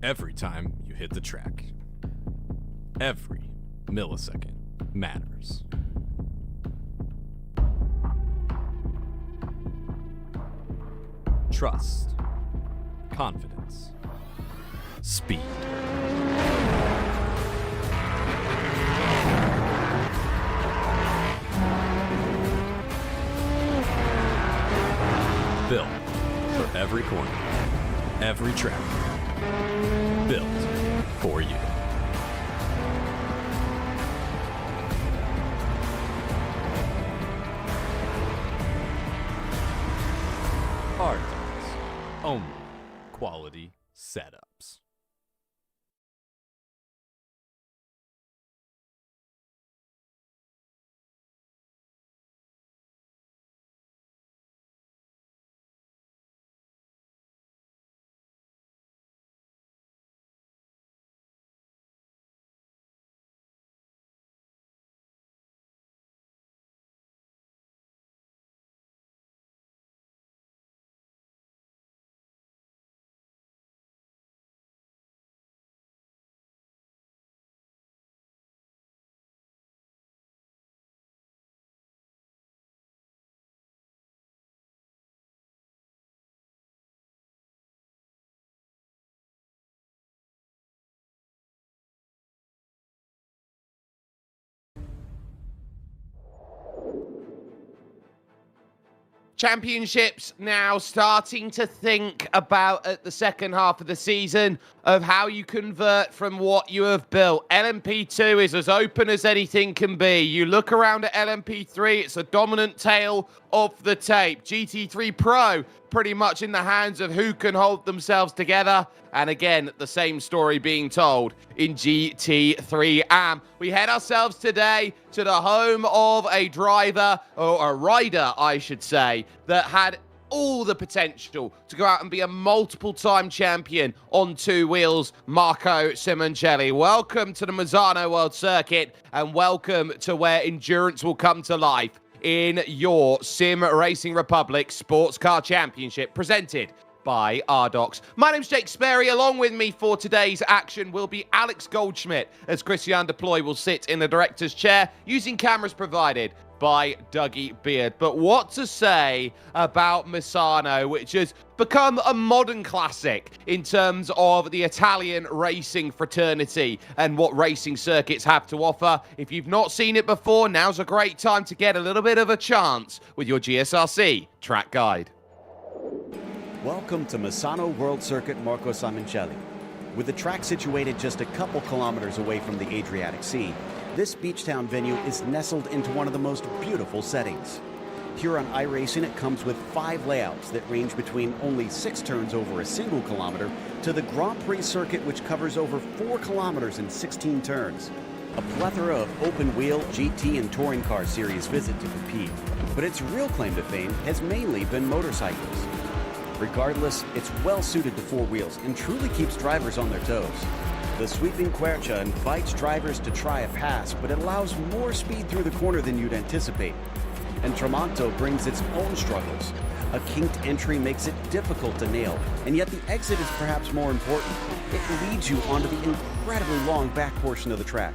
every time you hit the track. Every millisecond matters. Trust, confidence, speed. Built for every corner, every track. Built for you. Rdoks, only quality setups. Championships now starting to think about at the second half of the season of how you convert from what you have built. LMP2 is as open as anything can be. You look around at LMP3, it's a dominant tale of the tape. GT3 Pro pretty much in the hands of who can hold themselves together. And again, the same story being told in GT3 We head ourselves today to the home of a driver, or a rider, I should say, that had all the potential to go out and be a multiple-time champion on two wheels, Marco Simoncelli. Welcome to the Misano World Circuit, and welcome to where endurance will come to life in your SimRacing Republic Sports Car Championship, presented by Rdoks. My name's Jake Sperry. Along with me for today's action will be Alex Goldschmidt, as Christian Deploy will sit in the director's chair using cameras provided by Dougie Beard. But what to say about Misano, which has become a modern classic in terms of the Italian racing fraternity and what racing circuits have to offer. If you've not seen it before, now's a great time to get a little bit of a chance with your GSRC track guide. Welcome to Misano World Circuit Marco Simoncelli. With the track situated just a couple kilometers away from the Adriatic Sea, this beach town venue is nestled into one of the most beautiful settings. Here on iRacing, it comes with 5 layouts that range between only 6 turns over a single kilometer to the Grand Prix circuit, which covers over 4 kilometers and 16 turns. A plethora of open-wheel, GT, and touring car series visit to compete, but its real claim to fame has mainly been motorcycles. Regardless, it's well suited to 4 wheels and truly keeps drivers on their toes. The sweeping Quercia invites drivers to try a pass, but it allows more speed through the corner than you'd anticipate. And Tramonto brings its own struggles. A kinked entry makes it difficult to nail, and yet the exit is perhaps more important. It leads you onto the incredibly long back portion of the track.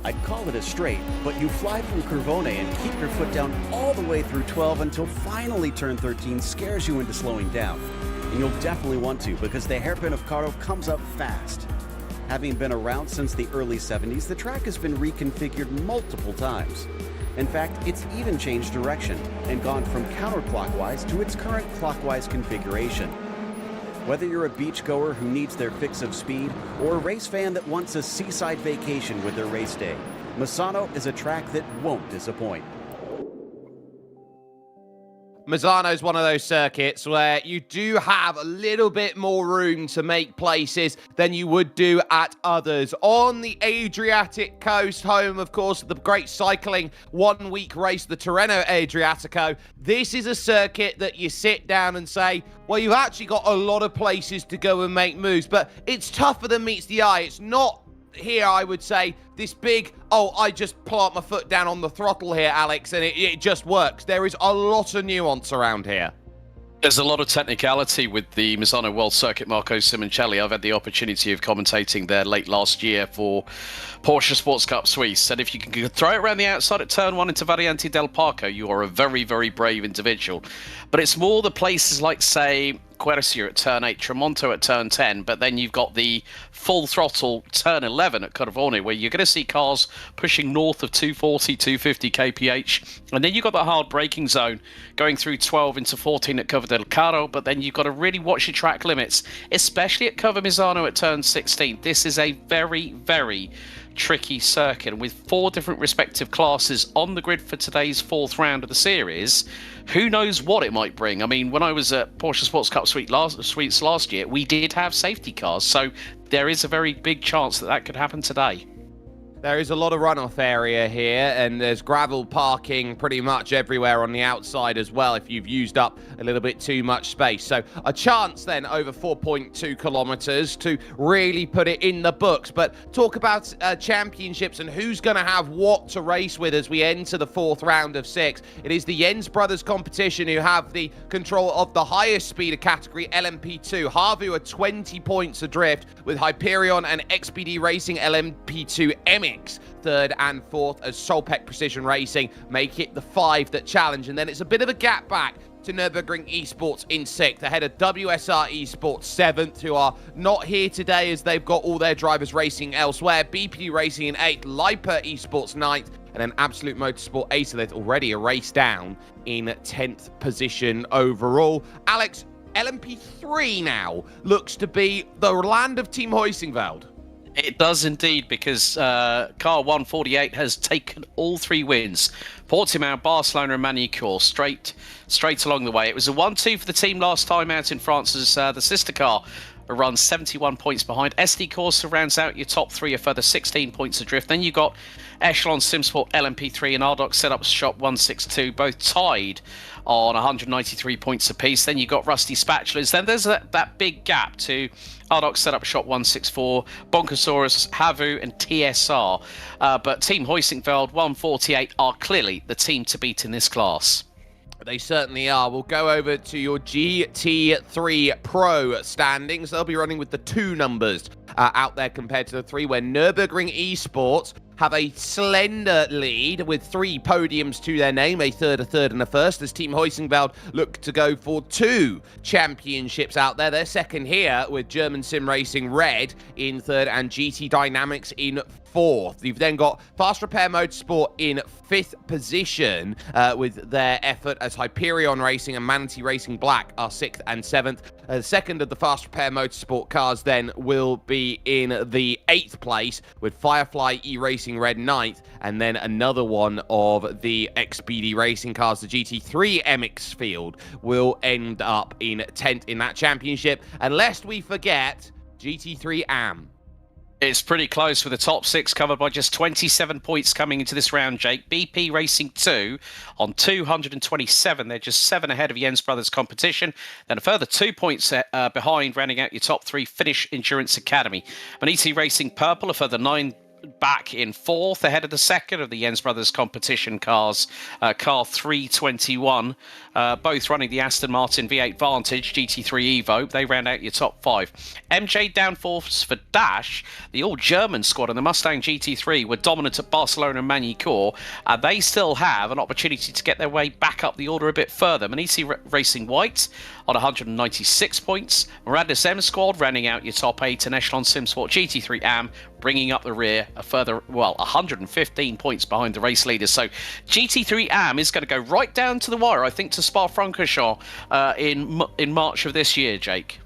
I'd call it a straight, but you fly from Curvone and keep your foot down all the way through 12 until finally turn 13 scares you into slowing down. And you'll definitely want to, because the hairpin of Caro comes up fast. Having been around since the early 70s, the track has been reconfigured multiple times. In fact, it's even changed direction and gone from counterclockwise to its current clockwise configuration. Whether you're a beachgoer who needs their fix of speed or a race fan that wants a seaside vacation with their race day, Misano is a track that won't disappoint. Misano is one of those circuits where you do have a little bit more room to make places than you would do at others. On the Adriatic coast, home, of course, of the great cycling one-week race, the Tirreno Adriatico, this is a circuit that you sit down and say, well, you've actually got a lot of places to go and make moves, but it's tougher than meets the eye. It's not here, I would say, this big, oh, I just plant my foot down on the throttle here, Alex, and it just works. There is a lot of nuance around here. There's a lot of technicality with the Misano World Circuit, Marco Simoncelli. I've had the opportunity of commentating there late last year for Porsche Sports Cup Suisse. And if you can throw it around the outside at turn 1 into Variante del Parco, you are a very, very brave individual. But it's more the places like, say, Quercia at turn 8, Tremonto at turn 10, but then you've got the full throttle turn 11 at Corvette, where you're going to see cars pushing north of 240, 250 kph, and then you've got the hard braking zone going through 12 into 14 at Curva del Carro, but then you've got to really watch your track limits, especially at Curva Misano at turn 16. This is a very, very tricky circuit, and with 4 different respective classes on the grid for today's 4th round of the series, who knows what it might bring. I mean, when I was at Porsche Sports Cup Suites last year, we did have safety cars, so there is a very big chance that that could happen today. There is a lot of runoff area here, and there's gravel parking pretty much everywhere on the outside as well if you've used up a little bit too much space. So a chance then over 4.2 kilometers to really put it in the books. But talk about championships and who's going to have what to race with as we enter the 4th round of 6. It is the Jens brothers competition who have the control of the highest speeder category, LMP2. Havu are 20 points adrift, with Hyperion and XPD Racing LMP2 MX 3rd and 4th, as Solpec Precision Racing make it the 5 that challenge. And then it's a bit of a gap back to Nürburgring Esports in 6th, ahead of WSR Esports 7th, who are not here today as they've got all their drivers racing elsewhere. BPD Racing in 8th, Liper Esports 9th, and then Absolute Motorsport 8th, that's already a race down in 10th position overall. Alex, LMP3 now looks to be the land of Team Hoisingveld. It does indeed, because car 148 has taken all 3 wins. Portimao, Barcelona and Manicure straight along the way. It was a 1-2 for the team last time out in France, as the sister car runs 71 points behind. SD Corsa rounds out your top 3, a further 16 points adrift. Then you got Echelon, SimSport, LMP3 and Rdoks set up shop 162, both tied on 193 points apiece. Then you got Rusty Spatulas. Then there's that big gap to Rdoks set up shop 164, Bonkosaurus, Havu and TSR. But Team Hoisingveld 148 are clearly the team to beat in this class. They certainly are. We'll go over to your GT3 Pro standings. They'll be running with the 2 numbers out there compared to the 3, where Nürburgring Esports have a slender lead with 3 podiums to their name, a 3rd, a 3rd and a 1st, as Team Hoisingveld look to go for 2 championships out there. They're 2nd here, with German SimRacing Red in 3rd and GT Dynamics in 4th. You've then got Fast Repair Motorsport in 5th position with their effort, as Hyperion Racing and Manatee Racing Black are 6th and 7th. The second of the Fast Repair Motorsport cars then will be in the 8th place, with Firefly E-Racing Red 9th, and then another one of the XPD Racing cars, the GT3 MX field, will end up in 10th in that championship. And lest we forget, GT3 AM. It's pretty close, with the top 6 covered by just 27 points coming into this round, Jake. BP Racing 2 on 227. They're just 7 ahead of Jens Brothers Competition. Then a further 2 points behind, rounding out your top 3, Finnish Endurance Academy. Maniti Racing Purple, a further 9 back in 4th, ahead of the 2nd of the Jens Brothers Competition cars, car 321, both running the Aston Martin V8 Vantage GT3 Evo. They round out your top 5. MJ downforce for Dash, the all-German squad, and the Mustang GT3 were dominant at Barcelona and Manicure. They still have an opportunity to get their way back up the order a bit further. Maniti Racing White on 196 points. Miranda's M squad rounding out your top 8, and Echelon SimSport GT3 AM bringing up the rear a further, 115 points behind the race leaders. So GT3 AM is going to go right down to the wire, I think, to Spa-Francorchamps in March of this year, Jake.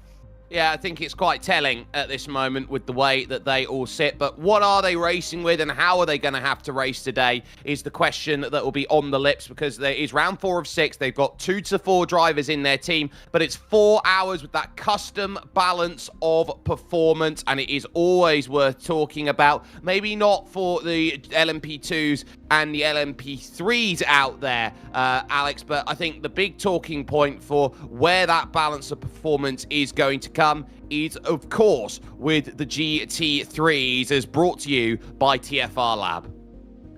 Yeah, I think it's quite telling at this moment with the way that they all sit. But what are they racing with, and how are they going to have to race today is the question that will be on the lips, because there is round 4 of 6. They've got 2 to 4 drivers in their team, but it's 4 hours with that custom balance of performance, and it is always worth talking about. Maybe not for the LMP2s and the LMP3s out there, Alex, but I think the big talking point for where that balance of performance is going to come is, of course, with the GT3s, as brought to you by TFR Lab.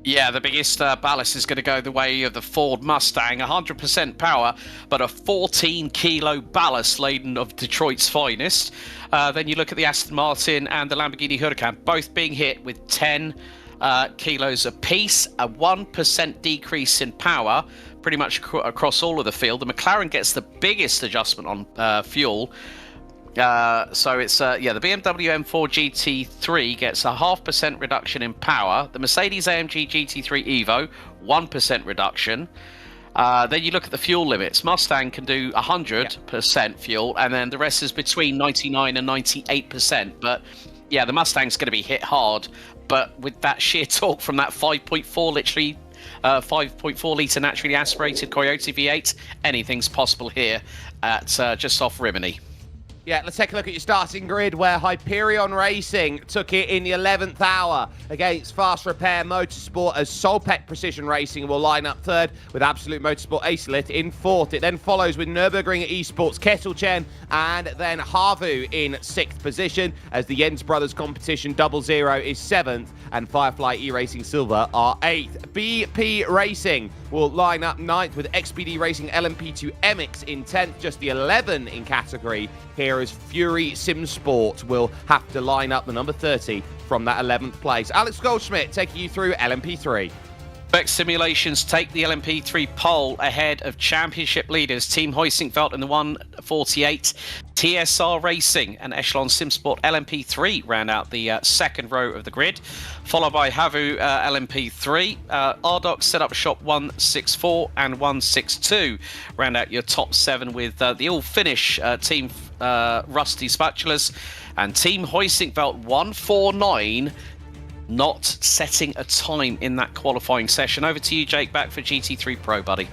Yeah, the biggest ballast is going to go the way of the Ford Mustang, 100% power, but a 14-kilo ballast laden of Detroit's finest. Then you look at the Aston Martin and the Lamborghini Huracán, both being hit with 10 kilos apiece, a 1% decrease in power, pretty much across all of the field. The McLaren gets the biggest adjustment on fuel. So it's, the BMW M4 GT3 gets a 0.5% reduction in power. The Mercedes-AMG GT3 Evo, 1% reduction. Then you look at the fuel limits. Mustang can do 100% fuel, and then the rest is between 99 and 98%. But yeah, the Mustang's going to be hit hard. But with that sheer torque from that 5.4 litre naturally aspirated Coyote V8, anything's possible here at just off Rimini. Yeah, let's take a look at your starting grid where Hyperion Racing took it in the 11th hour against Fast Repair Motorsport, as Solpec Precision Racing will line up third with Absolute Motorsport Acelit in fourth. It then follows with Nürburgring Esports Kettlechen and then Havu in sixth position, as the Jens Brothers competition 00 is seventh and Firefly E-Racing Silver are eighth. BP Racing will line up ninth with XPD Racing LMP3 MX in 10th, just the 11 in category here, as Fury Sim Sport will have to line up the number 30 from that 11th place. Alex Goldschmidt taking you through LMP3. Spec Simulations take the LMP3 pole ahead of championship leaders Team Hoisingveld in the 148. TSR Racing and Echelon Simsport LMP3 round out the second row of the grid, followed by Havu LMP3. Rdoks set up shop 164 and 162 round out your top seven, with the all-Finnish Team Rusty Spatulas and Team Hoisingveld 149 not setting a time in that qualifying session. Over to you, Jake, back for GT3 Pro, buddy.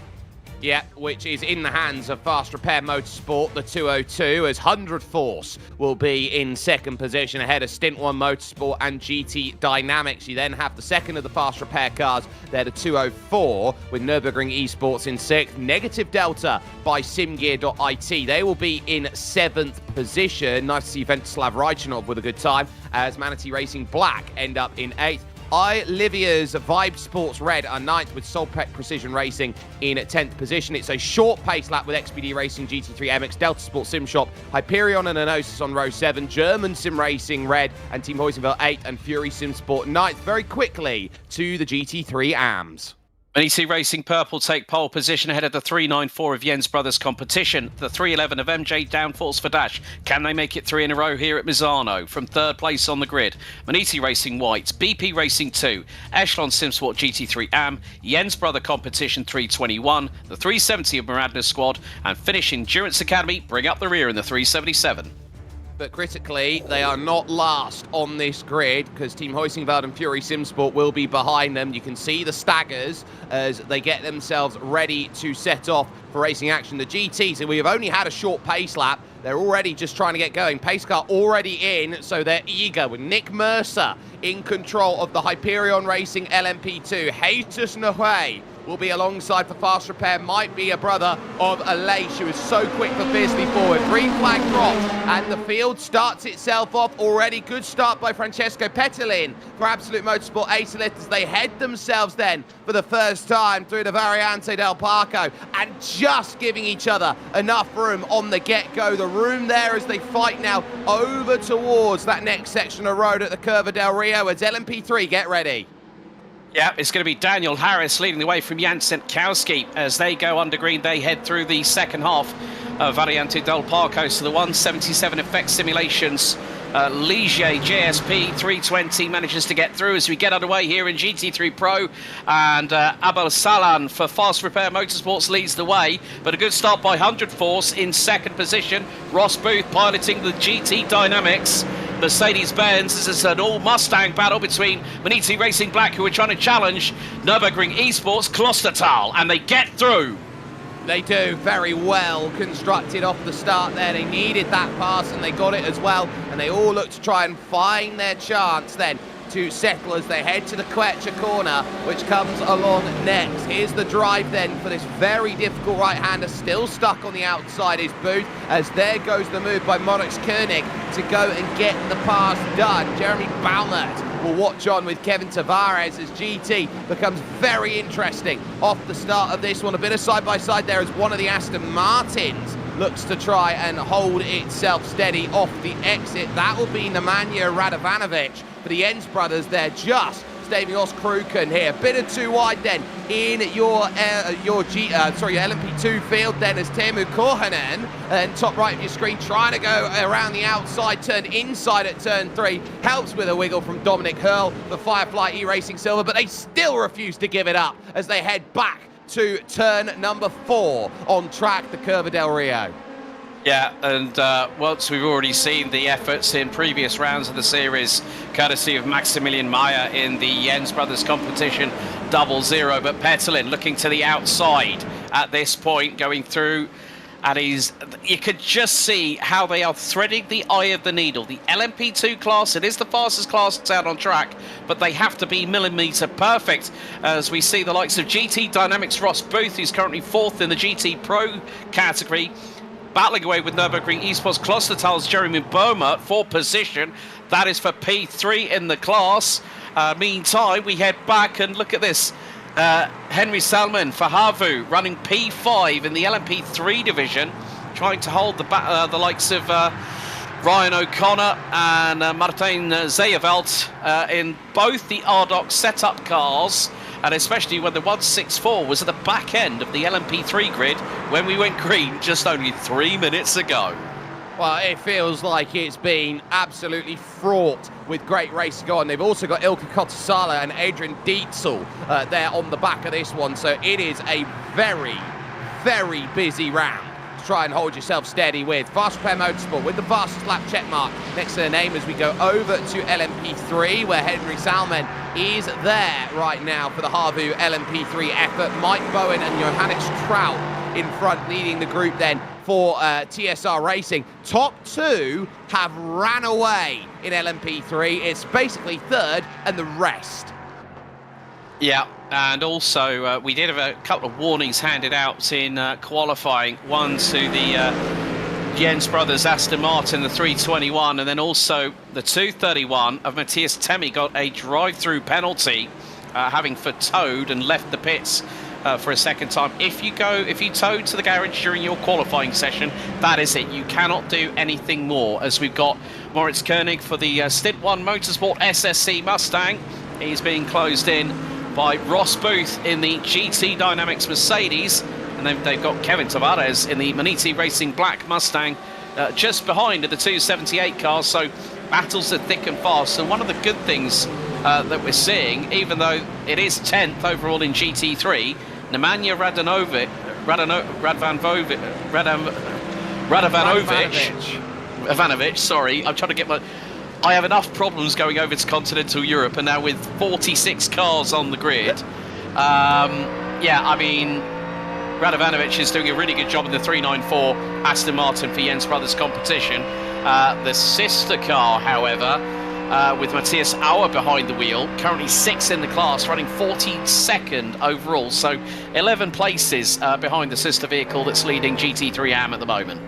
Yeah, which is in the hands of Fast Repair Motorsport, the 202, as 100 Force will be in second position ahead of Stint 1 Motorsport and GT Dynamics. You then have the second of the Fast Repair cars. They're the 204 with Nürburgring Esports in sixth. Negative Delta by SimGear.it. They will be in seventh position. Nice to see Ventislav Rajchanov with a good time, as Manatee Racing Black end up in eighth. Livier's Vibe Sports Red are ninth with Solpec Precision Racing in 10th position. It's a short pace lap with XPD Racing, GT3 MX, Delta Sport Sim Shop, Hyperion and Enosis on row 7, German Sim Racing Red and Team Hoisingveld 8, and Fury Sim Sport 9th. Very quickly to the GT3 AMs. Manatee Racing Purple take pole position ahead of the 394 of Jens Brothers competition. The 311 of MJ downforce for Dash. Can they make it three in a row here at Misano from third place on the grid? Manatee Racing White, BP Racing 2, Echelon Simsport GT3 AM, Jens Brother competition 321, the 370 of Maradna Squad, and Finnish Endurance Academy bring up the rear in the 377. But critically, they are not last on this grid, because Team Hoisingveld and Fury Simsport will be behind them. You can see the staggers as they get themselves ready to set off for racing action. The GTs, and we have only had a short pace lap, they're already just trying to get going. Pace car already in, so they're eager, with Nick Mercer in control of the Hyperion Racing LMP2. Jesus Noé will be alongside for Fast Repair, might be a brother of Aleix, who is so quick for fiercely forward. Green flag dropped, and the field starts itself off already. Good start by Francesco Pettelin for Absolute Motorsport Acelit, as they head themselves then for the first time through the Variante del Parco, and just giving each other enough room on the get-go. The room there as they fight now over towards that next section of road at the Curva del Rio. As LMP3 get ready. Yeah, it's going to be Daniel Harris leading the way from Jan Sentkowski as they go under green. They head through the second half of Variante del Parco. So the 177 Effect Simulations, Ligier JSP 320 manages to get through as we get underway here in GT3 Pro. And Abel Salan for Fast Repair Motorsports leads the way. But a good start by 100 Force in second position. Ross Booth piloting the GT Dynamics. Mercedes-Benz. This is an all-Mustang battle between Manatee Racing Black, who are trying to challenge Nürburgring Esports Klostertal, and they get through. They do, very well constructed off the start there. They needed that pass, and they got it as well, and they all look to try and find their chance then to settle as they head to the Quetcher corner, which comes along next. Here's the drive then for this very difficult right-hander, still stuck on the outside is Booth, as there goes the move by Moritz Koenig to go and get the pass done. Jeremy Baumert we'll watch on with Kevin Tavares as GT becomes very interesting off the start of this one. A bit of side-by-side there as one of the Aston Martins looks to try and hold itself steady off the exit. That will be Nemanja Radovanovic for the Jens brothers. They're just staving off Kruken here. Bit of too wide then in your LMP2 field then as Teemu Korhonen and top right of your screen trying to go around the outside turn inside at turn 3. Helps with a wiggle from Dominic Hurl, the Firefly iRacing Silver, but they still refuse to give it up as they head back to turn number 4 on track, the Curva del Rio. Yeah, and once we've already seen the efforts in previous rounds of the series, courtesy of Maximilian Meyer in the Jens Brothers competition 00, but Petelin looking to the outside at this point, going through, and you could just see how they are threading the eye of the needle. The LMP2 class, it is the fastest class out on track, but they have to be millimetre perfect, as we see the likes of GT Dynamics Ross Booth, who's currently 4th in the GT Pro category, battling away with Nürburgring Esports Klostertal's Jeremy Boehmer for position. That is for P3 in the class. Meantime, we head back and look at this. Henry Salmon for Havu running P5 in the LMP3 division, trying to hold the likes of Ryan O'Connor and Martin Zeyeveld in both the Rdoks setup cars, and especially when the 164 was at the back end of the LMP3 grid when we went green just only 3 minutes ago. Well, it feels like it's been absolutely fraught with great race to go on. They've also got Ilka Kottasala and Adrian Dietzel there on the back of this one, so it is a very, very busy round to try and hold yourself steady with. Fast Repair Motorsport with the fastest lap check mark next to their name as we go over to LMP3, where Henry Salmon is there right now for the Havu LMP3 effort. Mike Bowen and Johannes Trout in front, leading the group then for TSR Racing. Top 2 have ran away in LMP3. It's basically 3rd and the rest. Yeah, and also we did have a couple of warnings handed out in qualifying. One to the Jens Brothers Aston Martin, the 321, and then also the 231 of Matthias Temi got a drive-through penalty, having towed and left the pits for a second time. If you towed to the garage during your qualifying session, that is it. You cannot do anything more, as we've got Moritz Koenig for the Stint 1 Motorsport SSC Mustang. He's being closed in by Ross Booth in the GT Dynamics Mercedes, and then they've got Kevin Tavares in the Maniti Racing Black Mustang just behind the 278 cars. So battles are thick and fast, and one of the good things that we're seeing, even though it is 10th overall in GT3, Nemanja Radovanovic, sorry, I'm trying to get I have enough problems going over to continental Europe, and now with 46 cars on the grid. Yeah, I mean, Radovanovic is doing a really good job in the 394 Aston Martin for Jens Brothers competition. The sister car, however, with Matthias Auer behind the wheel, currently 6th in the class, running 42nd overall, so 11 places behind the sister vehicle that's leading GT3 AM at the moment.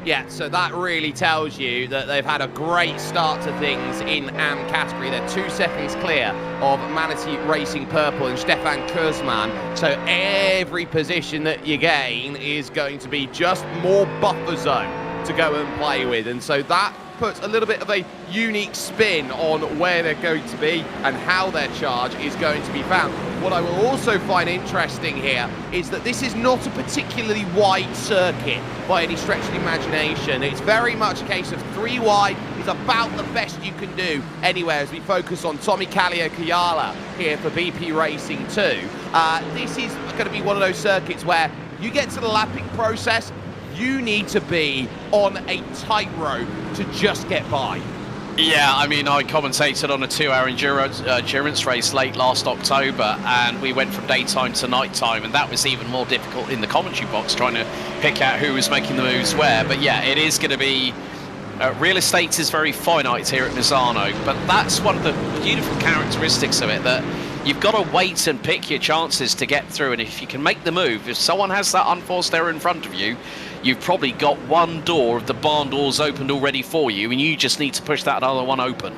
Yeah, so that really tells you that they've had a great start to things in AM category. They're 2 seconds clear of Manatee Racing Purple and Stefan Kurzman. So every position that you gain is going to be just more buffer zone to go and play with. And so that puts a little bit of a unique spin on where they're going to be and how their charge is going to be found. What I will also find interesting here is that this is not a particularly wide circuit by any stretch of the imagination. It's very much a case of 3 wide is about the best you can do anywhere, as we focus on Tommy Kallio-Kyala here for BP Racing 2. This is going to be one of those circuits where you get to the lapping process, you need to be on a tightrope to just get by. Yeah, I mean, I commentated on a 2-hour endurance race late last October, and we went from daytime to nighttime, and that was even more difficult in the commentary box, trying to pick out who was making the moves where. But yeah, it is going to be... real estate is very finite here at Misano, but that's one of the beautiful characteristics of it, that you've got to wait and pick your chances to get through, and if you can make the move, if someone has that unforced error in front of you, you've probably got one door of the barn doors opened already for you, and you just need to push that other one open.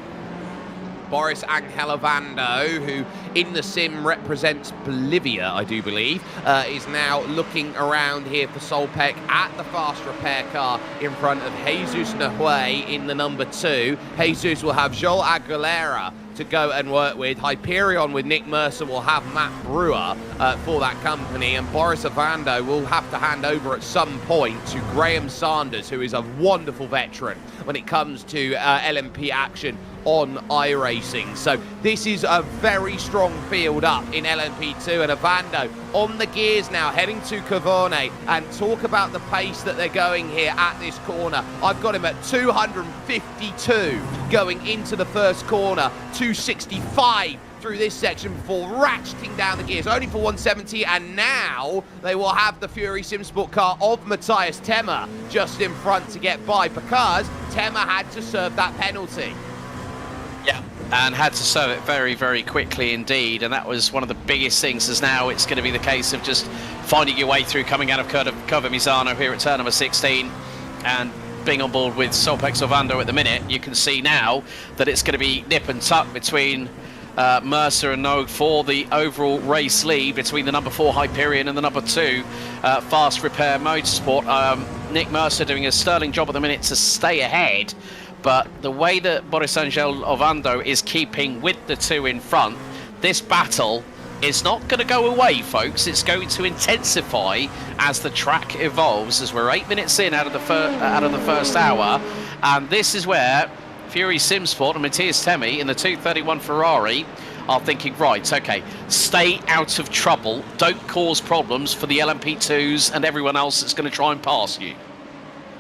Boris Angelovando, who in the sim represents Bolivia, I do believe, is now looking around here for Solpec at the fast repair car in front of Jesus Nahuel in the number 2. Jesus will have Joel Aguilera to go and work with. Hyperion with Nick Mercer will have Matt Brewer for that company, and Boris Ovando will have to hand over at some point to Graham Sanders, who is a wonderful veteran when it comes to LMP action on iRacing. So this is a very strong field up in LMP2, and Ovando on the gears now, heading to Cavone, and talk about the pace that they're going here at this corner. I've got him at 252 going into the first corner, 265 through this section before ratcheting down the gears, only for 170, and now they will have the Fury SimSport car of Matthias Temmer just in front to get by, because Temmer had to serve that penalty. Yeah, and had to serve it very, very quickly indeed, and that was one of the biggest things, as now it's going to be the case of just finding your way through, coming out of Curva Misano here at turn number 16, and being on board with Solpex Ovando at the minute. You can see now that it's going to be nip and tuck between Mercer and Nogue for the overall race lead, between the number 4 Hyperion and the number 2 Fast Repair Motorsport. Nick Mercer doing a sterling job at the minute to stay ahead, but the way that Boris Angel Ovando is keeping with the 2 in front, this battle is not going to go away, folks. It's going to intensify as the track evolves, as we're 8 minutes in out of the first hour, and this is where Fury SimSport and Matthias Temmy in the 231 Ferrari are thinking, right, okay, stay out of trouble, don't cause problems for the LMP2s and everyone else that's going to try and pass you.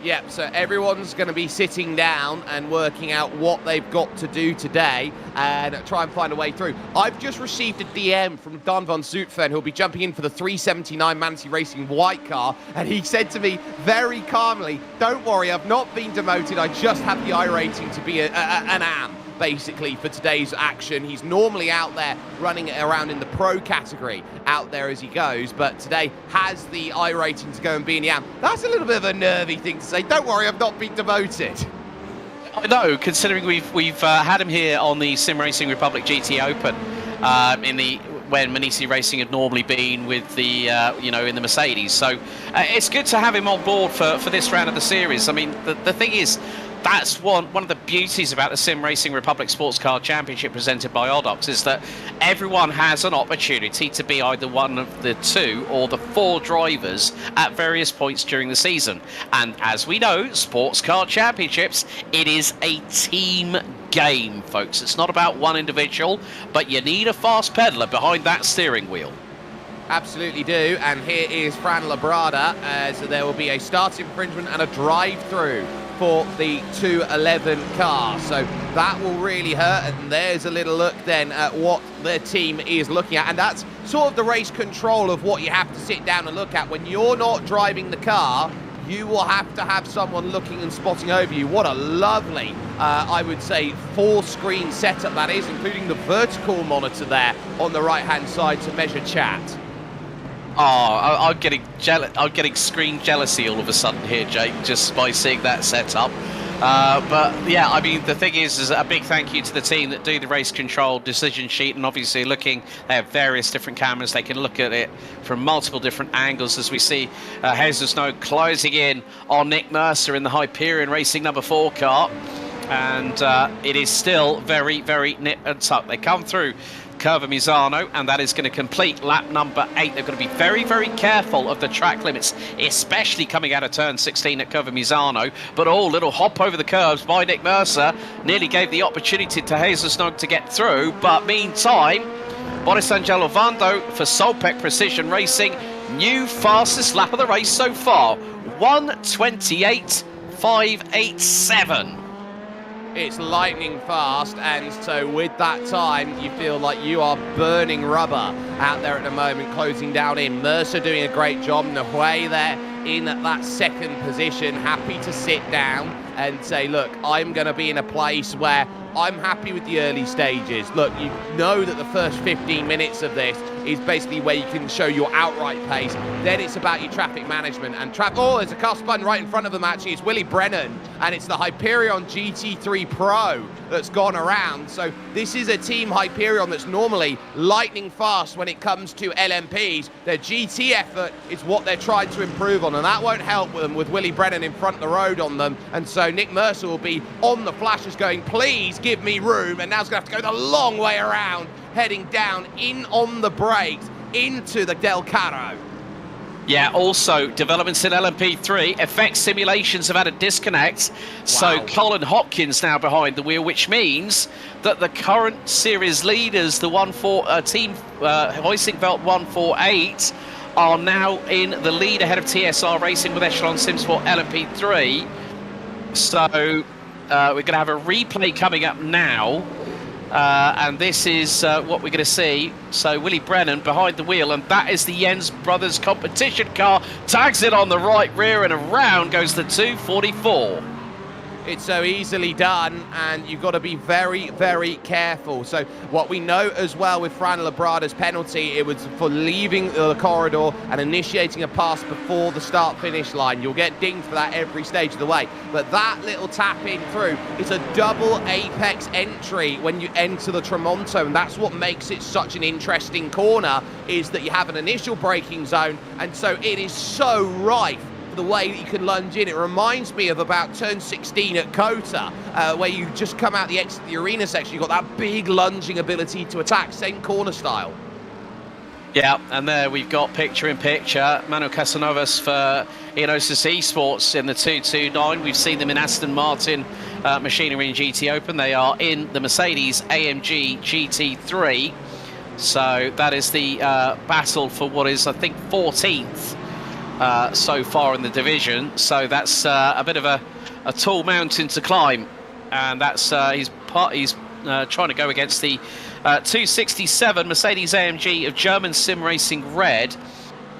Yep, so everyone's going to be sitting down and working out what they've got to do today and try and find a way through. I've just received a DM from Dan van Zutphen, who'll be jumping in for the 379 Manatee Racing white car, and he said to me very calmly, don't worry, I've not been demoted, I just have the iRating to be an AM, basically, for today's action. He's normally out there running around in the pro category out there as he goes, but today has the iRating to go and be in the AM. That's a little bit of a nervy thing to say. Don't worry, I've not been demoted. I know, considering we've had him here on the SimRacing Republic GT Open when Manisi Racing had normally been with the in the Mercedes. So it's good to have him on board for this round of the series. I mean, the thing is, that's one of the beauties about the SimRacing Republic Sports Car Championship presented by Rdoks, is that everyone has an opportunity to be either one of the 2 or the 4 drivers at various points during the season. And as we know, Sports Car Championships, it is a team game, folks. It's not about one individual, but you need a fast pedaler behind that steering wheel. Absolutely do, and here is Fran Labrada, as there will be a start infringement and a drive-through for the 211 car, so that will really hurt. And there's a little look then at what the team is looking at, and that's sort of the race control of what you have to sit down and look at. When you're not driving the car, you will have to have someone looking and spotting over you. What a lovely, I would say, 4-screen setup that is, including the vertical monitor there on the right-hand side to measure chat. Oh, I'm getting screen jealousy all of a sudden here, Jake, just by seeing that setup. But yeah, I mean, the thing is a big thank you to the team that do the race control decision sheet, and obviously they have various different cameras. They can look at it from multiple different angles, as we see Jesus Snow closing in on Nick Mercer in the Hyperion Racing number 4 car. And it is still very, very nip and tuck. They come through Curva Misano, and that is going to complete lap number 8. They're going to be very, very careful of the track limits, especially coming out of turn 16 at Curva Misano. But little hop over the curves by Nick Mercer nearly gave the opportunity to Jesus Nog to get through. But meantime, Boris Angel Ovando for Solpec Precision Racing, new fastest lap of the race so far, 1:28.587. It's lightning fast, and so with that time, you feel like you are burning rubber out there at the moment, closing down in. Mercer doing a great job. Nahuel there in that second position, happy to sit down and say, look, I'm going to be in a place where I'm happy with the early stages. Look, you know that the first 15 minutes of this is basically where you can show your outright pace. Then it's about your traffic management. And oh, there's a car spun right in front of them, actually. It's Willie Brennan, and it's the Hyperion GT3 Pro that's gone around. So this is a team Hyperion that's normally lightning fast when it comes to LMPs. Their GT effort is what they're trying to improve on, and that won't help them with Willie Brennan in front of the road on them. And so Nick Mercer will be on the flashes going, please give me room, and now he's going to have to go the long way around, heading down in on the brakes into the Del Carro. Yeah, also developments in LMP3, effect simulations have had a disconnect. Wow. So Colin Hopkins now behind the wheel, which means that the current series leaders, the team Heusingveld 148, are now in the lead ahead of TSR Racing with Echelon Sims for LMP3. So we're going to have a replay coming up now. And this is what we're going to see. So Willie Brennan behind the wheel, and that is the Jens Brothers competition car. Tags it on the right rear, and around goes the 244. It's so easily done, and you've got to be very, very careful. So what we know as well with Fran Labrada's penalty, it was for leaving the corridor and initiating a pass before the start-finish line. You'll get dinged for that every stage of the way. But that little tap-in through is a double apex entry when you enter the Tramonto, and that's what makes it such an interesting corner, is that you have an initial braking zone, and so it is so rife the way that you can lunge in. It reminds me of about turn 16 at Kota, where you just come out the exit of the arena section. You've got that big lunging ability to attack, same corner style. Yeah, and there we've got picture-in-picture Manu Casanovas for Enosis Esports in the 229. We've seen them in Aston Martin Machinery and GT Open. They are in the Mercedes-AMG GT3. So that is the battle for what is, I think, 14th so far in the division. So that's a bit of a tall mountain to climb, and that's he's trying to go against the 267 Mercedes-AMG of German SimRacing Red,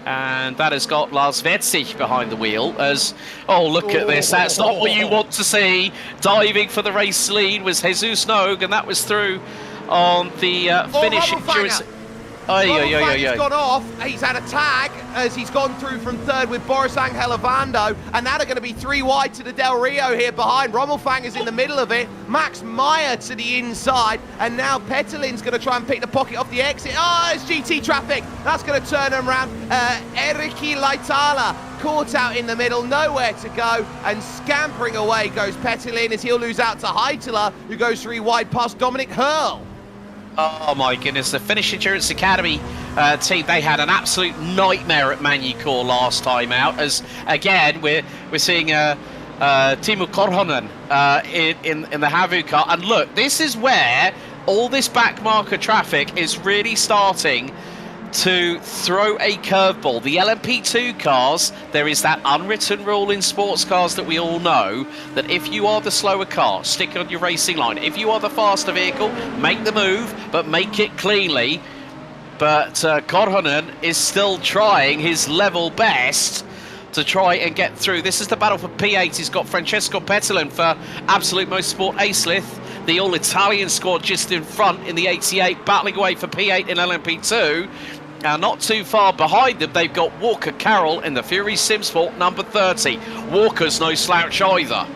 and that has got Lars Wetzig behind the wheel. As look at this, that's not what you want to see. Diving for the race lead was Jesus Nogue, and that was through on the finish endurance. He's gone off. He's had a tag as he's gone through from third with Boris Angel Ovando, and now they're going to be 3 wide to the Del Rio here behind. Rommelfang is in the middle of it. Max Meyer to the inside, and now Petelin's going to try and pick the pocket off the exit. It's GT traffic. That's going to turn him around. Eriki Laitala caught out in the middle, nowhere to go, and scampering away goes Petelin as he'll lose out to Heitala, who goes 3 wide past Dominic Hurl. Oh my goodness, the Finnish Endurance Academy team, they had an absolute nightmare at Magny-Cours last time out, as again we're seeing Timo Korhonen in the Havu car. And look, this is where all this back marker traffic is really starting to throw a curveball. The LMP2 cars, there is that unwritten rule in sports cars that we all know, that if you are the slower car, stick on your racing line. If you are the faster vehicle, make the move, but make it cleanly. But Korhonen is still trying his level best to try and get through. This is the battle for P8. He's got Francesco Petelin for Absolute Motorsport Acelith, the all-Italian squad just in front in the 88, battling away for P8 in LMP2. Not too far behind them, they've got Walker Carroll in the Fury Simsport number 30. Walker's no slouch either.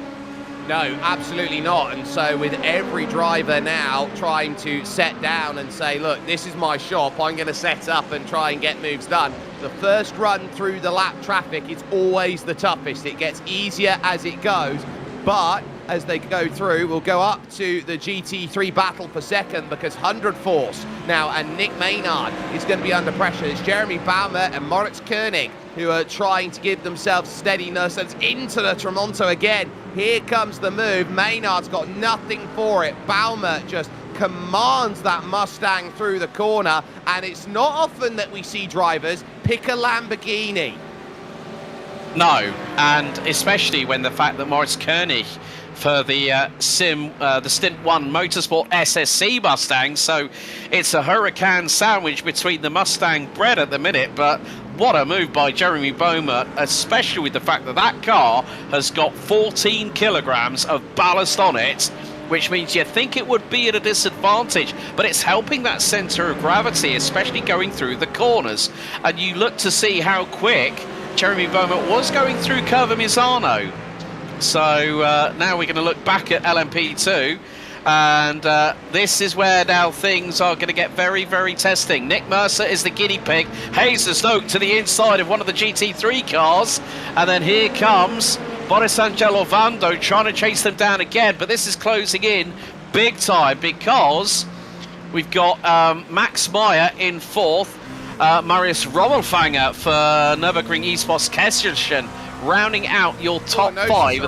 No, absolutely not. And so with every driver now trying to set down and say, look, this is my shop, I'm going to set up and try and get moves done. The first run through the lap traffic is always the toughest. It gets easier as it goes. But as they go through, we'll go up to the GT3 battle for second, because 100 Force now and Nick Maynard is going to be under pressure. It's Jeremy Baumer and Moritz Koenig who are trying to give themselves steadiness. It's into the Tramonto again. Here comes the move. Maynard's got nothing for it. Baumer just commands that Mustang through the corner, and it's not often that we see drivers pick a Lamborghini. No, and especially when the fact that Moritz Koenig for the Stint 1 Motorsport SSC Mustang, so it's a Huracán sandwich between the Mustang bred at the minute, but what a move by Jeremy Boehmert, especially with the fact that that car has got 14 kilograms of ballast on it, which means you think it would be at a disadvantage, but it's helping that centre of gravity, especially going through the corners. And you look to see how quick Jeremy Boehmert was going through Curva Misano. So now we're going to look back at LMP2, and this is where now things are going to get very, very testing. Nick Mercer is the guinea pig. Hazer Stoke to the inside of one of the GT3 cars, and then here comes Boris Angelo Vando trying to chase them down again, but this is closing in big time because we've got Max Meyer in fourth, Marius Rommelfanger for Nürburgring Esports Kesselchen, rounding out your top five.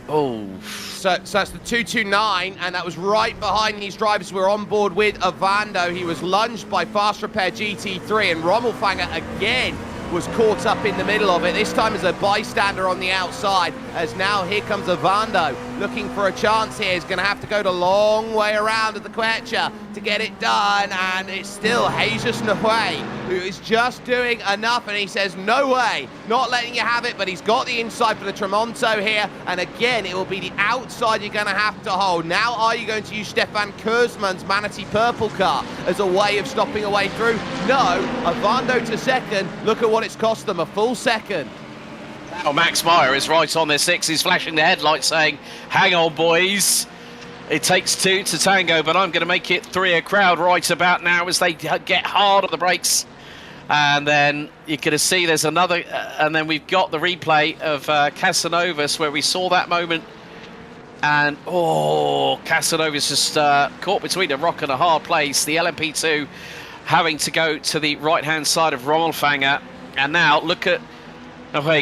So that's the 229, and that was right behind these drivers who were on board with Avando. He was lunged by Fast Repair GT3, and Rommelfanger again was caught up in the middle of it, this time as a bystander on the outside, as now here comes Avando looking for a chance here. He's going to have to go the long way around at the Quecha to get it done, and it's still Jesus Nahue who is just doing enough, and he says no way, not letting you have it, but he's got the inside for the Tramonto here, and again it will be the outside you're going to have to hold. Now are you going to use Stefan Kurzman's Manatee Purple car as a way of stopping a way through? No, Avando to second. Look at what it's cost them, a full second. Now Max Meyer is right on their six. He's flashing the headlights saying, hang on boys, it takes two to tango, but I'm going to make it three. A crowd right about now as they get hard on the brakes. And then you're going to see there's another, and then we've got the replay of Casanovas where we saw that moment. And, Casanovas just caught between a rock and a hard place. The LMP2 having to go to the right-hand side of Rommelfanger. And now look at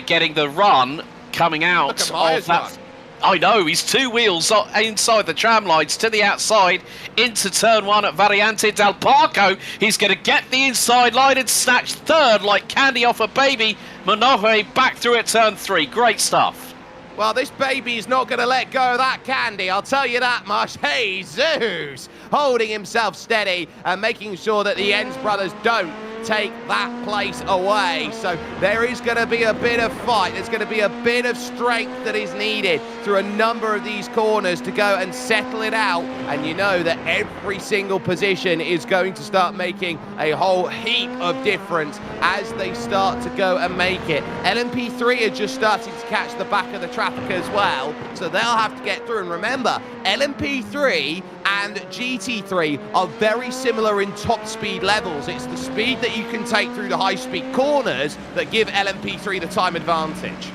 getting the run coming out of that. I know, he's two wheels inside the tram lines to the outside into turn one at Variante del Parco. He's going to get the inside line and snatch third like candy off a baby. Manoje back through at turn three. Great stuff. Well, this baby is not going to let go of that candy, I'll tell you that much. Hey, Zeus, holding himself steady and making sure that the Enns brothers don't take that place away. So there is going to be a bit of fight. There's going to be a bit of strength that is needed through a number of these corners to go and settle it out. And you know that every single position is going to start making a whole heap of difference as they start to go and make it. LMP3 are just starting to catch the back of the traffic as well, so they'll have to get through. And remember, LMP3 and GT3 are very similar in top speed levels. It's the speed that you can take through the high-speed corners that give LMP3 the time advantage.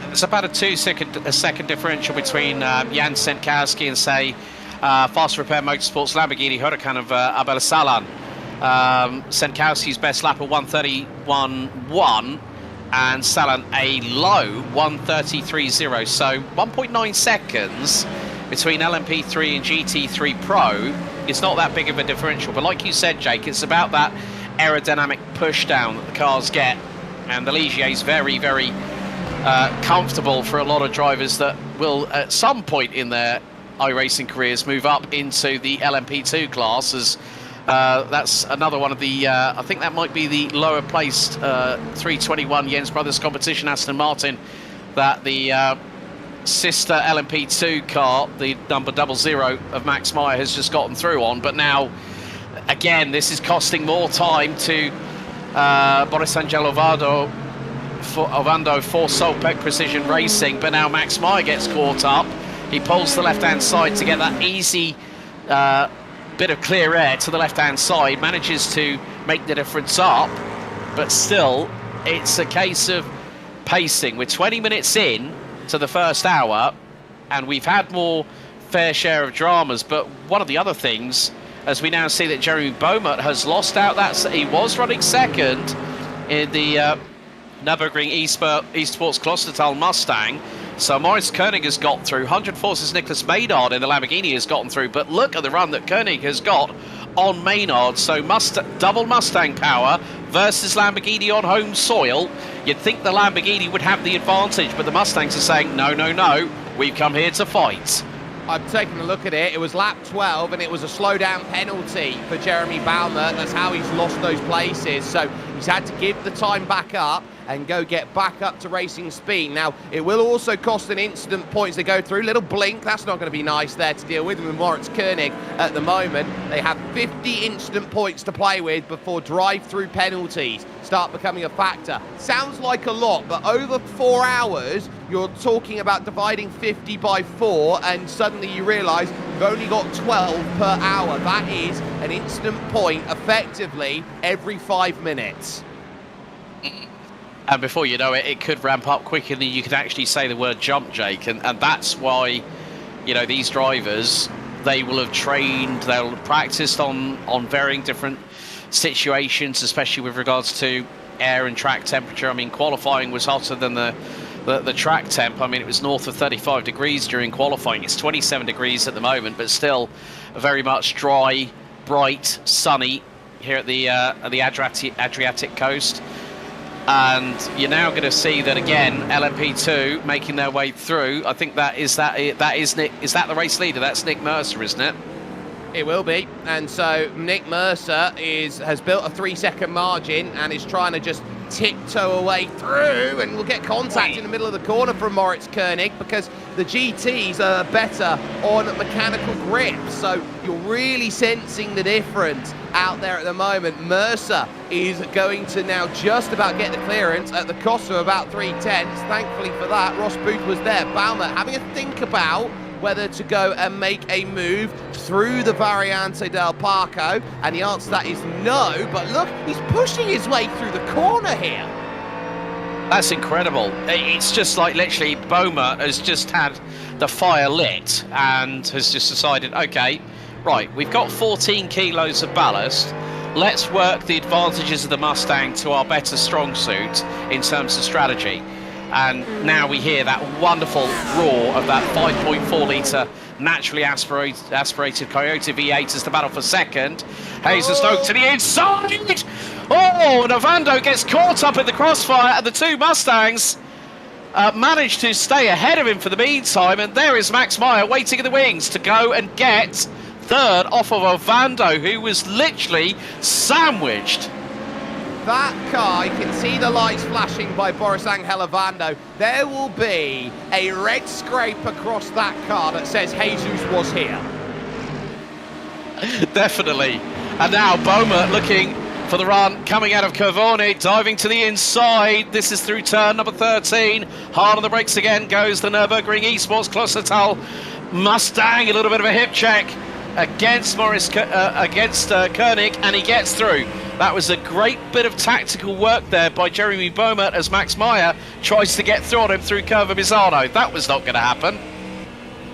There's about a second differential between Jan Senkowski and, say, Fast Repair Motorsports Lamborghini Huracán of Abel Salan. Senkowski's best lap of 1:31.1 and Salan a low 1:33.0. So 1.9 seconds between LMP3 and GT3 Pro. It's not that big of a differential, but like you said, Jake, it's about that aerodynamic push down that the cars get, and the Ligier is very, very comfortable for a lot of drivers that will at some point in their iRacing careers move up into the LMP2 class, as that's another one of the I think that might be the lower placed 321 Jens Brothers competition Aston Martin that the sister LMP2 car, the number 00 of Max Meyer, has just gotten through on. But now again, this is costing more time to Boris Angelo Ovando for Solpec Precision Racing. But now Max Meyer gets caught up. He pulls the left-hand side to get that easy bit of clear air to the left-hand side, manages to make the difference up. But still, it's a case of pacing. We're 20 minutes in to the first hour, and we've had more fair share of dramas. But one of the other things, as we now see that Jeremy Boehmert has lost out, he was running second in the Nürburgring Esports Klostertal Mustang. So Maurice Koenig has got through. 100 Forces Nicholas Maynard in the Lamborghini has gotten through. But look at the run that Koenig has got on Maynard. So double Mustang power versus Lamborghini on home soil. You'd think the Lamborghini would have the advantage, but the Mustangs are saying, no, no, no, we've come here to fight. I've taken a look at it. It was lap 12, and it was a slowdown penalty for Jeremy Boehmert. That's how he's lost those places. So He's had to give the time back up and go get back up to racing speed. Now, it will also cost an instant points to go through. Little blink, that's not going to be nice there to deal with Moritz Koenig at the moment. They have 50 instant points to play with before drive-through penalties start becoming a factor. Sounds like a lot, but over 4 hours, you're talking about dividing 50 by 4, and suddenly you realise you've only got 12 per hour. That is an instant point, effectively, every 5 minutes. And before you know it, it could ramp up quicker than you could actually say the word jump, Jake. And that's why, you know, these drivers, they will have trained, they'll have practiced on varying different situations, especially with regards to air and track temperature. I mean, qualifying was hotter than the track temp. I mean, it was north of 35 degrees during qualifying. It's 27 degrees at the moment, but still very much dry, bright, sunny here at the Adriatic coast. And you're now going to see that again, LMP2 making their way through. I think that is Nick. Is that the race leader? That's Nick Mercer, isn't it? It will be. And so Nick Mercer has built a 3-second margin and is trying to just tiptoe away through, and will get contact in the middle of the corner from Moritz Koenig because the GTs are better on mechanical grip. So you're really sensing the difference out there at the moment. Mercer is going to now just about get the clearance at the cost of about 3/10. Thankfully for that, Ross Booth was there. Baumer having a think about whether to go and make a move through the Variante del Parco, and the answer to that is no. But look, he's pushing his way through the corner here. That's incredible. It's just like literally Baumer has just had the fire lit and has just decided, okay, right, we've got 14 kilos of ballast. Let's work the advantages of the Mustang to our better strong suit in terms of strategy. And now we hear that wonderful roar of that 5.4 litre naturally aspirated Coyote V8 as the battle for second. Hazelstoke to the inside. Oh, Navando gets caught up in the crossfire, and the two Mustangs managed to stay ahead of him for the meantime. And there is Max Meyer waiting in the wings to go and get third off of Ovando, who was literally sandwiched. That car, you can see the lights flashing by Boris Angel Ovando. There will be a red scrape across that car that says Jesus was here. Definitely. And now Baumer looking for the run, coming out of Curvone, diving to the inside. This is through turn number 13. Hard on the brakes again goes the Nürburgring Esports Klossertal Mustang. A little bit of a hip check against Koenig, and he gets through. That was a great bit of tactical work there by Jeremy Baumer as Max Meyer tries to get through on him through Curva Misano. That was not going to happen.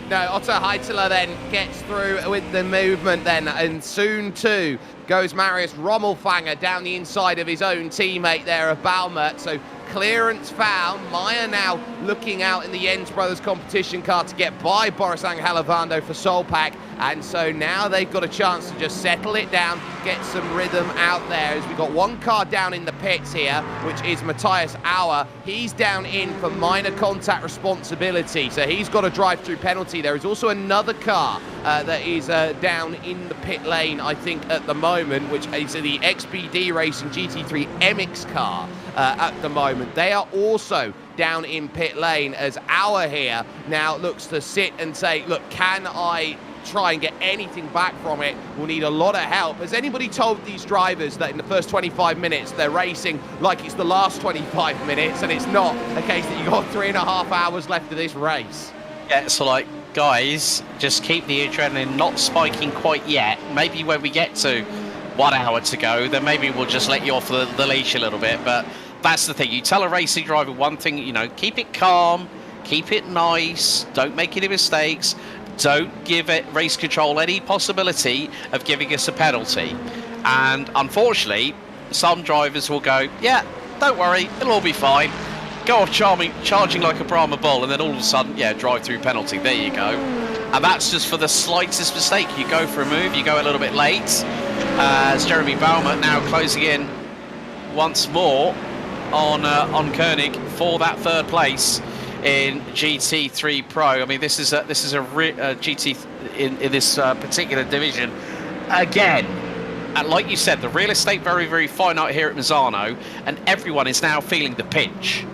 No, Otto Heitler then gets through with the movement then, and soon too goes Marius Rommelfanger down the inside of his own teammate there of Baumer. So clearance found. Meyer now looking out in the Jens Brothers competition car to get by Boris Angel Ovando for Solpack. And so now they've got a chance to just settle it down, get some rhythm out there. As we've got one car down in the pits here, which is Matthias Auer. He's down in for minor contact responsibility, so he's got a drive-through penalty. There is also another car that is down in the pit lane, I think, at the moment, which is the XPD Racing GT3 MX car at the moment. They are also down in pit lane as Auer here now looks to sit and say, look, can I try and get anything back from it? We'll need a lot of help. Has anybody told these drivers that in the first 25 minutes they're racing like it's the last 25 minutes and it's not a case that you've got 3.5 hours left of this race? Yeah, so like, guys, just keep the adrenaline not spiking quite yet. Maybe when we get to 1 hour to go, then maybe we'll just let you off the leash a little bit. But that's the thing. You tell a racing driver one thing, you know, keep it calm, keep it nice, don't make any mistakes. Don't give it race control any possibility of giving us a penalty. And unfortunately, some drivers will go, yeah, don't worry, it'll all be fine. Go off charging like a Brahma bull, and then all of a sudden, yeah, drive-through penalty. There you go. And that's just for the slightest mistake. You go for a move, you go a little bit late. As Jeremy Baumer now closing in once more on Koenig for that third place in GT3 Pro. I mean, this is a GT in this particular division. Again, And like you said, the real estate very, very finite here at Misano, and everyone is now feeling the pinch.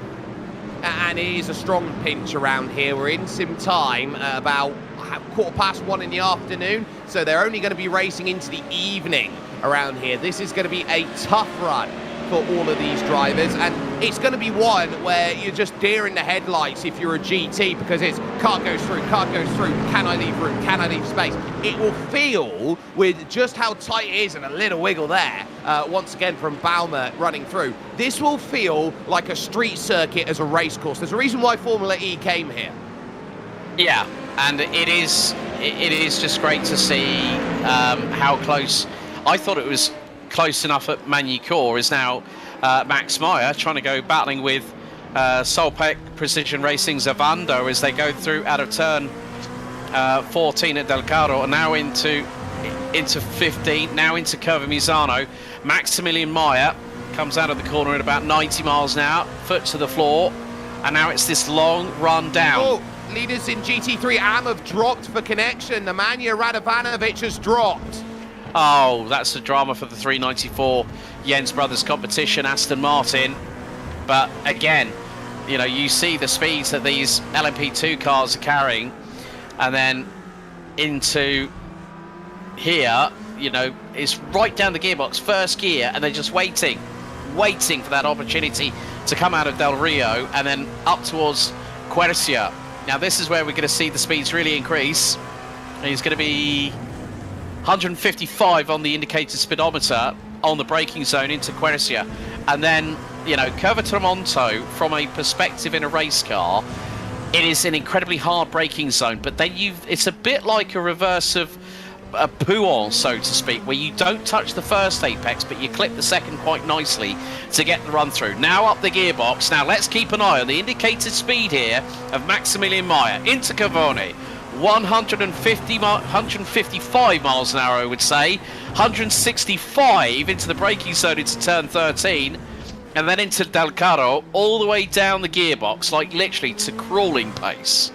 And it is a strong pinch around here. We're in sim time, about 1:15 in the afternoon, so they're only going to be racing into the evening around here. This is going to be a tough run for all of these drivers, and it's going to be one where you're just deer in the headlights if you're a GT, because it's car goes through, can I leave room, can I leave space? It will feel, with just how tight it is and a little wiggle there, once again from Baumer running through, this will feel like a street circuit as a race course. There's a reason why Formula E came here. Yeah, and it is just great to see how close. I thought it was close enough at Magny-Cours. Is now Max Meyer trying to go battling with Solpec Precision Racing's Avando as they go through out of turn 14 at Dallara, and now into 15, now into Curva Misano. Maximilian Meyer comes out of the corner at about 90 miles an hour, foot to the floor, and now it's this long run down. Oh, leaders in GT3 AM have dropped for connection. Nemanja Radovanovic has dropped. Oh, that's the drama for the 394 Jens Brothers competition, Aston Martin. But again, you know, you see the speeds that these LMP2 cars are carrying, and then into here, you know, it's right down the gearbox, first gear, and they're just waiting for that opportunity to come out of Del Rio and then up towards Quercia. Now this is where we're going to see the speeds really increase. And he's going to be 155 on the indicated speedometer on the braking zone into Quercia. And then, you know, Curva Tramonto, from a perspective in a race car, it is an incredibly hard braking zone, but then it's a bit like a reverse of a Pouon, so to speak, where you don't touch the first apex, but you clip the second quite nicely to get the run through. Now up the gearbox. Now let's keep an eye on the indicated speed here of Maximilian Meyer into Cavone. 155 miles an hour, I would say. 165 into the braking zone into turn 13, and then into Dallara, all the way down the gearbox, like literally to crawling pace.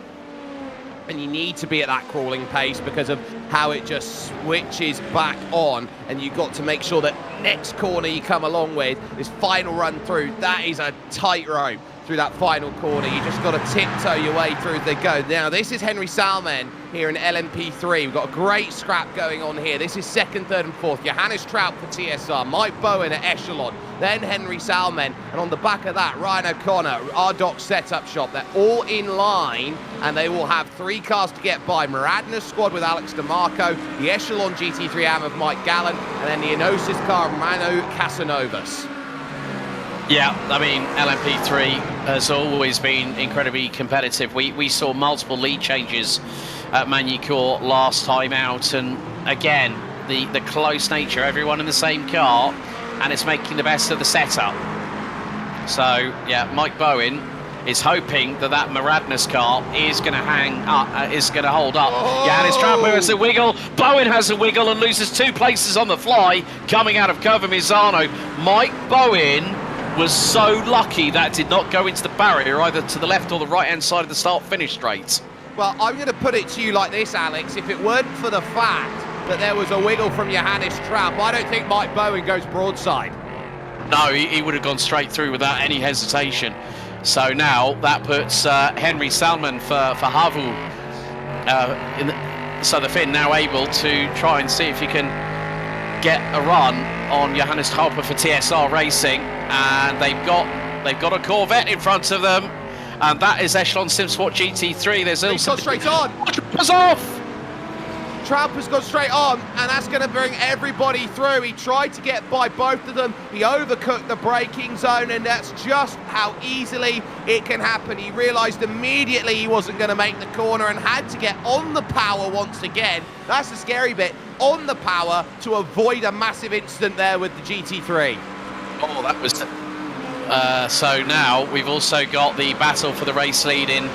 And you need to be at that crawling pace because of how it just switches back on, and you've got to make sure that next corner you come along with, this final run through, that is a tightrope through that final corner. You just got to tiptoe your way through as they go. Now, this is Henry Salmen here in LMP3. We've got a great scrap going on here. This is second, third, and fourth. Johannes Trout for TSR, Mike Bowen at Echelon, then Henry Salmen, and on the back of that, Ryan O'Connor, Rdoks setup shop. They're all in line, and they will have 3 cars to get by. Maradna's squad with Alex DeMarco, the Echelon GT3 AM of Mike Gallen, and then the Enosis car of Manu Casanovas. Yeah, I mean, LMP3 has always been incredibly competitive. We saw multiple lead changes at Magny-Cours last time out, and again, the close nature, everyone in the same car, and it's making the best of the setup. So, yeah, Mike Bowen is hoping that Maradna's car is going to hang up, is going to hold up. Oh! Johannes Trout has a wiggle, Bowen has a wiggle and loses 2 places on the fly, coming out of Curva Misano. Mike Bowen was so lucky that did not go into the barrier, either to the left or the right-hand side of the start-finish straight. Well, I'm going to put it to you like this, Alex. If it weren't for the fact that there was a wiggle from Johannes Trapp, I don't think Mike Bowen goes broadside. No, he would have gone straight through without any hesitation. So now that puts Henry Salman for Havu. So the Finn now able to try and see if he can get a run on Johannes Trapp for TSR Racing. And they've got a Corvette in front of them, and that is Echelon SimSport GT3. There's He's also gone straight on. Was off. Trapp has gone straight on, and that's going to bring everybody through. He tried to get by both of them. He overcooked the braking zone, and that's just how easily it can happen. He realised immediately he wasn't going to make the corner and had to get on the power once again. That's the scary bit, on the power to avoid a massive incident there with the GT3. Oh, that was... so now we've also got the battle for the race lead in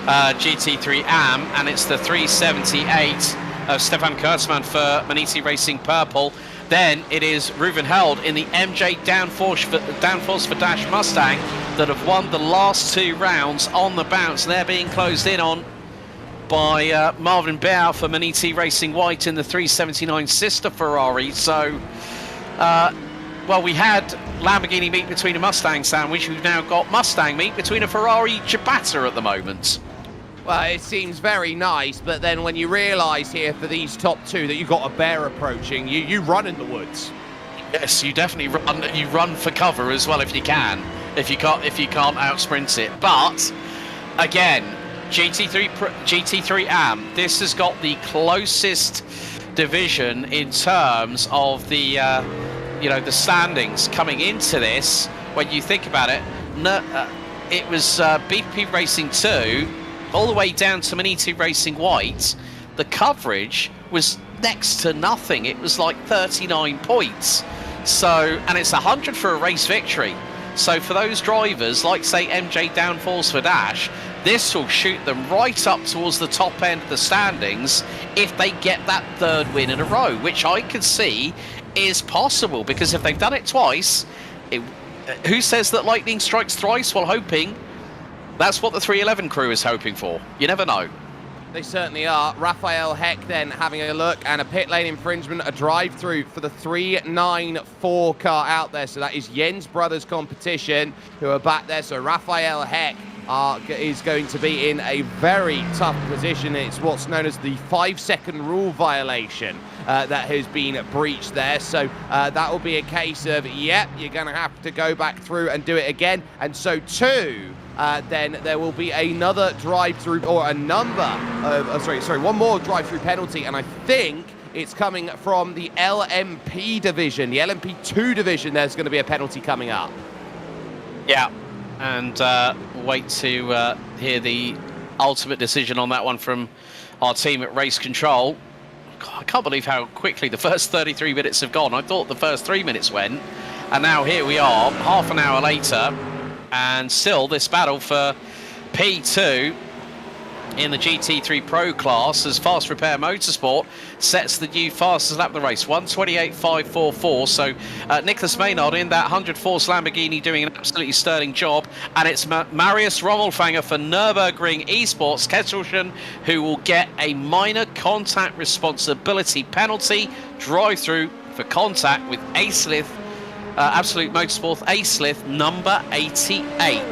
GT3 AM, and it's the 378 of Stefan Kurtzman for Maniti Racing Purple. Then it is Reuven Held in the MJ Downforce for Dash Mustang that have won the last 2 rounds on the bounce. They're being closed in on by Marvin Bauer for Maniti Racing White in the 379 sister Ferrari. So Well, we had Lamborghini meat between a Mustang sandwich. We've now got Mustang meat between a Ferrari ciabatta at the moment. Well, it seems very nice, but then when you realise here for these top two that you've got a bear approaching, you run in the woods. Yes, you definitely run. You run for cover as well if you can. If you can't out sprint it. But again, GT3 AM. This has got the closest division in terms of the the standings coming into this. When you think about it, it was BP Racing 2 all the way down to Maniti Racing White. The coverage was next to nothing. It was like 39 points. So, and it's 100 for a race victory. So for those drivers, like say MJ Downforce for Dash, this will shoot them right up towards the top end of the standings if they get that third win in a row, which I can see is possible, because if they've done it twice, who says that lightning strikes thrice while hoping? That's what the 311 crew is hoping for. You never know. They certainly are. Raphael Heck then having a look, and a pit lane infringement, a drive-through for the 394 car out there. So that is Jens Brothers Competition who are back there. So Raphael Heck is going to be in a very tough position. It's what's known as the 5-second rule violation that has been breached there. So that will be a case of, yep, you're going to have to go back through and do it again. And so too, then there will be another drive-through, or a number of, one more drive-through penalty, and I think it's coming from the LMP division, the LMP2 division. There's going to be a penalty coming up. Yeah, and wait to hear the ultimate decision on that one from our team at Race Control. God, I can't believe how quickly the first 33 minutes have gone. I thought the first 3 minutes went, and now here we are, half an hour later. And still this battle for P2 in the GT3 Pro class as Fast Repair Motorsport sets the new fastest lap of the race, 1:28.544. So Nicholas Maynard in that 100 Force Lamborghini doing an absolutely sterling job. And it's Marius Rommelfanger for Nürburgring Esports Kettelchen, who will get a minor contact responsibility penalty, drive-through for contact with Acelith. Absolute Motorsport Acelith number 88.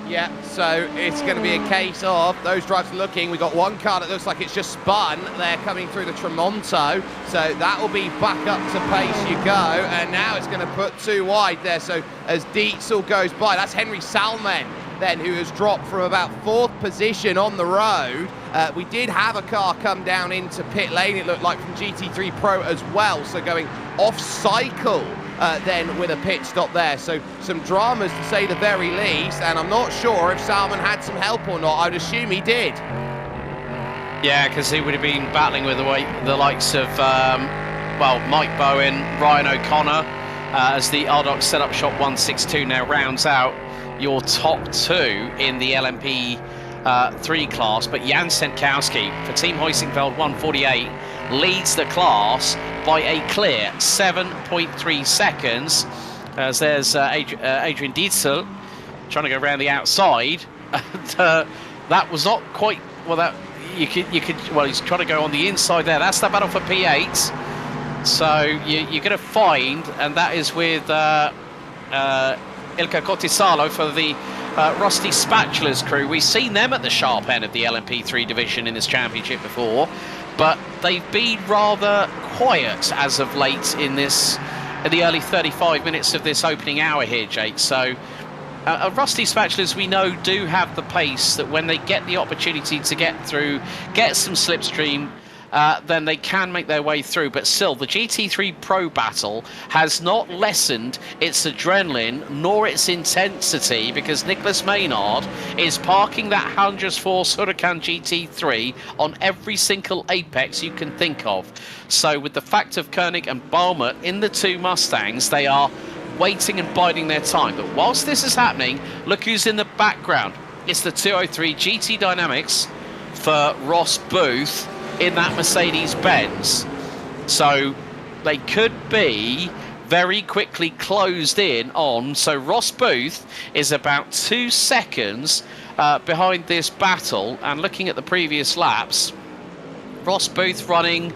Yeah, so it's going to be a case of those drivers looking. We've got one car that looks like it's just spun. They're coming through the Tremonto, so that will be back up to pace you go. And now it's going to put two wide there. So as Dietzel goes by, that's Henry Salmen then, who has dropped from about 4th position on the road. We did have a car come down into pit lane, it looked like, from GT3 Pro as well, so going off cycle then with a pit stop there. So some dramas to say the very least, and I'm not sure if Salman had some help or not. I'd assume he did. Yeah, because he would have been battling with the likes of Mike Bowen, Ryan O'Connor, as the Rdoks setup shot 162 now rounds out your top two in the LMP3 class. But Jan Senkowski for Team Heusingfeld 148 leads the class by a clear 7.3 seconds, as there's Adrian Dietzel trying to go around the outside. And, that was not quite well. That you could well, he's trying to go on the inside there. That's the battle for P8. So you're going to find, and that is with Ilka Kotisalo for the Rusty Spatulas crew. We've seen them at the sharp end of the LMP3 division in this championship before, but they've been rather quiet as of late in the early 35 minutes of this opening hour here, Jake. So Rusty Spatulas, we know, do have the pace that when they get the opportunity to get through, get some slipstream, then they can make their way through. But still, the GT3 Pro battle has not lessened its adrenaline nor its intensity, because Nicholas Maynard is parking that Hundreds Force Huracán GT3 on every single apex you can think of. So with the fact of Koenig and Baumert in the two Mustangs, they are waiting and biding their time. But whilst this is happening, look who's in the background. It's the 203 GT Dynamics for Ross Booth in that Mercedes-Benz. So they could be very quickly closed in on. So Ross Booth is about 2 seconds behind this battle. And looking at the previous laps, Ross Booth running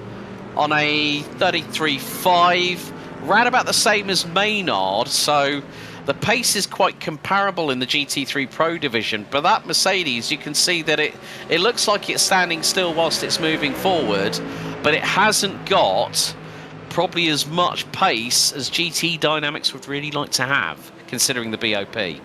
on a 33.5, ran about the same as Maynard, so the pace is quite comparable in the GT3 Pro division. But that Mercedes, you can see that it looks like it's standing still whilst it's moving forward, but it hasn't got probably as much pace as GT Dynamics would really like to have, considering the BOP.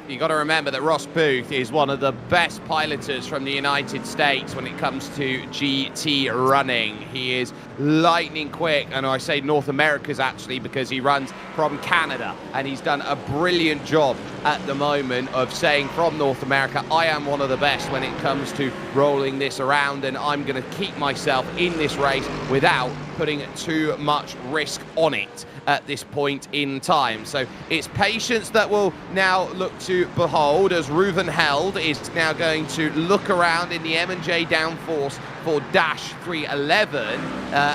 You got to remember that Ross Booth is one of the best piloters from the United States when it comes to GT running. He is lightning quick, and I say North America's actually because he runs from Canada, and he's done a brilliant job at the moment of saying from North America, I am one of the best when it comes to rolling this around, and I'm going to keep myself in this race without putting too much risk on it at this point in time. So it's patience that will now look to behold as Reuven Held is now going to look around in the M&J downforce for Dash 311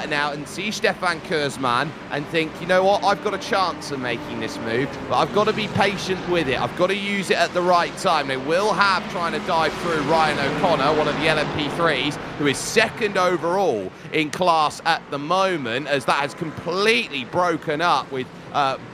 now and see Stefan Kurzman and think, you know what, I've got a chance of making this move, but I've got to be patient with it. I've got to use it at the right time. They will have trying to dive through Ryan O'Connor, one of the LMP3s, who is second overall in class at the moment, as that has completely broken up with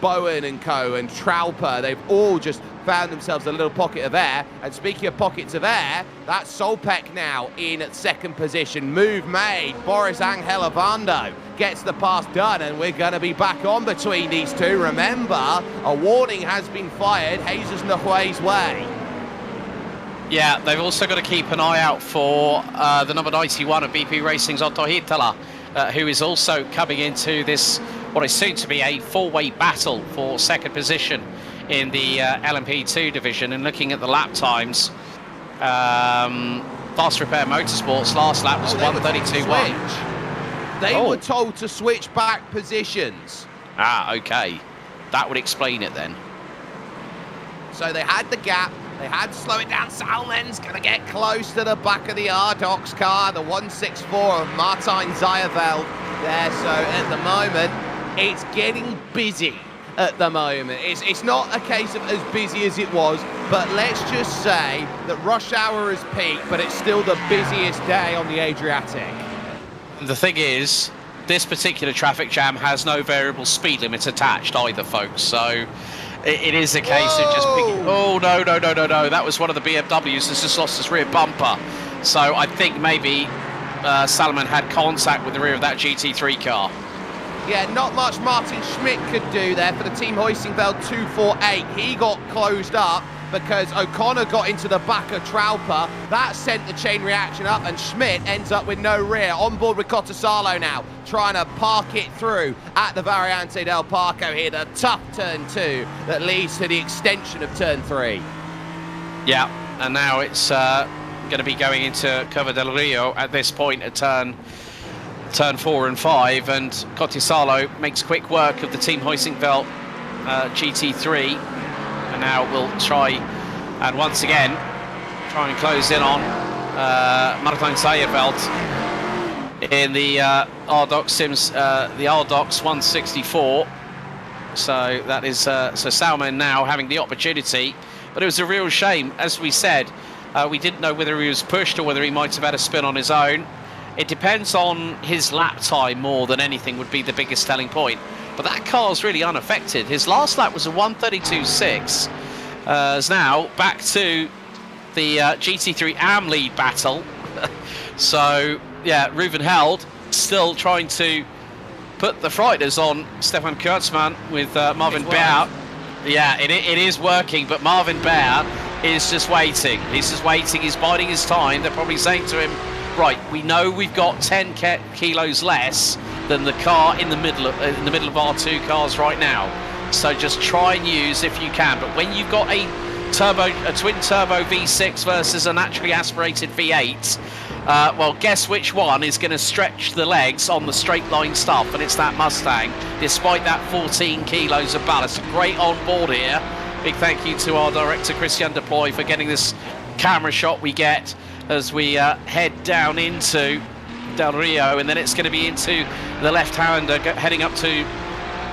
Bowen and co and Trauper. They've all just found themselves a little pocket of air. And speaking of pockets of air, that's Solpek now in second position. Move made. Boris Angel Ovando gets the pass done, and we're going to be back on between these two. Remember, a warning has been fired. Jesus Nahue's way. Yeah, they've also got to keep an eye out for the number 91 of BP Racing's Otto Hietala, who is also coming into this, what is soon to be a four-way battle for second position in the LMP2 division. And looking at the lap times, Fast Repair Motorsports last lap was 1:32.1. They were told to switch back positions. Ah, okay. That would explain it then. So they had the gap. They had to slow it down. Salmen's going to get close to the back of the Rdoks car, the 164 of Martijn Zayeveld there. So at the moment, it's getting busy at the moment. It's not a case of as busy as it was, but let's just say that rush hour has peaked, but it's still the busiest day on the Adriatic. The thing is, this particular traffic jam has no variable speed limit attached either, folks, so it is a case of just picking... Oh, no, that was one of the BMWs that's just lost its rear bumper. So I think maybe Salomon had contact with the rear of that GT3 car. Yeah, not much Martin Schmidt could do there for the Team Hoisingveld 248. He got closed up because O'Connor got into the back of Trauper. That sent the chain reaction up, and Schmidt ends up with no rear. On board with Cottasalo now, trying to park it through at the Variante del Parco here. The tough turn 2 that leads to the extension of turn 3. Yeah, and now it's going to be going into Curva del Rio at this point at turn 4 and 5, and Cottasalo makes quick work of the Team Hoisingveld GT3, and now we'll try and once again try and close in on Martijn Zayeveld in the Rdoks Sims, the Rdoks 164. So that is so Salman now having the opportunity, but it was a real shame. As we said, we didn't know whether he was pushed or whether he might have had a spin on his own. It depends on his lap time more than anything would be the biggest selling point. But that car's really unaffected. His last lap was a 1:32.6. Is now back to the GT3 AM lead battle. So, yeah, Reuven Held still trying to put the frighteners on Stefan Kurzman with Marvin Beer. Yeah, it is working, but Marvin Beer is just waiting. He's just waiting. He's biding his time. They're probably saying to him, right, we know we've got 10 kilos less than the car in the middle of our two cars right now. So just try and use if you can. But when you've got a twin turbo V6 versus a naturally aspirated V8, well, guess which one is going to stretch the legs on the straight line stuff, and it's that Mustang, despite that 14 kilos of ballast. Great on board here. Big thank you to our director Christian Deploy for getting this camera shot we get as we head down into Del Rio, and then it's going to be into the left-hander heading up to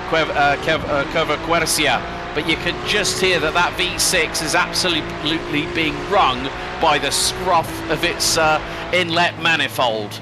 Curva Quercia. But you can just hear that V6 is absolutely being wrung by the scruff of its inlet manifold.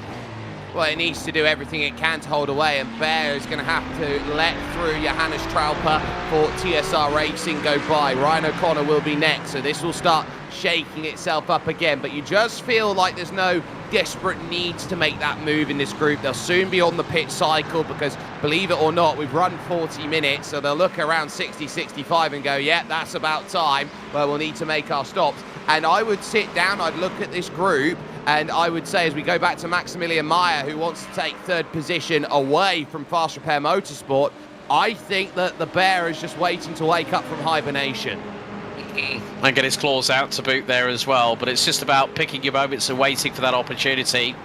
well, it needs to do everything it can to hold away, and Bear is going to have to let through Johannes Trauper for TSR Racing go by. Ryan O'Connor will be next, so this will start shaking itself up again, but you just feel like there's no desperate needs to make that move in this group. They'll soon be on the pit cycle because, believe it or not, we've run 40 minutes, so they'll look around 60, 65 and go, yeah, that's about time, well, we'll need to make our stops. And I would sit down, I'd look at this group, and I would say, as we go back to Maximilian Meyer, who wants to take third position away from Fast Repair Motorsport, I think that the Bear is just waiting to wake up from hibernation. And get his claws out to boot there as well, but it's just about picking your moments and waiting for that opportunity.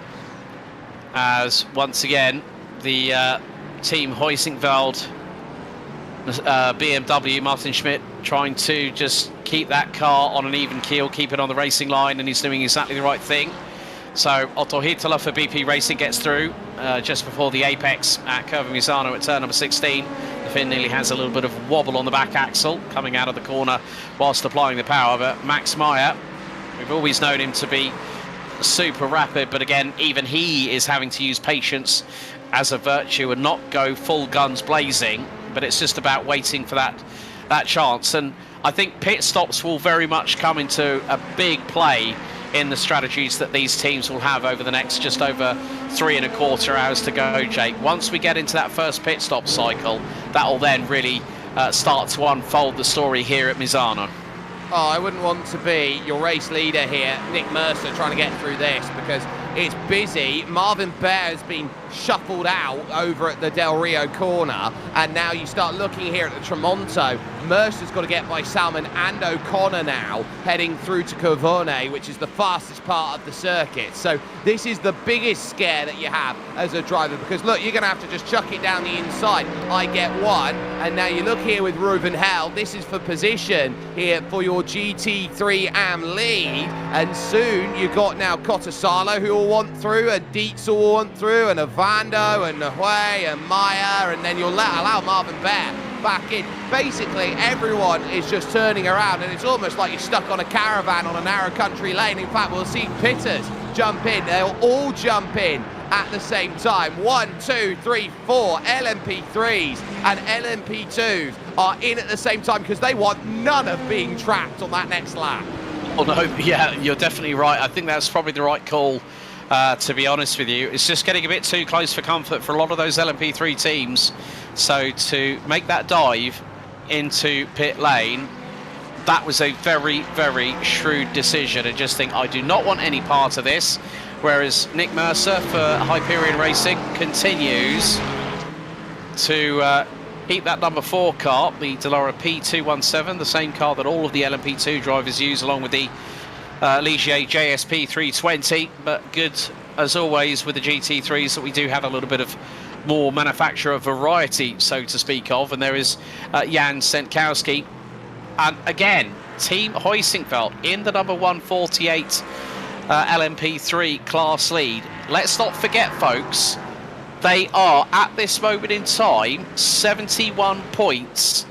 As once again, the team Heusingveld, BMW, Martin Schmidt, trying to just keep that car on an even keel, keep it on the racing line, and he's doing exactly the right thing. So Otto Hietala for BP Racing gets through just before the apex at Curva Misano at turn number 16. The Finn nearly has a little bit of wobble on the back axle coming out of the corner whilst applying the power, but Max Meyer, we've always known him to be super rapid, but again, even he is having to use patience as a virtue and not go full guns blazing, but it's just about waiting for that chance. And I think pit stops will very much come into a big play in the strategies that these teams will have over the next just over 3¼ hours to go, Jake. Once we get into that first pit stop cycle, that will then really start to unfold the story here at Misano. Oh, I wouldn't want to be your race leader here, Nick Mercer, trying to get through this because it's busy. Marvin Bear has been shuffled out over at the Del Rio corner, and now you start looking here at the Tramonto. Mercer's got to get by Salmon and O'Connor now, heading through to Corvone, which is the fastest part of the circuit. So this is the biggest scare that you have as a driver, because look, you're going to have to just chuck it down the inside. I get one, and now you look here with Ruben Hell. This is for position here for your GT3 AM lead, and soon you've got now Cotasalo who will want through, and Dietz will want through, and Ovando, and Nahui, and Meyer, and then you'll allow Marvin Bear back in. Basically, everyone is just turning around, and it's almost like you're stuck on a caravan on a narrow country lane. In fact, we'll see pitters jump in. They'll all jump in at the same time. 1, 2, 3, 4 LMP3s and LMP2s are in at the same time because they want none of being trapped on that next lap. Oh no, yeah, you're definitely right. I think that's probably the right call, to be honest with you. It's just getting a bit too close for comfort for a lot of those LMP3 teams. So to make that dive into pit lane, that was a very, very shrewd decision, and just think, I do not want any part of this. Whereas Nick Mercer for Hyperion Racing continues to keep that number 4 car, the Dallara P217, the same car that all of the LMP2 drivers use, along with the Ligier JSP 320, but good as always with the GT3s that we do have a little bit of more manufacturer variety, so to speak of, and there is Jan Senkowski. And again, Team Heusingveld in the number 148 LMP3 class lead. Let's not forget, folks, they are at this moment in time 71 points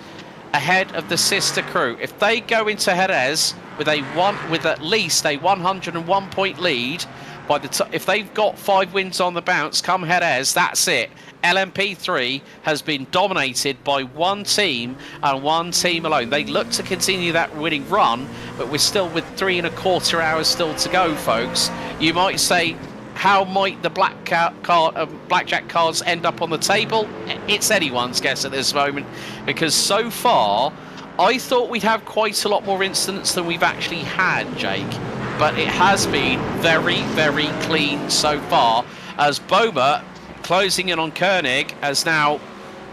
ahead of the sister crew. If they go into Jerez with at least a 101 point lead, by the if they've got 5 wins on the bounce come Jerez, that's it. LMP3 has been dominated by one team and one team alone. They look to continue that winning run, but we're still with 3¼ hours still to go, folks. You might say, how might the blackjack cards end up on the table? It's anyone's guess at this moment, because so far I thought we'd have quite a lot more incidents than we've actually had, Jake, but it has been very, very clean so far, as Boma closing in on Koenig, as now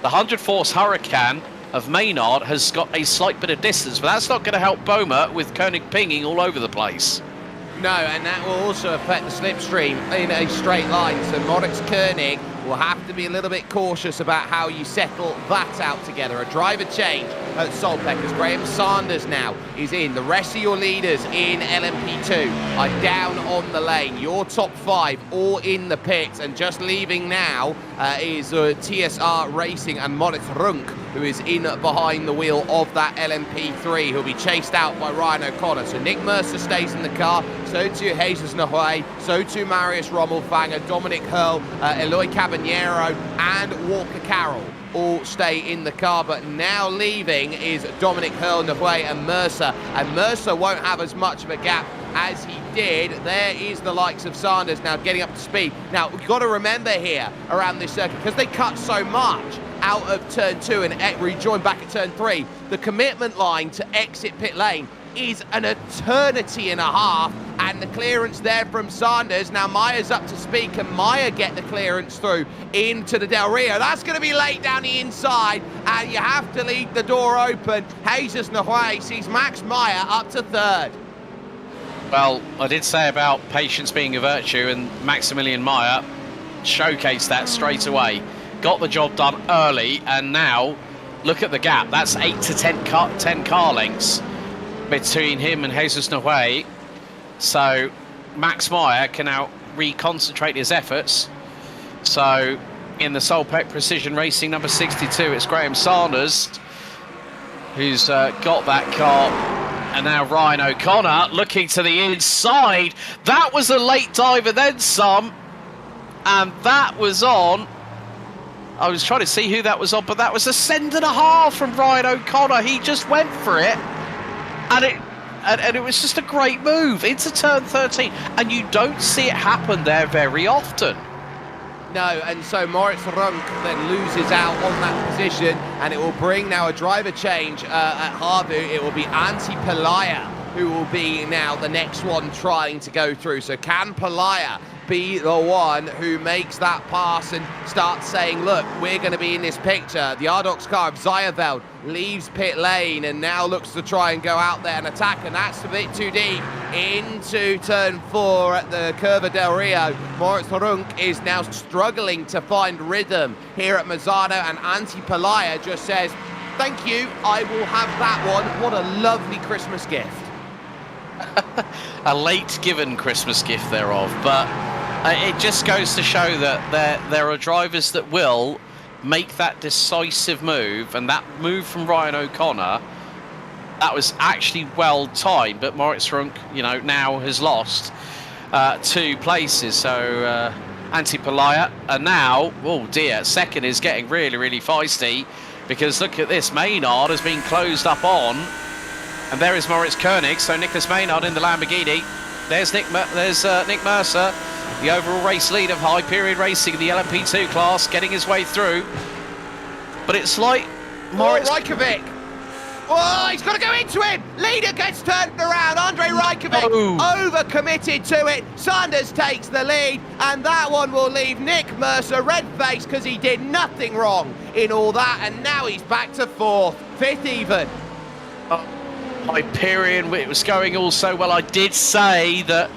the 100 force Huracán of Maynard has got a slight bit of distance, but that's not going to help Boma with Koenig pinging all over the place. No, and that will also affect the slipstream in a straight line, so Moritz Koenig will have to be a little bit cautious about how you settle that out together. A driver change at Solpeck as Graham Sanders now is in. The rest of your leaders in LMP2 are down on the lane. Your top 5 all in the pits, and just leaving now is TSR Racing and Moritz Runk, who is in behind the wheel of that LMP3. He'll be chased out by Ryan O'Connor. So Nick Mercer stays in the car, so too Jesus Nahuay, so too Marius Rommelfanger, Dominic Hurl, Eloy Caballero, and Walker Carroll all stay in the car. But now leaving is Dominic Hurl, Nahuay, and Mercer won't have as much of a gap as he did. There is the likes of Sanders now getting up to speed. Now, we've got to remember here around this circuit, because they cut so much out of turn 2 and rejoin back at turn 3, the commitment line to exit pit lane is an eternity and a half, and the clearance there from Sanders. Now Meyer's up to speed. Can Meyer get the clearance through into the Del Rio? That's going to be late down the inside, and you have to leave the door open. Jesus Nahuay sees Max Meyer up to 3rd. Well, I did say about patience being a virtue, and Maximilian Meyer showcased that straight away. Got the job done early, and now look at the gap. That's 8 to 10 car lengths between him and Jesus Nahuay. So Max Meyer can now reconcentrate his efforts. So in the Solpeck Precision Racing number 62, it's Graham Sanders who's got that car. And now Ryan O'Connor looking to the inside. That was a late diver, then some. And that was on. I was trying to see who that was on, but that was a send and a half from Ryan O'Connor. He just went for it. And it was just a great move into turn 13. And you don't see it happen there very often. No, and so Moritz Runk then loses out on that position, and it will bring now a driver change at Harvu. It will be Antti Pelaaja who will be now the next one trying to go through. So can Pelaaja be the one who makes that pass and starts saying, look, we're going to be in this picture? The Rdoks car of Zayeveld leaves pit lane and now looks to try and go out there and attack, and that's a bit too deep into turn 4 at the Curva del Rio. Moritz Runk is now struggling to find rhythm here at Misano, and Antti Pelaaja just says, thank you, I will have that one. What a lovely Christmas gift. A late given Christmas gift thereof, but it just goes to show that there are drivers that will make that decisive move, and that move from Ryan O'Connor, that was actually well timed, but Moritz Runk, now has lost 2 places. So Antti Pelaaja, and now, oh dear, second is getting really, really feisty, because look at this, Maynard has been closed up on. And there is Moritz Koenig, so Nicholas Maynard in the Lamborghini. There's Nick Mercer, the overall race lead of Hyperion Racing in the LMP2 class, getting his way through. But it's like Moritz... Oh, Rajkovic! Oh, he's got to go into him! Leader gets turned around. Andrei Rajkovic over-committed to it. Sanders takes the lead, and that one will leave Nick Mercer red-faced because he did nothing wrong in all that, and now he's back to 4th, 5th even. Hyperion, it was going all so well. I did say that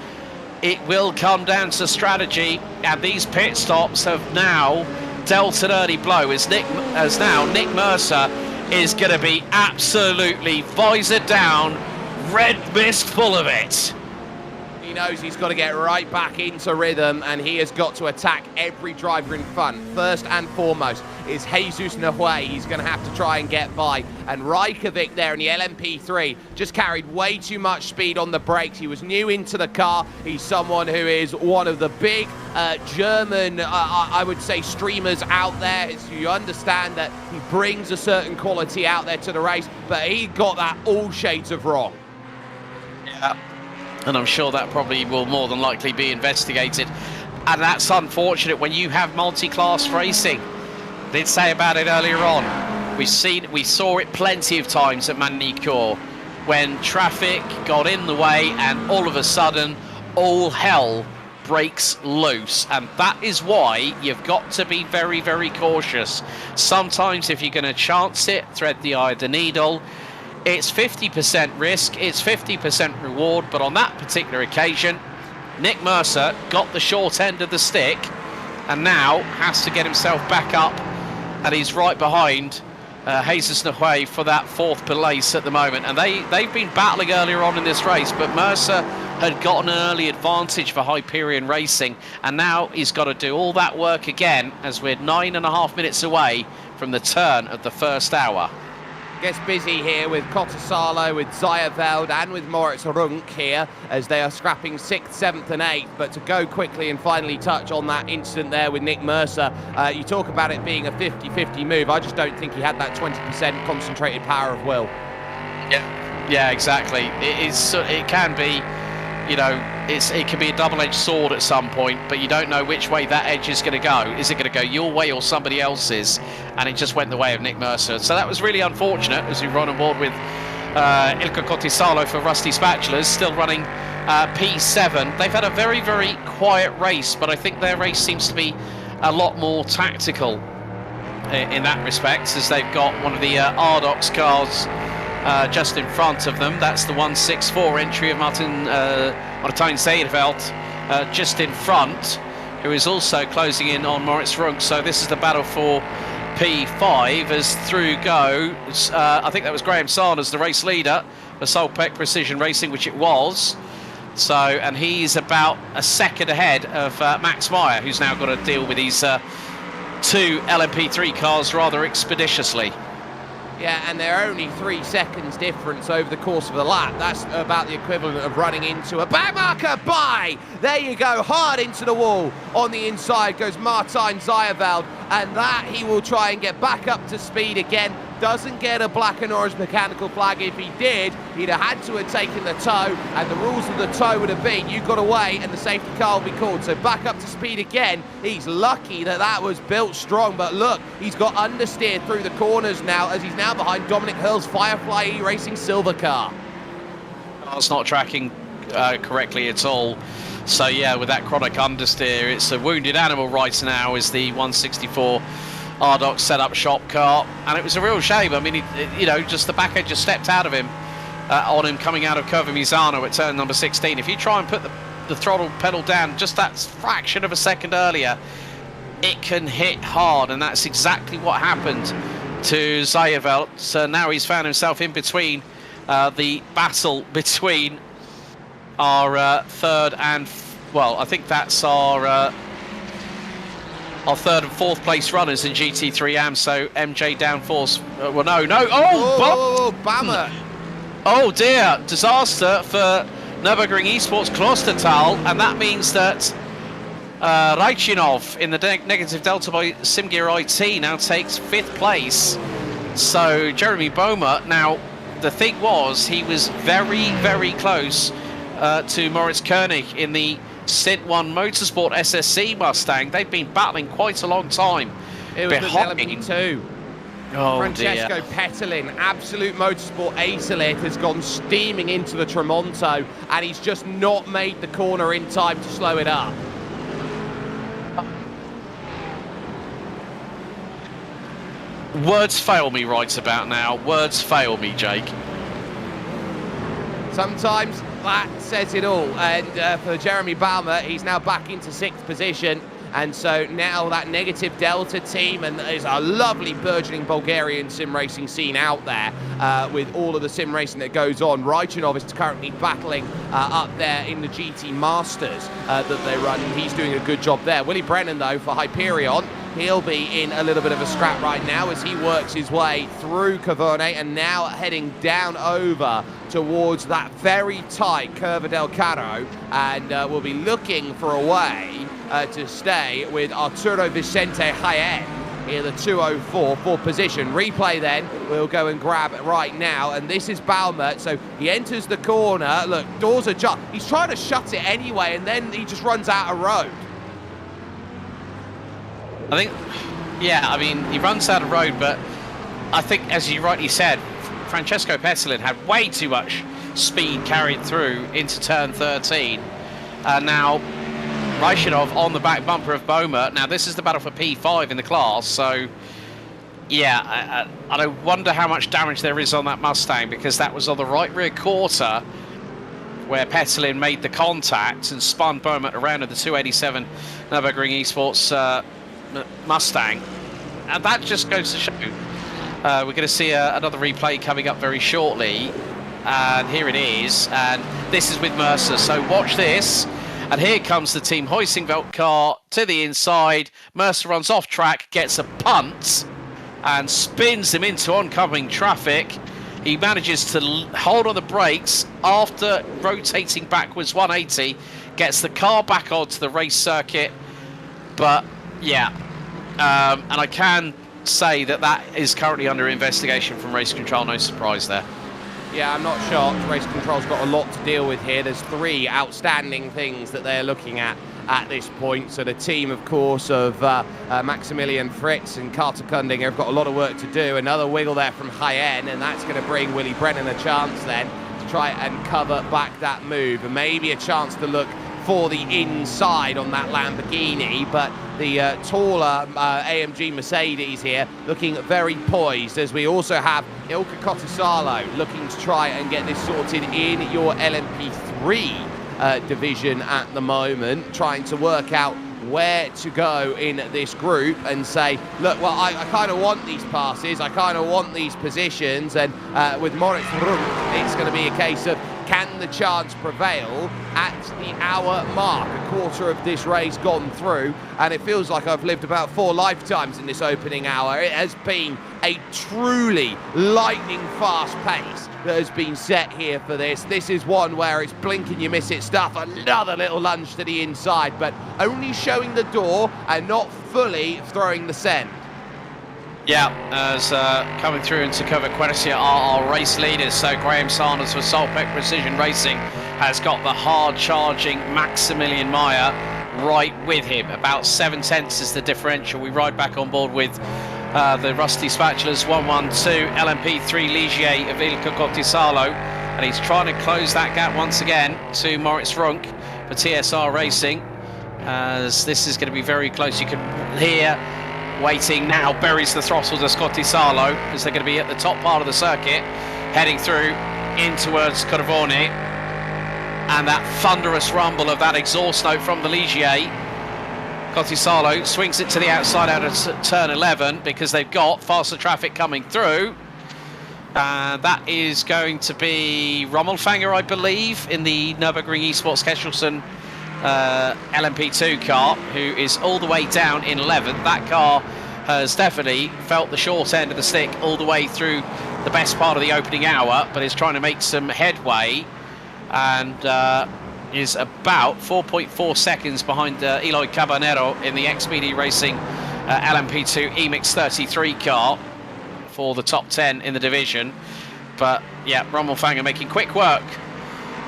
it will come down to strategy, and these pit stops have now dealt an early blow as now Nick Mercer is going to be absolutely visor down, red mist full of it. He knows he's got to get right back into rhythm, and he has got to attack every driver in front. First and foremost is Jesus Nahuay. He's going to have to try and get by. And Rajkovic there in the LMP3 just carried way too much speed on the brakes. He was new into the car. He's someone who is one of the big German, I would say, streamers out there. So you understand that he brings a certain quality out there to the race, but he got that all shades of wrong. Yeah. And I'm sure that probably will more than likely be investigated. And that's unfortunate when you have multi-class racing. I did say about it earlier on. We saw it plenty of times at Manicure when traffic got in the way and all of a sudden all hell breaks loose. And that is why you've got to be very, very cautious. Sometimes if you're going to chance it, thread the eye of the needle. It's 50% risk, it's 50% reward, but on that particular occasion, Nick Mercer got the short end of the stick and now has to get himself back up, and he's right behind Jesus Nahuay for that 4th place at the moment. And they've been battling earlier on in this race, but Mercer had gotten an early advantage for Hyperion Racing, and now he's got to do all that work again as we're 9.5 minutes away from the turn of the first hour. Gets busy here with Cottasalo, with Zayeveld and with Moritz Runk here as they are scrapping 6th, 7th and 8th. But to go quickly and finally touch on that incident there with Nick Mercer, you talk about it being a 50-50 move. I just don't think he had that 20% concentrated power of will. Yeah, exactly. It can be, you know, it can be a double-edged sword at some point, but you don't know which way that edge is going to go. Is it going to go your way or somebody else's? And it just went the way of Nick Mercer. So that was really unfortunate as we run on board with Ilka Cottisalo for Rusty Spatulas, still running P7. They've had a very, very quiet race, but I think their race seems to be a lot more tactical in that respect, as they've got one of the Rdoks cars just in front of them. That's the 164 entry of Martin Zayeveld just in front, who is also closing in on Moritz Runk. So this is the battle for P5 as through goes, I think that was Graham Sanders, the race leader for Solpec Precision Racing, which it was. So, and he's about a second ahead of Max Meyer, who's now got to deal with these 2 LMP3 cars rather expeditiously. Yeah, and they're only 3 seconds difference over the course of the lap. That's about the equivalent of running into a backmarker. Bye! There you go, hard into the wall. On the inside goes Martin Zayeveld, and that he will try and get back up to speed again. Doesn't get a black and orange mechanical flag. If he did, he'd have had to have taken the tow, and the rules of the tow would have been you got away and the safety car will be called. So back up to speed again. He's lucky that that was built strong, but look, he's got understeer through the corners now as he's now behind Dominic Hurl's Firefly E-Racing silver car. It's not tracking correctly at all. So yeah, with that chronic understeer, it's a wounded animal right now is the 164 Rdoks set-up shop car, and it was a real shame. I mean, just the back end just stepped out of him on him coming out of Curva Misano at turn number 16. If you try and put the throttle pedal down just that fraction of a second earlier, it can hit hard, and that's exactly what happened to Zayeveld. So now he's found himself in between the battle between our third and, well, I think that's our third and fourth place runners in GT3 AM. So MJ downforce. Bammer. Oh dear, disaster for Nürburgring Esports Klostertal, and that means that Raichinov in the negative delta by SimGear IT now takes 5th place. So Jeremy Bomer, now the thing was he was very, very close to Moritz Koenig in the Stint 1 Motorsport SSC Mustang. They've been battling quite a long time. It was behind. LMP2. Oh, Francesco Petelin, Absolute Motorsport Acelit, has gone steaming into the Tramonto, and he's just not made the corner in time to slow it up. Words fail me right about now. Words fail me, Jake. Sometimes that says it all. And for Jeremy Balmer, he's now back into 6th position. And so now that negative delta team, and there's a lovely burgeoning Bulgarian sim racing scene out there with all of the sim racing that goes on. Raichinov is currently battling up there in the GT Masters that they run, and he's doing a good job there. Willie Brennan, though, for Hyperion, he'll be in a little bit of a scrap right now as he works his way through Cavone and now heading down over towards that very tight Curva del Carro, and will be looking for a way to stay with Arturo Vicente Jaén in the 204 for position. Replay then, we'll go and grab it right now, and this is Balmer. So he enters the corner, look, doors are shut. He's trying to shut it anyway, and then he just runs out of road. I think, yeah, I mean, he runs out of road, but I think, as you rightly said, Francesco Petelin had way too much speed carried through into turn 13. Now, Raichinov on the back bumper of Bomer. Now, this is the battle for P5 in the class, so, yeah, I wonder how much damage there is on that Mustang, because that was on the right rear quarter where Petelin made the contact and spun Bomer around in the 287 Nürburgring Esports Mustang, and that just goes to show We're going to see another replay coming up very shortly. And here it is. And this is with Mercer. So watch this. And here comes the Team Hoisingveld car to the inside. Mercer runs off track, gets a punt, and spins him into oncoming traffic. He manages to hold on the brakes after rotating backwards 180, gets the car back onto the race circuit. But yeah, and I can say that is currently under investigation from race control. No surprise there. Yeah, I'm not shocked. Race control's got a lot to deal with here. There's 3 outstanding things that they're looking at this point. So the team, of course, of Maximilian Fritz and Carter Kundinger have got a lot of work to do. Another wiggle there from High-End, and that's going to bring Willie Brennan a chance then to try and cover back that move, and maybe a chance to look for the inside on that Lamborghini, but the taller AMG Mercedes here looking very poised, as we also have Ilka Kotisalo looking to try and get this sorted in your LMP3 division at the moment, trying to work out where to go in this group and say, look, well, I kind of want these passes, I kind of want these positions, and with Moritz Runk, it's going to be a case of can the chance prevail at the hour mark? A quarter of this race gone through, and it feels like I've lived about 4 lifetimes in this opening hour. It has been a truly lightning fast pace that has been set here for this. This is one where it's blink and you miss it stuff. Another little lunge to the inside, but only showing the door and not fully throwing the send. Yeah, as coming through into cover Quenesia are our race leaders. So Graham Sanders for Solpec Precision Racing has got the hard-charging Maximilian Meyer right with him. About 7/10 is the differential. We ride back on board with the Rusty Spatulas 112 LMP3 Ligier of Ilka Kotisalo, and he's trying to close that gap once again to Moritz Runk for TSR Racing, as this is going to be very close. You can hear waiting now, buries the throttle to Kotisalo as they're going to be at the top part of the circuit, heading through in towards Corvone, and that thunderous rumble of that exhaust note from the Ligier. Kotisalo swings it to the outside out of turn 11 because they've got faster traffic coming through. That is going to be Rommelfanger, I believe, in the Nürburgring Esports Kesselsen LMP2 car, who is all the way down in 11th. That car has definitely felt the short end of the stick all the way through the best part of the opening hour, but is trying to make some headway, and is about 4.4 seconds behind Eloy Cabanero in the XPD Racing LMP2 EMIX 33 car for the top 10 in the division. But yeah, Rommelfanger making quick work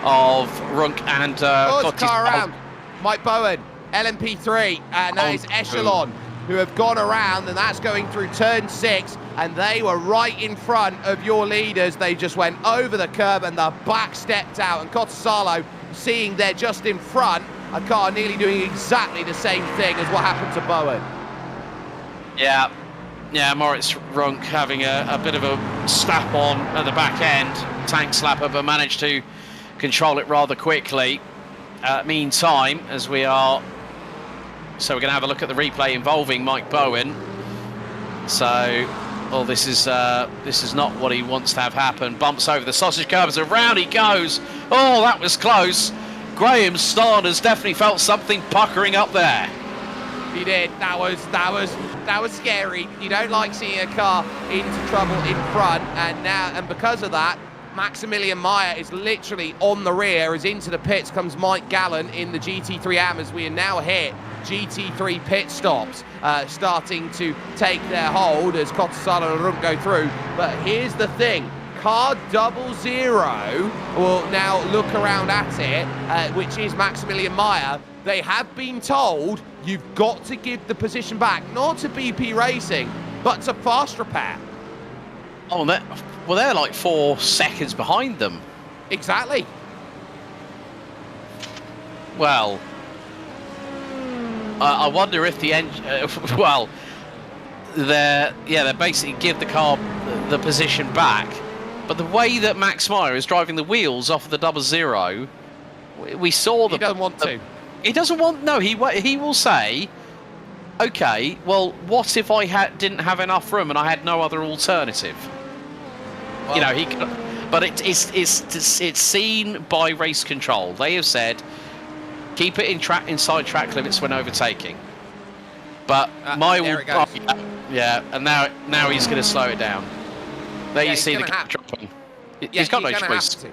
of Runk and car around. Mike Bowen, LMP3, and that is Echelon, who have gone around, and that's going through turn 6, and they were right in front of your leaders. They just went over the curb and the back stepped out, and Kotisalo, seeing they're just in front, a car nearly doing exactly the same thing as what happened to Bowen. Yeah, Moritz Runk having a bit of a slap on at the back end, tank slapper, but managed to control it rather quickly. Meantime, as we're going to have a look at the replay involving Mike Bowen. So, well, this is not what he wants to have happen. Bumps over the sausage curbs, around he goes. Oh, that was close. Graham Sanders definitely felt something puckering up there. He did. That was scary. You don't like seeing a car into trouble in front, and because of that, Maximilian Meyer is literally on the rear. As into the pits comes Mike Gallen in the GT3 AM, as we are now hit GT3 pit stops starting to take their hold as Kotisalo and Runk go through. But here's the thing. Car 00 will now look around at it, which is Maximilian Meyer. They have been told you've got to give the position back, not to BP Racing, but to Fast Repair. Oh, well, they're like 4 seconds behind them. Exactly. Well, I wonder if the engine... well, they basically give the car the position back. But the way that Max Meyer is driving the wheels off of the 00, we saw the... He doesn't want to. He doesn't want... No, he will say, okay, well, what if I didn't have enough room and I had no other alternative? Well, You know, he could, but it's seen by race control. They have said keep it inside track limits when overtaking. But there it goes. yeah, and now he's going to slow it down. There Yeah, you see the he's gonna gap dropping. Yeah, He's got no you're gonna choice. have to.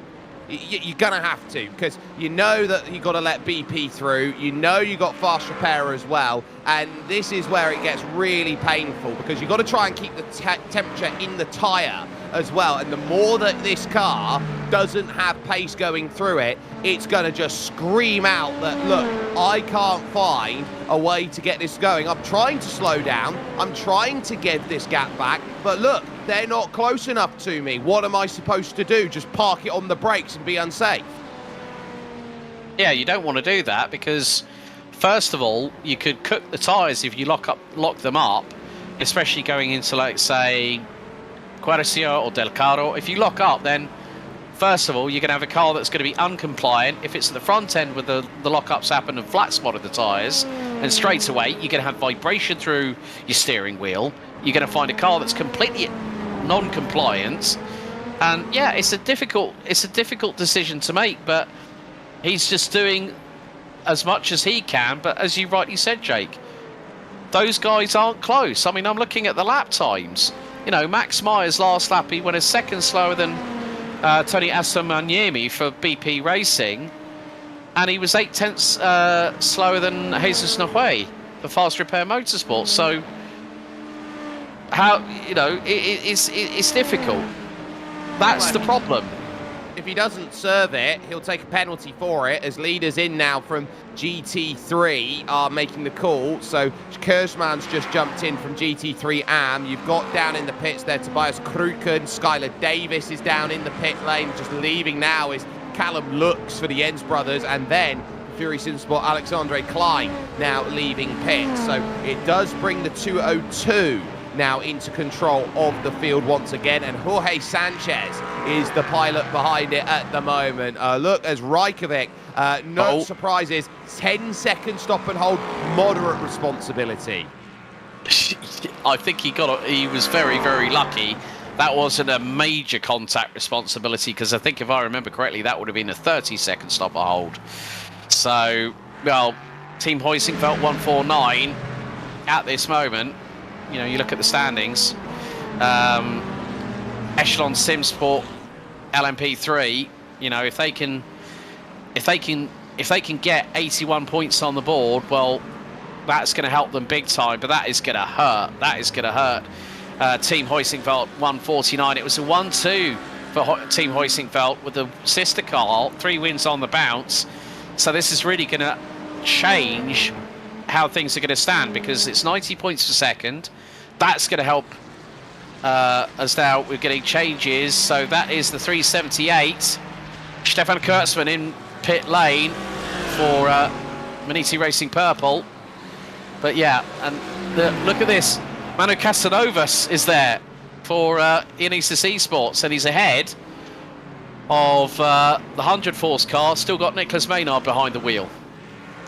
You're going to have to, because you know that you got to let BP through. You know you got fast repair as well. And this is where it gets really painful, because you've got to try and keep the temperature in the tyre as well. And the more that this car doesn't have pace going through it, it's going to just scream out that, look, I can't find a way to get this going. I'm trying to slow down. I'm trying to give this gap back. But look, they're not close enough to me. What am I supposed to do? Just park it on the brakes and be unsafe? Yeah, you don't want to do that, because first of all, you could cook the tyres if you lock them up, especially going into, like, say, Quercia or Del Caro. If you lock up, then first of all, you're going to have a car that's going to be uncompliant. If it's at the front end where the lockups happen and flat spotted the tyres, and straight away you're going to have vibration through your steering wheel. You're going to find a car that's completely non-compliant, and yeah, it's a difficult decision to make. But he's just doing as much as he can. But as you rightly said, Jake, those guys aren't close. I mean, I'm looking at the lap times. You know, Max Meyer's last lap, he went a second slower than Tony Aston for BP Racing, and he was 0.8 slower than Jesus Nahué for Fast Repair Motorsport. So, how, you know, it's difficult. That's the problem. If he doesn't serve it, he'll take a penalty for it, as leaders in now from GT3 are making the call. So Kersman's just jumped in from GT3 AM. You've got down in the pits there Tobias Kruken. Skylar Davis is down in the pit lane. Just leaving now is Callum Lux for the Jens brothers, and then Fury Simsport Alexandre Klein now leaving pit. So it does bring the 202 now into control of the field once again, and Jorge Sanchez is the pilot behind it at the moment. Look, as Raikovic, no surprises, 10-second stop and hold, moderate responsibility. I think he was very, very lucky. That wasn't a major contact responsibility, because I think if I remember correctly, that would have been a 30-second stop and hold. So, well, Team Heusingfeld 149 at this moment. You know, you look at the standings. Echelon Simsport, LMP3. You know, if they can get 81 points on the board, well, that's going to help them big time. But that is going to hurt. That is going to hurt. Team Heusingfeld 149. It was a 1-2 for Team Heusingfeld with the sister car. 3 wins on the bounce. So this is really going to change how things are going to stand, because it's 90 points per second. That's going to help as now we're getting changes. So that is the 378. Stefan Kurtzman in pit lane for Maniti Racing Purple. But yeah, and look at this. Manu Casanovas is there for Inesis Esports, and he's ahead of the 100 Force car. Still got Nicholas Maynard behind the wheel.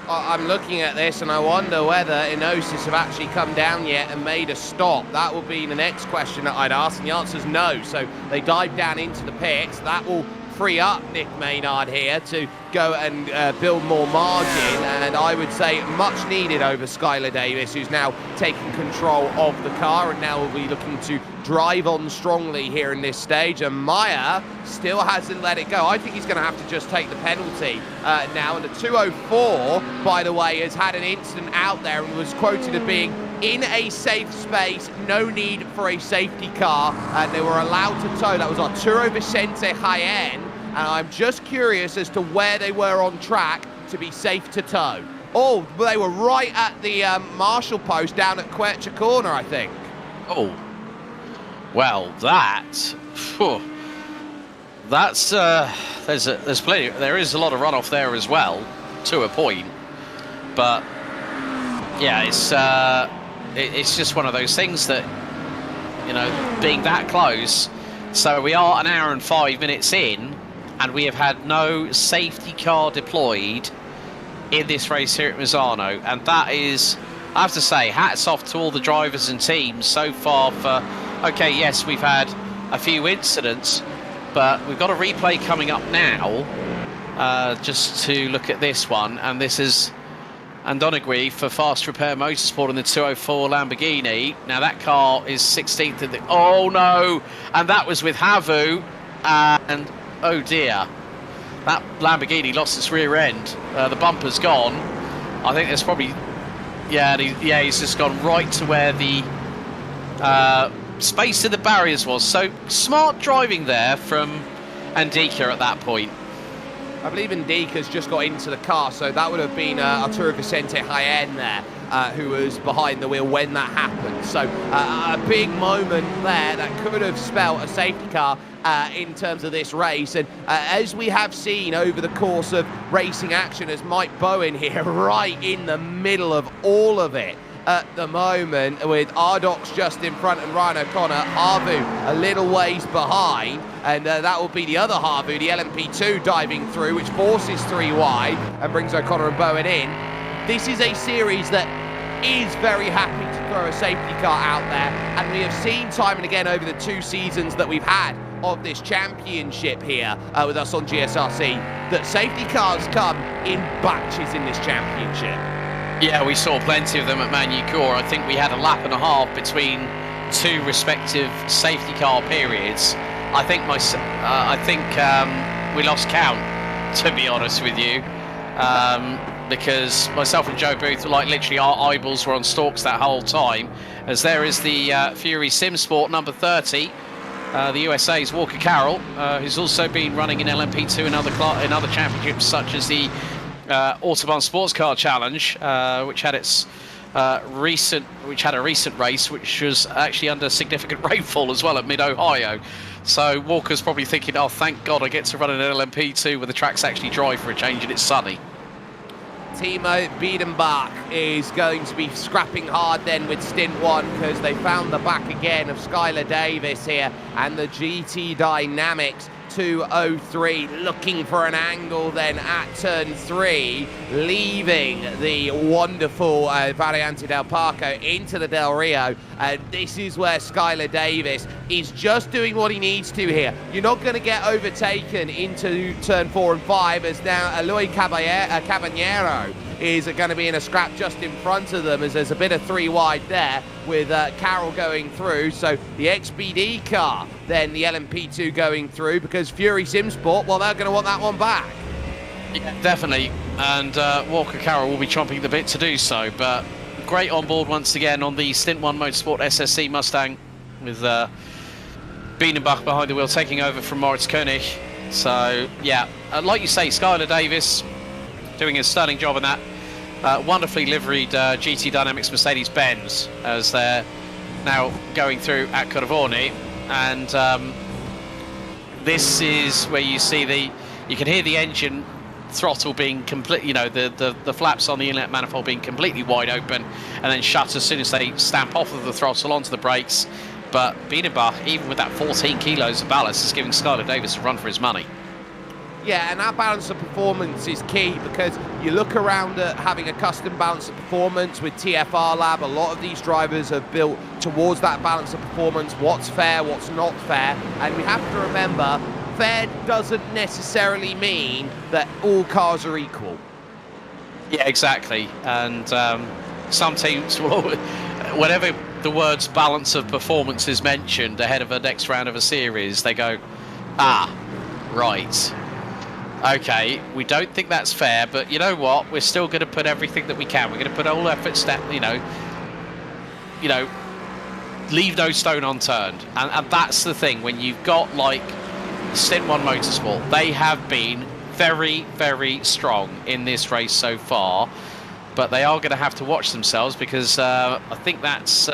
I'm looking at this and I wonder whether Inosis have actually come down yet and made a stop. That will be the next question that I'd ask, and the answer is no. So they dive down into the pits. That will free up Nick Maynard here to go and build more margin, and I would say much needed over Skylar Davis, who's now taking control of the car and now will be looking to drive on strongly here in this stage. And Meyer still hasn't let it go. I think he's going to have to just take the penalty now. And the 204, by the way, has had an incident out there and was quoted as being in a safe space, no need for a safety car, and they were allowed to tow. That was Arturo Vicente Jaén, and I'm just curious as to where they were on track to be safe to tow. Oh, they were right at the marshal post down at Quercia Corner, I think. Oh, well, that's there's plenty. There is a lot of runoff there as well, to a point, but yeah, it's just one of those things that, you know, being that close. So we are an hour and 5 minutes in, and we have had no safety car deployed in this race here at Misano, and that is I have to say, hats off to all the drivers and teams so far for, okay, yes, we've had a few incidents, but we've got a replay coming up now, just to look at this one, and this is Andonagui for Fast Repair Motorsport in the 204 Lamborghini. Now that car is 16th in the... Oh no! And that was with Havu, and oh dear. That Lamborghini lost its rear end. The bumper's gone. I think there's probably... Yeah, he's just gone right to where the space in the barriers was. So smart driving there from Andika at that point. I believe Indika's just got into the car, so that would have been Arturo Vicente Jaén there, who was behind the wheel when that happened. So a big moment there that could have spelt a safety car in terms of this race. And as we have seen over the course of racing action, as Mike Bowen here right in the middle of all of it at the moment, with Rdoks just in front and Ryan O'Connor, Havu a little ways behind, and that will be the other Havu, the LMP2 diving through, which forces 3 wide and brings O'Connor and Bowen in. This is a series that is very happy to throw a safety car out there, and we have seen time and again over the 2 seasons that we've had of this championship here with us on GSRC, that safety cars come in batches in this championship. Yeah, we saw plenty of them at Manucourt. I think we had a lap and a half between 2 respective safety car periods. I think we lost count, to be honest with you, because myself and Joe Booth were like literally our eyeballs were on stalks that whole time. As there is the Fury SimSport number 30, the USA's Walker Carroll, who's also been running in LMP2 and other championships such as the Autobahn Sports Car Challenge, which had a recent race, which was actually under significant rainfall as well at Mid-Ohio. So Walker's probably thinking, oh, thank God I get to run an LMP2 where the track's actually dry for a change and it's sunny. Timo Biedenbach is going to be scrapping hard then with stint 1, because they found the back again of Skylar Davis here, and the GT Dynamics 203 looking for an angle then at turn 3, leaving the wonderful Variante del Parco into the Del Rio. This is where Skylar Davis is just doing what he needs to here. You're not going to get overtaken into turn 4 and 5, as now Eloy Caballero is going to be in a scrap just in front of them, as there's a bit of 3 wide there with Carroll going through. So the XPD car, then the LMP2 going through, because Fury SimSport, well, they're going to want that one back. Yeah, definitely, and Walker Carroll will be chomping the bit to do so, but great on board once again on the Stint 1 Motorsport SSC Mustang, with Bienenbach behind the wheel taking over from Moritz Koenig. So yeah, like you say, Skylar Davis doing a stunning job on that wonderfully liveried GT Dynamics Mercedes-Benz, as they're now going through at Corvone, and this is where you see you can hear the engine throttle being complete, you know, the flaps on the inlet manifold being completely wide open and then shut as soon as they stamp off of the throttle onto the brakes. But Bienenbach, even with that 14 kilos of ballast, is giving Skylar Davis a run for his money. Yeah, and that balance of performance is key, because you look around at having a custom balance of performance with TFR Lab. A lot of these drivers have built towards that balance of performance, what's fair, what's not fair. And we have to remember, fair doesn't necessarily mean that all cars are equal. Yeah, exactly. And some teams will, whenever the words balance of performance is mentioned ahead of the next round of a series, they go, ah, right. Okay, we don't think that's fair, but you know what? We're still going to put everything that we can. We're going to put all efforts that, you know, leave no stone unturned. And that's the thing. When you've got like Stint 1 Motorsport, they have been very, very strong in this race so far, but they are going to have to watch themselves, because I think that's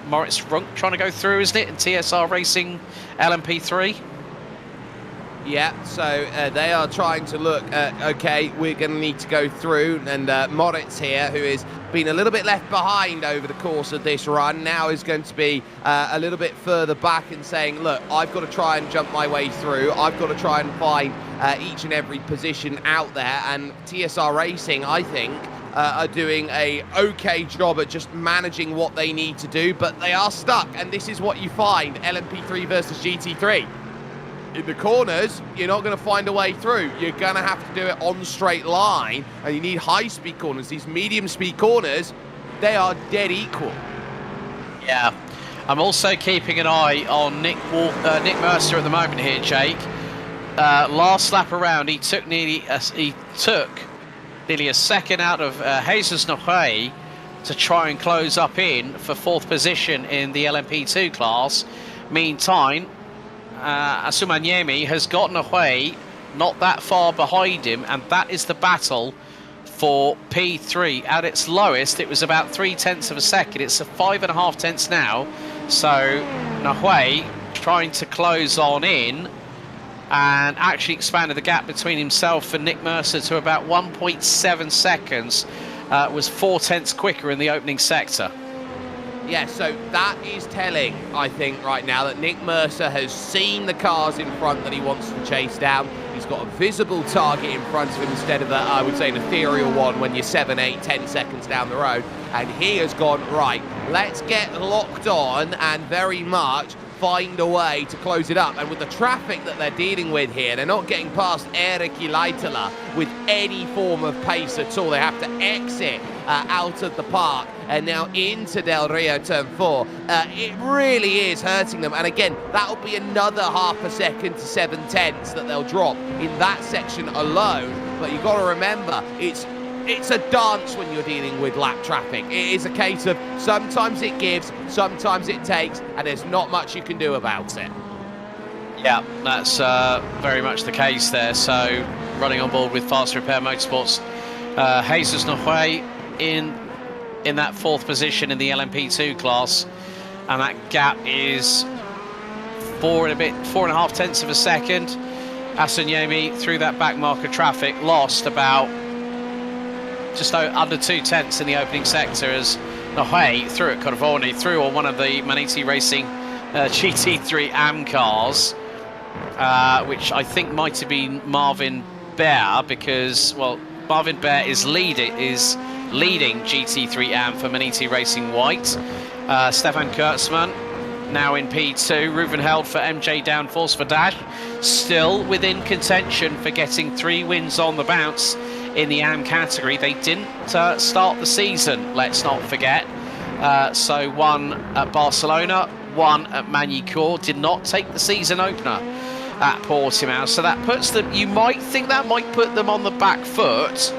Moritz Runk trying to go through, isn't it, in TSR Racing LMP3? Yeah, so they are trying to look at, okay, we're going to need to go through, and Moritz here, who has been a little bit left behind over the course of this run, now is going to be a little bit further back and saying, look, I've got to try and jump my way through. I've got to try and find each and every position out there. And TSR Racing, I think, are doing a okay job at just managing what they need to do, but they are stuck, and this is what you find, LMP3 versus GT3. In the corners, you're not going to find a way through. You're going to have to do it on straight line, and you need high-speed corners. These medium-speed corners, they are dead equal. Yeah. I'm also keeping an eye on Nick Mercer at the moment here, Jake. Last lap around, he took nearly a second out of Jesus Nohé to try and close up in for 4th position in the LMP2 class. Meantime, Asumanyemi has gotten away, not that far behind him, and that is the battle for P3. At its lowest, it was about 0.3 of a second. It's a 5.5 tenths now. So Nohé trying to close on in and actually expanded the gap between himself and Nick Mercer to about 1.7 seconds. Was 0.4 quicker in the opening sector. Yeah, so that is telling, I think, right now, that Nick Mercer has seen the cars in front that he wants to chase down. He's got a visible target in front of him instead of, I would say, an ethereal one when you're 7, 8, 10 seconds down the road. And he has gone, right, let's get locked on and very much find a way to close it up. And with the traffic that they're dealing with here, they're not getting past Erkki Laitala with any form of pace at all. They have to exit out of the park and now into Del Rio turn 4. It really is hurting them. And again, that'll be another 0.5 second to 7/10 that they'll drop in that section alone. But you've got to remember, it's a dance when you're dealing with lap traffic. It is a case of sometimes it gives, sometimes it takes, and there's not much you can do about it. Yeah, that's very much the case there. So running on board with Fast Repair Motorsports, Jesus Nohé in that 4th position in the LMP2 class, and that gap is 4.5 tenths of a second. Asanyemi through that back marker traffic lost about just under 2/10 in the opening sector as Nohé threw at Corvone, threw on one of the SimRacing GT3 AM cars, which I think might have been Marvin Bear, because, well, Marvin Bear is leading GT3 AM for SimRacing White. Stefan Kurtzman now in P2. Ruven Held for MJ Downforce for Dash, still within contention for getting 3 wins on the bounce in the AM category. They didn't start the season, let's not forget. So 1 at Barcelona, 1 at Magny-Cours, did not take the season opener at Portimao. So that puts them, you might think that might put them on the back foot,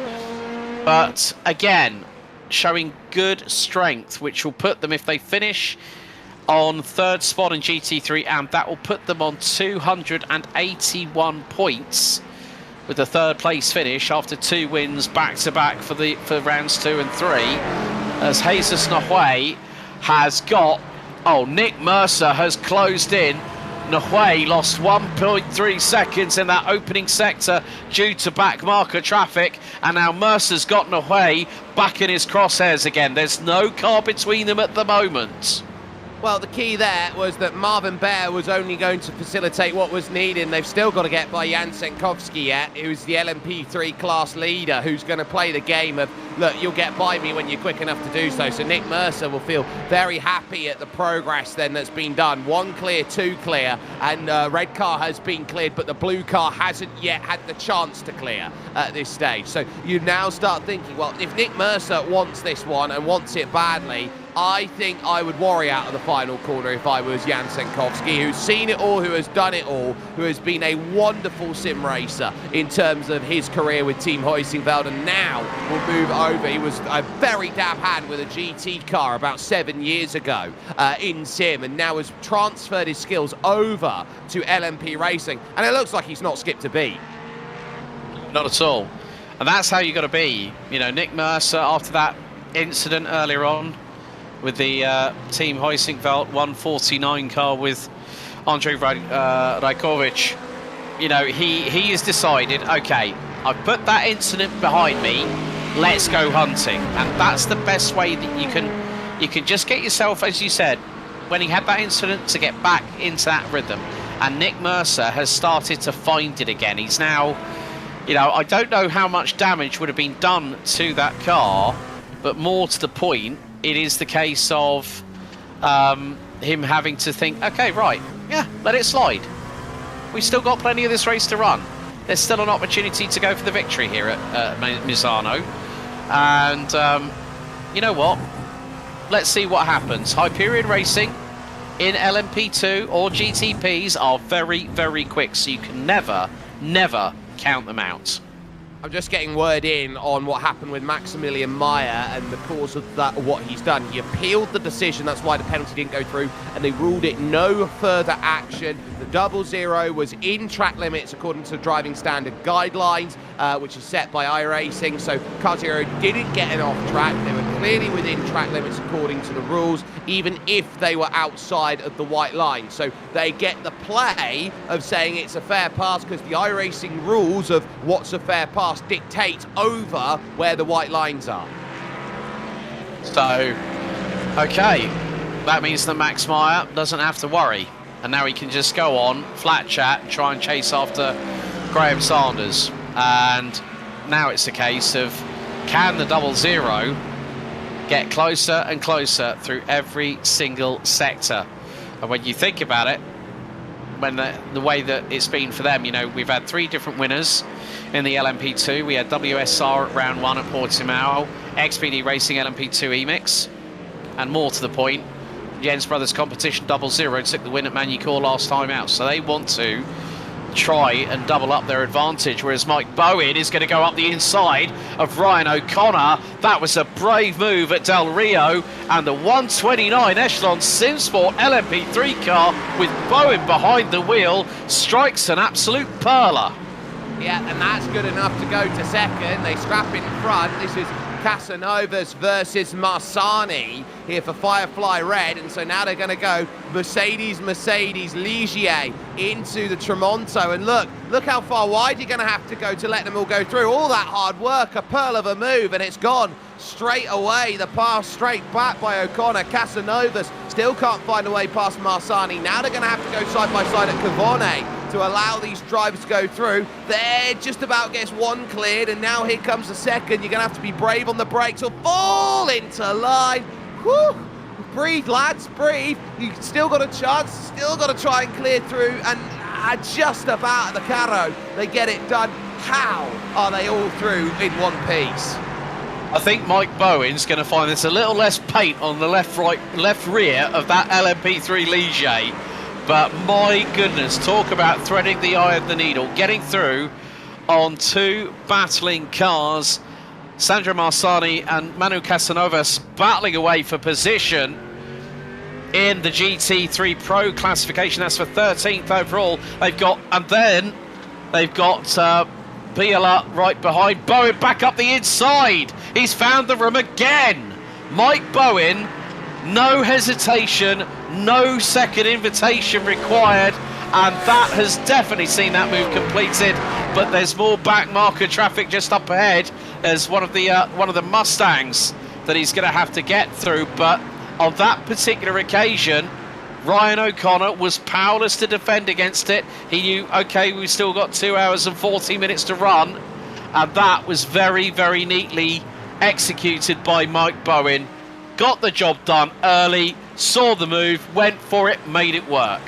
but again, showing good strength, which will put them, if they finish on 3rd spot in GT3 AM, that will put them on 281 points with the 3rd place finish after 2 wins back-to-back for rounds 2 and 3. As Jesus Nohé has got, Nick Mercer has closed in. Nohé lost 1.3 seconds in that opening sector due to back marker traffic, and now Mercer's got Nohé back in his crosshairs again. There's no car between them at the moment. Well, the key there was that Marvin Bear was only going to facilitate what was needed. They've still got to get by Jan Senkowski yet, who's the LMP3 class leader, who's going to play the game of, look, you'll get by me when you're quick enough to do so. So Nick Mercer will feel very happy at the progress then that's been done. 1 clear, 2 clear, and red car has been cleared, but the blue car hasn't yet had the chance to clear at this stage. So you now start thinking, well, if Nick Mercer wants this one and wants it badly, I think I would worry out of the final corner if I was Jan Senkowski, who's seen it all, who has done it all, who has been a wonderful sim racer in terms of his career with Team Hoisingveld, and now will move over. He was a very dab hand with a GT car about 7 years ago in sim, and now has transferred his skills over to LMP Racing, and it looks like he's not skipped a beat. Not at all. And that's how you got to be. You know, Nick Mercer, after that incident earlier on with the Team Hoisingveld 149 car with Andrei Rajkovic, you know, he has decided, okay, I've put that incident behind me, let's go hunting. And that's the best way that you can just get yourself, as you said, when he had that incident, to get back into that rhythm. And Nick Mercer has started to find it again. He's now, You know, I don't know how much damage would have been done to that car, but more to the point, it is the case of him having to think, okay, right, yeah, let it slide. We've still got plenty of this race to run. There's still an opportunity to go for the victory here at Misano. And you know what? Let's see what happens. Hyperion Racing in LMP2 or GTPs are very, very quick, so you can never, never count them out. I'm just getting word in on what happened with Maximilian Meyer and the cause of that, what he's done. He appealed the decision, that's why the penalty didn't go through, and they ruled it no further action. The 00 was in track limits according to driving standard guidelines, which is set by iRacing. So Car 0 didn't get it off track. They were clearly within track limits according to the rules, even if they were outside of the white line. So they get the play of saying it's a fair pass because the iRacing rules of what's a fair pass dictate over where the white lines are. So, okay, that means that Max Meyer doesn't have to worry. And now he can just go on, flat chat, and try and chase after Graham Sanders. And now it's a case of, can the 00 get closer and closer through every single sector? And when you think about it, when the way that it's been for them, you know, we've had 3 different winners in the LMP2. We had WSR at round 1 at Portimao, XPD Racing LMP2 EMIX, and more to the point, Jens Brothers Competition 00 took the win at Manucore last time out, so they want to try and double up their advantage, whereas Mike Bowen is going to go up the inside of Ryan O'Connor. That was a brave move at Del Rio, and the 129 Echelon SimSport LMP3 car with Bowen behind the wheel strikes an absolute perler. Yeah, and that's good enough to go to second. They scrap in front. This is Casanovas versus Marsani here for Firefly Red, and so now they're going to go Mercedes Ligier into the Tramonto, and look how far wide you're going to have to go to let them all go through. All that hard work, a pearl of a move, and it's gone straight away. The pass straight back by O'Connor. Casanovas still can't find a way past Marsani. Now they're going to have to go side by side at Cavone to allow these drivers to go through. There just about gets one cleared, and now here comes the second. You're going to have to be brave on the brakes or fall into line. Whew. Breathe, lads, breathe. You've still got a chance, still got to try and clear through, and just about the Caro, they get it done. How are they all through in one piece? I think Mike Bowen's going to find there's a little less paint on the left rear of that LMP3 Ligier. But my goodness, talk about threading the eye of the needle, getting through on 2 battling cars. Sandro Marsani and Manu Casanovas battling away for position in the GT3 Pro classification. That's for 13th overall. They've got Biela right behind. Bowen back up the inside. He's found the room again. Mike Bowen, no hesitation, no second invitation required, and that has definitely seen that move completed. But there's more back marker traffic just up ahead as one of the Mustangs that he's going to have to get through. But on that particular occasion, Ryan O'Connor was powerless to defend against it. He knew, okay, we've still got 2 hours and 40 minutes to run, and that was very, very neatly executed by Mike Bowen. Got the job done early, saw the move, went for it, made it work.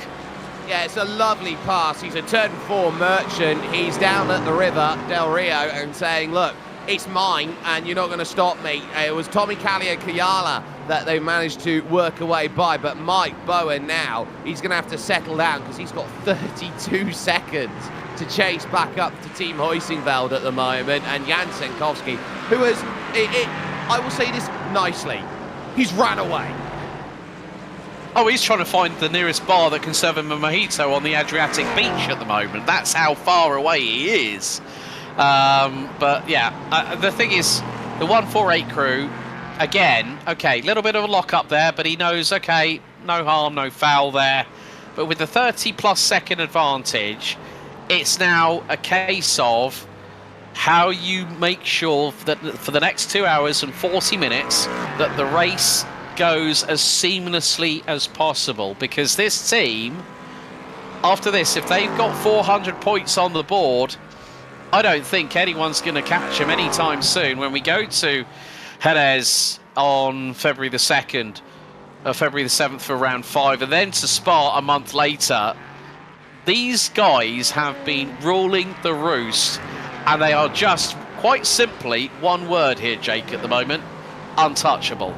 Yeah, it's a lovely pass. He's a turn 4 merchant. He's down at the river, Del Rio, and saying, look, it's mine, and you're not going to stop me. It was Tommy Kayala that they managed to work away by, but Mike Bowen now, he's going to have to settle down because he's got 32 seconds to chase back up to Team Hoisingveld at the moment, and Jan Senkowski, who has, I will say this nicely, he's ran away. Oh, he's trying to find the nearest bar that can serve him a mojito on the Adriatic beach at the moment. That's how far away he is. But yeah, the thing is, the 148 crew, again, okay, little bit of a lock up there, but he knows, okay, no harm, no foul there. But with the 30+ second advantage, it's now a case of how you make sure that for the next 2 hours and 40 minutes that the race goes as seamlessly as possible, because this team, after this, if they've got 400 points on the board, I don't think anyone's going to catch him anytime soon. When we go to Jerez on February the 2nd, February the 7th for round 5, and then to Spa a month later, these guys have been ruling the roost, and they are just, quite simply, one word here, Jake, at the moment, untouchable.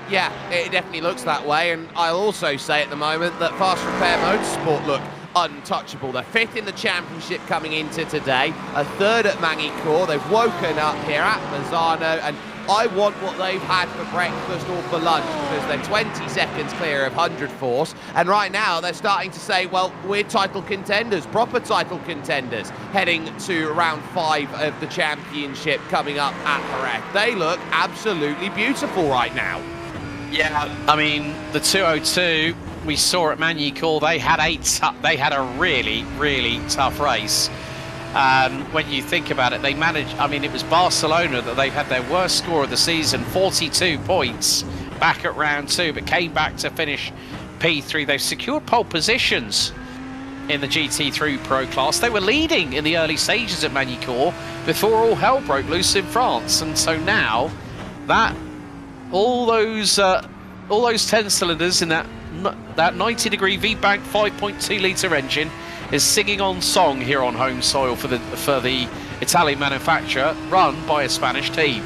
Yeah, it definitely looks that way, and I'll also say at the moment that Fast Repair Motorsport look untouchable. They're 5th in the championship coming into today, a 3rd at Magny-Cours. They've woken up here at Misano, and I want what they've had for breakfast or for lunch, because they're 20 seconds clear of 100 force, and right now they're starting to say, well, we're title contenders, proper title contenders, heading to round 5 of the championship coming up at Jerez. They look absolutely beautiful right now. Yeah, I mean, the 202 we saw at Magny-Cours, they had a really, really tough race. And when you think about it, they managed, I mean, it was Barcelona that they've had their worst score of the season, 42 points back at round 2, but came back to finish P3. They've secured pole positions in the GT3 Pro class. They were leading in the early stages at Magny-Cours before all hell broke loose in France. And so now that all those 10 cylinders in that 90-degree V-Bank 5.2 litre engine is singing on song here on home soil for the Italian manufacturer, run by a Spanish team.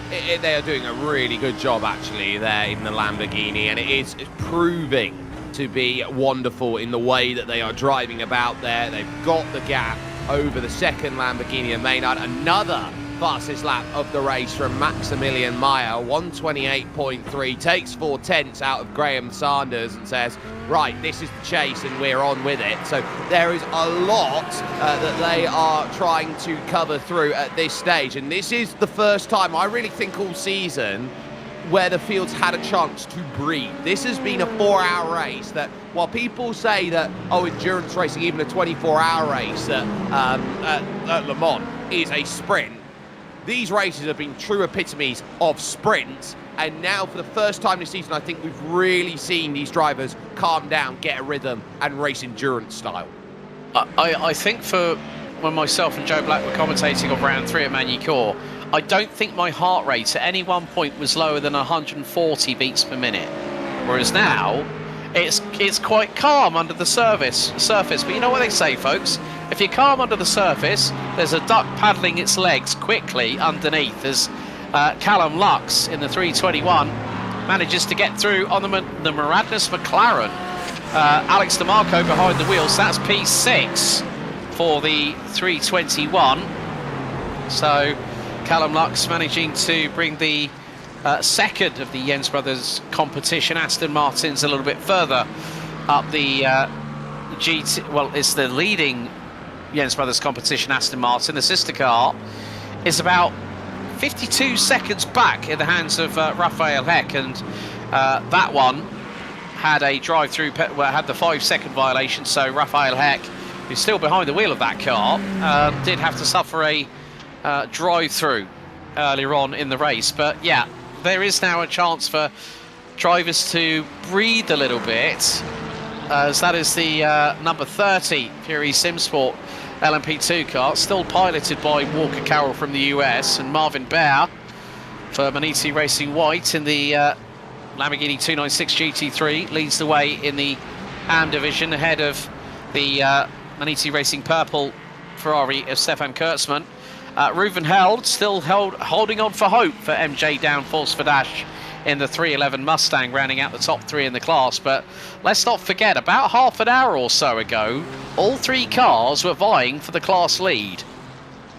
They are doing a really good job actually there in the Lamborghini, and it's proving to be wonderful in the way that they are driving about there. They've got the gap over the second Lamborghini and Maynard. Another fastest lap of the race from Maximilian Meyer, 128.3, takes 4 tenths out of Graham Sanders and says, right, this is the chase and we're on with it. So there is a lot that they are trying to cover through at this stage, and this is the first time, I really think, all season where the field's had a chance to breathe. This has been a 4-hour race that, while people say that, oh, endurance racing, even a 24-hour race at Le Mans is a sprint, these races have been true epitomes of sprints, and now for the first time this season, I think we've really seen these drivers calm down, get a rhythm, and race endurance style. I think for when myself and Joe Black were commentating on round 3 at Magny-Cours, I don't think my heart rate at any one point was lower than 140 beats per minute. Whereas now, it's quite calm under the surface. But you know what they say, folks? If you're calm under the surface, there's a duck paddling its legs quickly underneath as Callum Lux in the 321 manages to get through on the Maradness McLaren. Alex DeMarco behind the wheels. That's P6 for the 321. So Callum Lux managing to bring the second of the Jens Brothers competition. Aston Martin's a little bit further up the GT. Well, it's the leading Jens Brothers competition, Aston Martin. The sister car is about 52 seconds back in the hands of Raphael Heck, and that one had a drive-through, had the 5-second violation, so Raphael Heck, who's still behind the wheel of that car, did have to suffer a drive-through earlier on in the race. But yeah, there is now a chance for drivers to breathe a little bit, as that is the number 30 Fury SimSport LMP2 car, still piloted by Walker Carroll from the US, and Marvin Bear for Maniti Racing White in the Lamborghini 296 GT3 leads the way in the AM division ahead of the Maniti Racing Purple Ferrari of Stefan Kurtzman. Reuven Held still holding on for hope for MJ Downforce for Dash in the 311 Mustang, rounding out the top 3 in the class. But let's not forget, about half an hour or so ago, all 3 cars were vying for the class lead.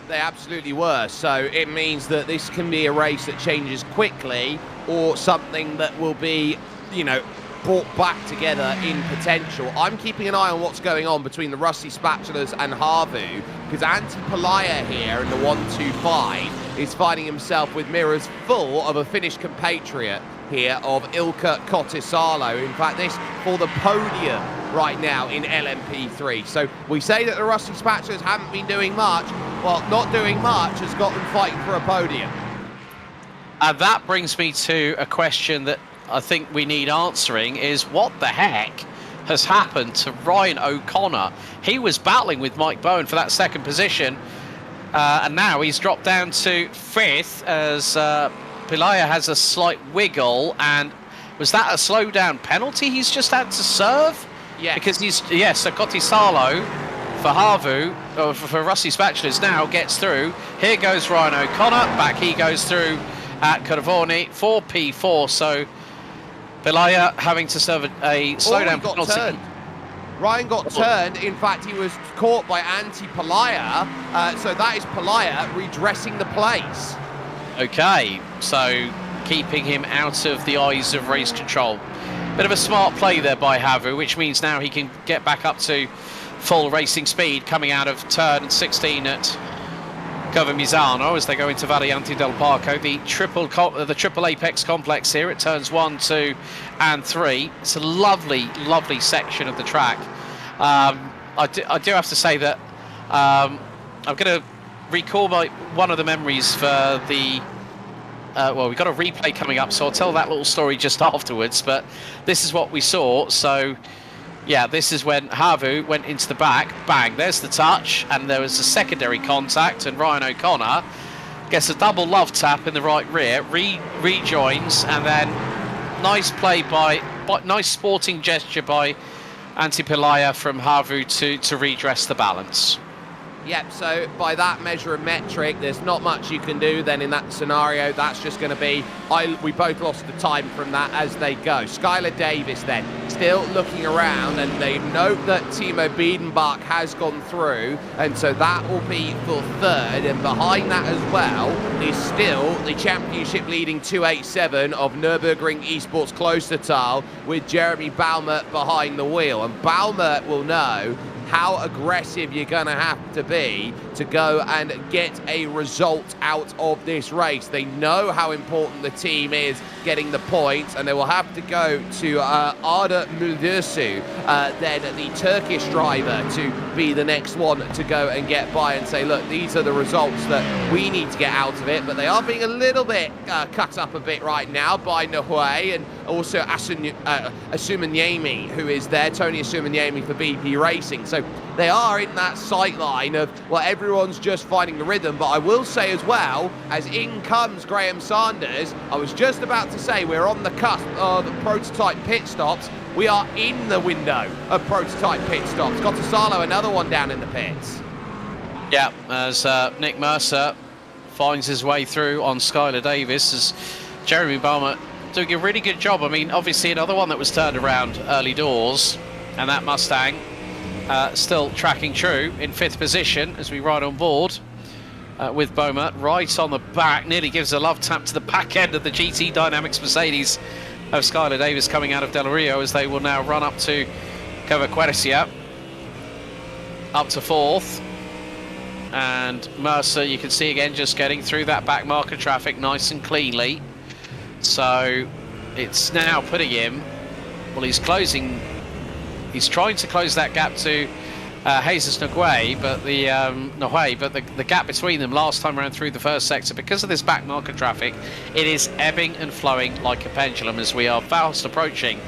They absolutely were, so it means that this can be a race that changes quickly, or something that will be, you know, brought back together in potential. I'm keeping an eye on what's going on between the Rusty Spatulas and Harvu, because Antti Palaja here in the 125 is finding himself with mirrors full of a Finnish compatriot here of Ilkka Kotisalo. In fact, this for the podium right now in LMP3. So we say that the Rusty Spatulas haven't been doing much. Well, not doing much has got them fighting for a podium. And that brings me to a question that I think we need answering, is what the heck has happened to Ryan O'Connor? He was battling with Mike Bowen for that second position, And now he's dropped down to 5th as Pelayo has a slight wiggle. And was that a slowdown penalty he's just had to serve? Yeah. Because so Cottisalo for Harvu, or for Rusty Spatulas now gets through. Here goes Ryan O'Connor, back he goes through at Cordovoni for P4. So Pelayo having to serve a slowdown penalty. Turned. Ryan got turned. In fact, he was caught by anti-Pelayo. So that is Pelayo redressing the place. Okay, so keeping him out of the eyes of race control. Bit of a smart play there by Havu, which means now he can get back up to full racing speed coming out of turn 16 at Curva Misano as they go into Variante del Parco, the triple apex complex here at turns 1, 2 and 3. It's a lovely, lovely section of the track. I do have to say that I'm going to recall one of the memories for the well, we've got a replay coming up, so I'll tell that little story just afterwards, but this is what we saw. So yeah, this is when Havu went into the back, bang, there's the touch, and there was a secondary contact, and Ryan O'Connor gets a double love tap in the right rear, rejoins, and then nice play nice sporting gesture by Antti-Pelayo from Havu to redress the balance. Yep, so by that measure of metric, there's not much you can do then in that scenario. That's just going to be, we both lost the time from that as they go. Skylar Davis then, still looking around, and they note that Timo Biedenbach has gone through, and so that will be for 3rd, and behind that as well is still the championship leading 287 of Nürburgring Esports Klostertal with Jeremy Baumert behind the wheel, and Baumert will know how aggressive you're going to have to be to go and get a result out of this race. They know how important the team is getting the points, and they will have to go to Arda Müldürsu, then the Turkish driver, to be the next one to go and get by and say, look, these are the results that we need to get out of it. But they are being a little bit cut up a bit right now by Nahui and also Asumanyemi, who is there, Tony Asumanyemi for BP Racing. So they are in that sight line of, well, everyone's just finding the rhythm. But I will say as well, as in comes Graham Sanders, I was just about to say we're on the cusp of prototype pit stops. We are in the window of prototype pit stops. Cottisalo, another one down in the pits. Yeah, as Nick Mercer finds his way through on Skylar Davis, as Jeremy Baumert doing a really good job. I mean, obviously another one that was turned around early doors, and that Mustang still tracking true in 5th position as we ride on board with Baumert right on the back. Nearly gives a love tap to the back end of the GT Dynamics Mercedes of Skylar Davis coming out of Del Rio, as they will now run up to Covaquerecia, up to 4th. And Mercer, you can see again, just getting through that back marker traffic nice and cleanly. So it's now putting him, well, he's trying to close that gap to Jesus Nahui, but the gap between them last time around through the first sector, because of this back marker traffic, it is ebbing and flowing like a pendulum as we are fast approaching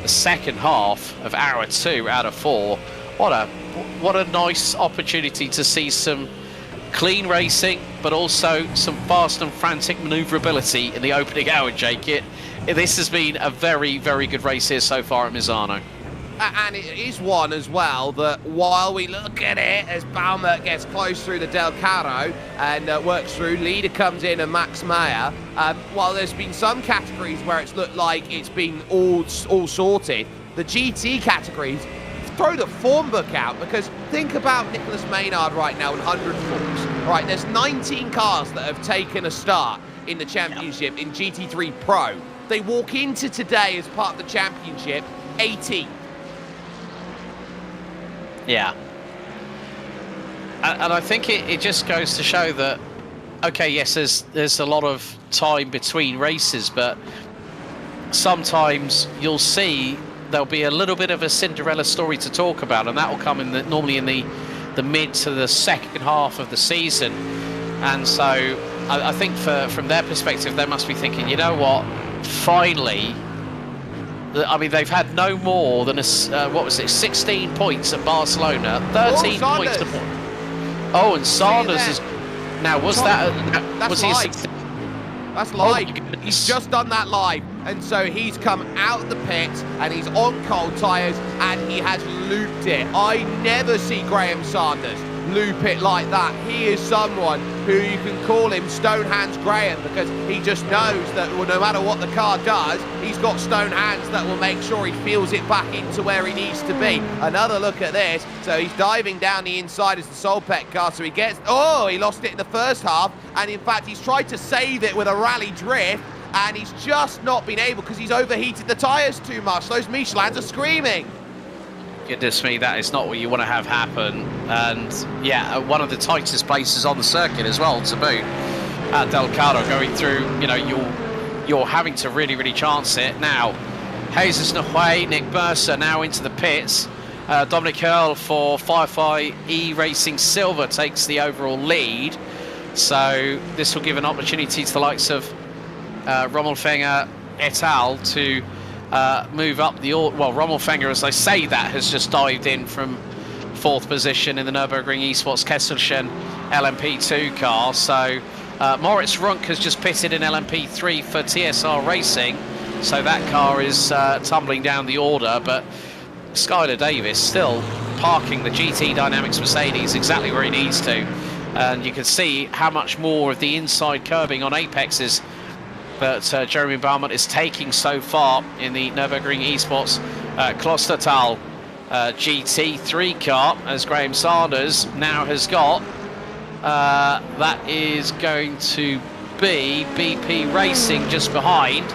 the second half of hour 2 out of 4. What a nice opportunity to see some clean racing, but also some fast and frantic manoeuvrability in the opening hour, Jake. This has been a very, very good race here so far at Misano. And it is one as well that while we look at it as Baumert gets close through the Del Caro and works through, leader comes in and Max Meyer, while there's been some categories where it's looked like it's been all sorted, the GT categories, throw the form book out, because think about Nicholas Maynard right now in 100 forms. Right, there's 19 cars that have taken a start in the championship in GT3 Pro. They walk into today as part of the championship 18. Yeah. And I think it just goes to show that, okay, yes, there's a lot of time between races, but sometimes you'll see there'll be a little bit of a Cinderella story to talk about, and that will come normally in the mid to the second half of the season. And so I think from their perspective, they must be thinking, you know what, finally, I mean, they've had no more than 16 points at Barcelona, 13 points to point. Oh, and Sanders has Now, was that... That's was he live. That's Oh, live. my goodness. He's just done that live. And so he's come out of the pit and he's on cold tyres and he has looped it. I never see Graham Sanders loop it like that. He is someone who you can call him Stone Hands Graham, because he just knows that no matter what the car does, he's got stone hands that will make sure he feels it back into where he needs to be. Another look at this. So he's diving down the inside as the Solpec car. So he gets, oh, he lost it in the first half. And in fact, he's tried to save it with a rally drift. And he's just not been able because he's overheated the tyres too much. Those Michelins are screaming. Goodness me, that is not what you want to have happen. And yeah, one of the tightest places on the circuit as well, to boot. At Dallara, going through, you know, you're having to really chance it. Now, Jesus Nahue, Nick Bursa now into the pits. Dominic Earl for Firefly iRacing Silver takes the overall lead. So this will give an opportunity to the likes of Rommel Fenger et al. To move up the order. Well, Rommel Fenger, as I say that, has just dived in from 4th position in the Nürburgring Esports Kesselchen LMP2 car. So Moritz Runk has just pitted in LMP3 for TSR Racing. So that car is tumbling down the order, but Skylar Davis still parking the GT Dynamics Mercedes exactly where he needs to. And you can see how much more of the inside curbing on Apexes that Jeremy Baumann is taking so far in the Nürburgring Esports Klostertal GT3 car, as Graham Sanders now has got. That is going to be BP Racing just behind.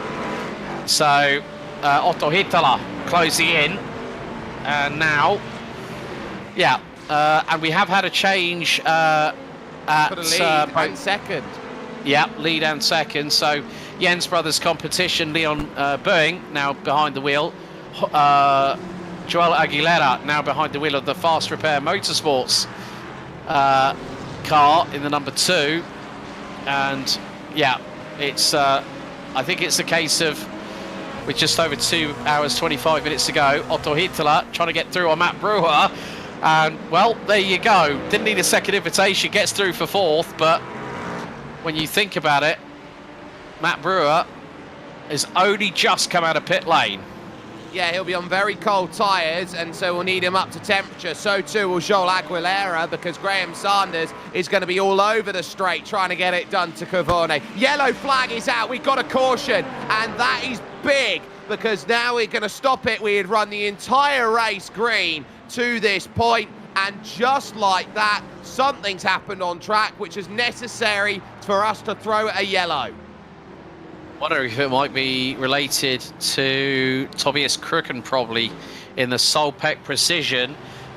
So Otto Hittala closing in. And now, yeah, and we have had a change at For the lead and second. Yeah, lead and second. So Jens Brothers competition, Leon Boeing now behind the wheel. Joel Aguilera now behind the wheel of the Fast Repair Motorsports car in the number 2. And yeah, it's I think it's a case of, with just over 2 hours 25 minutes to go, Otto Hittala trying to get through on Matt Brewer. And well, there you go. Didn't need a second invitation, gets through for 4th, but when you think about it, Matt Brewer has only just come out of pit lane. Yeah, he'll be on very cold tyres, and so we'll need him up to temperature. So too will Joel Aguilera, because Graham Sanders is going to be all over the straight trying to get it done to Cavone. Yellow flag is out. We've got a caution, and that is big, because now we're going to stop it. We had run the entire race green to this point, and just like that, something's happened on track, which is necessary for us to throw a yellow. Wonder if it might be related to Tobias Krucken, probably, in the Solpec Precision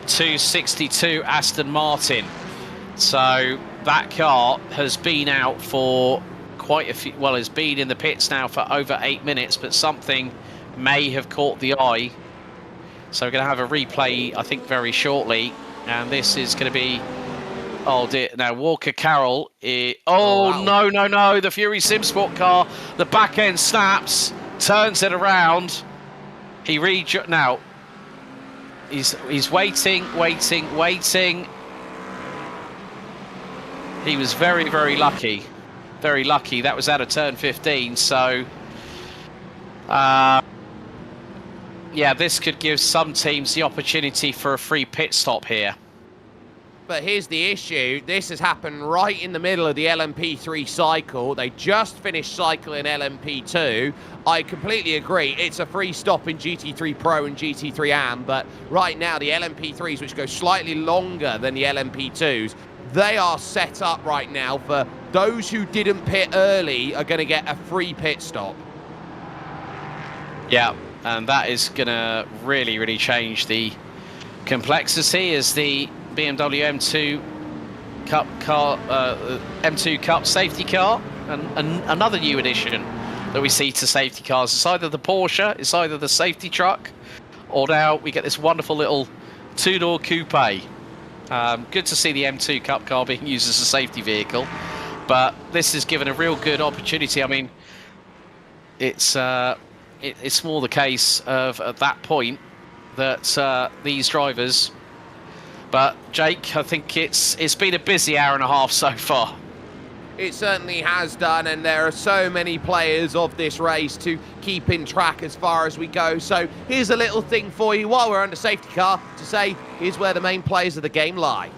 262 Aston Martin. So that car has been out for quite a few, well, has been in the pits now for over 8 minutes, but something may have caught the eye. So we're going to have a replay, I think, very shortly. And this is going to be, oh dear, now Walker Carroll. Wow. No, the Fury SimSport car, the back end snaps, turns it around. He now, he's waiting. He was very lucky. Very lucky. That was out of turn 15, so yeah, this could give some teams the opportunity for a free pit stop here. But here's the issue. This has happened right in the middle of the LMP3 cycle. They just finished cycling LMP2. I completely agree. It's a free stop in GT3 Pro and GT3 Am, but right now the LMP3s, which go slightly longer than the LMP2s, they are set up right now for those who didn't pit early are going to get a free pit stop. Yeah. And that is going to really change the complexity as the BMW M2 Cup car, M2 Cup safety car, and another new addition that we see to safety cars. It's either the Porsche, it's either the safety truck, or now we get this wonderful little 2-door coupe. Good to see the M2 Cup car being used as a safety vehicle, but this is given a real good opportunity. I mean, it's more the case of, at that point, that these drivers... But, Jake, I think it's been a busy hour and a half so far. It certainly has done, and there are so many players of this race to keep in track as far as we go. So here's a little thing for you while we're under safety car to say, here's where the main players of the game lie.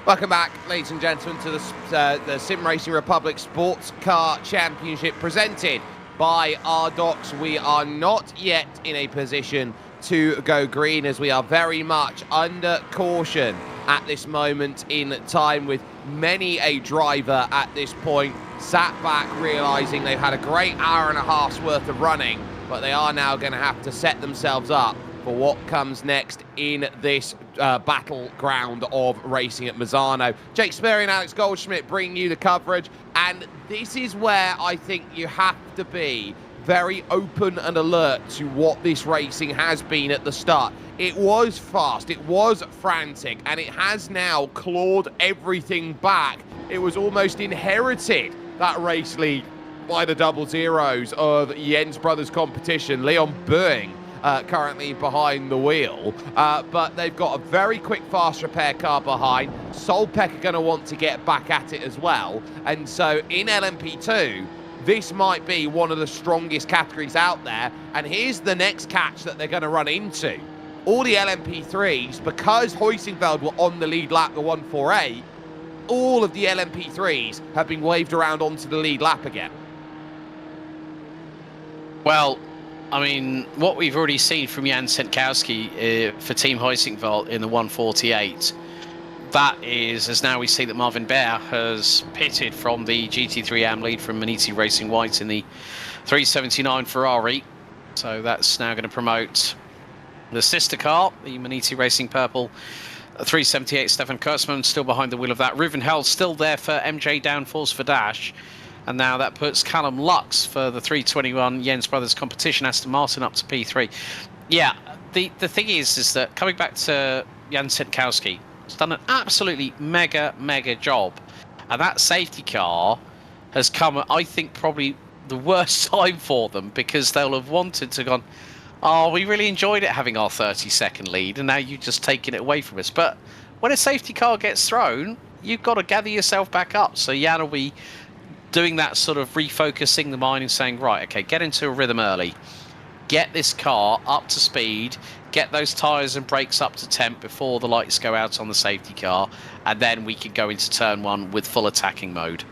Welcome back, ladies and gentlemen, to the SimRacing Republic Sports Car Championship presented by Rdoks. We are not yet in a position to go green, as we are very much under caution at this moment in time, with many a driver at this point sat back realizing they've had a great hour and a half's worth of running, but they are now going to have to set themselves up for what comes next in this battleground of racing at Misano. Jake Sperry and Alex Goldschmidt bring you the coverage, and this is where I think you have to be very open and alert to what this racing has been at the start. It was fast, it was frantic, and it has now clawed everything back. It was almost inherited, that race lead, by the double zeros of Jens Brothers competition. Leon Boeing currently behind the wheel, but they've got a very quick fast repair car behind. Solpeck are going to want to get back at it as well, and so in LMP2 this might be one of the strongest categories out there. And here's the next catch that they're going to run into. All the LMP3s, because Huizenfeld were on the lead lap, the 148, all of the LMP3s have been waved around onto the lead lap again. Well, I mean, what we've already seen from Jan Senkowski for Team Huizenfeld in the 148, that is, as now we see that Marvin Bear has pitted from the GT3 AM lead from Maniti Racing White in the 379 Ferrari. So that's now going to promote The sister car, the Maniti Racing Purple 378, Stefan Kurtzman still behind the wheel of that. Ruven Held still there for MJ Downforce for Dash. And now that puts Callum Lux for the 321 Jens Brothers competition, Aston Martin up to P3. Yeah, the thing is that coming back to Jan Setkowski, he's done an absolutely mega job. And that safety car has come, I think, probably the worst time for them, because they'll have wanted to gone, oh, we really enjoyed it having our 30-second lead, and now you've just taken it away from us. But when a safety car gets thrown, you've got to gather yourself back up. So Jan will be doing that sort of refocusing the mind and saying, right, okay, get into a rhythm early. Get this car up to speed, get those tyres and brakes up to temp before the lights go out on the safety car, and then we can go into turn one with full attacking mode.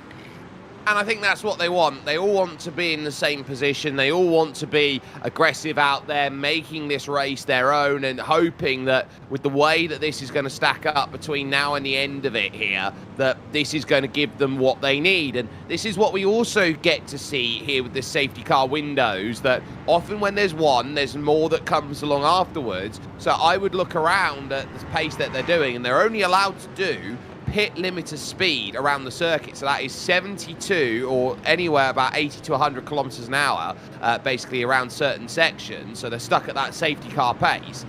And I think that's what they want. They all want to be in the same position. They all want to be aggressive out there, making this race their own and hoping that with the way that this is going to stack up between now and the end of it here, that this is going to give them what they need. And this is what we also get to see here with the safety car windows, that often when there's one, there's more that comes along afterwards. So I would look around at the pace that they're doing, and they're only allowed to do pit limiter speed around the circuit, so that is 72 or anywhere about 80 to 100 kilometers an hour, basically around certain sections. So they're stuck at that safety car pace.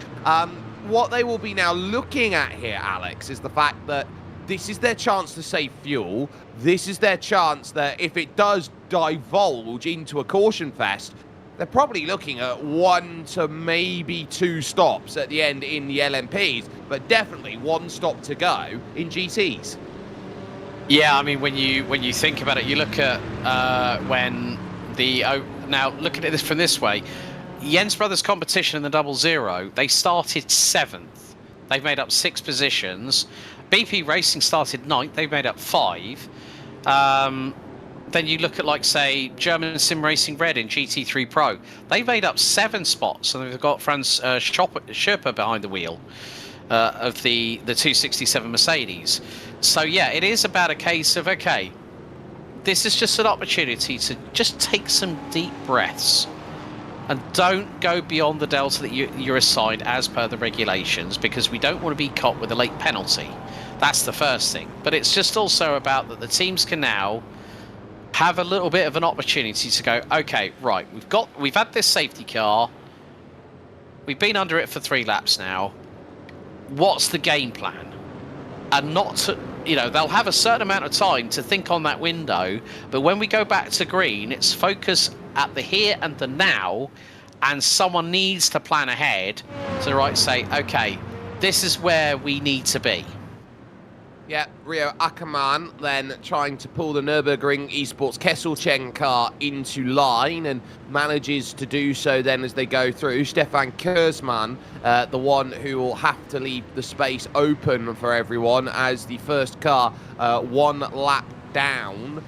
What they will be now looking at here, Alex, is the fact that this is their chance to save fuel. This is their chance that if it does divulge into a caution fest, they're probably looking at 1 to maybe 2 stops at the end in the LMPs, but definitely 1 stop to go in GTs. Yeah, I mean, when you think about it, you look at when the now looking at this from this way, Jens Brothers competition in the 00, they started 7th. They've made up 6 positions. BP Racing started 9th. They've made up 5. Then you look at, like, say, German SimRacing Red in GT3 Pro. They've made up 7 spots, and they've got Franz Schirper behind the wheel of the 267 Mercedes. So, yeah, it is about a case of, okay, this is just an opportunity to just take some deep breaths and don't go beyond the delta that you're assigned as per the regulations, because we don't want to be caught with a late penalty. That's the first thing. But it's just also about that the teams can now have a little bit of an opportunity to go, okay, right, we've had this safety car, we've been under it for 3 laps now, what's the game plan? And not to, they'll have a certain amount of time to think on that window, but when we go back to green, it's focus at the here and the now, and someone needs to plan ahead to say, okay, this is where we need to be. Yeah, Rio Ackermann then trying to pull the Nürburgring Esports Kesselchen car into line, and manages to do so then as they go through. Stefan Kurzmann, the one who will have to leave the space open for everyone as the first car 1 lap down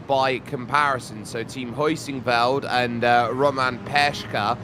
by comparison. So Team Heusingveld and Roman Peschka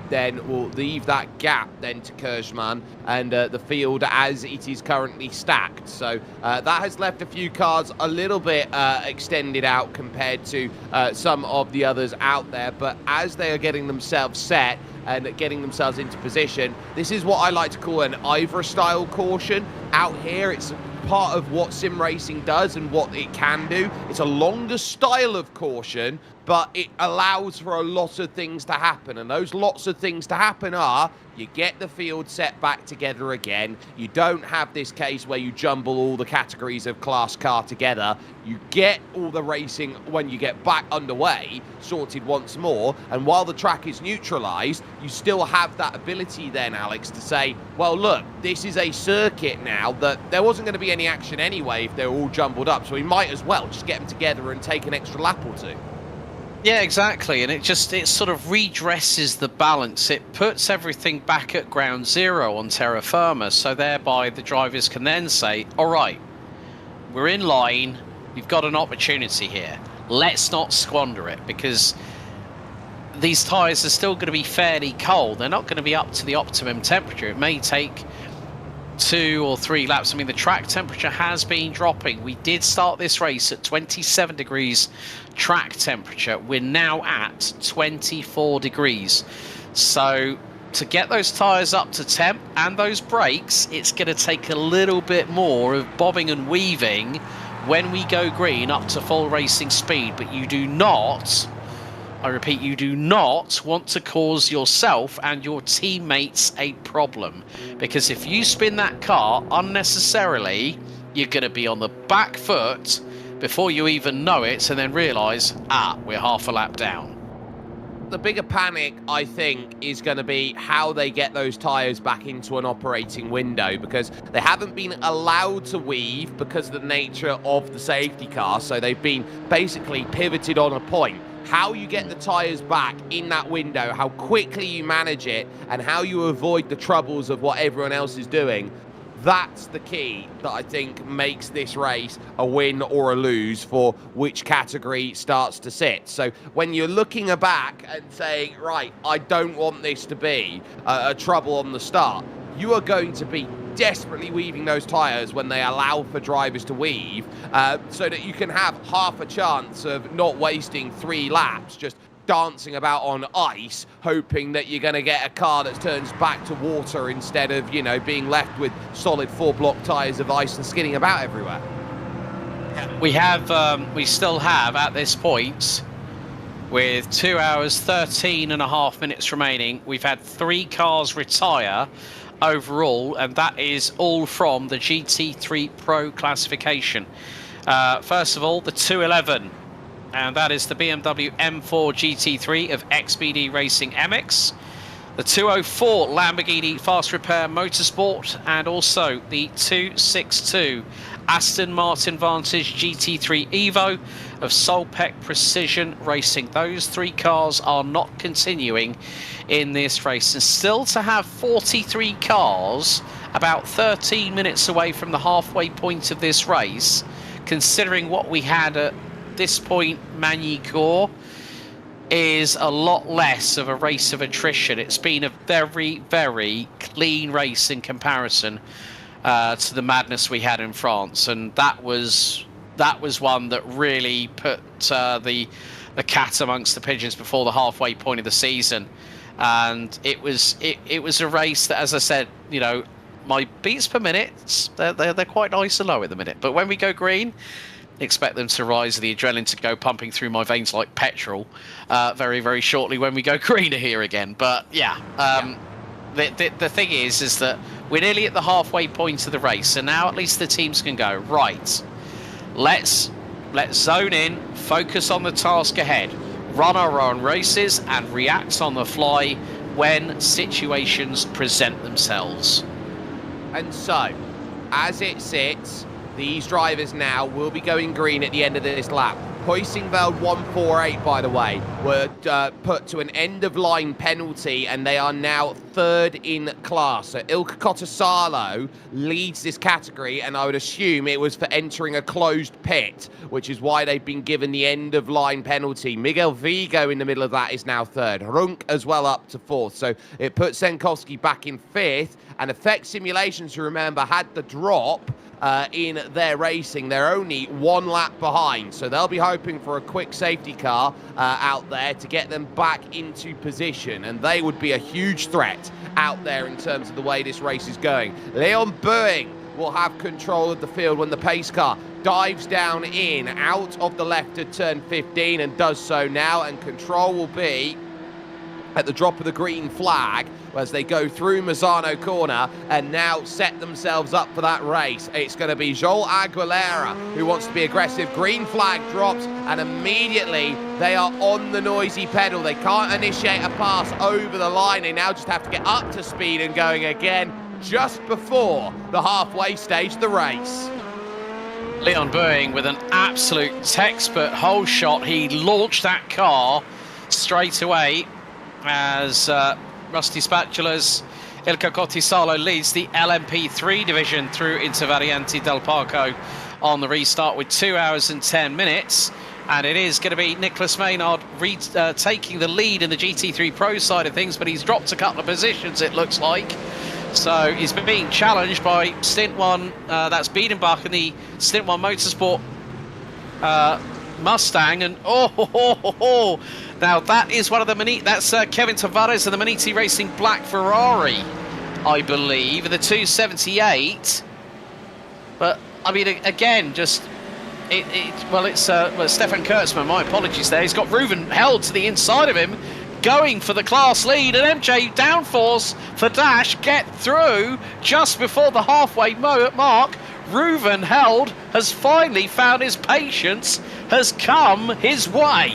then will leave that gap then to Kurzmann and the field as it is currently stacked. So that has left a few cars a little bit extended out compared to some of the others out there. But as they are getting themselves set and getting themselves into position, this is what I like to call an Ivor-style caution. Out here, it's part of what sim racing does and what it can do. It's a longer style of caution, but it allows for a lot of things to happen. And those lots of things to happen are, you get the field set back together again. You don't have this case where you jumble all the categories of class car together. You get all the racing when you get back underway sorted once more. And while the track is neutralized, you still have that ability then, Alex, to say, well, look, this is a circuit now that there wasn't going to be any action anyway if they're all jumbled up. So we might as well just get them together and take an extra lap or 2. Yeah, exactly, and it sort of redresses the balance. It puts everything back at ground zero on terra firma, so thereby the drivers can then say, all right, we're in line, we've got an opportunity here. Let's not squander it, because these tyres are still going to be fairly cold. They're not going to be up to the optimum temperature. It may take 2 or 3 laps. I mean, the track temperature has been dropping. We did start this race at 27 degrees track temperature. We're now at 24 degrees. So to get those tyres up to temp and those brakes, it's going to take a little bit more of bobbing and weaving when we go green up to full racing speed. But you do not, I repeat, you do not want to cause yourself and your teammates a problem, because if you spin that car unnecessarily, you're going to be on the back foot before you even know it, and then realise, we're half a lap down. The bigger panic, I think, is going to be how they get those tyres back into an operating window, because they haven't been allowed to weave because of the nature of the safety car, so they've been basically pivoted on a point. How you get the tyres back in that window, how quickly you manage it, and how you avoid the troubles of what everyone else is doing, that's the key that I think makes this race a win or a lose for which category starts to sit. So when you're looking back and saying, right, I don't want this to be a trouble on the start, you are going to be desperately weaving those tyres when they allow for drivers to weave, so that you can have half a chance of not wasting 3 laps just dancing about on ice, hoping that you're going to get a car that turns back to water instead of, you know, being left with solid 4-block tyres of ice and skidding about everywhere. We still have, at this point, with 2 hours, 13 and a half minutes remaining, we've had 3 cars retire overall, and that is all from the GT3 Pro classification. First of all, the 211. And that is the BMW M4 GT3 of XBD Racing MX, the 204 Lamborghini Fast Repair Motorsport, and also the 262 Aston Martin Vantage GT3 Evo of Solpec Precision Racing. Those 3 cars are not continuing in this race. And still to have 43 cars about 13 minutes away from the halfway point of this race, considering what we had at this point, Magny-Cours, is a lot less of a race of attrition. It's been a very, very clean race in comparison to the madness we had in France, and that was one that really put the cat amongst the pigeons before the halfway point of the season. And it was a race that, as I said, you know, my beats per minute, they're quite nice and low at the minute, but when we go green, expect them to rise, the adrenaline to go pumping through my veins like petrol very, very shortly when we go greener here again. But yeah, the thing is that we're nearly at the halfway point of the race, so now at least the teams can go, right, let's zone in, focus on the task ahead, run our own races and react on the fly when situations present themselves. And so, as it sits, these drivers now will be going green at the end of this lap. Huysingveld 148, by the way, were put to an end-of-line penalty, and they are now 3rd in class. So Ilka Kotasalo leads this category, and I would assume it was for entering a closed pit, which is why they've been given the end-of-line penalty. Miguel Vigo in the middle of that is now 3rd. Runk as well up to 4th. So it puts Senkowski back in 5th, and Effect Simulations, you remember, had the drop in their racing. They're only 1 lap behind, so they'll be hoping for a quick safety car out there to get them back into position, and they would be a huge threat out there in terms of the way this race is going. Leon Boeing will have control of the field when the pace car dives down in out of the left at turn 15, and does so now, and control will be at the drop of the green flag as they go through Misano corner and now set themselves up for that race. It's going to be Joel Aguilera who wants to be aggressive. Green flag drops, and immediately they are on the noisy pedal. They can't initiate a pass over the line. They now just have to get up to speed and going again just before the halfway stage of the race. Leon Boeing with an absolute textbook hole shot. He launched that car straight away as Rusty Spatula's Ilka Kotasalo leads the LMP3 division through into Variante del Parco on the restart with 2 hours and 10 minutes. And it is going to be Nicholas Maynard taking the lead in the GT3 Pro side of things, but he's dropped a couple of positions, it looks like. So he's been being challenged by Stint 1, that's Biedenbach in the Stint 1 Motorsport Mustang, and Now, that is one of the that's Kevin Tavares and the Maniti Racing Black Ferrari, I believe, the 278. But, I mean, again, just... it's Stefan Kurtzman, my apologies there. He's got Reuven held to the inside of him, going for the class lead, and MJ downforce for Dash get through just before the halfway mark. Reuven held, has finally found his patience, has come his way.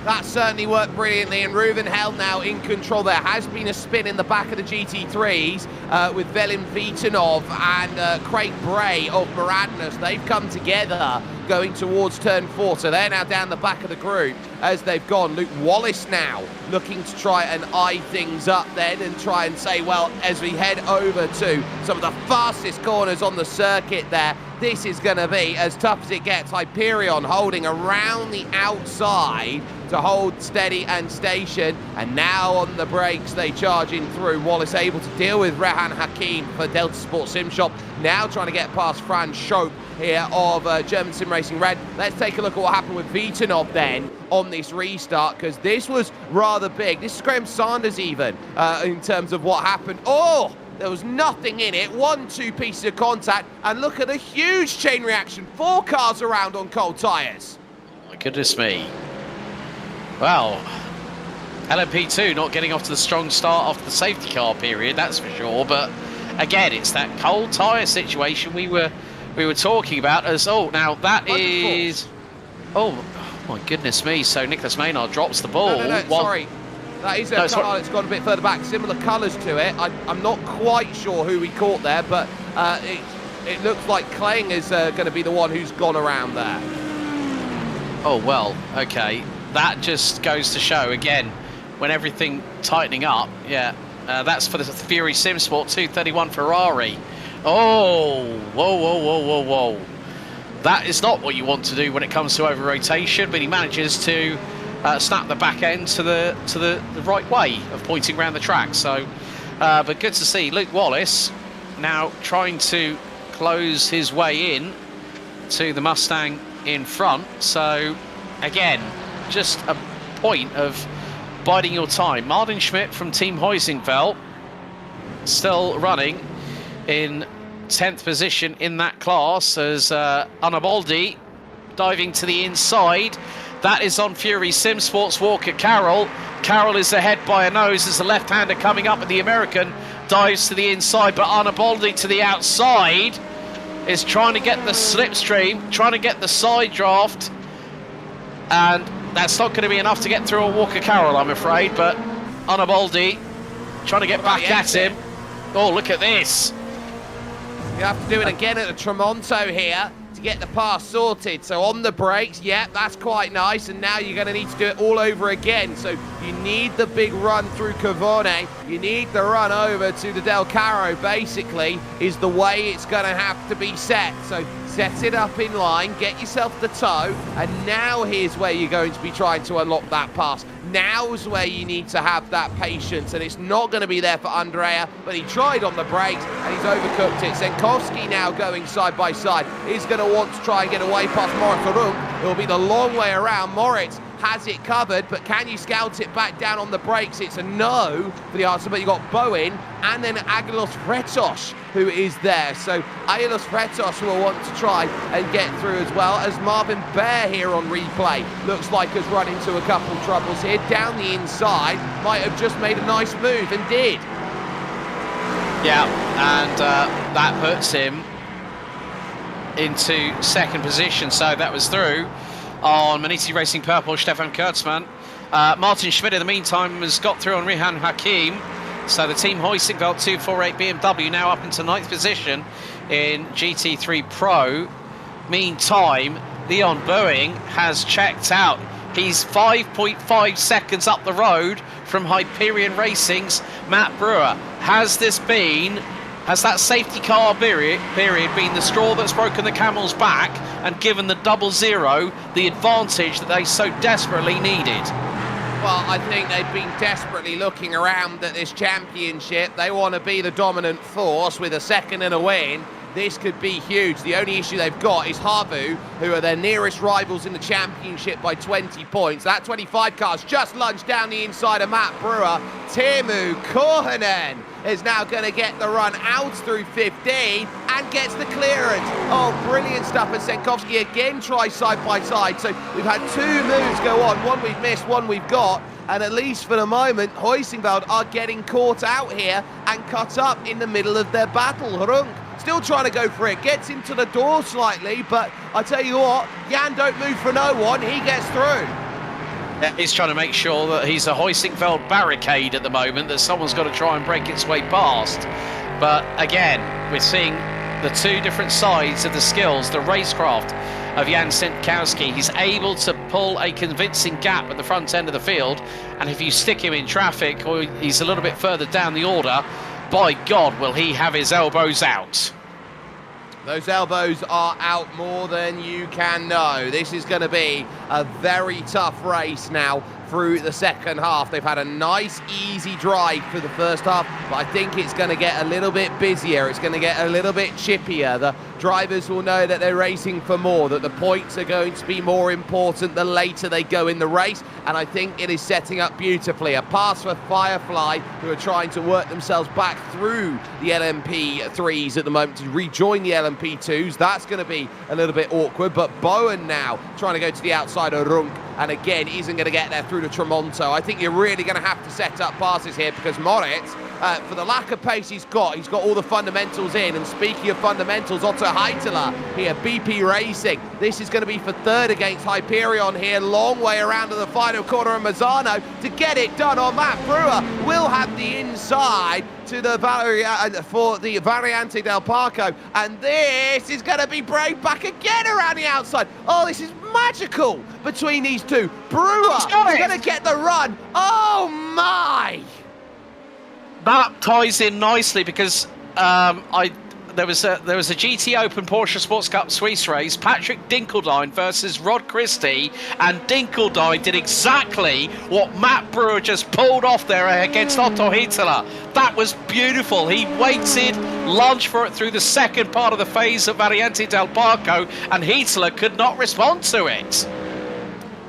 That certainly worked brilliantly, and Reuven held now in control. There has been a spin in the back of the GT3s with Velin Vitanov and Craig Bray of Maradness. They've come together going towards turn 4, so they're now down the back of the group as they've gone. Luke Wallace now looking to try and eye things up then and try and say, well, as we head over to some of the fastest corners on the circuit there, this is going to be as tough as it gets. Hyperion holding around the outside to hold steady and station, and now on the brakes they charge in through. Wallace able to deal with Rehan Hakim for Delta Sport Sim Shop, now trying to get past Franz Schopp here of German Sim Racing Red. Let's take a look at what happened with Vitanov then on this restart, because this was rather big. This is Graham Sanders even in terms of what happened. Oh, there was nothing in it. 1-2 pieces of contact, and look at the huge chain reaction. 4 cars around on cold tyres. My goodness me. Well, LMP2 not getting off to the strong start after the safety car period, that's for sure. But again, it's that cold tyre situation we were talking about. As now that is, oh my goodness me. So Nicholas Maynard drops the ball. No, sorry. That is a car that's gone a bit further back, similar colours to it. I'm not quite sure who we caught there, but it looks like Klang is going to be the one who's gone around there. Oh, well, okay. That just goes to show, again, when everything tightening up, that's for the Fury SimSport 231 Ferrari. Oh, whoa. That is not what you want to do when it comes to over-rotation, but he manages to snap the back end to the right way of pointing around the track. So, but good to see Luke Wallace now trying to close his way in to the Mustang in front. So, again, just a point of biding your time. Martin Schmidt from Team Heusingfeld still running in 10th position in that class as Anaboldi diving to the inside. That is on Fury SimSports Walker Carroll. Carroll is ahead by a nose as the left-hander coming up, and the American dives to the inside, but Anaboldi to the outside is trying to get the slipstream, trying to get the side draft, and that's not going to be enough to get through a Walker Carroll, I'm afraid. But Anaboldi trying to get back at him. Oh, look at this. You have to do it again at the Tramonto here to get the pass sorted. So on the brakes, that's quite nice. And now you're going to need to do it all over again. So you need the big run through Cavone. You need the run over to the Del Caro, basically, is the way it's going to have to be set. So set it up in line, get yourself the toe, and now here's where you're going to be trying to unlock that pass. Now's where you need to have that patience, and it's not going to be there for Andrea, but he tried on the brakes, and he's overcooked it. Zenkowski now going side by side. He's going to want to try and get away past Moritz Runk. It'll be the long way around. Moritz has it covered, but can you scout it back down on the brakes? It's a no for the answer, but you got Bowen and then Agilos Fretos who is there. So Agilos Fretos will want to try and get through, as well as Marvin Bear here on replay. Looks like has run into a couple troubles here. Down the inside, might have just made a nice move, and did. Yeah, and that puts him into second position, so that was through on Maniti Racing Purple, Stefan Kurtzman. Martin Schmidt, in the meantime, has got through on Rehan Hakim. So the Team Heusingfeld 248 BMW now up into 9th position in GT3 Pro. Meantime, Leon Boeing has checked out. He's 5.5 seconds up the road from Hyperion Racing's Matt Brewer. Has that safety car period been the straw that's broken the camel's back and given the 00 the advantage that they so desperately needed? Well, I think they've been desperately looking around at this championship. They want to be the dominant force with a second and a win. this could be huge. The only issue they've got is Harvu, who are their nearest rivals in the championship by 20 points. That 25 car's just lunged down the inside of Matt Brewer. Teemu Korhonen is now going to get the run out through 15 and gets the clearance. Oh, brilliant stuff. And Senkovsky again tries side by side. So we've had 2 moves go on. One we've missed, one we've got. And at least for the moment, Huizenveld are getting caught out here and cut up in the middle of their battle. Runk still trying to go for it, gets into the door slightly, but I tell you what, Jan don't move for no one, he gets through. Yeah, he's trying to make sure that he's a Huizenveld barricade at the moment, that someone's got to try and break its way past. But again, we're seeing the 2 different sides of the skills, the racecraft of Jan Sinkowski. He's able to pull a convincing gap at the front end of the field, and if you stick him in traffic or he's a little bit further down the order, by God, will he have his elbows out. Those elbows are out more than you can know. This is going to be a very tough race now through the second half. They've had a nice, easy drive for the first half, but I think it's going to get a little bit busier. It's going to get a little bit chippier. The drivers will know that they're racing for more, that the points are going to be more important the later they go in the race, and I think it is setting up beautifully. A pass for Firefly, who are trying to work themselves back through the LMP3s at the moment to rejoin the LMP2s. That's going to be a little bit awkward, but Bowen now trying to go to the outside of Runk, and again isn't going to get there through to Tremonto. I think you're really going to have to set up passes here because Moritz, for the lack of pace he's got all the fundamentals in. And speaking of fundamentals, Otto Heitela here, BP Racing. This is going to be for third against Hyperion here. Long way around to the final corner of Misano to get it done on Matt Brewer. Will have the inside to the for the Variante del Parco, and this is going to be braved back again around the outside. Oh, this is magical between these two. Brewer is going to get the run. Oh my! That ties in nicely because there was a GT Open Porsche Sports Cup Swiss race, Patrick Dinkeldine versus Rod Christie, and Dinkeldine did exactly what Matt Brewer just pulled off there against Otto Heitela. That was beautiful. He waited, lunged for it through the second part of the phase of Variante del Parco, and Heitela could not respond to it.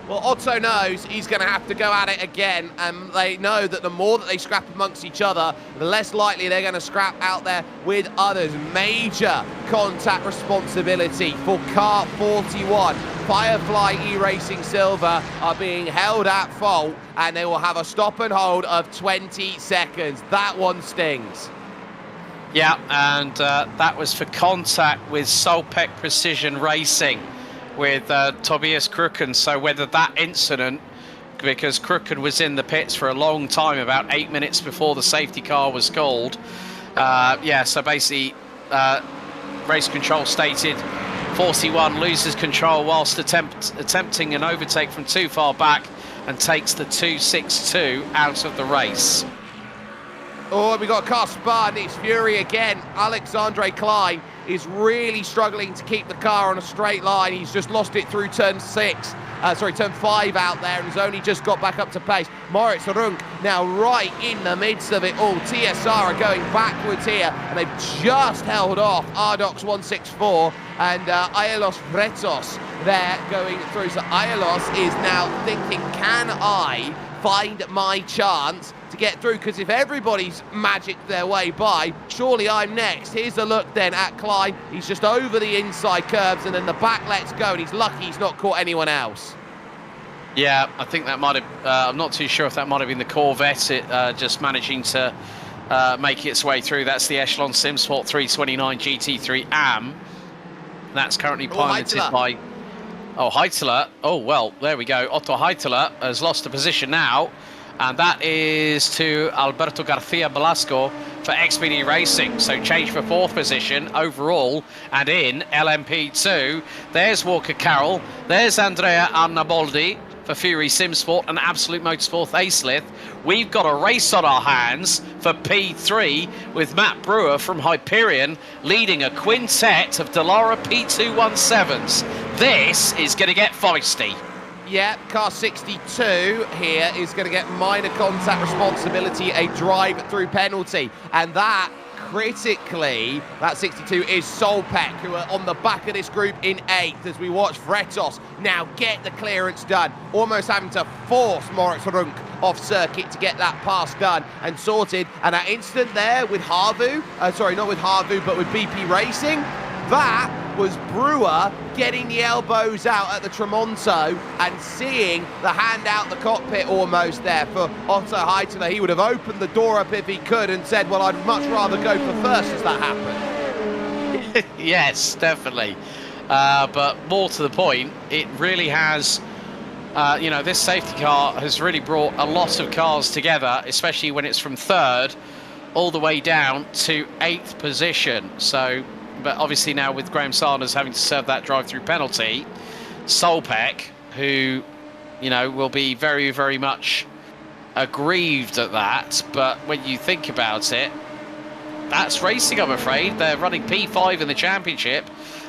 Well, Otto knows he's going to have to go at it again, and they know that the more that they scrap amongst each other, the less likely they're going to scrap out there with others. Major contact responsibility for car 41. Firefly iRacing Silver are being held at fault, and they will have a stop and hold of 20 seconds. That one stings. Yeah, and that was for contact with Solpec Precision Racing with Tobias Krucken. So whether that incident, because Krucken was in the pits for a long time, about 8 minutes before the safety car was called. Yeah, so basically race control stated 41 loses control whilst attempting an overtake from too far back and takes the 262 out of the race. Oh, we got car spun. It's Fury again. Alexandre Klein is really struggling to keep the car on a straight line. He's just lost it through turn 5 out there, and has only just got back up to pace. Moritz Runk now right in the midst of it all. TSR are going backwards here, and they've just held off Rdoks 164 and Aielos Vretos there going through. So Aielos is now thinking, can I find my chance to get through? Because if everybody's magicked their way by, surely I'm next. Here's a look then at Klein. He's just over the inside curbs, and then the back lets go, and he's lucky he's not caught anyone else. Yeah, I think that might have, I'm not too sure if that might have been the Corvette, just managing to make its way through. That's the Echelon SimSport 329 GT3 AM. That's currently piloted by Heitela. Oh, well, there we go. Otto Heitela has lost the position now, and that is to Alberto Garcia Velasco for XPD Racing. So change for fourth position overall, and in LMP2, there's Walker Carroll, there's Andrea Arnaboldi for Fury SimSport and Absolute Motorsport Acelith. We've got a race on our hands for P3 with Matt Brewer from Hyperion leading a quintet of Dallara P217s. This is going to get feisty. Yeah, car 62 here is going to get minor contact responsibility, a drive-through penalty, and that critically, that 62 is Solpek, who are on the back of this group in 8th as we watch Rdoks now get the clearance done, almost having to force Moritz Runk off circuit to get that pass done and sorted. And that instant there with Harvu, sorry, not with Harvu, but with BP Racing, that was Brewer getting the elbows out at the Tramonto and seeing the hand out the cockpit almost there for Otto Heitler. He would have opened the door up if he could and said, well, I'd much rather go for first as that happened. Yes, definitely. But more to the point, it really has, you know, this safety car has really brought a lot of cars together, especially when it's from 3rd all the way down to 8th position. So, but obviously now with Graham Sanders having to serve that drive-through penalty, Solpek, who, you know, will be very, very much aggrieved at that. But when you think about it, that's racing, I'm afraid. They're running P5 in the championship.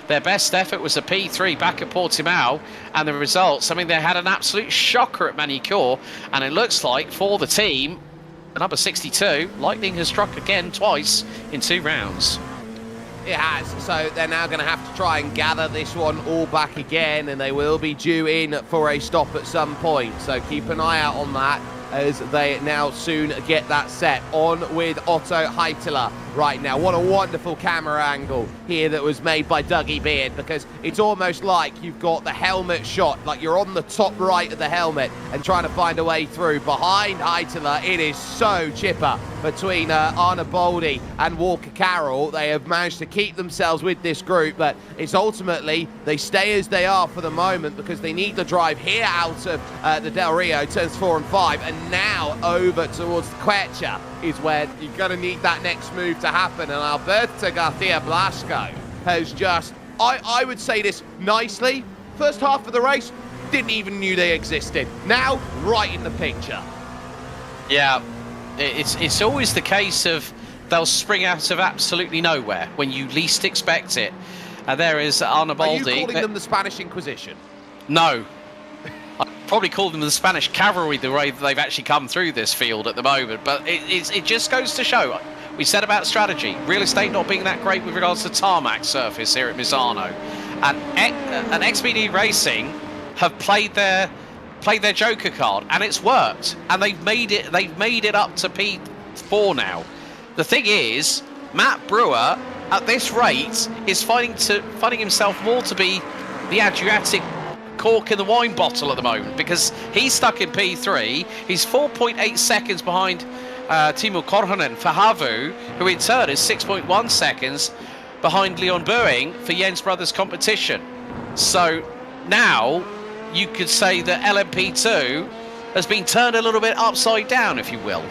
Their best effort was a P3 back at Portimao, and the results, I mean, they had an absolute shocker at Manicure, and it looks like for the team, number 62, lightning has struck again twice in 2 rounds. It has, so they're now going to have to try and gather this one all back again, and they will be due in for a stop at some point, so keep an eye out on that as they now soon get that set. On with Otto Heitler right now. What a wonderful camera angle here that was made by Dougie Beard, because it's almost like you've got the helmet shot, like you're on the top right of the helmet and trying to find a way through. Behind Heitler, it is so chipper between Arne Baldi and Walker Carroll. They have managed to keep themselves with this group, but it's ultimately they stay as they are for the moment because they need the drive here out of the Del Rio, turns 4 and 5, and now over towards the Quecha is where you're going to need that next move to happen. And Alberto Garcia Blasco has just, I would say this nicely, first half of the race, didn't even knew they existed. Now, right in the picture. Yeah, it's always the case of they'll spring out of absolutely nowhere when you least expect it. There is Arne Baldi. Are you calling them the Spanish Inquisition? No. I'd probably call them the Spanish cavalry, the way that they've actually come through this field at the moment. But it just goes to show, we said about strategy, real estate not being that great with regards to tarmac surface here at Misano. And XPD Racing have played their Joker card, and it's worked. And they've made it up to P4 now. The thing is, Matt Brewer at this rate is finding himself more to be the Adriatic cork in the wine bottle at the moment, because he's stuck in P3. He's 4.8 seconds behind Timo Korhonen for Havu, who in turn is 6.1 seconds behind Leon Boeing for Jens Brothers competition. So now you could say that LMP2 has been turned a little bit upside down, if you will.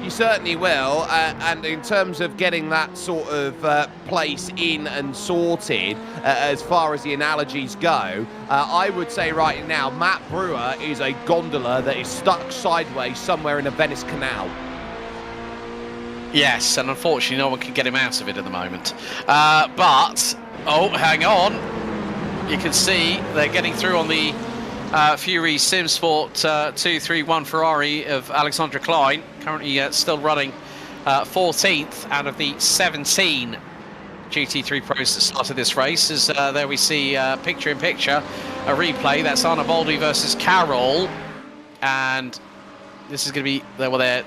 You certainly will, and in terms of getting that sort of place in and sorted, as far as the analogies go, I would say right now, Matt Brewer is a gondola that is stuck sideways somewhere in a Venice canal. Yes, and unfortunately no one can get him out of it at the moment. But, oh, hang on. You can see they're getting through on the Fury SimSport 231 Ferrari of Alexandra Klein, currently still running 14th out of the 17 GT3 pros that started this race. As there we see picture-in-picture, a replay. That's Arne Baldi versus Carroll, and this is going to be, well, they're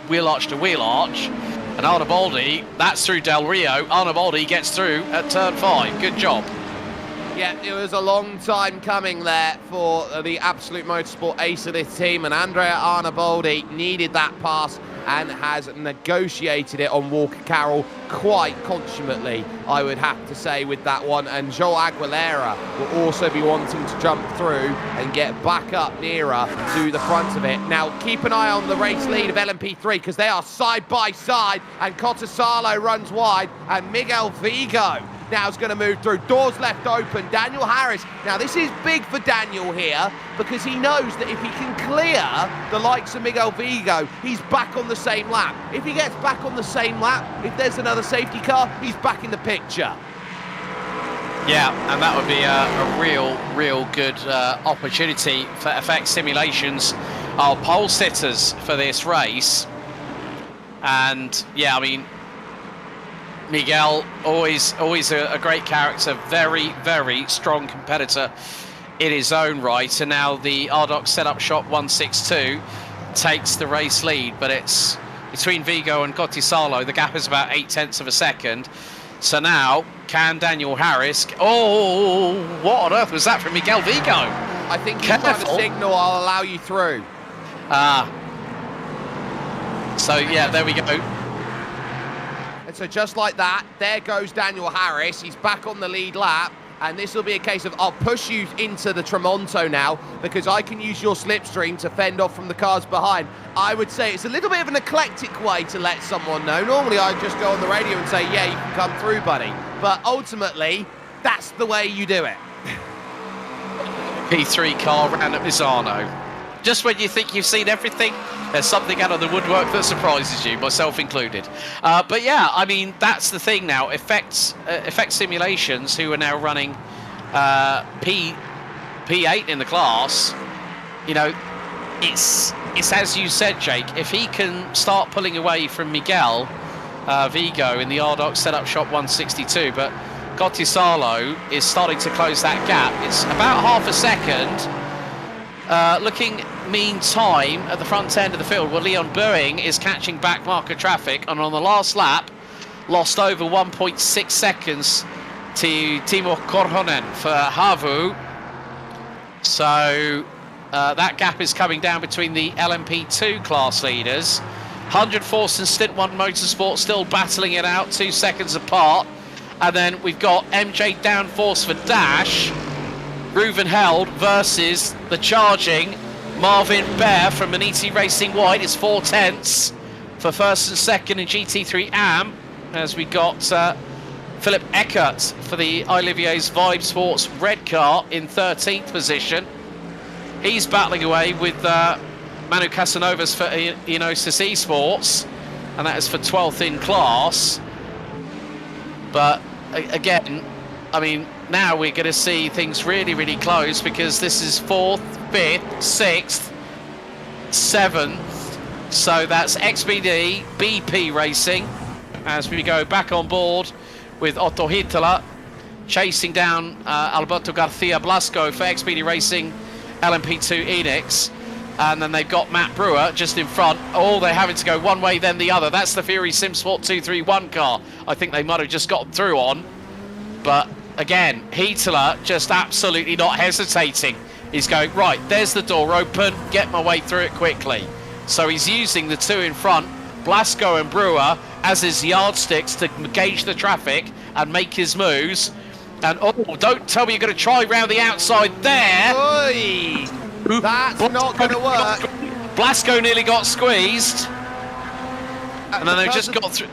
wheel arch to wheel arch, and Arne Baldi, that's through Del Rio. Arne Baldi gets through at turn 5. Good job. Yeah, it was a long time coming there for the Absolute Motorsport ace of this team, and Andrea Arne Baldi needed that pass and has negotiated it on Walker Carroll quite consummately, I would have to say, with that one. And Joel Aguilera will also be wanting to jump through and get back up nearer to the front of it. Now, keep an eye on the race lead of LMP3, because they are side by side, and Cotasalo runs wide, and Miguel Vigo now is going to move through. Doors left open. Daniel Harris. Now, this is big for Daniel here, because he knows that if he can clear the likes of Miguel Vigo, he's back on the same lap. If he gets back on the same lap, if there's another safety car, he's back in the picture. Yeah, and that would be a real good opportunity for FX Simulations, our pole sitters for this race. And yeah, I mean, Miguel, always a great character, very, very strong competitor in his own right. And now the Rdoks setup shop 162 takes the race lead, but it's between Vigo and Cottisalo. The gap is about 0.8 of a second. So now, can Daniel Harris... Oh, what on earth was that from Miguel Vigo? I think he's trying to signal, I'll allow you through. So, yeah, there we go. And so just like that, there goes Daniel Harris. He's back on the lead lap. And this will be a case of, I'll push you into the Tramonto now, because I can use your slipstream to fend off from the cars behind. I would say it's a little bit of an eclectic way to let someone know. Normally, I'd just go on the radio and say, yeah, you can come through, buddy. But ultimately, that's the way you do it. P3 car round at Misano. Just when you think you've seen everything, there's something out of the woodwork that surprises you, myself included. But yeah, I mean, that's the thing now. Effect Simulations, who are now running P8 in the class, you know, it's as you said, Jake, if he can start pulling away from Miguel Vigo in the Rdoks setup shop 162, but Cottisalo is starting to close that gap. It's about half a second. Looking meantime at the front end of the field, well, Leon Boeing is catching back marker traffic, and on the last lap lost over 1.6 seconds to Timo Korhonen for Havu. So that gap is coming down between the LMP2 class leaders. 100 Force and Stint 1 Motorsport still battling it out, 2 seconds apart. And then we've got MJ Downforce for Dash, Reuven Held versus the charging Marvin Bear from Maniti Racing White. It's 4/10 for first and second in GT3 AM, as we got Philip Eckert for the Olivier's Vibe Sports red car in 13th position. He's battling away with Manu Casanovas for Enosis Esports, and that is for 12th in class. But again, I mean, now we're going to see things really, really close, because this is 4th, 5th, 6th, 7th. So that's XBD, BP Racing, as we go back on board with Otto Hittala chasing down Alberto Garcia Blasco for XBD Racing, LMP2 Enix. And then they've got Matt Brewer just in front. Oh, they're having to go one way, then the other. That's the Fury SimSport 231 car. I think they might have just gotten through on. But again, Hittala just absolutely not hesitating. He's going, right, there's the door open, get my way through it quickly. So he's using the two in front, Blasco and Brewer, as his yardsticks to gauge the traffic and make his moves. And oh, don't tell me you're going to try round the outside there. Oy. That's not going to work. Blasco nearly got squeezed. And then they've just got through.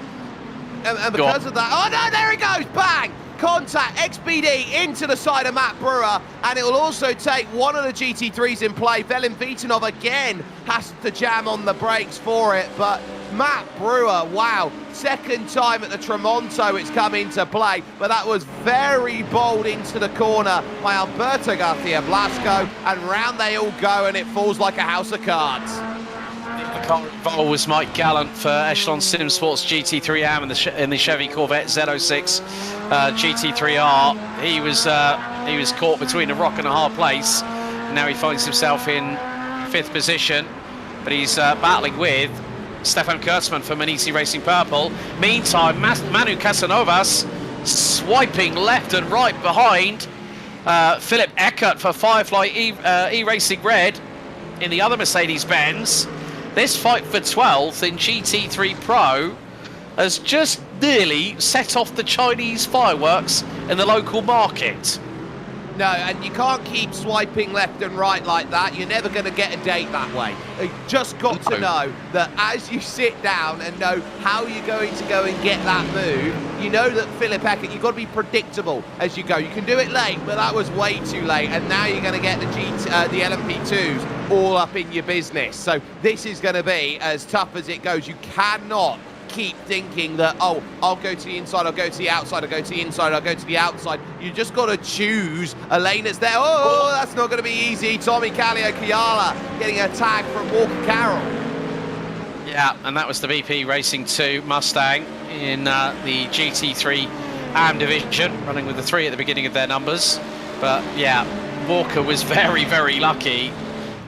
And because of that, oh no, there he goes, bang! Contact, XBD into the side of Matt Brewer, and it will also take one of the GT3s in play. Velin Vitanov again has to jam on the brakes for it, but Matt Brewer, wow, second time at the Tramonto it's come into play, but that was very bold into the corner by Alberto Garcia Blasco, and round they all go, and it falls like a house of cards. The car involved was Mike Gallant for Echelon Sim Sports GT3 AM in the Chevy Corvette Z06 GT3R. He was caught between a rock and a hard place. Now he finds himself in 5th position, but he's battling with Stefan Kurtzman for Maniti Racing Purple. Meantime, Manu Casanovas swiping left and right behind Philip Eckert for Firefly E-Racing Red in the other Mercedes-Benz. This fight for 12th in GT3 Pro has just nearly set off the Chinese fireworks in the local market. No, and you can't keep swiping left and right like that. You're never going to get a date that way. You just got to know that as you sit down and know how you're going to go and get that move, you know that Philip Eckert, you've got to be predictable as you go. You can do it late, but that was way too late. And now you're going to get the LMP2s all up in your business. So this is going to be as tough as it goes. You cannot keep thinking that, oh, I'll go to the inside, I'll go to the outside, I'll go to the inside, I'll go to the outside. You just got to choose a lane that's there. Oh, that's not going to be easy. Tommy Kallio-Kiala getting a tag from Walker Carroll. Yeah, and that was the BP Racing 2 Mustang in the GT3 AM division, running with the 3 at the beginning of their numbers. But yeah, Walker was very, very lucky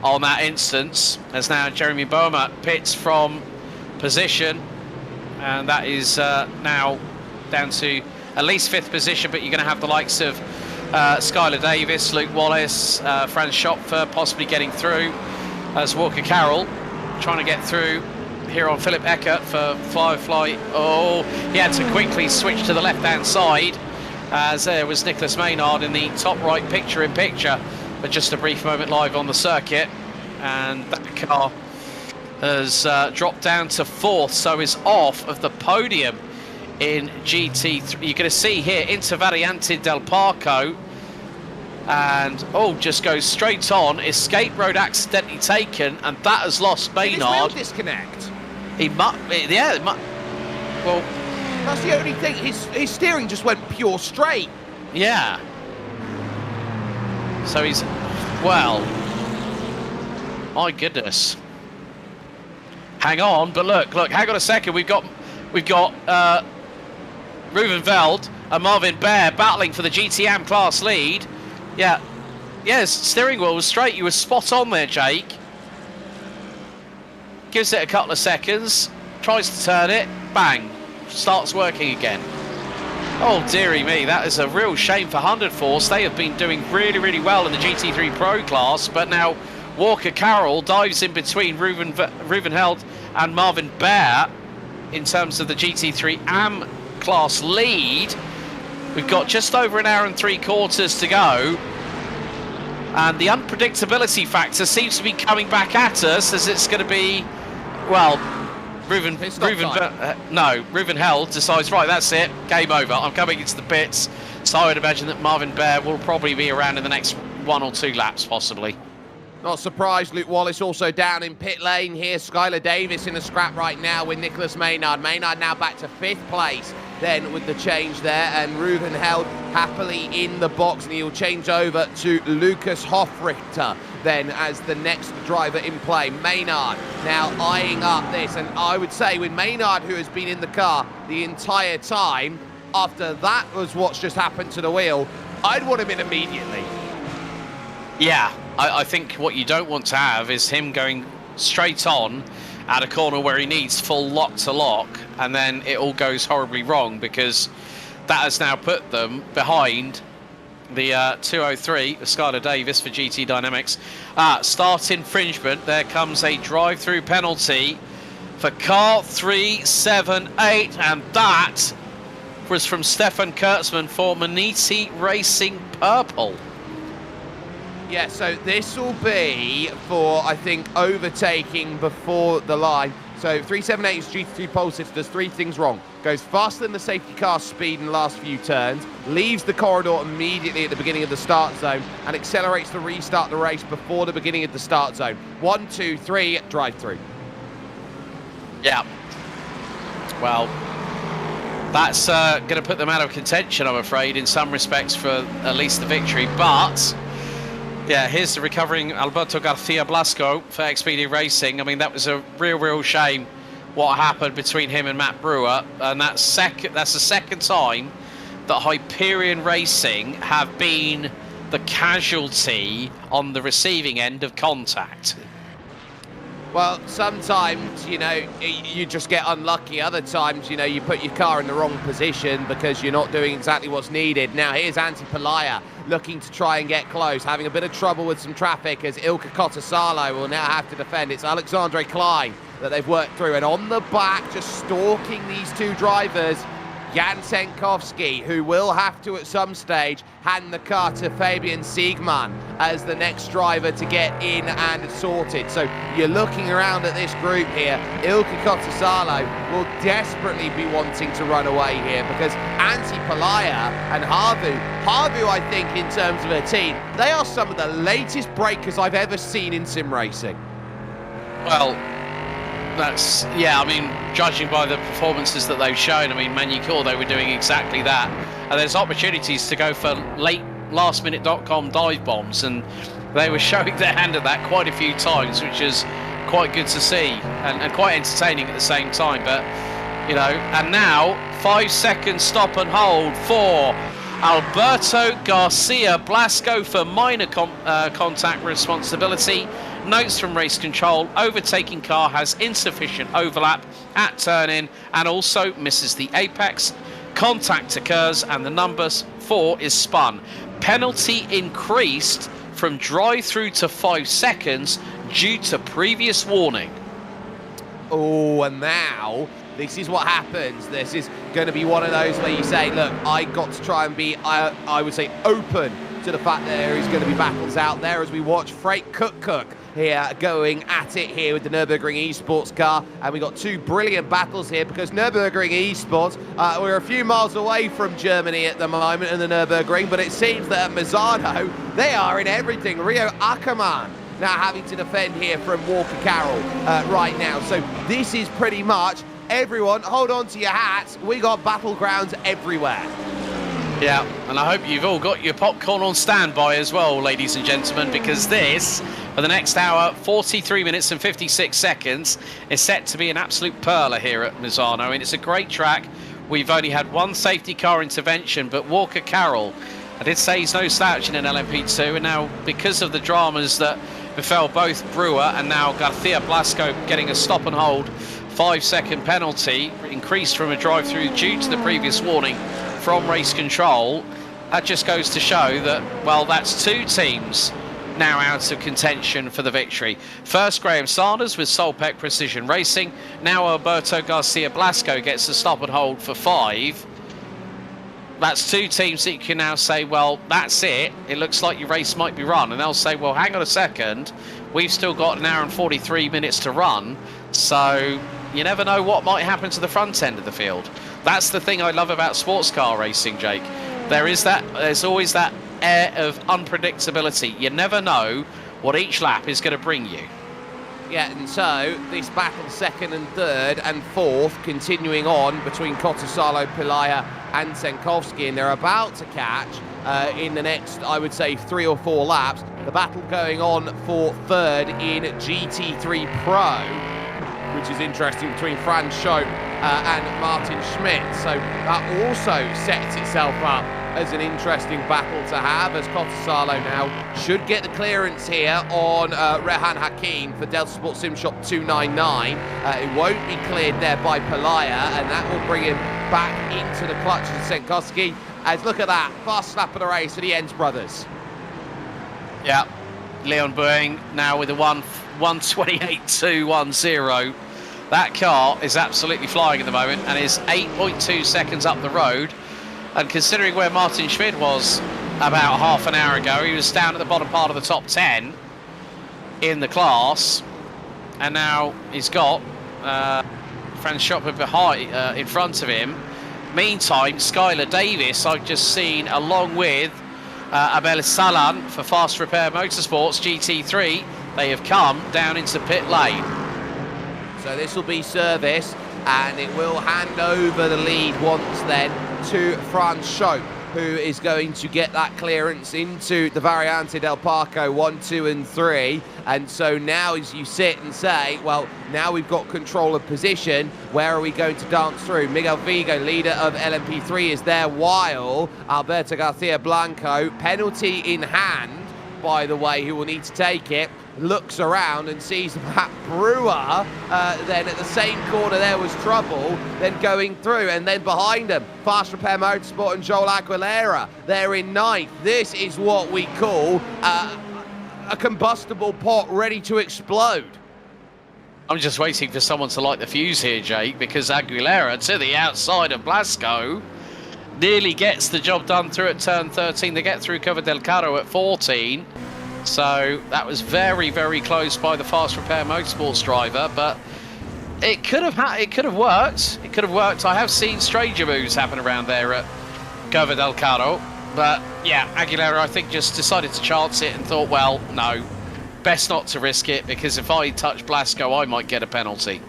on that instance, as now Jeremy Boehmer pits from position, and that is now down to at least 5th position, but you're going to have the likes of Skylar Davis, Luke Wallace, Franz Schopfer possibly getting through, as Walker Carroll trying to get through here on Philip Eckert for Firefly. Oh, he had to quickly switch to the left-hand side, as there was Nicholas Maynard in the top right picture-in-picture for just a brief moment live on the circuit, and that car has dropped down to 4th, so is off of the podium in GT3. You're going to see here Intervariante del Parco, and just goes straight on. Escape road accidentally taken, and that has lost Maynard. Did his wheel disconnect? Well, that's the only thing. His steering just went pure straight. Yeah. So he's, well, my goodness. Hang on, but look, hang on a second. We've got Ruben Veld and Marvin Baer battling for the GTM class lead. Yeah, yes, steering wheel was straight. You were spot on there, Jake. Gives it a couple of seconds, tries to turn it, bang, starts working again. Oh dearie me, that is a real shame for 100 Force. They have been doing really, really well in the GT3 Pro class, but now Walker Carroll dives in between Ruben Held and Marvin Baer in terms of the GT3 AM class lead. We've got just over an hour and 3/4 to go, and the unpredictability factor seems to be coming back at us, as it's going to be, well, Ruben Held decides, right, that's it, game over, I'm coming into the pits. So I would imagine that Marvin Baer will probably be around in the next 1 or 2 laps, possibly. Not surprised, Luke Wallace also down in pit lane here. Skylar Davis in a scrap right now with Nicholas Maynard. Maynard now back to 5th place then with the change there, and Ruben Held happily in the box, and he'll change over to Lucas Hofrichter then as the next driver in play. Maynard now eyeing up this, and I would say with Maynard, who has been in the car the entire time, after that was what's just happened to the wheel, I'd want him in immediately. Yeah, I think what you don't want to have is him going straight on at a corner where he needs full lock to lock, and then it all goes horribly wrong, because that has now put them behind the 203 Skylar Davis for GT Dynamics. Start infringement. There comes a drive-through penalty for car 378, and that was from Stefan Kurtzman for Maniti Racing Purple. Yeah, so this will be for, I think, overtaking before the line. So 378 is GT3 pole sitter, does 3 things wrong. Goes faster than the safety car speed in the last few turns, leaves the corridor immediately at the beginning of the start zone, and accelerates to restart the race before the beginning of the start zone. 1, 2, 3, drive through. Yeah. Well, that's going to put them out of contention, I'm afraid, in some respects, for at least the victory. But yeah, here's the recovering Alberto Garcia Blasco for Expedia Racing. I mean, that was a real shame what happened between him and Matt Brewer, and that's the second time that Hyperion Racing have been the casualty on the receiving end of contact. Well, sometimes, you know, you just get unlucky. Other times, you know, you put your car in the wrong position because you're not doing exactly what's needed. Now, here's Antti Pelaaja looking to try and get close, having a bit of trouble with some traffic, as Ilkka Kotasalo will now have to defend. It's Alexandre Klein that they've worked through. And on the back, just stalking these 2 drivers, Jan Senkowski, who will have to, at some stage, hand the car to Fabian Siegmann as the next driver to get in and sorted. So you're looking around at this group here. Ilkka Kotasalo will desperately be wanting to run away here, because Antti Pelaaja and Harvu, I think, in terms of a team, they are some of the latest breakers I've ever seen in sim racing. Well, that's, yeah, I mean, judging by the performances that they've shown, I mean, Magny-Cours, they were doing exactly that. And there's opportunities to go for late lastminute.com dive bombs, and they were showing their hand at that quite a few times, which is quite good to see and quite entertaining at the same time. But, you know, and now 5 seconds stop and hold for Alberto Garcia Blasco for minor contact responsibility. Notes from race control: overtaking car has insufficient overlap at turn-in and also misses the apex. Contact occurs and the number 4 is spun. Penalty increased from drive-through to 5 seconds due to previous warning. Oh, and now this is what happens. This is going to be one of those where you say, look, I got to try and be, I would say, open to the fact that there is going to be battles out there as we watch Freight Cook here going at it here with the Nürburgring Esports car. And we got 2 brilliant battles here because Nürburgring Esports, we're a few miles away from Germany at the moment in the Nürburgring, but it seems that at Misano, they are in everything. Rio Ackermann now having to defend here from Walker Carroll right now. So this is pretty much everyone, hold on to your hats. We got battlegrounds everywhere. Yeah, and I hope you've all got your popcorn on standby as well, ladies and gentlemen, because this, for the next hour, 43 minutes and 56 seconds, is set to be an absolute perler here at Misano. I mean, it's a great track. We've only had 1 safety car intervention, but Walker Carroll, I did say he's no slouch in an LMP2, and now because of the dramas that befell both Brewer and now Garcia Blasco getting a stop and hold 5-second penalty, increased from a drive-through due to the previous warning from race control. That just goes to show that, well, that's 2 teams now out of contention for the victory. First, Graham Sanders with Solpec Precision Racing. Now Alberto Garcia Blasco gets the stop and hold for 5. That's 2 teams that you can now say, well, that's it. It looks like your race might be run. And they'll say, well, hang on a second. We've still got an hour and 43 minutes to run. So you never know what might happen to the front end of the field. That's the thing I love about sports car racing, Jake. There's always that air of unpredictability. You never know what each lap is going to bring you. Yeah, and so this battle 2nd and 3rd and 4th continuing on between Kotosalo, Pelayo and Senkovsky, and they're about to catch in the next, I would say, 3 or 4 laps. The battle going on for 3rd in GT3 Pro, which is interesting, between Franz Schopp and Martin Schmidt. So that also sets itself up as an interesting battle to have, as Kotosalo now should get the clearance here on Rehan Hakim for Delta Sport Sim Shop 299. It won't be cleared there by Pelayo, and that will bring him back into the clutches of Senkovsky. As look at that, fast lap of the race for the Enns brothers. Yeah, Leon Boeing now with a 1:28.210. That car is absolutely flying at the moment and is 8.2 seconds up the road. And considering where Martin Schmidt was about half an hour ago, he was down at the bottom part of the top 10 in the class. And now he's got Franz Schopp behind, in front of him. Meantime, Skylar Davis, I've just seen, along with Abel Salan for Fast Repair Motorsports GT3, they have come down into pit lane. So this will be service, and it will hand over the lead once then to Franz Schopp, who is going to get that clearance into the Variante del Parco 1, 2 and 3. And so now as you sit and say, well, now we've got control of position, where are we going to dance through? Miguel Vigo, leader of LMP3, is there, while Alberto Garcia Blanco, penalty in hand, by the way, who will need to take it, looks around and sees Matt Brewer, then at the same corner there was trouble, then going through, and then behind them, Fast Repair Motorsport and Joel Aguilera, they're in 9th. This is what we call a combustible pot ready to explode. I'm just waiting for someone to light the fuse here, Jake, because Aguilera to the outside of Blasco nearly gets the job done through at turn 13. They get through Cover del Caro at 14. So that was very, very close by the Fast Repair Motorsports driver, but it could have worked. It could have worked. I have seen stranger moves happen around there at Cover del Caro, but yeah, Aguilera, I think, just decided to chance it and thought, well, no, best not to risk it, because if I touch Blasco, I might get a penalty.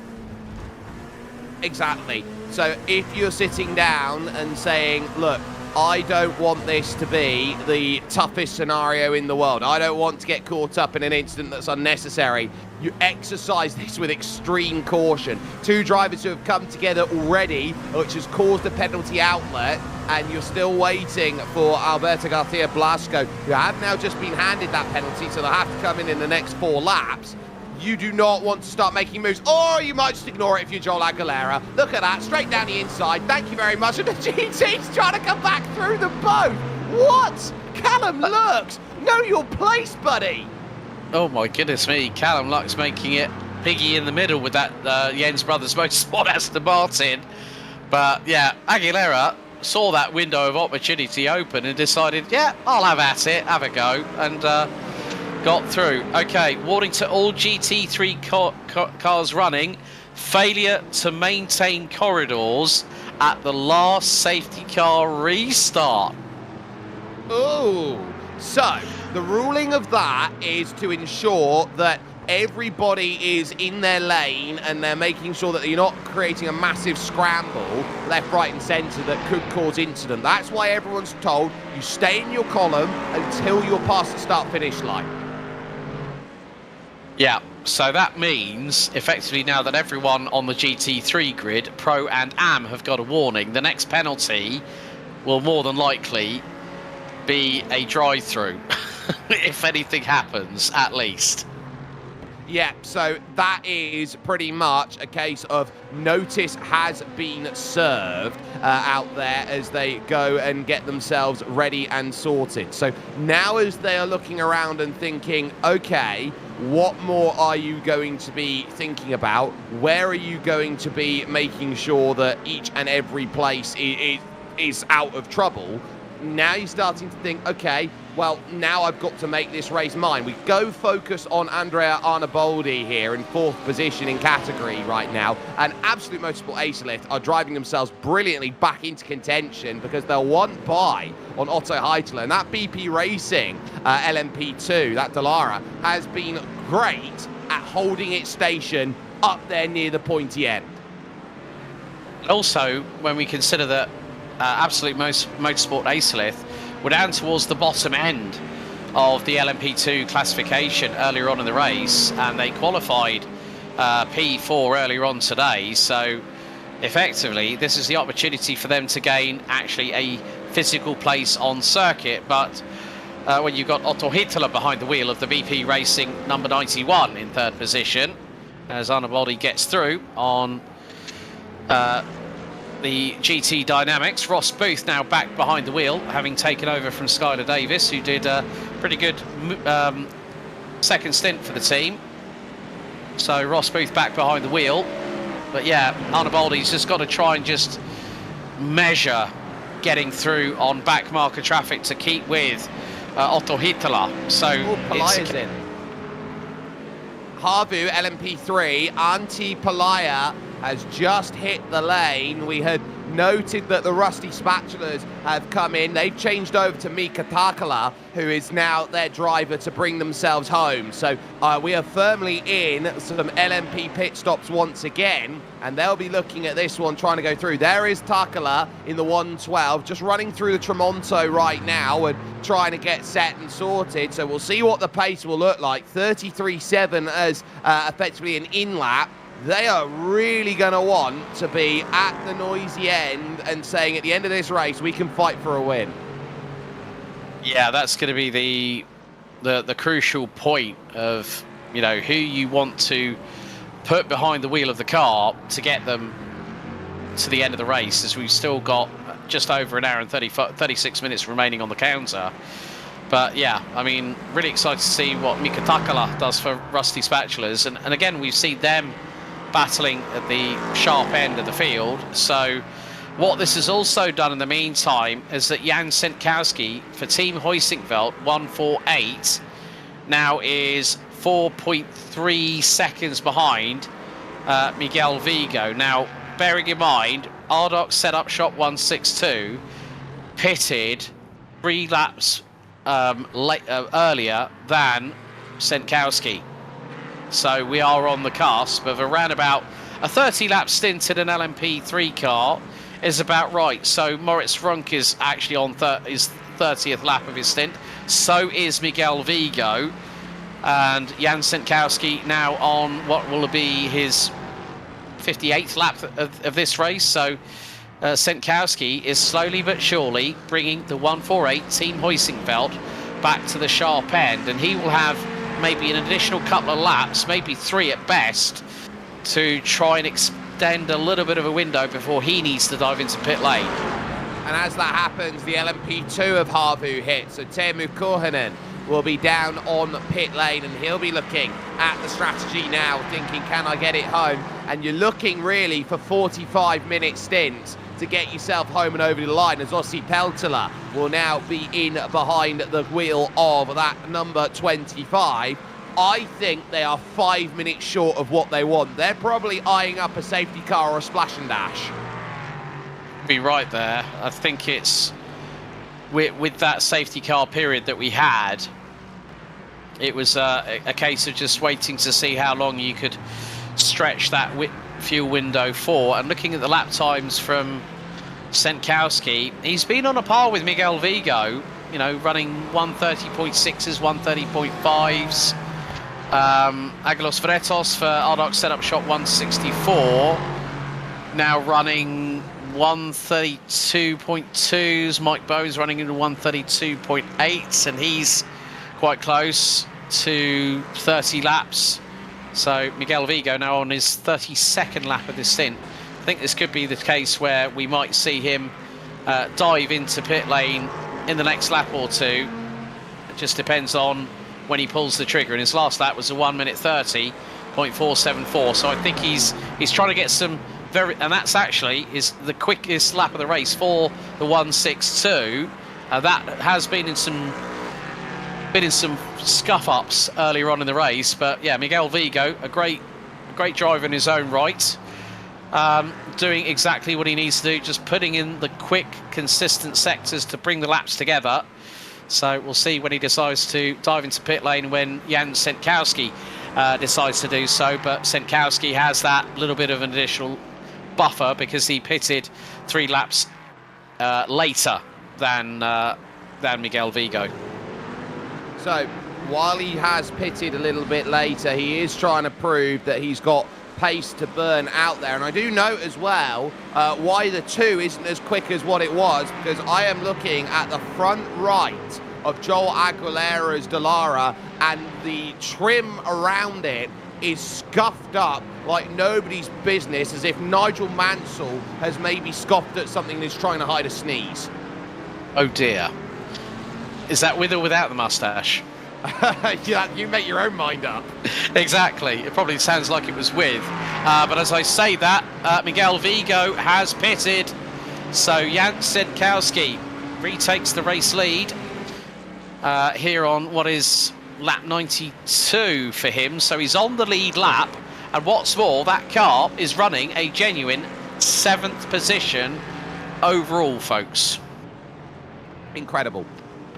Exactly. So if you're sitting down and saying, look, I don't want this to be the toughest scenario in the world. I don't want to get caught up in an incident that's unnecessary. You exercise this with extreme caution. Two drivers who have come together already, which has caused a penalty outlet, and you're still waiting for Alberto Garcia Blasco, who have now just been handed that penalty, so they'll have to come in the next 4 laps. You do not want to start making moves, or you might just ignore it if you're Joel Aguilera. Look at that, straight down the inside. Thank you very much. And the GT's trying to come back through them both. What? Callum Lux, know your place, buddy. Oh my goodness me, Callum Lux making it piggy in the middle with that Jens Brothers Motorsport Aston Martin. But yeah, Aguilera saw that window of opportunity open and decided, yeah, I'll have at it, have a go, and got through. Okay, warning to all GT3 cars running, failure to maintain corridors at the last safety car restart. Oh, so the ruling of that is to ensure that everybody is in their lane and they're making sure that you're not creating a massive scramble left, right and centre that could cause incident. That's why everyone's told you stay in your column until you're past the start-finish line. Yeah, so that means effectively now that everyone on the GT3 grid, Pro and Am, have got a warning, the next penalty will more than likely be a drive-through, if anything happens, at least. Yeah, so that is pretty much a case of notice has been served out there as they go and get themselves ready and sorted. So now as they are looking around and thinking, okay, what more are you going to be thinking about? Where are you going to be making sure that each and every place is out of trouble? Now you're starting to think, okay, well, now I've got to make this race mine. We go focus on Andrea Arnaboldi here in 4th position in category right now. And Absolute Motorsport Ace-Lift are driving themselves brilliantly back into contention because they're one by on Otto Heitler. And that BP Racing LMP2, that Dallara, has been great at holding its station up there near the pointy end. Also, when we consider that Absolute Motorsport Ace-Lift were down towards the bottom end of the LMP2 classification earlier on in the race, and they qualified P4 earlier on today, so effectively this is the opportunity for them to gain actually a physical place on circuit. But when you've got Otto Hittler behind the wheel of the BP Racing number 91 in 3rd position, as Arnaboldi gets through on the GT Dynamics. Ross Booth now back behind the wheel, having taken over from Skylar Davis, who did a pretty good second stint for the team. So Ross Booth back behind the wheel. But yeah, Arnaboldi's just got to try and just measure getting through on back marker traffic to keep with Otto Hittler. So Palaya's in. Harvu LMP3, Antti Palaya has just hit the lane. We had noted that the Rusty Spatulas have come in. They've changed over to Mika Takala, who is now their driver to bring themselves home. So we are firmly in some LMP pit stops once again, and they'll be looking at this one, trying to go through. There is Takala in the 112, just running through the Tramonto right now and trying to get set and sorted. So we'll see what the pace will look like. 33.7 as effectively an in-lap. They are really going to want to be at the noisy end and saying at the end of this race, we can fight for a win. Yeah, that's going to be the crucial point of, you know, who you want to put behind the wheel of the car to get them to the end of the race, as we've still got just over an hour and 36 minutes remaining on the counter. But yeah, I mean, really excited to see what Mika Takala does for Rusty Spatulas. And again, we've seen them battling at the sharp end of the field. So what this has also done in the meantime is that Jan Sentkowski for Team Hoisingveld 148 now is 4.3 seconds behind Miguel Vigo. Now, bearing in mind, Rdoks set up shot 162, pitted 3 laps earlier than Sentkowski. So we are on the cusp of around about a 30-lap stint in an LMP3 car is about right. So Moritz Runk is actually on his 30th lap of his stint. So is Miguel Vigo. And Jan Senkowski now on what will be his 58th lap of this race. So Senkowski is slowly but surely bringing the 148 Team Huizinfeld back to the sharp end, and he will have maybe an additional couple of laps, maybe 3 at best, to try and extend a little bit of a window before he needs to dive into pit lane. And as that happens, the LMP2 of Harvu hits, so Teemu Korhonen will be down on pit lane, and he'll be looking at the strategy now, thinking, can I get it home? And you're looking really for 45-minute stints to get yourself home and over the line, as Ossi Peltola will now be in behind the wheel of that number 25. I think they are 5 minutes short of what they want. They're probably eyeing up a safety car or a splash and dash. Be right there. I think it's with that safety car period that we had, it was a case of just waiting to see how long you could stretch that fuel window for. And looking at the lap times from Senkowski, he's been on a par with Miguel Vigo, you know, running 130.6s, 130.5s. Aguilos Vretos for Rdoks setup shot 164, now running 132.2s. Mike Bowe's running into 132.8s, and he's quite close to 30 laps. So Miguel Vigo now on his 32nd lap of this stint. I think this could be the case where we might see him dive into pit lane in the next lap or two. It just depends on when he pulls the trigger, and his last lap was a 1:30.474. So I think he's trying to get some and that's actually is the quickest lap of the race for the 1:62. That has been in some scuff ups earlier on in the race, but yeah, Miguel Vigo, a great driver in his own right, doing exactly what he needs to do, just putting in the quick, consistent sectors to bring the laps together. So we'll see when he decides to dive into pit lane, when Jan Senkowski decides to do so. But Senkowski has that little bit of an additional buffer because he pitted 3 laps later than Miguel Vigo. So while he has pitted a little bit later, he is trying to prove that he's got pace to burn out there. And I do note as well why the 2 isn't as quick as what it was, because I am looking at the front right of Joel Aguilera's Dallara, and the trim around it is scuffed up like nobody's business, as if Nigel Mansell has maybe scoffed at something and is trying to hide a sneeze. Oh dear. Is that with or without the mustache? Yeah, you make your own mind up. Exactly. It probably sounds like it was with. But as I say that, Miguel Vigo has pitted. So Jan Senkowski retakes the race lead here on what is lap 92 for him. So he's on the lead lap. And what's more, that car is running a genuine 7th position overall, folks. Incredible.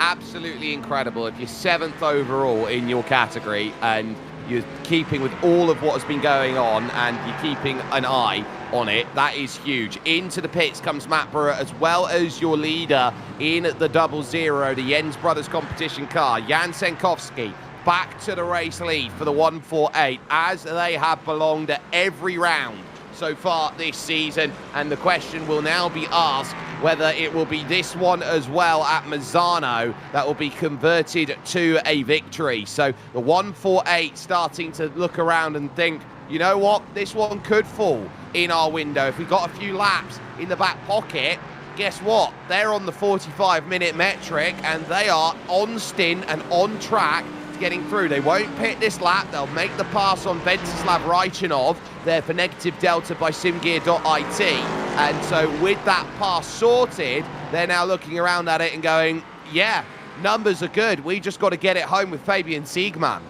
Absolutely incredible. If you're 7th overall in your category and you're keeping with all of what has been going on and you're keeping an eye on it, that is huge. Into the pits comes Matt Brewer, as well as your leader in the 00, the Jens Brothers competition car, Jan Senkowski, back to the race lead for the 148, as they have belonged at every round so far this season. And the question will now be asked whether it will be this one as well at Misano that will be converted to a victory. So the 148 starting to look around and think, you know what, this one could fall in our window. If we got a few laps in the back pocket, guess what? They're on the 45-minute metric, and they are on stint and on track to getting through. They won't pit this lap. They'll make the pass on Ventislav Raichinov, there for negative delta by simgear.it. And so with that pass sorted, they're now looking around at it and going, yeah, numbers are good. We just got to get it home with Fabian Siegmann.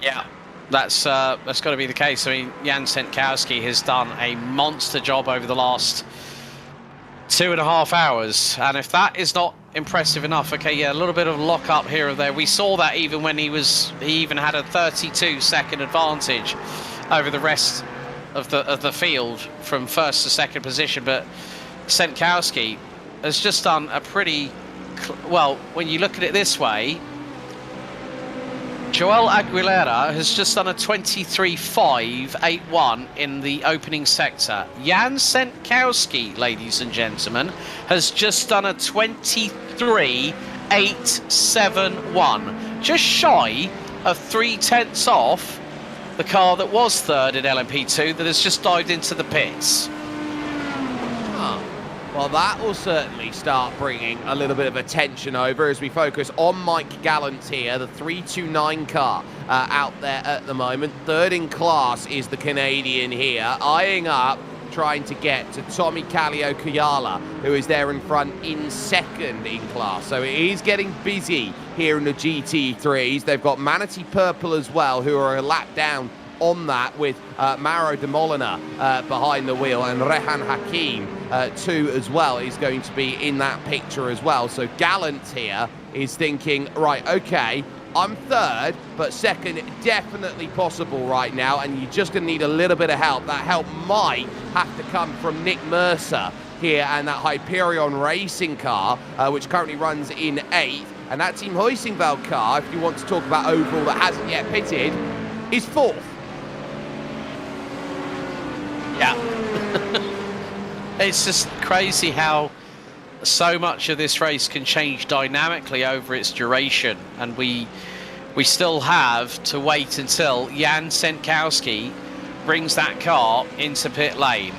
Yeah, that's got to be the case. I mean, Jan Senkowski has done a monster job over the last 2.5 hours, and if that is not impressive enough, okay, yeah, a little bit of lock up here or there. We saw that even when he even had a 32-second advantage over the rest of the field from first to second position, but Senkowski has just done a pretty well. When you look at it this way, Joel Aguilera has just done a 23.581 in the opening sector. Jan Senkowski, ladies and gentlemen, has just done a 23.871, just shy of 3/10 off the car that was third in LMP2 that has just dived into the pits. Well, that will certainly start bringing a little bit of attention over as we focus on Mike Gallant here, the 329 car out there at the moment. Third in class is the Canadian here, eyeing up, trying to get to Tommy Kallio Kujala, who is there in front in second in class. So it is getting busy here in the GT3s. They've got Manatee Purple as well, who are a lap down on that with Mauro de Molina behind the wheel, and Rehan Hakim too as well is going to be in that picture as well. So Gallant here is thinking, right, okay, I'm third, but second definitely possible right now, and you're just going to need a little bit of help. That help might have to come from Nick Mercer here and that Hyperion Racing car, which currently runs in 8th, and that Team Huizinveld car, if you want to talk about overall that hasn't yet pitted, is 4th. Yeah. It's just crazy how so much of this race can change dynamically over its duration, and we still have to wait until Jan Senkowski brings that car into pit lane,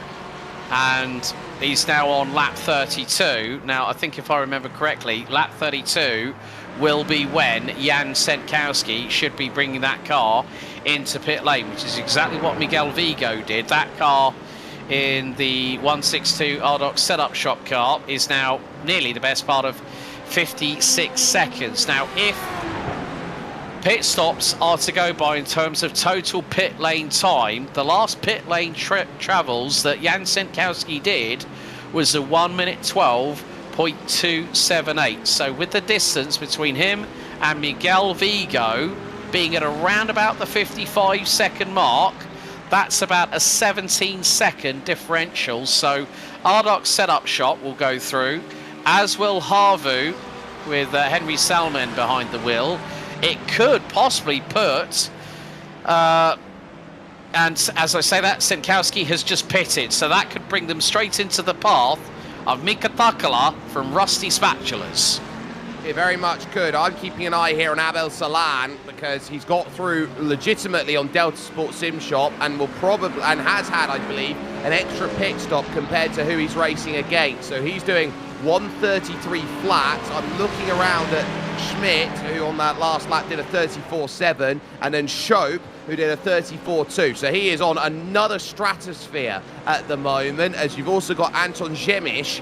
and he's now on lap 32. Now, I think if I remember correctly, lap 32 will be when Jan Senkowski should be bringing that car into pit lane, which is exactly what Miguel Vigo did. That car in the 162 Rdoks setup shop car is now nearly the best part of 56 seconds. Now, if pit stops are to go by in terms of total pit lane time, the last pit lane travels that Jan Senkowski did was a 1 minute 12.278. So with the distance between him and Miguel Vigo being at around about the 55-second mark, that's about a 17-second differential. So Rdoks setup shop will go through, as will Harvu with Henry Salmon behind the wheel. It could possibly put, and as I say that, Senkowski has just pitted, so that could bring them straight into the path of Mika Takala from Rusty Spatulas. It very much could. I'm keeping an eye here on Abel Salan because he's got through legitimately on Delta Sport Sim Shop and will probably, and has had, I believe, an extra pit stop compared to who he's racing against. So he's doing 133 flat. I'm looking around at Schmidt, who on that last lap did a 34.7, and then Schoep, who did a 34.2. So he is on another stratosphere at the moment, as you've also got Anton Zemisch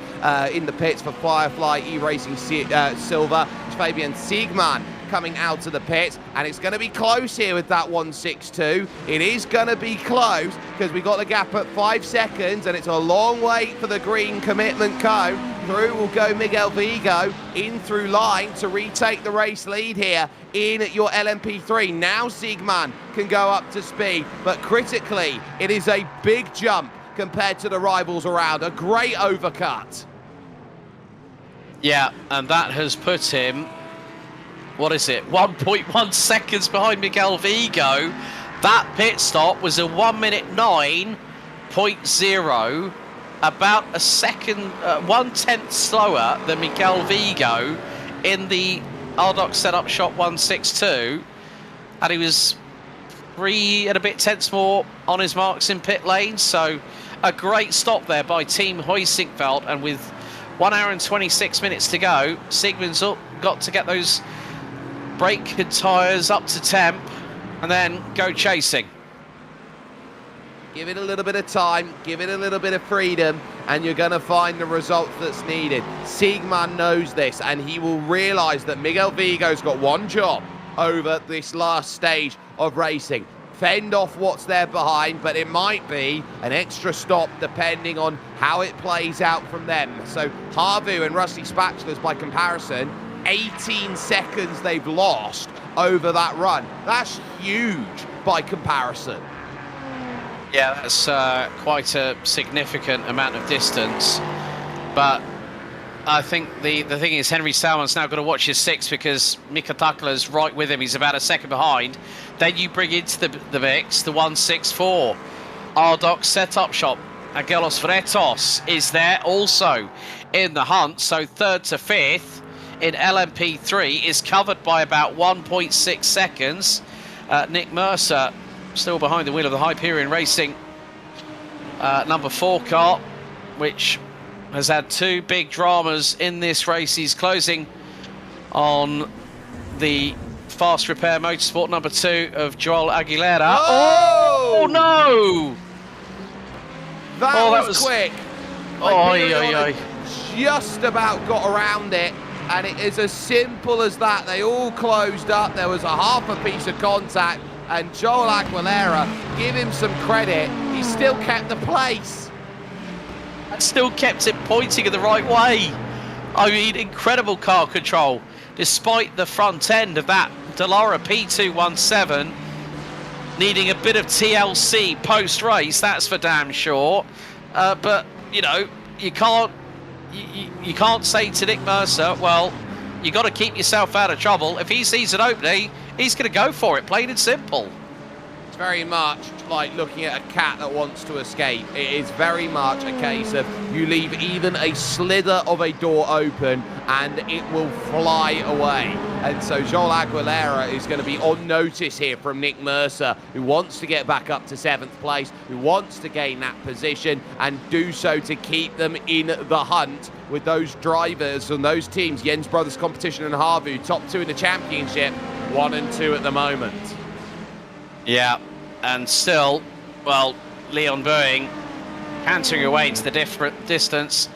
in the pits for Firefly iRacing Silver, Fabian Siegmann coming out of the pits, and it's going to be close here with that 162. It is going to be close because we got the gap at 5 seconds, and it's a long wait for the green commitment cone. Through will go Miguel Vigo in through line to retake the race lead here in your LMP3. Now Siegmann can go up to speed, but critically it is a big jump compared to the rivals around. A great overcut. Yeah, and that has put him, what is it, 1.1 seconds behind Miguel Vigo. That pit stop was a 1 minute 9.0, about a second, 1/10 slower than Miguel Vigo in the Rdoks setup shot 162, and he was 3 and a bit tenths more on his marks in pit lane. So a great stop there by Team Huizinveld, and with 1 hour and 26 minutes to go, Siegmann's got to get those brake and tyres up to temp and then go chasing. Give it a little bit of time, give it a little bit of freedom, and you're going to find the result that's needed. Siegmann knows this, and he will realise that Miguel Vigo's got one job over this last stage of racing. Fend off what's there behind, but it might be an extra stop depending on how it plays out from them. So Harvu and Rusty Spatulas, by comparison, 18 seconds they've lost over that run. That's huge by comparison. Yeah, that's quite a significant amount of distance. But I think the thing is, Henry Salmon's now got to watch his 6 because Mika Takala's right with him. He's about a second behind. Then you bring into the mix the 164. Rdoks setup shop. Agelos Rdoks is there also in the hunt. So 3rd to 5th in LMP3 is covered by about 1.6 seconds. Nick Mercer still behind the wheel of the Hyperion Racing number 4 car, which has had 2 big dramas in this race. He's closing on the fast repair motorsport number 2 of Joel Aguilera. Oh, no! That was quick. Oi. Just about got around it, and it is as simple as that. They all closed up. There was a half a piece of contact, and Joel Aguilera, give him some credit, he still kept the place. And still kept it pointing in the right way. I mean, incredible car control, despite the front end of that Dallara P217 needing a bit of TLC post-race, that's for damn sure. But, you know, you can't say to Nick Mercer, well, you got to keep yourself out of trouble. If he sees an opening, he's going to go for it, plain and simple. It's very much like looking at a cat that wants to escape. It is very much a case of you leave even a slither of a door open and it will fly away. And so Joel Aguilera is going to be on notice here from Nick Mercer, who wants to get back up to 7th place, who wants to gain that position and do so to keep them in the hunt with those drivers and those teams, Jens Brothers Competition and Harvu, top 2 in the championship, 1 and 2 at the moment. Yeah, and still, well, Leon Boeing cantering away into the different distance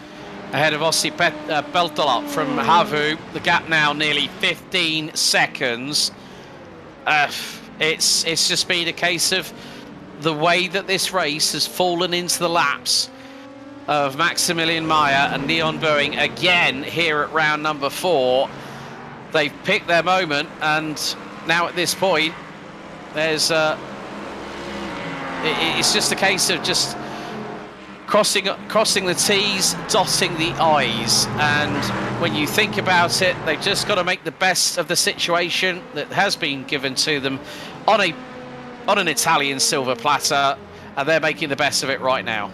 ahead of Ossi Peltola from Havu. The gap now nearly 15 seconds. It's just been a case of the way that this race has fallen into the laps of Maximilian Meyer and Leon Boeing again here at round number 4. They've picked their moment, and now at this point, there's it's just a case of just crossing the T's, dotting the I's. And when you think about it, they've just got to make the best of the situation that has been given to them on an Italian silver platter, and they're making the best of it right now.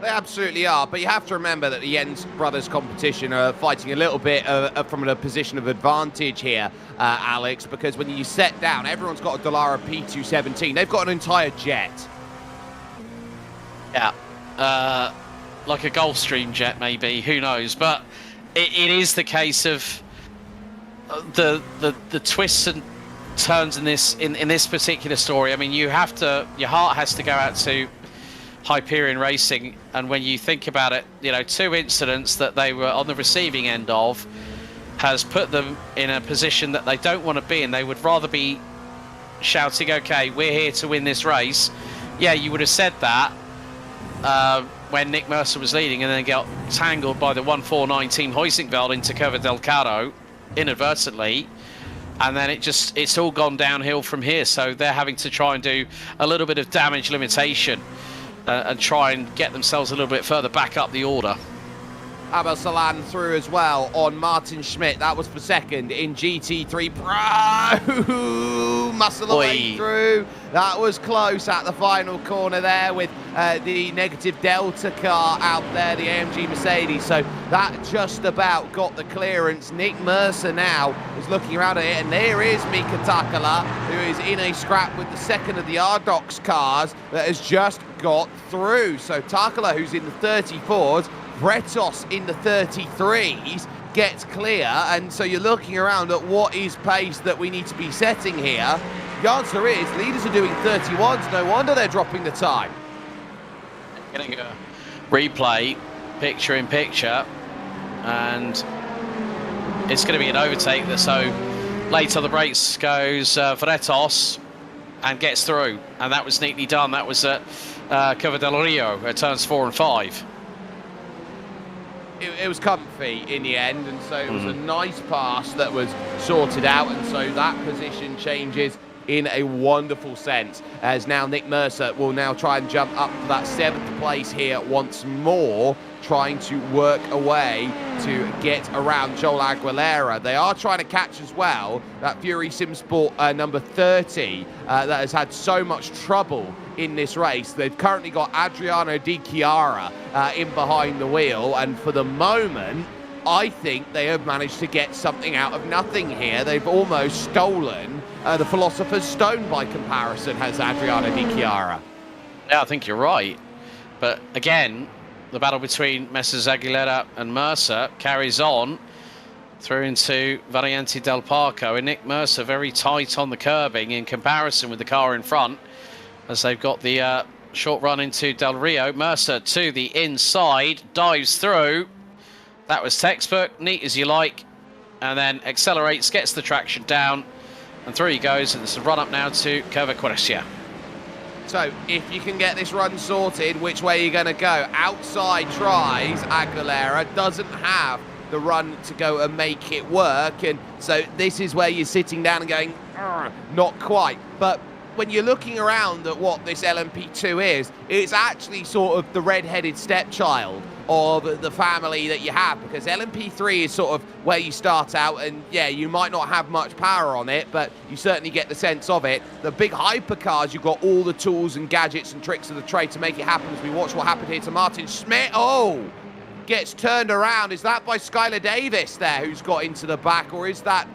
They absolutely are, but you have to remember that the Jens Brothers Competition are fighting a little bit from a position of advantage here, Alex, because when you set down, everyone's got a Dallara P217. They've got an entire jet. Yeah, like a Gulfstream jet maybe, who knows? But it is the case of the twists and turns in this particular story. I mean, your heart has to go out to Hyperion Racing, and when you think about it, you know, 2 incidents that they were on the receiving end of has put them in a position that they don't want to be in. They would rather be shouting, okay, we're here to win this race. Yeah, you would have said that when Nick Mercer was leading, and then got tangled by the 1419 Huizinveld into Curva del Caro inadvertently, and then it's all gone downhill from here. So they're having to try and do a little bit of damage limitation and try and get themselves a little bit further back up the order. Abel Salan through as well on Martin Schmidt. That was for 2nd in GT3 Pro. Muscle away through. That was close at the final corner there with the negative Delta car out there, the AMG Mercedes. So that just about got the clearance. Nick Mercer now is looking around at it, and there is Mika Takala, who is in a scrap with the 2nd of the Rdoks cars that has just got through. So Takala, who's in the 34s, Rdoks in the 33s, gets clear, and so you're looking around at what is pace that we need to be setting here. The answer is leaders are doing 31s, no wonder they're dropping the time. Getting a replay, picture in picture, and it's going to be an overtake that so late on the brakes goes Rdoks and gets through, and that was neatly done. That was at Curva del Rio at turns 4 and 5. It was comfy in the end, and so it was a nice pass that was sorted out, and so that position changes in a wonderful sense, as now Nick Mercer will now try and jump up to that 7th place here once more, trying to work away to get around Joel Aguilera. They are trying to catch as well that Fury Simsport number 30 that has had so much trouble in this race. They've currently got Adriano Di Chiara in behind the wheel, and for the moment, I think they have managed to get something out of nothing here. They've almost stolen the Philosopher's Stone by comparison, has Adriano Di Chiara. Yeah, I think you're right. But again, the battle between Messrs Aguilera and Mercer carries on through into Variante del Parco, and Nick Mercer very tight on the curbing in comparison with the car in front, as they've got the short run into Del Rio. Mercer to the inside, dives through. That was textbook, neat as you like, and then accelerates, gets the traction down, and through he goes, and it's a run up now to Curva Quarescia. So, if you can get this run sorted, which way are you going to go? Outside tries Aguilera, doesn't have the run to go and make it work, and so this is where you're sitting down and going, not quite. But when you're looking around at what this LMP2 is, it's actually sort of the red-headed stepchild of the family that you have, because LMP3 is sort of where you start out, and yeah, you might not have much power on it, but you certainly get the sense of it. The big hypercars, you've got all the tools and gadgets and tricks of the trade to make it happen, as we watch what happened here to Martin Schmidt. Oh, gets turned around. Is that by Skylar Davis there, who's got into the back, or is that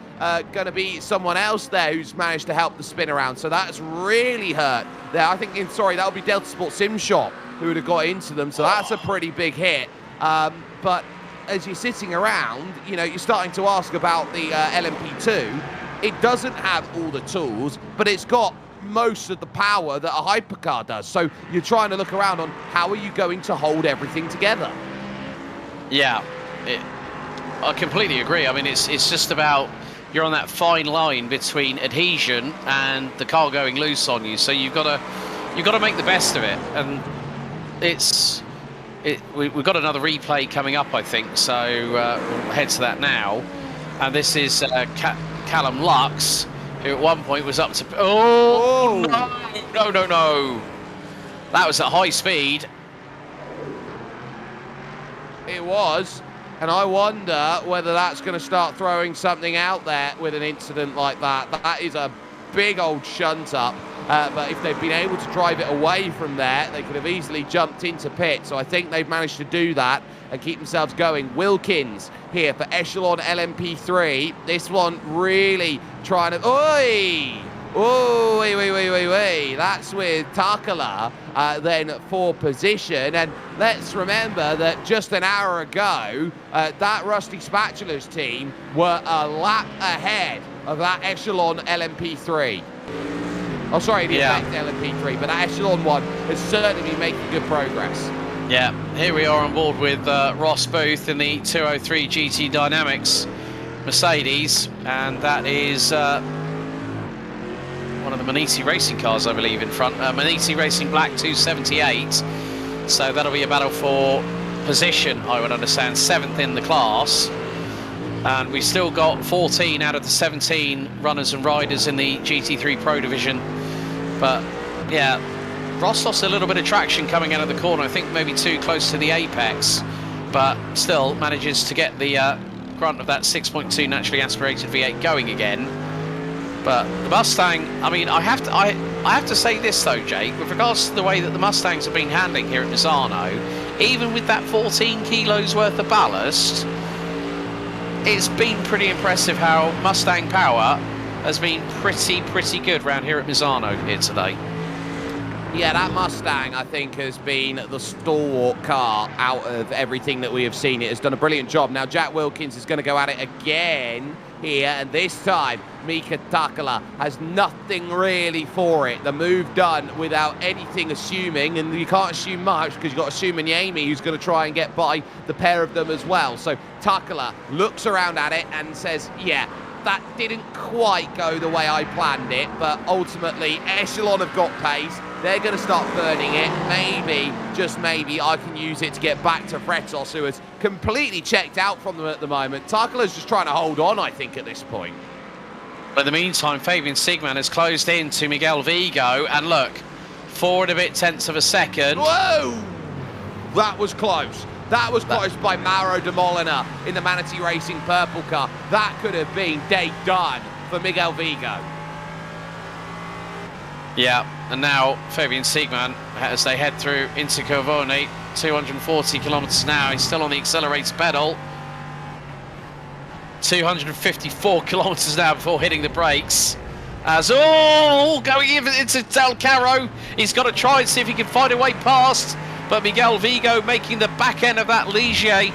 going to be someone else there who's managed to help the spin around? So that's really hurt there. I think, sorry, that would be Delta Sport Sim Shop who would have got into them, so that's a pretty big hit. But as you're sitting around, you know, you're starting to ask about the LMP2. It doesn't have all the tools, but it's got most of the power that a hypercar does. So you're trying to look around on how are you going to hold everything together? Yeah, I completely agree. I mean, it's just about, you're on that fine line between adhesion and the car going loose on you. So you've got to make the best of it, and we've got another replay coming up, I think. So we'll head to that now. And this is Callum Lux, who at one point was up to no. That was at high speed. It was, and I wonder whether that's going to start throwing something out there with an incident like that. That is a big old shunt up, but if they've been able to drive it away from there, they could have easily jumped into pit. So I think they've managed to do that and keep themselves going. Wilkins here for Echelon LMP3. This one really trying to... Oi! Oh, wait. That's with Takala then for position. And let's remember that just an hour ago, that Rusty Spatulas team were a lap ahead of that Echelon LMP3. Oh, sorry, it didn't make the LMP3, but that Echelon one has certainly been making good progress. Yeah, here we are on board with Ross Booth in the 203 GT Dynamics Mercedes, and that is... one of the Maniti Racing cars, I believe, in front. Maniti Racing Black 278. So that'll be a battle for position, I would understand, 7th in the class. And we've still got 14 out of the 17 runners and riders in the GT3 Pro division. But yeah, Ross lost a little bit of traction coming out of the corner. I think maybe too close to the apex, but still manages to get the grunt of that 6.2 naturally aspirated V8 going again. But the Mustang, I mean, I have to say this though, Jake, with regards to the way that the Mustangs have been handling here at Misano, even with that 14 kilos worth of ballast, it's been pretty impressive how Mustang power has been pretty good around here at Misano here today. Yeah, that Mustang, I think, has been the stalwart car out of everything that we have seen. It has done a brilliant job. Now, Jack Wilkins is going to go at it again here, and this time, Mika Takala has nothing really for it. The move done without anything assuming, and you can't assume much because you've got Shumanyemi who's going to try and get by the pair of them as well. So Takala looks around at it and says, yeah, that didn't quite go the way I planned it, but ultimately Echelon have got pace. They're going to start burning it. Maybe, just maybe, I can use it to get back to Rdoks, who has completely checked out from them at the moment. Takala's just trying to hold on, I think, at this point. But in the meantime, Fabian Siegmann has closed in to Miguel Vigo, and look, 4.1 of a second. Whoa! That was close. That was close by Mauro de Molina in the Manatee Racing purple car. That could have been day done for Miguel Vigo. Yeah, and now Fabian Siegmann, as they head through into Corvone, 240 kilometers an hour. He's still on the accelerator pedal. 254 kilometers an hour before hitting the brakes. As going into Del Caro, he's got to try and see if he can find a way past. But Miguel Vigo making the back end of that Ligier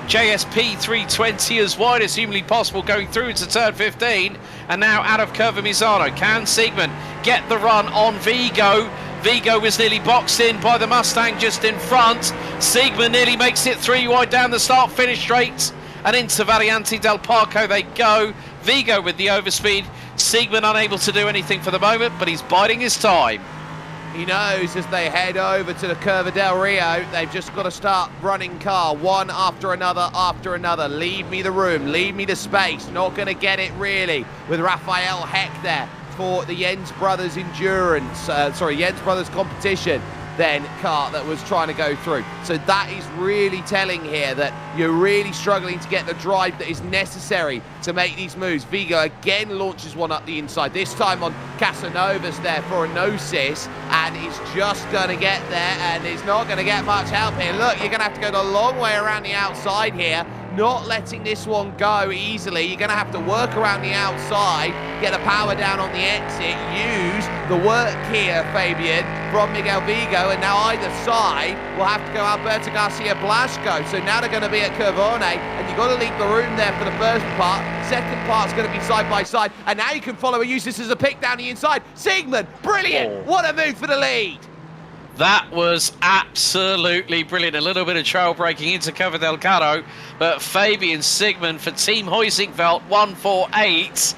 JSP 320 as wide as humanly possible, going through into turn 15, and now out of Curva Misano. Can Siegmann get the run on Vigo? Vigo was nearly boxed in by the Mustang just in front. Siegmann nearly makes it 3 wide down the start-finish straight, and into Variante del Parco they go. Vigo with the overspeed. Siegmann unable to do anything for the moment, but he's biding his time. He knows as they head over to the Curva del Rio, they've just got to start running car one after another after another. Leave me the room, leave me the space. Not going to get it really with Raphael Heck there for the Jens Brothers Jens Brothers competition then car that was trying to go through. So that is really telling here that you're really struggling to get the drive that is necessary to make these moves. Vigo again launches one up the inside, this time on Casanovas there for a no-sis, and he's just going to get there, and he's not going to get much help here. Look, you're going to have to go the long way around the outside here, not letting this one go easily. You're going to have to work around the outside, get the power down on the exit, use the work here, Fabian, from Miguel Vigo, and now either side will have to go Alberto Garcia Blasco. So now they're going to be at Corvone, and you've got to leave the room there for the first part. Second part's going to be side by side, and now you can follow and use this as a pick down the inside. Siegmann, brilliant! What a move for the lead! That was absolutely brilliant. A little bit of trail braking into Curva del Caro, but Fabian Siegmann for Team Huizinfeld 148.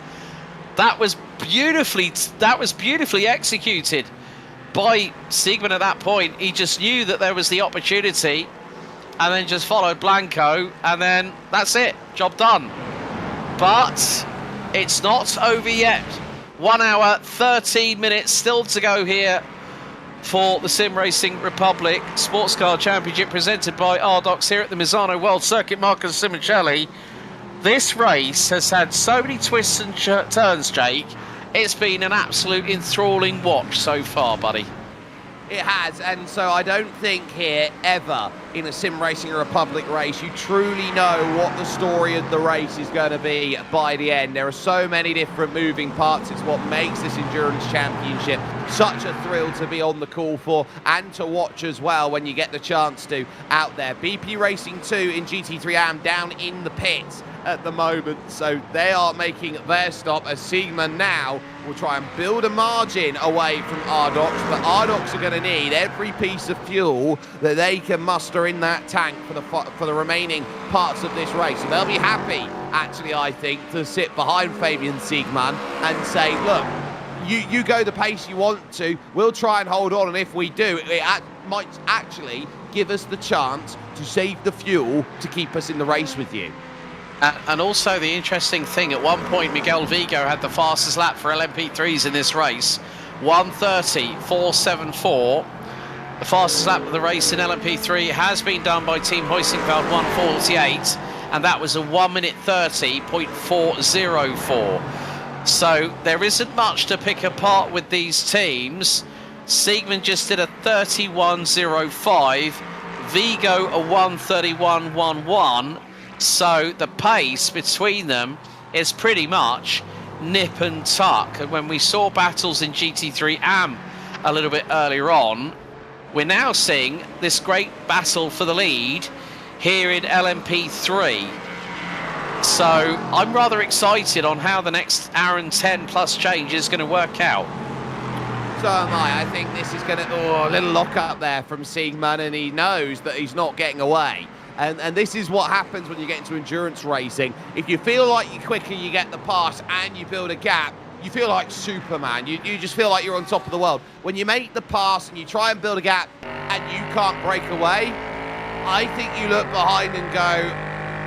That was beautifully executed by Siegmann at that point. He just knew that there was the opportunity, and then just followed Blanco, and then that's it, job done. But it's not over yet. 1 hour, 13 minutes still to go here for the SimRacing Republic Sports Car Championship, presented by Rdoks here at the Misano World Circuit. Marcus Simoncelli. This race has had so many twists and turns, Jake. It's been an absolute enthralling watch so far, buddy. It has, and so I don't think here ever in a SimRacing Republic race you truly know what the story of the race is going to be by the end. There are so many different moving parts. It's what makes this Endurance Championship such a thrill to be on the call for and to watch as well when you get the chance to out there. BP Racing 2 in GT3 AM down in the pits at the moment, so they are making their stop as Siegmann now will try and build a margin away from Rdoks, but Rdoks are going to need every piece of fuel that they can muster in that tank for the remaining parts of this race. So they'll be happy, actually, I think, to sit behind Fabian Siegmann and say, look, you go the pace you want to, we'll try and hold on, and if we do, it might actually give us the chance to save the fuel to keep us in the race with you. And also the interesting thing, at one point Miguel Vigo had the fastest lap for LMP3s in this race, 1:30.474. The fastest lap of the race in LMP3 has been done by Team Huizinfeld, 1:48, and that was a 1:30.404. So there isn't much to pick apart with these teams. Siegmann just did a 31.05, Vigo a 1:31.11. So the pace between them is pretty much nip and tuck. And when we saw battles in GT3 AM a little bit earlier on, we're now seeing this great battle for the lead here in LMP3. So I'm rather excited on how the next hour and 10 plus change is going to work out. So am I. I think this is going to... a little lock up there from Siegmann, and he knows that he's not getting away. And this is what happens when you get into endurance racing. If you feel like you're quicker, you get the pass and you build a gap, you feel like Superman. You just feel like you're on top of the world. When you make the pass and you try and build a gap and you can't break away, I think you look behind and go,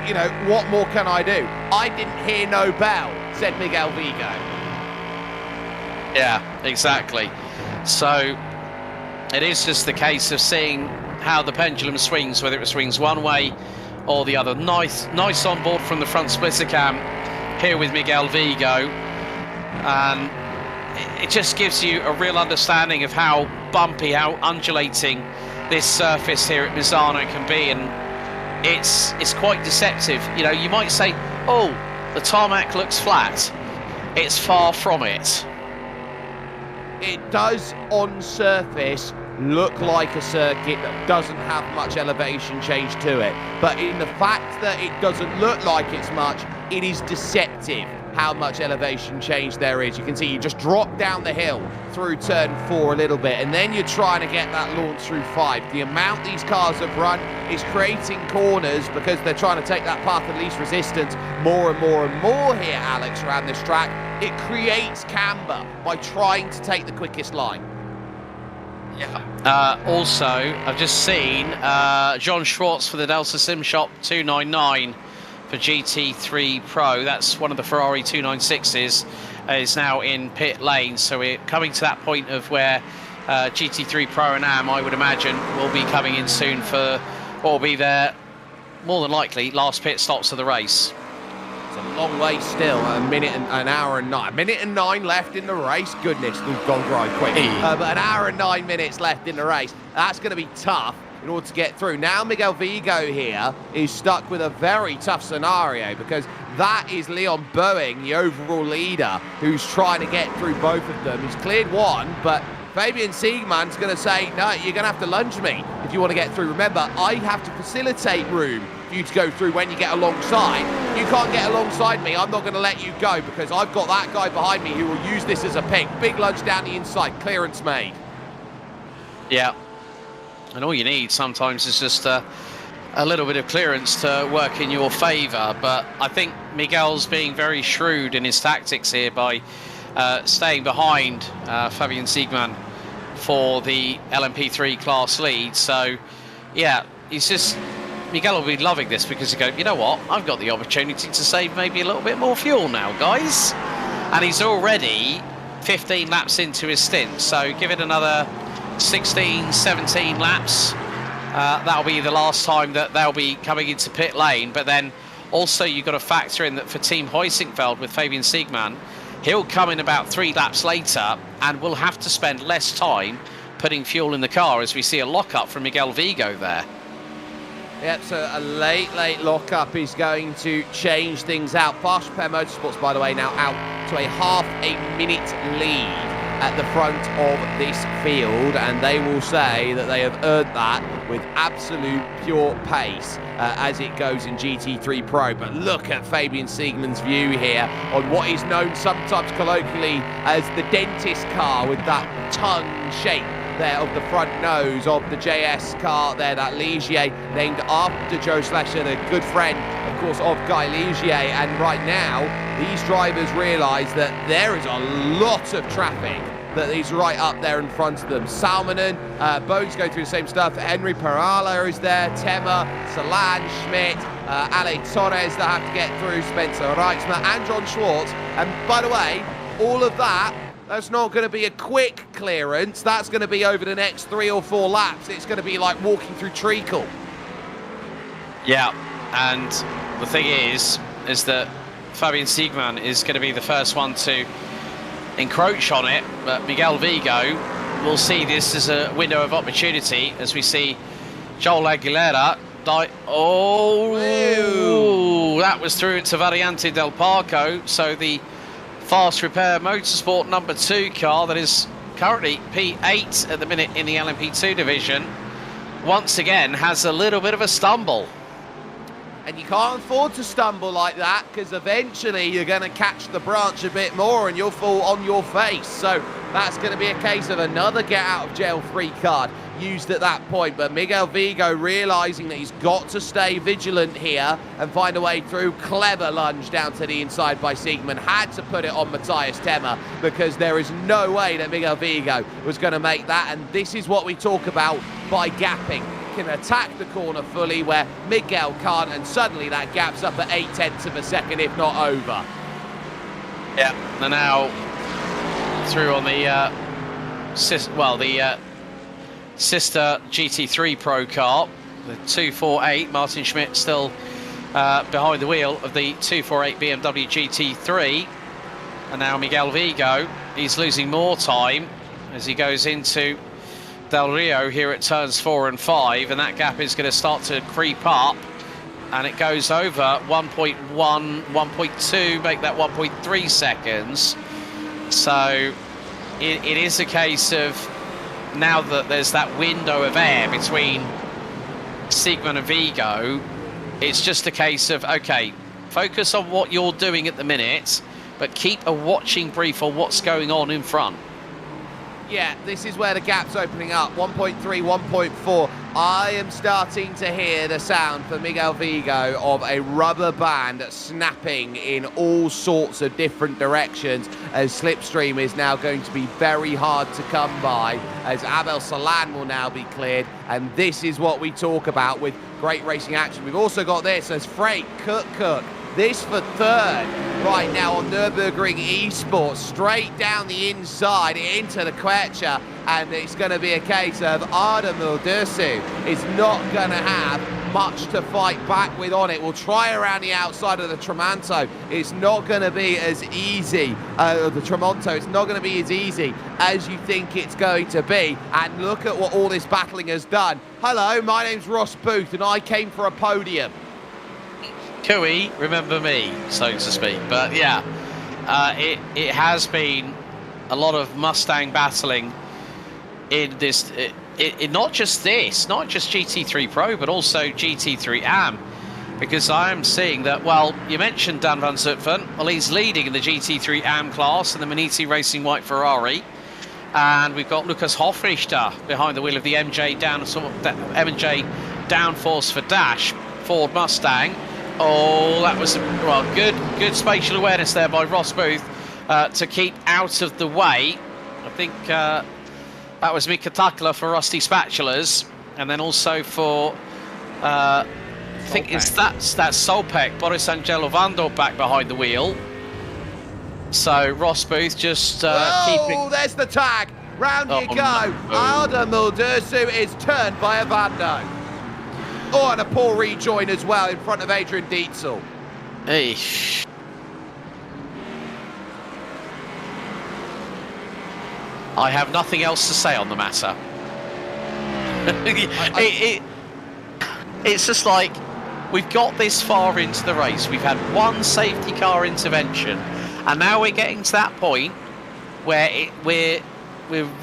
you know, what more can I do? I didn't hear no bell. said Miguel Vigo. Yeah, exactly. So it is just the case of seeing how the pendulum swings, whether it swings one way or the other. Nice on board from the front splitter cam here with Miguel Vigo, and it just gives you a real understanding of how bumpy, how undulating this surface here at Misano can be, and it's quite deceptive. You know, you might say, oh, the tarmac looks flat. It's far from it. It does on surface look like a circuit that doesn't have much elevation change to it, but in the fact that it doesn't look like it's much, it is deceptive how much elevation change there is. You can see you just drop down the hill through turn 4 a little bit, and then you're trying to get that launch through 5. The amount these cars have run is creating corners because they're trying to take that path of least resistance more and more and more here, Alex, around this track. It creates camber by trying to take the quickest line. Yeah. Also, I've just seen John Schwartz for the Delta Sim Shop 299 for GT3 Pro. That's one of the Ferrari 296s, is now in pit lane. So we're coming to that point of where GT3 Pro and Am, I would imagine, will be coming in soon for what will be their, more than likely, last pit stops of the race. It's a long way still, a minute and an hour and 9. A minute and 9 left in the race. Goodness, we've gone right quick. But an hour and 9 minutes left in the race. That's going to be tough in order to get through. Now Miguel Vigo here is stuck with a very tough scenario because that is Leon Boeing, the overall leader, who's trying to get through both of them. He's cleared one, but Fabian Siegmann's going to say, no, you're going to have to lunge me if you want to get through. Remember, I have to facilitate room for you to go through when you get alongside. You can't get alongside me, I'm not going to let you go because I've got that guy behind me who will use this as a pick. Big lunge down the inside, clearance made. Yeah. And all you need sometimes is just a little bit of clearance to work in your favour. But I think Miguel's being very shrewd in his tactics here by staying behind Fabian Siegmann for the LMP3 class lead. So, yeah, Miguel will be loving this because he'll go, you know what, I've got the opportunity to save maybe a little bit more fuel now, guys. And he's already 15 laps into his stint. So give it another 16, 17 laps. That'll be the last time that they'll be coming into pit lane. But then also you've got to factor in that for Team Heusingfeld with Fabian Siegmann, he'll come in about 3 laps later and will have to spend less time putting fuel in the car as we see a lockup from Miguel Vigo there. Yep, so a late lockup is going to change things out. Porsche Repair Motorsports, by the way, now out to a half a minute lead at the front of this field, and they will say that they have earned that with absolute pure pace as it goes in GT3 Pro. But look at Fabian Siegmann's view here on what is known sometimes colloquially as the dentist car, with that tongue shape there of the front nose of the JS car there, that Ligier, named after Joe Slesher, the good friend, of course, of Guy Ligier. And right now, these drivers realise that there is a lot of traffic that is right up there in front of them. Salmonen, Bogue's going through the same stuff. Henry Perala is there, Temmer, Salan, Schmidt, Ale Torres that have to get through, Spencer Reitzmer, and John Schwartz. And by the way, all of that's not going to be a quick clearance. That's going to be over the next 3 or 4 laps. It's going to be like walking through treacle. Yeah, and the thing is that Fabian Siegmann is going to be the first one to encroach on it, but Miguel Vigo will see this as a window of opportunity as we see Joel Aguilera die. Oh, ew. That was through into Variante del Parco. So the Fast Repair Motorsport number 2 car that is currently P8 at the minute in the LMP2 division once again has a little bit of a stumble. And you can't afford to stumble like that because eventually you're going to catch the branch a bit more and you'll fall on your face. So that's going to be a case of another get out of jail free card used at that point. But Miguel Vigo realising that he's got to stay vigilant here and find a way through. Clever lunge down to the inside by Siegmann. Had to put it on Matthias Temmer because there is no way that Miguel Vigo was going to make that. And this is what we talk about by gapping. Can attack the corner fully where Miguel can't, and suddenly that gap's up at 0.8 of a second, if not over. Yeah, they're now through on the sister GT3 Pro car, the 248. Martin Schmidt still behind the wheel of the 248 BMW GT3. And now Miguel Vigo, he's losing more time as he goes into Del Rio here at turns 4 and 5, and that gap is going to start to creep up, and it goes over 1.1, 1.2, make that 1.3 seconds. So it is a case of, now that there's that window of air between Sigmund and Vigo, it's just a case of, okay, focus on what you're doing at the minute, but keep a watching brief on what's going on in front. Yeah, this is where the gap's opening up. 1.3, 1.4. I am starting to hear the sound for Miguel Vigo of a rubber band snapping in all sorts of different directions, as slipstream is now going to be very hard to come by, as Abel Salan will now be cleared. And this is what we talk about with great racing action. We've also got this as Frank Cook. This for third right now on Nürburgring Esports, straight down the inside into the Quecha, and it's going to be a case of Arda Muldursu is not going to have much to fight back with on it. We'll try around the outside of the Tramonto. It's not going to be as easy, the Tramonto, it's not going to be as easy as you think it's going to be. And look at what all this battling has done. Hello, my name's Ross Booth, and I came for a podium. Cooey, remember me, so to speak. But yeah, it has been a lot of Mustang battling in this, not just GT3 Pro, but also GT3 AM, because I am seeing that, well, you mentioned Dan van Zutphen, well, he's leading in the GT3 AM class in the Maniti Racing White Ferrari, and we've got Lucas Hofrichter behind the wheel of the M&J downforce for Dash Ford Mustang. Oh, that was, well, good spatial awareness there by Ross Booth to keep out of the way. I think that was Mika Takla for Rusty Spatulas, and then also for, I think that's Solpek, Boris Angelovando back behind the wheel. So Ross Booth just keeping... Oh, there's the tag. Round you go. No. Arda Muldursu is turned by Avando. Oh, and a poor rejoin as well in front of Adrian Dietzel. Eesh. I have nothing else to say on the matter. It's just like, we've got this far into the race. We've had one safety car intervention, and now we're getting to that point where we're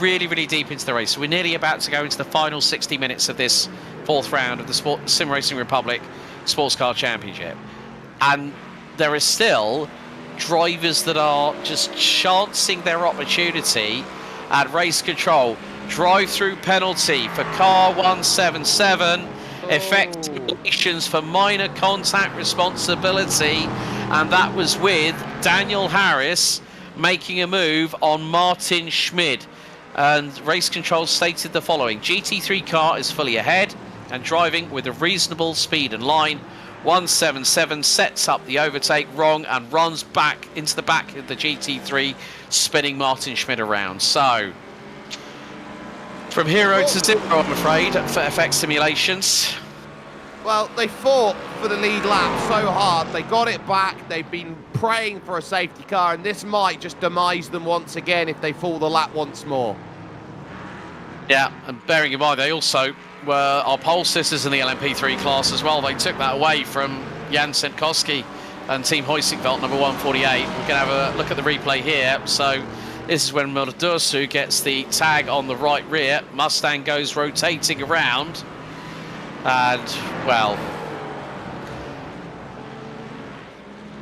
really, really deep into the race. We're nearly about to go into the final 60 minutes of this fourth round of the SimRacing Republic Sports Car Championship, and there are still drivers that are just chancing their opportunity at race control. Drive-through penalty for car 177, effective actions for minor contact responsibility, and that was with Daniel Harris making a move on Martin Schmid. And race control stated the following: GT3 car is fully ahead and driving with a reasonable speed and line. 177 sets up the overtake wrong and runs back into the back of the GT3, spinning Martin Schmid around. So, from hero to zero, I'm afraid, for FX simulations. Well, they fought for the lead lap so hard. They got it back. They've been praying for a safety car, and this might just demise them once again if they fall the lap once more. Yeah, and bearing in mind, they also were our pole sisters in the LMP3 class as well. They took that away from Jan Sentkoski and Team Heusingveld, number 148. We're going to have a look at the replay here. So this is when Muldursu gets the tag on the right rear. Mustang goes rotating around. And, well,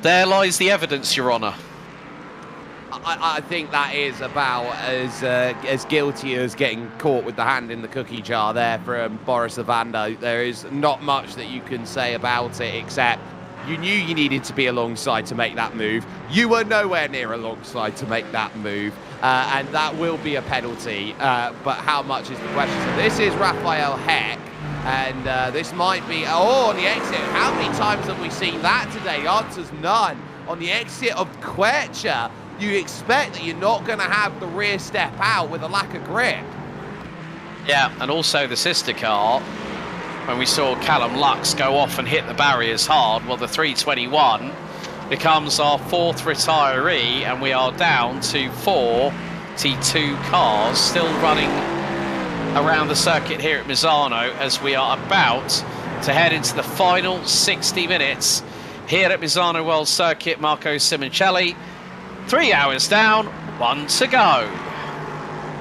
there lies the evidence, Your Honour. I think that is about as guilty as getting caught with the hand in the cookie jar there from Boris Avando. There is not much that you can say about it, except you knew you needed to be alongside to make that move. You were nowhere near alongside to make that move, and that will be a penalty. But how much is the question? So this is Raphael Heck. And this might be, on the exit. How many times have we seen that today? The answer's none. on the exit of Quecha, you expect that you're not going to have the rear step out with a lack of grip. Yeah, and also the sister car, when we saw Callum Lux go off and hit the barriers hard, well, the 321 becomes our 4th retiree, and we are down to 42 cars still running around the circuit here at Misano, as we are about to head into the final 60 minutes here at Misano World Circuit. Marco Simoncelli, 3 hours down, 1 to go.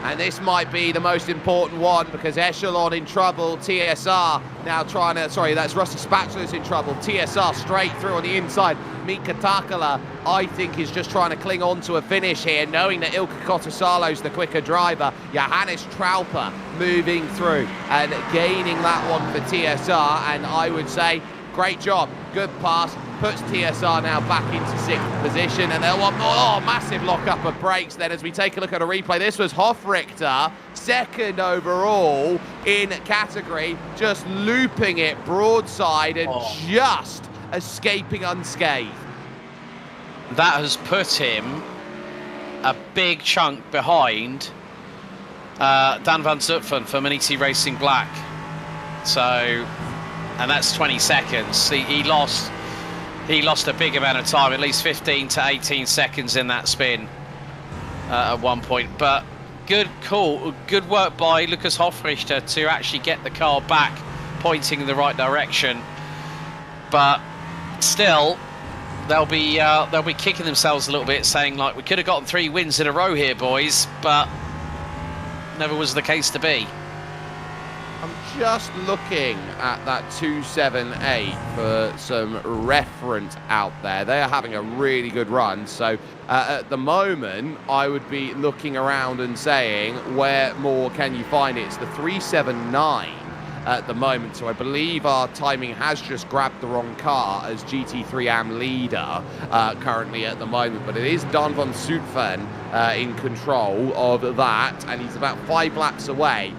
And this might be the most important one, because Echelon in trouble, TSR now trying to, sorry, that's Rusty Spatula's in trouble. TSR straight through on the inside. Mika Takala, I think, is just trying to cling on to a finish here, knowing that Ilka Kotasalo's the quicker driver. Johannes Trauper moving through and gaining that one for TSR, and I would say, great job, good pass, puts TSR now back into 6th position, and they'll want more. Massive lock-up of brakes then as we take a look at a replay. This was Hofrichter, 2nd overall in category, just looping it broadside and just escaping unscathed. That has put him a big chunk behind Dan van Zutphen for Maniti Racing Black. So, and that's 20 seconds. He lost a big amount of time, at least 15 to 18 seconds in that spin at one point. But good call, good work by Lucas Hofrichter to actually get the car back, pointing in the right direction. But still, they'll be kicking themselves a little bit, saying like, we could have gotten 3 wins in a row here, boys, but never was the case to be. I'm just looking at that 278 for some reference out there. They are having a really good run. So at the moment, I would be looking around and saying, where more can you find it? It's the 379 at the moment. So I believe our timing has just grabbed the wrong car as GT3 AM leader currently at the moment. But it is Dan van Zutphen in control of that, and he's about 5 laps away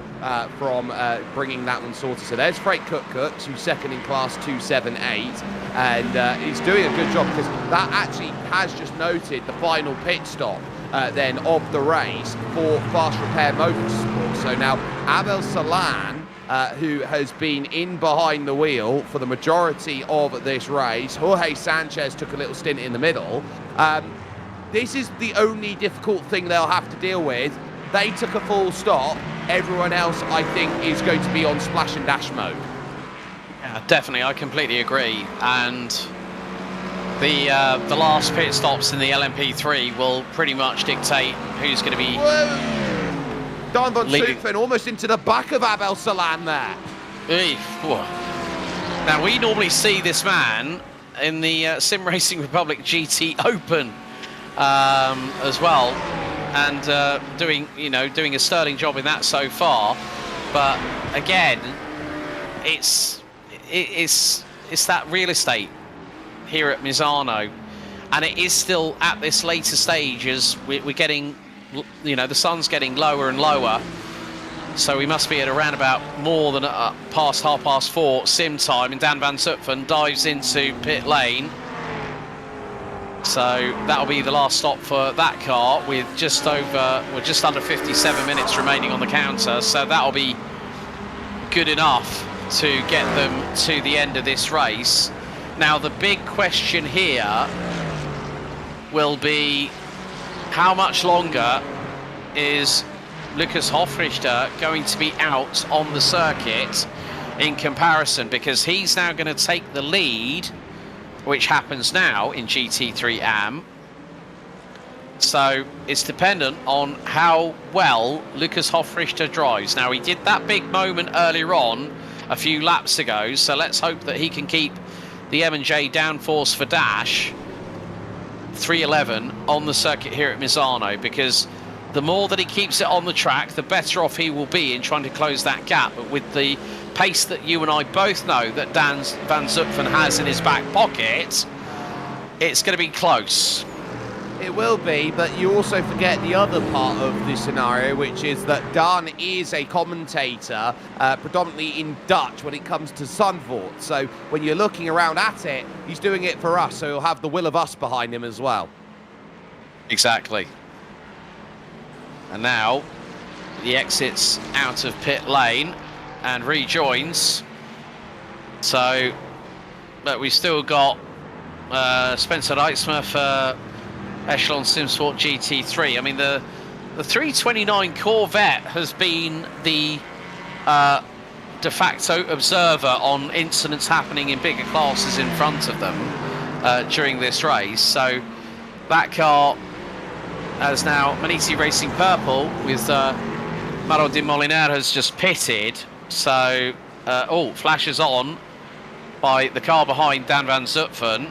from bringing that one sorted. So there's Frank Cooks, who's 2nd in class 278, and he's doing a good job, because that actually has just noted the final pit stop then of the race for Fast Repair Motorsport. So now Abel Salan, who has been in behind the wheel for the majority of this race. Jorge Sanchez took a little stint in the middle. This is the only difficult thing they'll have to deal with. They took a full stop. Everyone else, I think, is going to be on splash and dash mode. Yeah, definitely. I completely agree. And the last pit stops in the LMP3 will pretty much dictate who's going to be... Dan van Zutphen almost into the back of Abel Salan there. Now, we normally see this man in the SimRacing Republic GT Open as well, and doing a sterling job in that so far. But again, it's that real estate here at Misano, and it is still at this later stage as we're getting, the sun's getting lower and lower, so we must be at around about more than past 4:30 sim time, and Dan van Zutphen dives into pit lane. So that'll be the last stop for that car, with just under 57 minutes remaining on the counter. So that'll be good enough to get them to the end of this race. Now the big question here will be, how much longer is Lucas Hofrichter going to be out on the circuit in comparison? Because he's now going to take the lead, which happens now in GT3 AM. So it's dependent on how well Lucas Hofrichter drives. Now, he did that big moment earlier on a few laps ago, so let's hope that he can keep the M&J downforce for dash 311 on the circuit here at Misano, because the more that he keeps it on the track, the better off he will be in trying to close that gap. But with the pace that you and I both know that Dan van Zutphen has in his back pocket, it's going to be close. It will be, but you also forget the other part of the scenario, which is that Dan is a commentator, predominantly in Dutch when it comes to Zandvoort. So when you're looking around at it, he's doing it for us, so he'll have the will of us behind him as well. Exactly. And now he exits out of pit lane and rejoins. So, but we've still got Spencer Eitzmer for Echelon SimSport GT3. I mean, the 329 Corvette has been the de facto observer on incidents happening in bigger classes in front of them during this race. So that car has now Manisi Racing Purple with Maro de Moliner has just pitted. So, flashes on by the car behind Dan van Zutphen.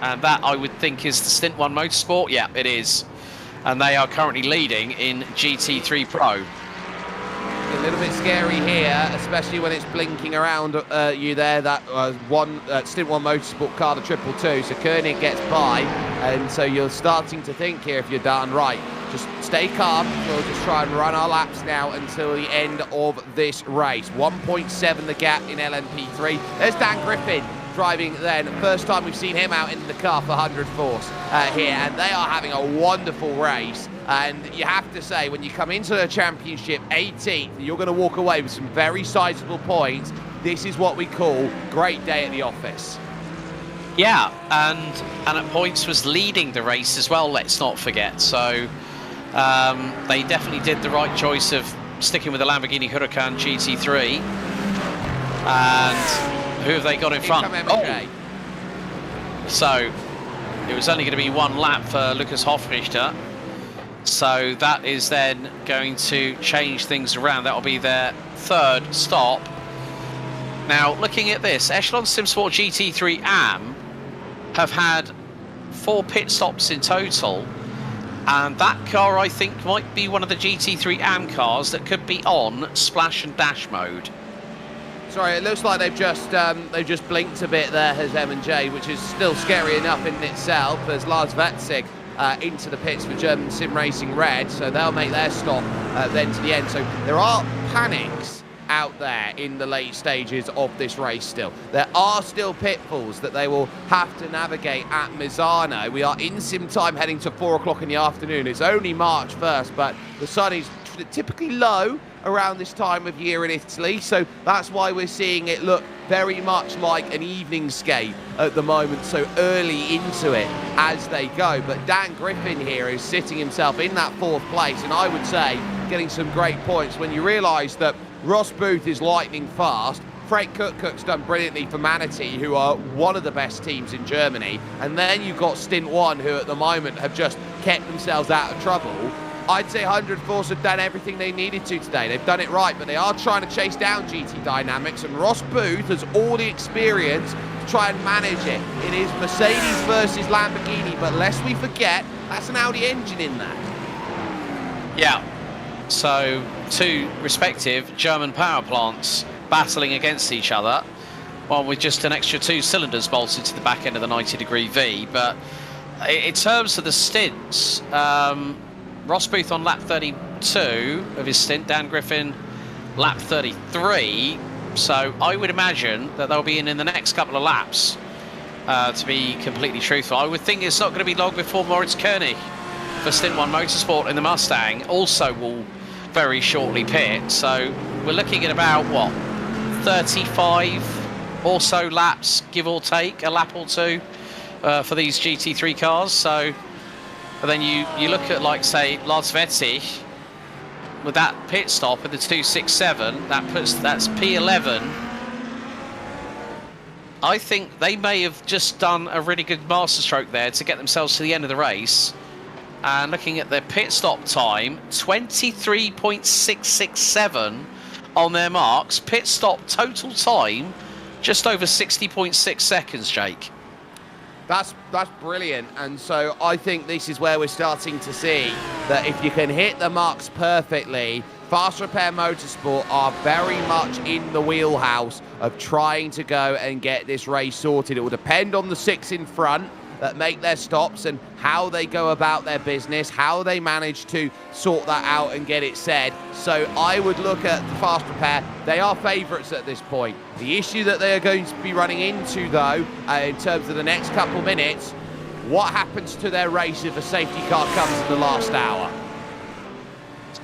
And that, I would think, is the Stint 1 Motorsport. Yeah, it is. And they are currently leading in GT3 Pro. A little bit scary here, especially when it's blinking around you there, that Stint 1 Motorsport car, the 222. So Koenig gets by, and so you're starting to think here, if you're done right, just stay calm. We'll just try and run our laps now until the end of this race. 1.7 the gap in LMP3. There's Dan Griffin driving then. First time we've seen him out in the car for 100 force here, and they are having a wonderful race. And you have to say, when you come into the championship 18th, you're going to walk away with some very sizable points. This is what we call great day at the office. Yeah, and at points was leading the race as well, let's not forget. So they definitely did the right choice of sticking with the Lamborghini Huracán GT3. And who have they got in front? Oh. So it was only going to be one lap for Lucas Hofrichter. So that is then going to change things around. That will be their third stop. Now, looking at this, Echelon SimSport GT3 AM have had 4 pit stops in total. And that car, I think, might be one of the GT3 AM cars that could be on splash and dash mode. Sorry, it looks like they've just blinked a bit there, has M&J, which is still scary enough in itself, as Lars Wetzig into the pits for German SimRacing Red, so they'll make their stop then to the end. So there are panics out there in the late stages of this race still. There are still pitfalls that they will have to navigate at Misano. We are in sim time heading to 4 o'clock in the afternoon. It's only March 1st, but the sun is typically low around this time of year in Italy, so that's why we're seeing it look very much like an eveningscape at the moment, so early into it as they go. But Dan Griffin here is sitting himself in that 4th place, and I would say getting some great points when you realise that Ross Booth is lightning fast. Frank Cook's done brilliantly for Manatee, who are one of the best teams in Germany, and then you've got Stint 1, who at the moment have just kept themselves out of trouble. I'd say 100 Force have done everything they needed to today. They've done it right, but they are trying to chase down GT Dynamics, and Ross Booth has all the experience to try and manage it. It is Mercedes versus Lamborghini, but lest we forget, that's an Audi engine in there. Yeah, so 2 respective German power plants battling against each other, one with just an extra 2 cylinders bolted to the back end of the 90-degree V. But in terms of the stints, Ross Booth on lap 32 of his stint, Dan Griffin lap 33. So I would imagine that they'll be in the next couple of laps, to be completely truthful. I would think it's not going to be long before Moritz Koenig for Stint 1 Motorsport in the Mustang also will very shortly pit. So we're looking at about, what, 35 or so laps, give or take, a lap or two for these GT3 cars. So but then you look at, like, say, Lars Wetzig with that pit stop in the 267, that's P11. I think they may have just done a really good masterstroke there to get themselves to the end of the race. And looking at their pit stop time, 23.667 on their marks. Pit stop total time, just over 60.6 seconds, Jake. That's brilliant, and so I think this is where we're starting to see that if you can hit the marks perfectly, Fast Repair Motorsport are very much in the wheelhouse of trying to go and get this race sorted. It will depend on the 6 in front that make their stops and how they go about their business, how they manage to sort that out and get it said. So I would look at the fast repair. They are favourites at this point. The issue that they are going to be running into, though, in terms of the next couple minutes, what happens to their race if a safety car comes in the last hour?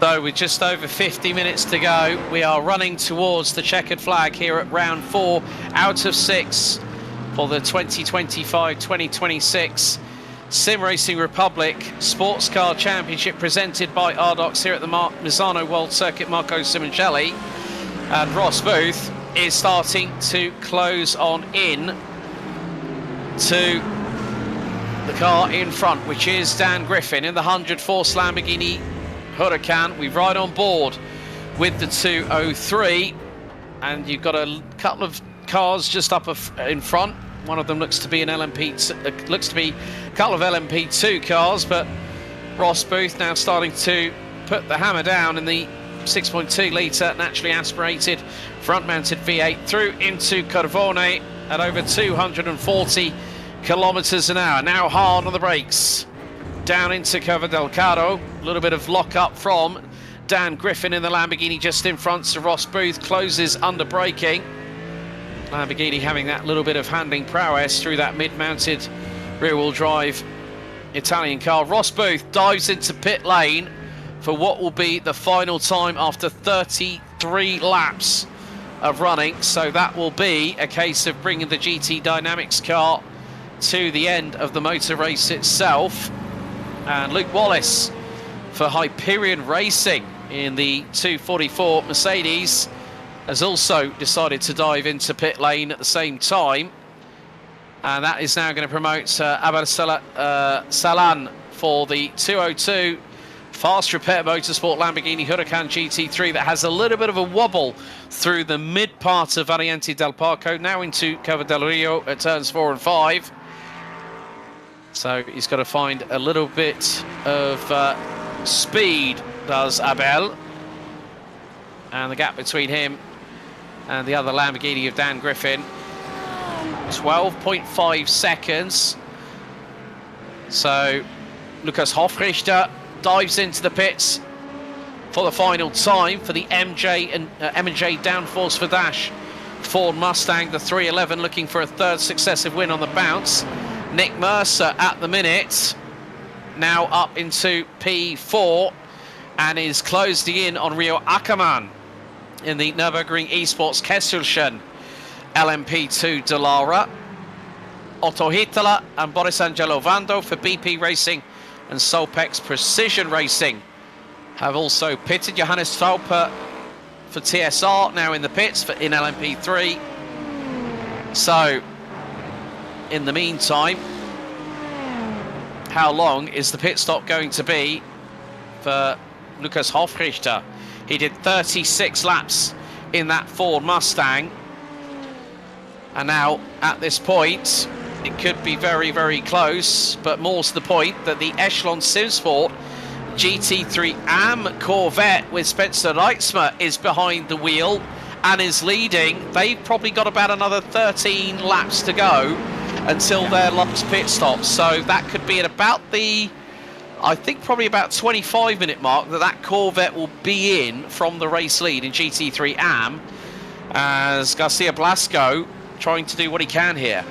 So with just over 50 minutes to go, we are running towards the checkered flag here at round 4 out of 6 for the 2025-2026 SimRacing Republic Sports Car Championship presented by Rdoks here at the Misano World Circuit. Marco Simoncelli and Ross Booth is starting to close on in to the car in front, which is Dan Griffin in the 100 Force Lamborghini Huracán. We ride on board with the 203, and you've got a couple of cars just up in front. One of them looks to be an LMP2, looks to be a couple of LMP2 cars, but Ross Booth now starting to put the hammer down in the 6.2 litre naturally aspirated front-mounted V8 through into Corvette at over 240 kilometers an hour. Now hard on the brakes. Down into Curva del Caro, a little bit of lock up from Dan Griffin in the Lamborghini just in front, so Ross Booth closes under braking. Lamborghini having that little bit of handling prowess through that mid-mounted rear-wheel drive Italian car. Ross Booth dives into pit lane for what will be the final time after 33 laps of running, so that will be a case of bringing the GT Dynamics car to the end of the motor race itself. And Luke Wallace for Hyperion Racing in the 244 Mercedes has also decided to dive into pit lane at the same time, and that is now going to promote Abel Salan for the 202 Fast Repair Motorsport Lamborghini Huracán GT3 that has a little bit of a wobble through the mid part of Variante del Parco, now into Curva del Rio at turns 4 and 5. So he's got to find a little bit of speed, does Abel. And the gap between him and the other Lamborghini of Dan Griffin, 12.5 seconds. So Lukas Hofrichter dives into the pits for the final time for the M&J Downforce for Dash Ford Mustang, the 311, looking for a third successive win on the bounce. Nick Mercer at the minute, now up into P4 and is closing in on Rio Ackermann in the Nürburgring Esports Kesselchen LMP2 Dallara. Otto Hittala and Boris Angelo Vando for BP Racing and Solpex Precision Racing have also pitted. Johannes Strauper for TSR now in the pits in LMP3. So in the meantime, how long is the pit stop going to be for Lukas Hofrichter? He did 36 laps in that Ford Mustang, and now at this point it could be very, very close, but more to the point that the Echelon Simsport GT3 AM Corvette with Spencer Reitzmer is behind the wheel and is leading. They've probably got about another 13 laps to go until their last pit stop, so that could be at about the, I think probably about 25-minute mark that Corvette will be in from the race lead in GT3 AM, as Garcia Blasco trying to do what he can here.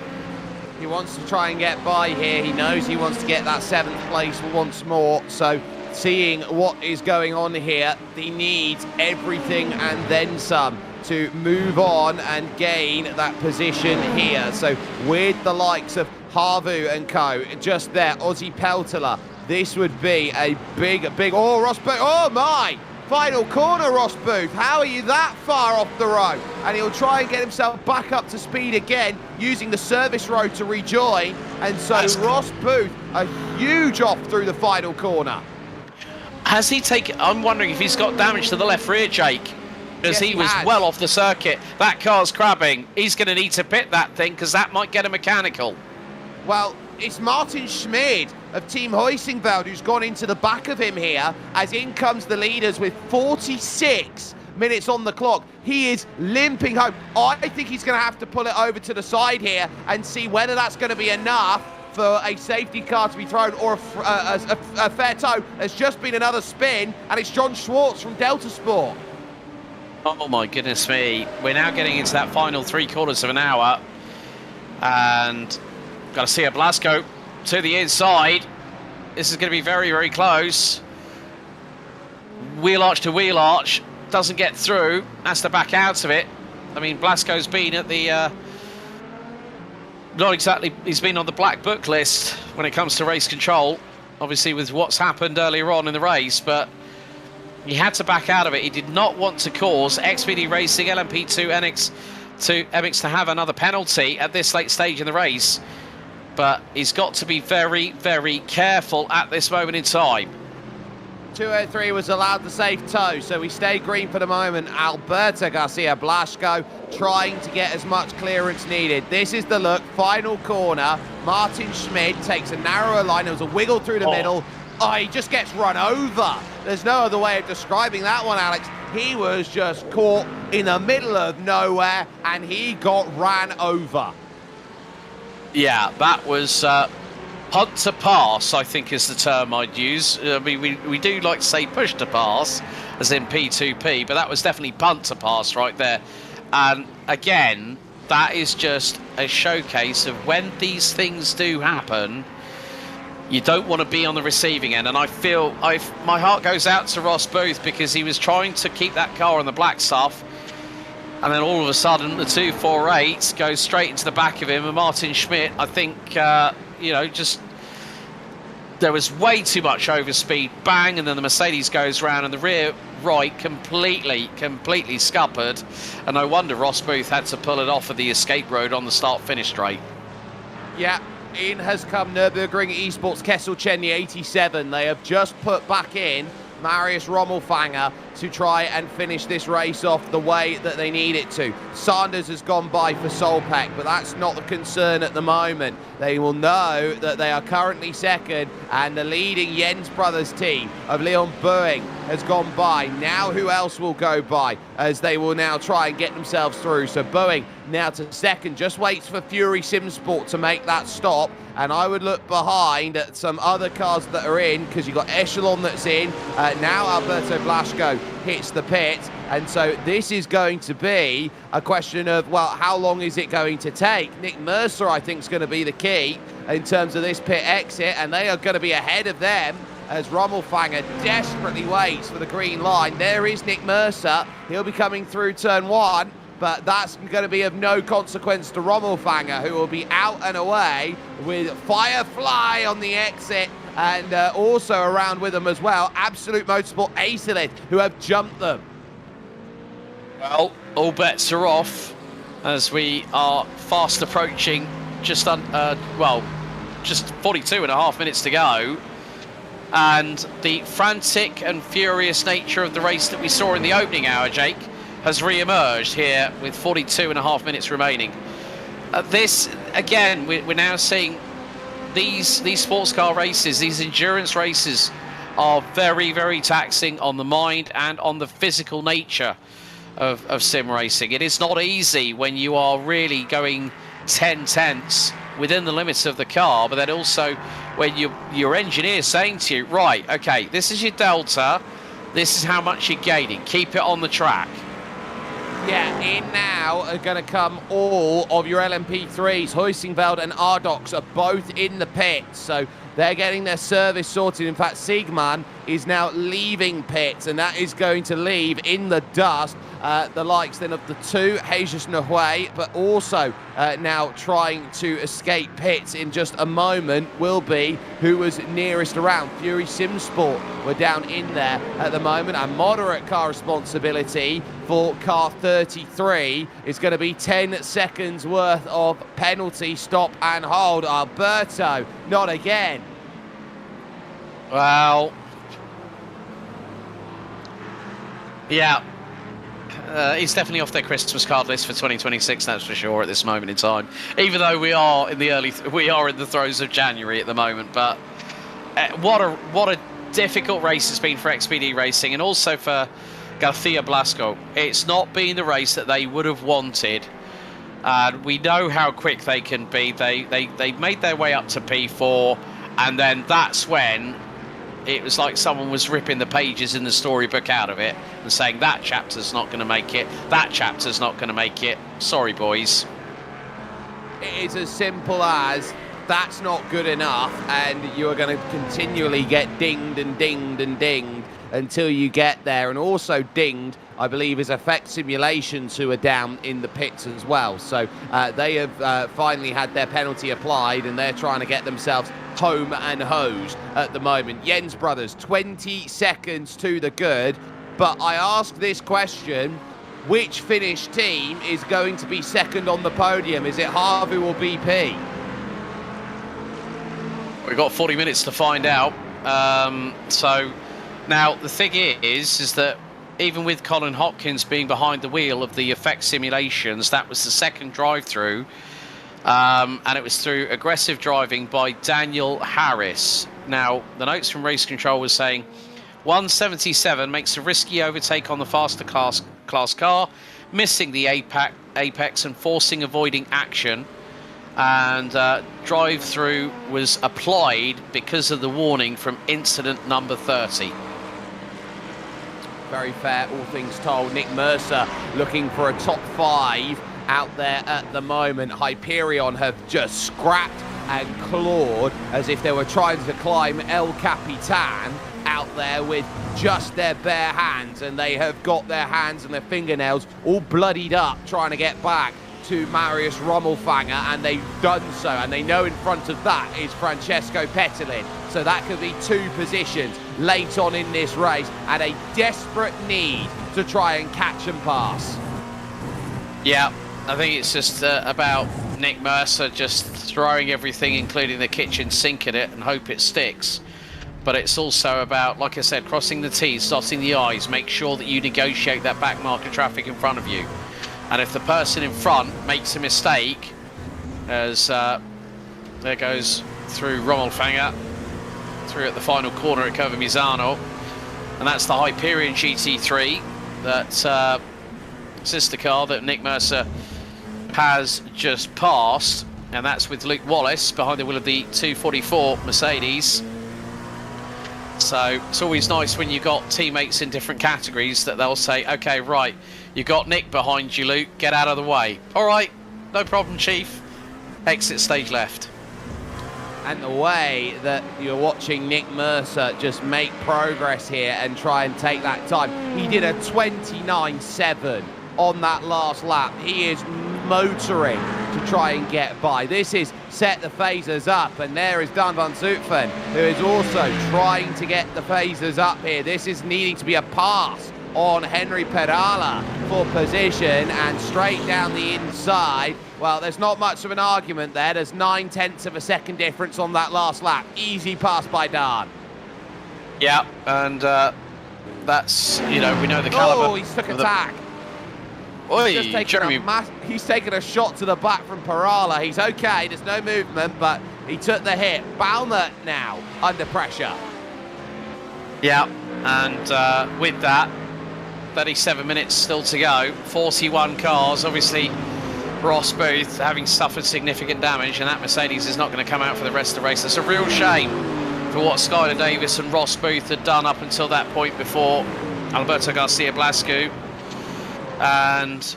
He wants to try and get by here. He knows he wants to get that 7th place once more, so seeing what is going on here, he needs everything and then some to move on and gain that position here. So with the likes of Harvu and co, just there, Ozzy Peltola, this would be a big, oh, Ross Booth, oh my! Final corner, Ross Booth. How are you that far off the road? And he'll try and get himself back up to speed again, using the service road to rejoin. And so Ross Booth, a huge off through the final corner. Has he taken, I'm wondering if he's got damage to the left rear, Jake, because he was well off the circuit. That car's crabbing. He's going to need to pit that thing because that might get a mechanical. Well, it's Martin Schmid of Team Heusingveld who's gone into the back of him here, as in comes the leaders with 46 minutes on the clock. He is limping home. I think he's going to have to pull it over to the side here and see whether that's going to be enough for a safety car to be thrown or a fair tow. There's just been another spin, and it's John Schwartz from Delta Sport. Oh my goodness me. We're now getting into that final 3/4 of an hour. And got to see a Blasco to the inside. This is going to be very, very close. Wheel arch to wheel arch. Doesn't get through. Has to back out of it. I mean, Blasco's been at the... not exactly... He's been on the black book list when it comes to race control. Obviously, with what's happened earlier on in the race. But he had to back out of it. He did not want to cause XPD Racing, LMP2, MX to have another penalty at this late stage in the race. But he's got to be very, very careful at this moment in time. 203 was allowed the safe tow, so we stay green for the moment. Alberto Garcia Blasco trying to get as much clearance needed. This is the look, final corner. Martin Schmidt takes a narrower line. There was a wiggle through the middle. Oh, he just gets run over. There's no other way of describing that one, Alex. He was just caught in the middle of nowhere, and he got ran over. Yeah, that was punt to pass, I think is the term I'd use. I mean, we do like to say push to pass, as in P2P, but that was definitely punt to pass right there. And again, that is just a showcase of when these things do happen, you don't want to be on the receiving end. And I feel my heart goes out to Ross Booth, because he was trying to keep that car on the black stuff, and then all of a sudden the 248 goes straight into the back of him, and Martin Schmidt, I think, you know, just there was way too much overspeed. Bang, and then the Mercedes goes round, and the rear right completely scuppered, and no wonder Ross Booth had to pull it off of the escape road on the start-finish straight. Yeah. In has come Nürburgring Esports Kessel Chen, the 87. They have just put back in Marius Rommelfanger to try and finish this race off the way that they need it to. Sanders has gone by for Solpak, but that's not the concern at the moment. They will know that they are currently second, and the leading Jens Brothers team of Leon Boeing has gone by. Now who else will go by, as they will now try and get themselves through. So Boeing now to second, just waits for Fury Simsport to make that stop. And I would look behind at some other cars that are in, because you've got Echelon that's in. Now Alberto Blasco hits the pit. And so this is going to be a question of, well, how long is it going to take? Nick Mercer, I think, is going to be the key in terms of this pit exit. And they are going to be ahead of them as Rommelfanger desperately waits for the green line. There is Nick Mercer. He'll be coming through turn one. But that's going to be of no consequence to Rommelfanger, who will be out and away with Firefly on the exit, and also around with them as well, Absolute Motorsport Acelith, who have jumped them. Well, all bets are off as we are fast approaching just 42.5 minutes to go. And the frantic and furious nature of the race that we saw in the opening hour, Jake, has re-emerged here with 42.5 minutes remaining. This, again, we're now seeing these sports car races, these endurance races are very, very taxing on the mind and on the physical nature of sim racing. It is not easy when you are really going 10 tenths within the limits of the car, but then also when your engineer saying to you, right, okay, this is your delta, this is how much you're gaining, keep it on the track. Yeah, in now are going to come all of your LMP3s. Huysingveld and Rdoks are both in the pit, so they're getting their service sorted. In fact, Siegmann is now leaving pits, and that is going to leave in the dust the likes then of the two, Jesus Nahui, but also now trying to escape pits in just a moment will be who was nearest around. Fury Simsport were down in there at the moment. A moderate car responsibility for car 33 is going to be 10 seconds worth of penalty, stop and hold. Alberto, not again. Well, yeah. He's definitely off their Christmas card list for 2026, that's for sure, at this moment in time. Even though we are in the throes of January at the moment. But what a difficult race it's been for XPD Racing, and also for Garcia Blasco. It's not been the race that they would have wanted And we know how quick they can be. They made their way up to P4, and then that's when it was like someone was ripping the pages in the storybook out of it and saying that chapter's not going to make it, that chapter's not going to make it. Sorry, boys. It is as simple as that's not good enough, and you are going to continually get dinged and dinged and dinged until you get there. And also dinged, I believe, is Effect Simulations, who are down in the pits as well. So they have finally had their penalty applied, and they're trying to get themselves home and hosed at the moment. Jens Brothers, 20 seconds to the good. But I ask this question, which Finnish team is going to be second on the podium? Is it Harvu or BP? We've got 40 minutes to find out. So now the thing is that even with Colin Hopkins being behind the wheel of the Effect Simulations, that was the second drive-through, and it was through aggressive driving by Daniel Harris. Now, the notes from Race Control was saying 177 makes a risky overtake on the faster class car, missing the apex and forcing avoiding action. And drive-through was applied because of the warning from incident number 30. Very fair, all things told. Nick Mercer looking for a top 5 out there at the moment. Hyperion have just scrapped and clawed as if they were trying to climb El Capitan out there with just their bare hands, and they have got their hands and their fingernails all bloodied up trying to get back to Marius Rommelfanger, and they've done so, and they know in front of that is Francesco Pettelin. So that could be 2 positions late on in this race, and a desperate need to try and catch and pass. Yeah, I think it's just about Nick Mercer just throwing everything, including the kitchen sink, at it and hope it sticks. But it's also about, like I said, crossing the T's, dotting the I's, make sure that you negotiate that back market traffic in front of you. And if the person in front makes a mistake, as there goes through Rommelfanger, through at the final corner at Curva Misano, and that's the Hyperion GT3, that sister car that Nick Mercer has just passed, and that's with Luke Wallace behind the wheel of the 244 Mercedes. So it's always nice when you've got teammates in different categories that they'll say, okay, right, you got Nick behind you, Luke, get out of the way. All right, no problem, Chief. Exit stage left. And the way that you're watching Nick Mercer just make progress here and try and take that time. He did a 29.7 on that last lap. He is motoring to try and get by. This is set the phasers up, and there is Dan van Zutphen, who is also trying to get the phasers up here. This is needing to be a pass on Henry Perala for position, and straight down the inside. Well, there's not much of an argument there. There's 9/10 of a second difference on that last lap. Easy pass by Dan. Yeah, and that's, you know, we know the caliber. Oh, he's took a tag. Oi, He's taken a shot to the back from Perala. He's okay, there's no movement, but he took the hit. Balmer now under pressure. Yeah, and with that, 37 minutes still to go, 41 cars. Obviously, Ross Booth having suffered significant damage, and that Mercedes is not going to come out for the rest of the race. That's a real shame for what Skyler Davis and Ross Booth had done up until that point before Alberto Garcia Blasco. And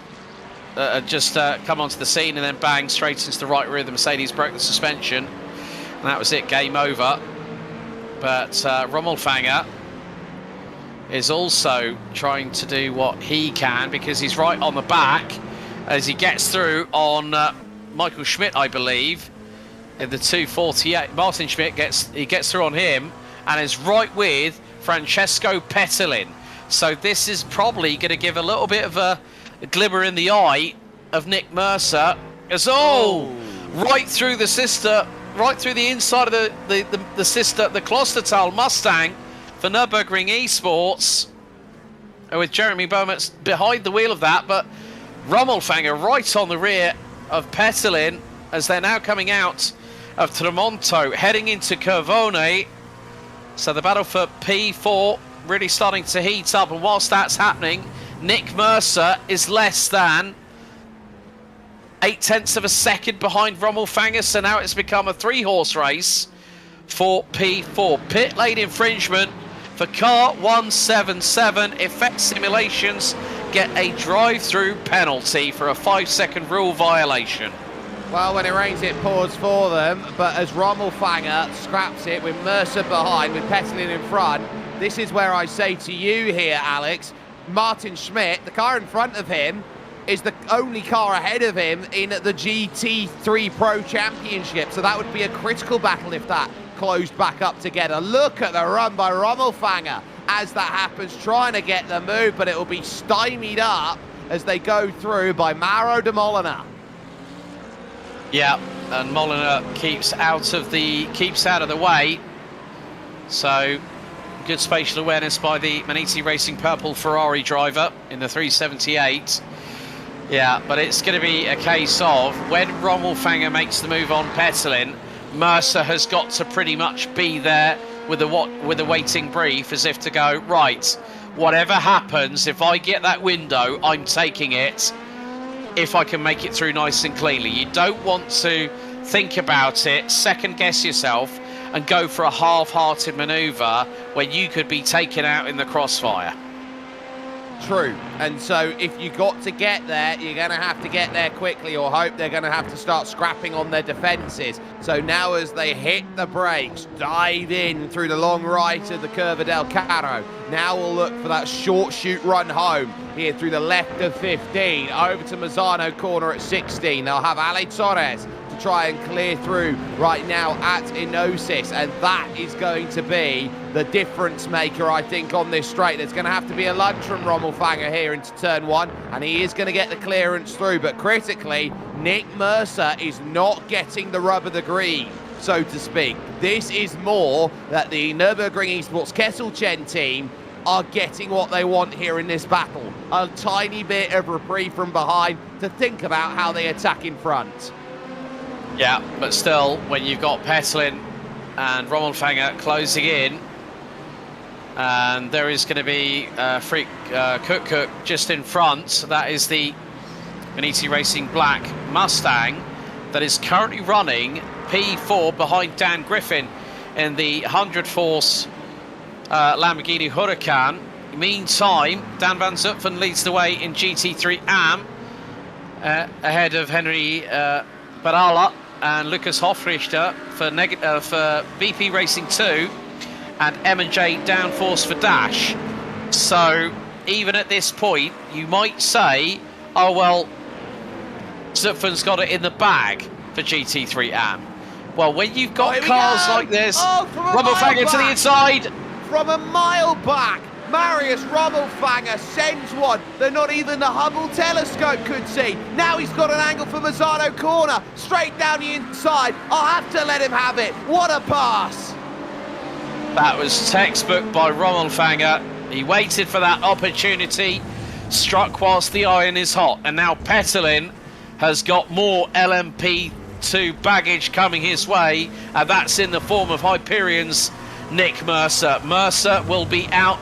just come onto the scene, and then bang, straight into the right rear of the Mercedes, broke the suspension, and that was it, game over. But Rommelfanger is also trying to do what he can, because he's right on the back as he gets through on Michael Schmidt, I believe, in the 248. Martin Schmidt gets through on him and is right with Francesco Pettelin. So this is probably going to give a little bit of a glimmer in the eye of Nick Mercer, as right through the sister, right through the inside of the sister, the Klostertal Mustang for Nürburgring Esports, with Jeremy Beaumont behind the wheel of that, but Rommelfanger right on the rear of Pettelin as they're now coming out of Tremonto, heading into Curvone. So the battle for P4 really starting to heat up, and whilst that's happening, Nick Mercer is less than 8/10 of a second behind Rommel Fanger, so now it's become a 3-horse race for P4. Pit lane infringement for car 177. Effect Simulations get a drive-through penalty for a 5-second rule violation. Well, when it rains, it pours for them, but as Rommel Fanger scraps it with Mercer behind, with Petlin in front, this is where I say to you here, Alex, Martin Schmidt, the car in front of him, is the only car ahead of him in the GT3 Pro Championship, so that would be a critical battle if that closed back up together. Look at the run by Rommel Fanger as that happens, trying to get the move, but it will be stymied up as they go through by Mauro de Molina. Yeah, and Molina keeps out of the way. So good spatial awareness by the Maniti Racing Purple Ferrari driver in the 378. Yeah, but it's going to be a case of when Rommel Fanger makes the move on Petlin, Mercer has got to pretty much be there with a waiting brief, as if to go, right, whatever happens, if I get that window, I'm taking it, if I can make it through nice and cleanly. You don't want to think about it, second guess yourself, and go for a half-hearted manoeuvre when you could be taken out in the crossfire. True, and so if you got to get there, you're going to have to get there quickly, or hope they're going to have to start scrapping on their defences. So now as they hit the brakes, dive in through the long right of the Curva del Carro. Now we'll look for that short shoot run home here through the left of 15, over to Misano corner at 16. They'll have Ale Torres to try and clear through right now at Enosis, and that is going to be the difference maker, I think, on this straight. There's going to have to be a lunge from Rommel Fanger here into turn 1, and he is going to get the clearance through, but critically, Nick Mercer is not getting the rub of the green, so to speak. This is more that the Nürburgring Esports Kesselchen team are getting what they want here in this battle. A tiny bit of reprieve from behind to think about how they attack in front. Yeah, but still, when you've got Petlin and Rommel Fanger closing in, and there is going to be Cook just in front. That is the Maniti Racing Black Mustang that is currently running P4 behind Dan Griffin in the 100-force Lamborghini Huracán. Meantime, Dan Van Zutphen leads the way in GT3 AM ahead of Henry Barala and Lucas Hofrichter for BP Racing 2, and M&J Downforce for Dash. So even at this point, you might say, oh well, Zutphen's got it in the bag for GT3 AM. Well, when you've got cars like this, Rommel Fanger to the inside. From a mile back, Marius Rommel Fanger sends one that not even the Hubble telescope could see. Now he's got an angle for Misano corner, straight down the inside. I'll have to let him have it. What a pass. That was textbook by Rommel Fanger. He waited for that opportunity, struck whilst the iron is hot, and now Petlin has got more LMP2 baggage coming his way, and that's in the form of Hyperion's Nick Mercer. Mercer will be out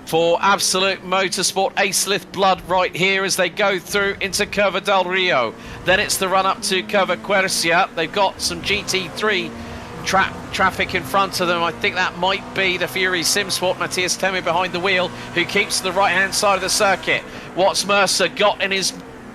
for Absolute Motorsport Acelith blood right here as they go through into Curva del Rio. Then it's the run up to Curva Quercia. They've got some GT3 traffic in front of them. I think that might be the Fury SimSport, Matthias Temme behind the wheel, who keeps the right hand side of the circuit. What's Mercer got in his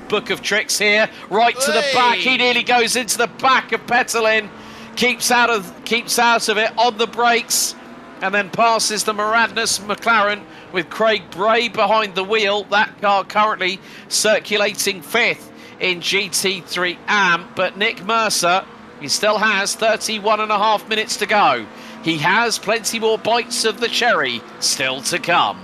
book of tricks here? Right to the back. He nearly goes into the back of Petlin. Keeps out of it on the brakes, and then passes the Maradness McLaren with Craig Bray behind the wheel. That car currently circulating 5th in GT3 AM, but Nick Mercer, he still has 31.5 minutes to go. He has plenty more bites of the cherry still to come.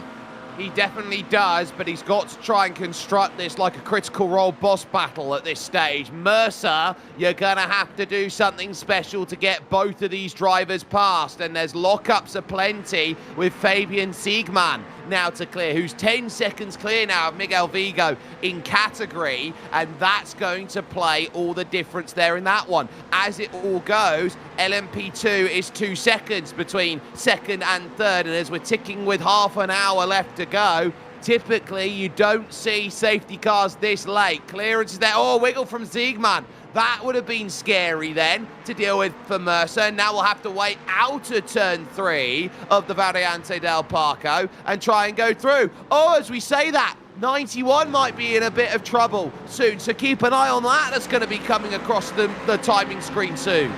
He definitely does, but he's got to try and construct this like a critical role boss battle at this stage. Mercer, you're going to have to do something special to get both of these drivers past, and there's lockups aplenty with Fabian Siegmann now to clear, who's 10 seconds clear now of Miguel Vigo in category, and that's going to play all the difference there in that one. As it all goes, LMP2 is 2 seconds between second and third, and as we're ticking with half an hour left to go, Typically, you don't see safety cars this late. Clearance is there. Oh, wiggle from Ziegman. That would have been scary then to deal with for Mercer. Now we'll have to wait out of turn 3 of the Variante del Parco and try and go through. Oh, as we say that, 91 might be in a bit of trouble soon, so keep an eye on that. That's going to be coming across the timing screen soon.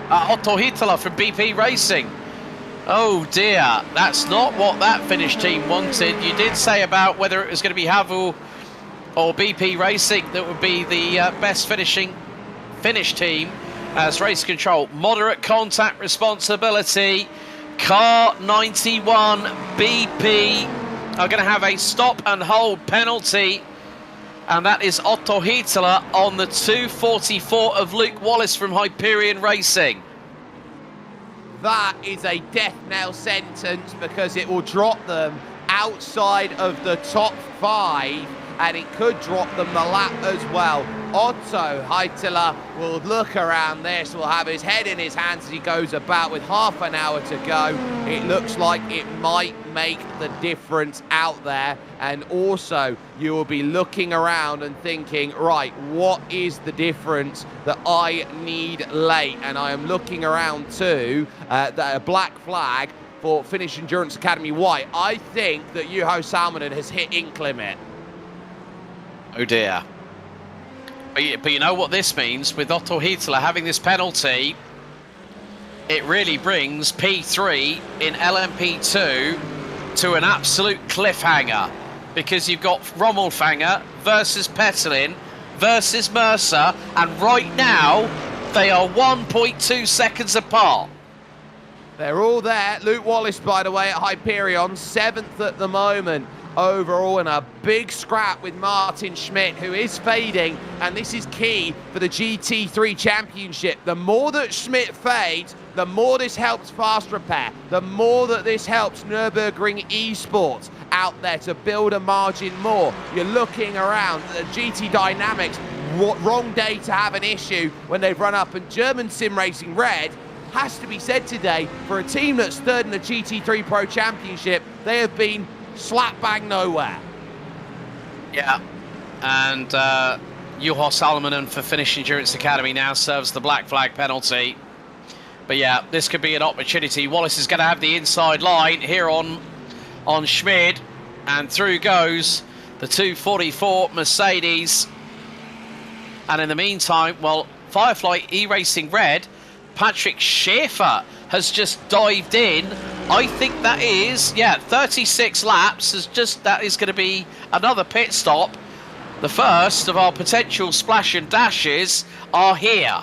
Otto Hietala from BP Racing. Oh dear, that's not what that Finnish team wanted. You did say about whether it was going to be Havu or BP Racing that would be the best Finnish team as race control. Moderate contact responsibility. Car 91 BP are going to have a stop and hold penalty, and that is Otto Hietala on the 244 of Luke Wallace from Hyperion Racing. That is a death knell sentence because it will drop them outside of the top 5, and it could drop them the lap as well. Otto Hietala will look around this, will have his head in his hands as he goes about with half an hour to go. It looks like it might make the difference out there, and also you will be looking around and thinking, right, what is the difference that I need late? And I am looking around too, a black flag for Finnish Endurance Academy White. I think that Juho Salminen has hit ink limit. Oh dear. But you know what this means with Otto Hietala having this penalty? It really brings P3 in LMP2 to an absolute cliffhanger, because you've got Rommelfanger versus Petelin versus Mercer, and right now they are 1.2 seconds apart. They're all there. Luke Wallace, by the way, at Hyperion, 7th at the moment overall, in a big scrap with Martin Schmidt, who is fading, and this is key for the GT3 championship. The more that Schmidt fades, the more this helps Fast Repair, the more that this helps Nürburgring Esports out there to build a margin more. You're looking around at the GT Dynamics, wrong day to have an issue when they've run up, and German SimRacing Red has to be said today, for a team that's 3rd in the GT3 Pro Championship, they have been slap bang nowhere. Yeah, and Juho Salminen for Finnish Endurance Academy now serves the black flag penalty. But yeah, this could be an opportunity. Wallace is going to have the inside line here on Schmid, and through goes the 244 Mercedes. And in the meantime, well, Firefly iRacing Red, Patrick Schaefer has just dived in. I think that is, 36 laps. That is going to be another pit stop. The first of our potential splash and dashes are here.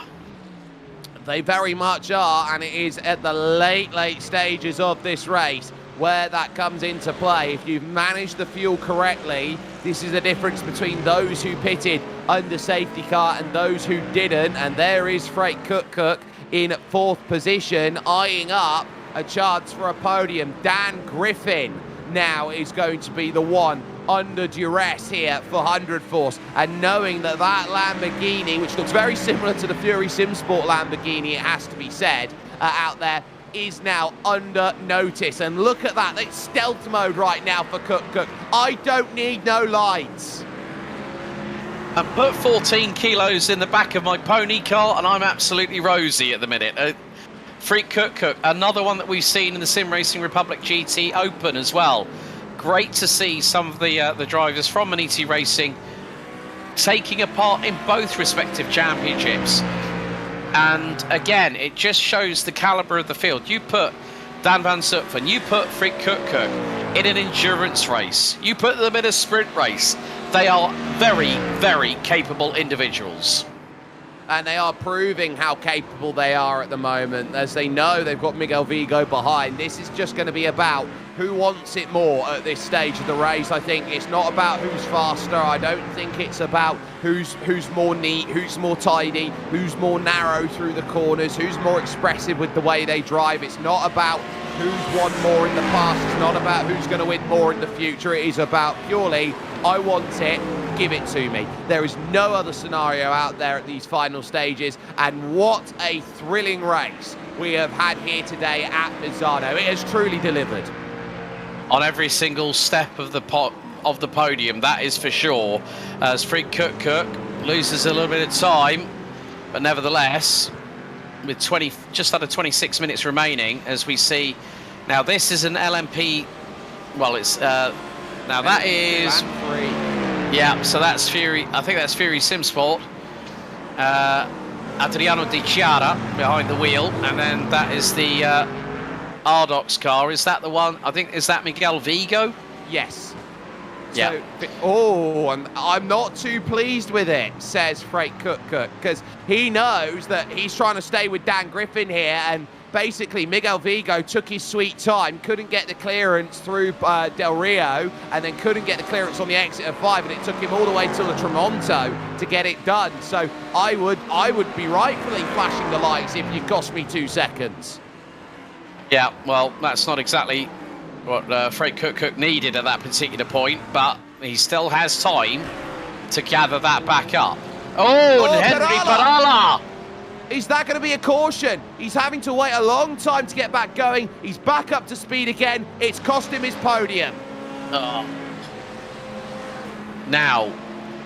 They very much are, and it is at the late stages of this race where that comes into play. If you've managed the fuel correctly, this is the difference between those who pitted under safety car and those who didn't. And there is Frank Cook in 4th position, eyeing up a chance for a podium. Dan Griffin now is going to be the one under duress here for 100 Force, and knowing that Lamborghini, which looks very similar to the Fury SimSport Lamborghini, it has to be said, out there, is now under notice. And look at that, it's stealth mode right now for Cook. I don't need no lights. I put 14 kilos in the back of my pony car, and I'm absolutely rosy at the minute. Freak Cook, another one that we've seen in the SimRacing Republic GT Open as well. Great to see some of the drivers from Maniti Racing taking a part in both respective championships. And again, it just shows the calibre of the field. You put Dan Van Zutphen, you put Freak Cook in an endurance race, you put them in a sprint race. They are very, very capable individuals. And they are proving how capable they are at the moment. As they know, they've got Miguel Vigo behind. This is just going to be about who wants it more at this stage of the race. I think it's not about who's faster. I don't think it's about who's more neat, who's more tidy, who's more narrow through the corners, who's more expressive with the way they drive. It's not about who's won more in the past. It's not about who's going to win more in the future. It is about purely, I want it, give it to me. There is no other scenario out there at these final stages, and what a thrilling race we have had here today at Misano. It has truly delivered. on every single step of the podium, that is for sure. As Freak Cook loses a little bit of time, but nevertheless, with just under 26 minutes remaining, as we see now, this is an LMP. Well, it's now that is yeah. So that's Fury. I think that's Fury SimSport. Adriano Di Chiara behind the wheel, and then that is the Rdoks car. Is that the one? I think, is that Miguel Vigo? Yes. Yeah. So, and I'm not too pleased with it, says Freak Cook, because he knows that he's trying to stay with Dan Griffin here, and basically Miguel Vigo took his sweet time, couldn't get the clearance through Del Rio, and then couldn't get the clearance on the exit of 5, and it took him all the way till the Tramonto to get it done. So I would be rightfully flashing the lights if you cost me 2 seconds. Yeah, well, that's not exactly what Freak Cook needed at that particular point, but he still has time to gather that back up. Oh, and Henry Parala! Is that going to be a caution? He's having to wait a long time to get back going. He's back up to speed again. It's cost him his podium. Now,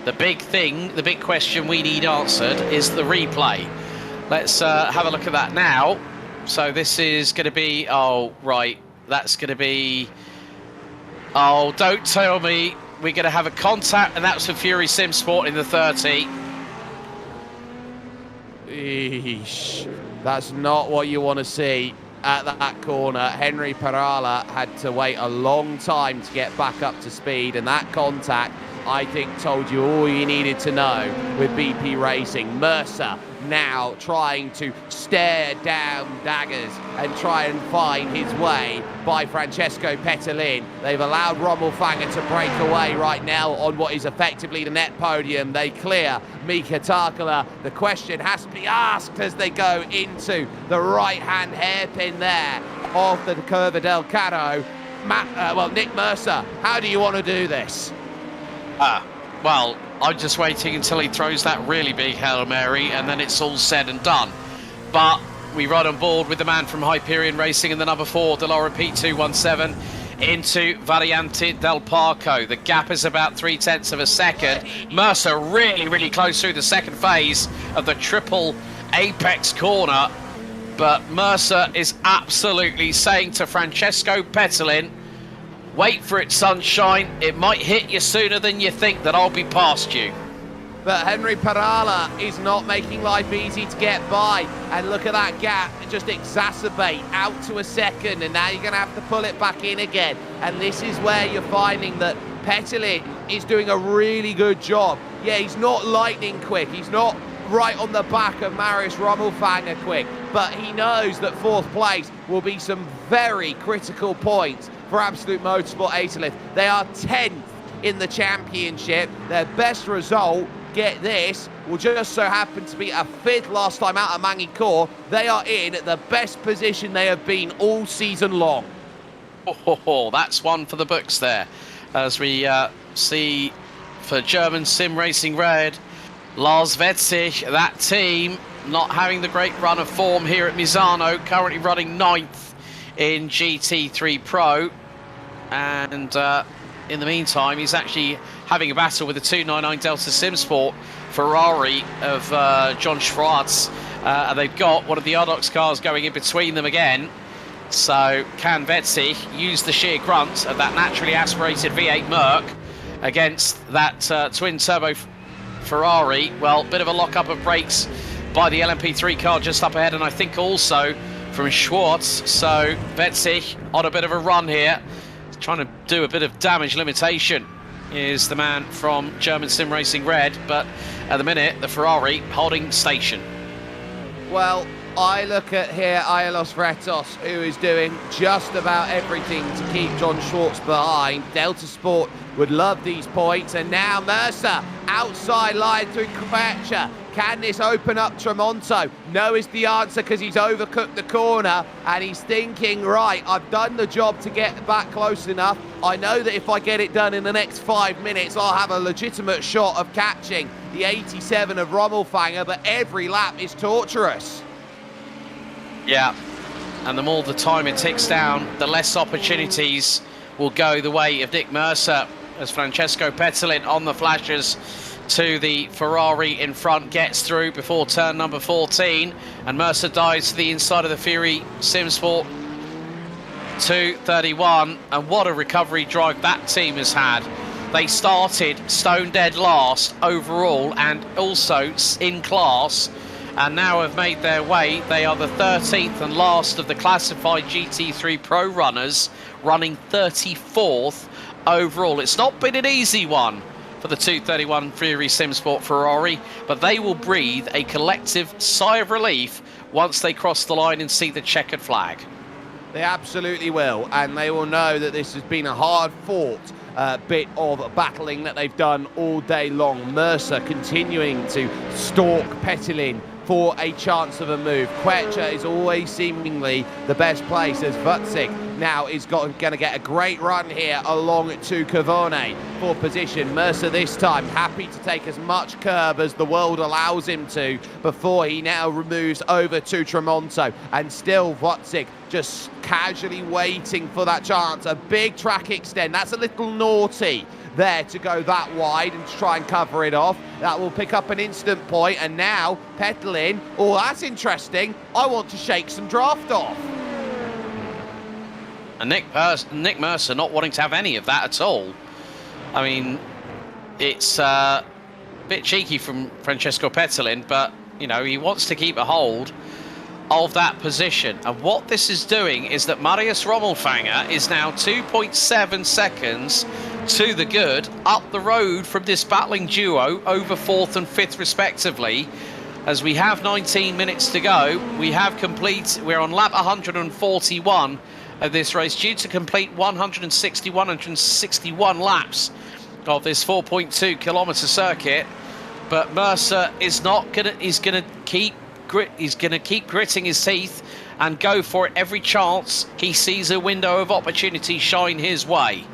the big question we need answered is the replay. Let's have a look at that now. So this is going to be, oh, right. That's going to be, oh, don't tell me we're going to have a contact, and that's for Fury SimSport in the 30. Eesh, that's not what you want to see at that corner. Henry Parala had to wait a long time to get back up to speed, and that contact, I think, told you all you needed to know with BP Racing. Mercer now trying to stare down daggers and try and find his way by Francesco Petellin. They've allowed Rommel Fanger to break away right now on what is effectively the net podium. They clear Mika Takala. The question has to be asked as they go into the right-hand hairpin there of the Curva del Caro. Nick Mercer, how do you want to do this? Well, I'm just waiting until he throws that really big Hail Mary, and then it's all said and done. But we ride on board with the man from Hyperion Racing in the number 4, Dallara P217, into Variante del Parco. The gap is about 0.3 of a second. Mercer really close through the second phase of the triple apex corner. But Mercer is absolutely saying to Francesco Petellin, wait for it, sunshine. It might hit you sooner than you think that I'll be past you. But Henry Parala is not making life easy to get by. And look at that gap, just exacerbate out to a second. And now you're going to have to pull it back in again. And this is where you're finding that Petellin is doing a really good job. Yeah, he's not lightning quick. He's not right on the back of Marius Rommelfanger quick. But he knows that 4th place will be some very critical points for Absolute Motorsport Aetolift. They are 10th in the championship. Their best result, get this, will just so happen to be a 5th last time out at Magny-Cours. They are in the best position they have been all season long. That's one for the books there. As we see for German SimRacing Red, Lars Wetzig, that team not having the great run of form here at Misano, currently running 9th in GT3 Pro. And in the meantime, he's actually having a battle with the 299 Delta SimSport Ferrari of John Schwartz. And they've got one of the Rdoks cars going in between them again. So can Wetzig use the sheer grunt of that naturally aspirated V8 Merc against that twin-turbo Ferrari? Well, bit of a lock-up of brakes by the LMP3 car just up ahead, and I think also from Schwartz. So Wetzig on a bit of a run here, trying to do a bit of damage limitation, is the man from German SimRacing Red, but at the minute the Ferrari holding station. Well, I look at here Ailos Vretos, who is doing just about everything to keep John Schwartz behind. Delta Sport would love these points, and now Mercer outside line through Quecha. Can this open up Tramonto? No is the answer, because he's overcooked the corner and he's thinking, right, I've done the job to get back close enough. I know that if I get it done in the next 5 minutes, I'll have a legitimate shot of catching the 87 of Rommelfanger, but every lap is torturous. Yeah, and the more the time it ticks down, the less opportunities will go the way of Nick Mercer as Francesco Pettelin on the flashes to the Ferrari in front, gets through before turn number 14, and Mercer dives to the inside of the Fury Simsport 231, and what a recovery drive that team has had. They started stone dead last overall and also in class, and now have made their way. They are the 13th and last of the classified GT3 Pro runners, running 34th overall. It's not been an easy one for the 231 Fury Simsport Ferrari, but they will breathe a collective sigh of relief once they cross the line and see the checkered flag. They absolutely will, and they will know that this has been a hard-fought bit of battling that they've done all day long. Mercer continuing to stalk Pettelin for a chance of a move. Quecha is always seemingly the best place, as Vutsic now is going to get a great run here along to Cavone for position. Mercer this time happy to take as much curb as the world allows him to before he now moves over to Tremonto, and still Vutsic just casually waiting for that chance. A big track extend, that's a little naughty there to go that wide and to try and cover it off. That will pick up an instant point, and now Pettelin, oh, that's interesting. I want to shake some draft off. And Nick Mercer not wanting to have any of that at all. I mean, it's a bit cheeky from Francesco Pettelin, but, you know, he wants to keep a hold of that position. And what this is doing is that Marius Rommelfanger is now 2.7 seconds to the good up the road from this battling duo over 4th and 5th respectively. As we have 19 minutes to go, we're on lap 141 of this race, due to complete 161 laps of this 4.2 kilometer circuit. But Mercer is gonna keep gritting his teeth and go for it every chance he sees a window of opportunity shine his way.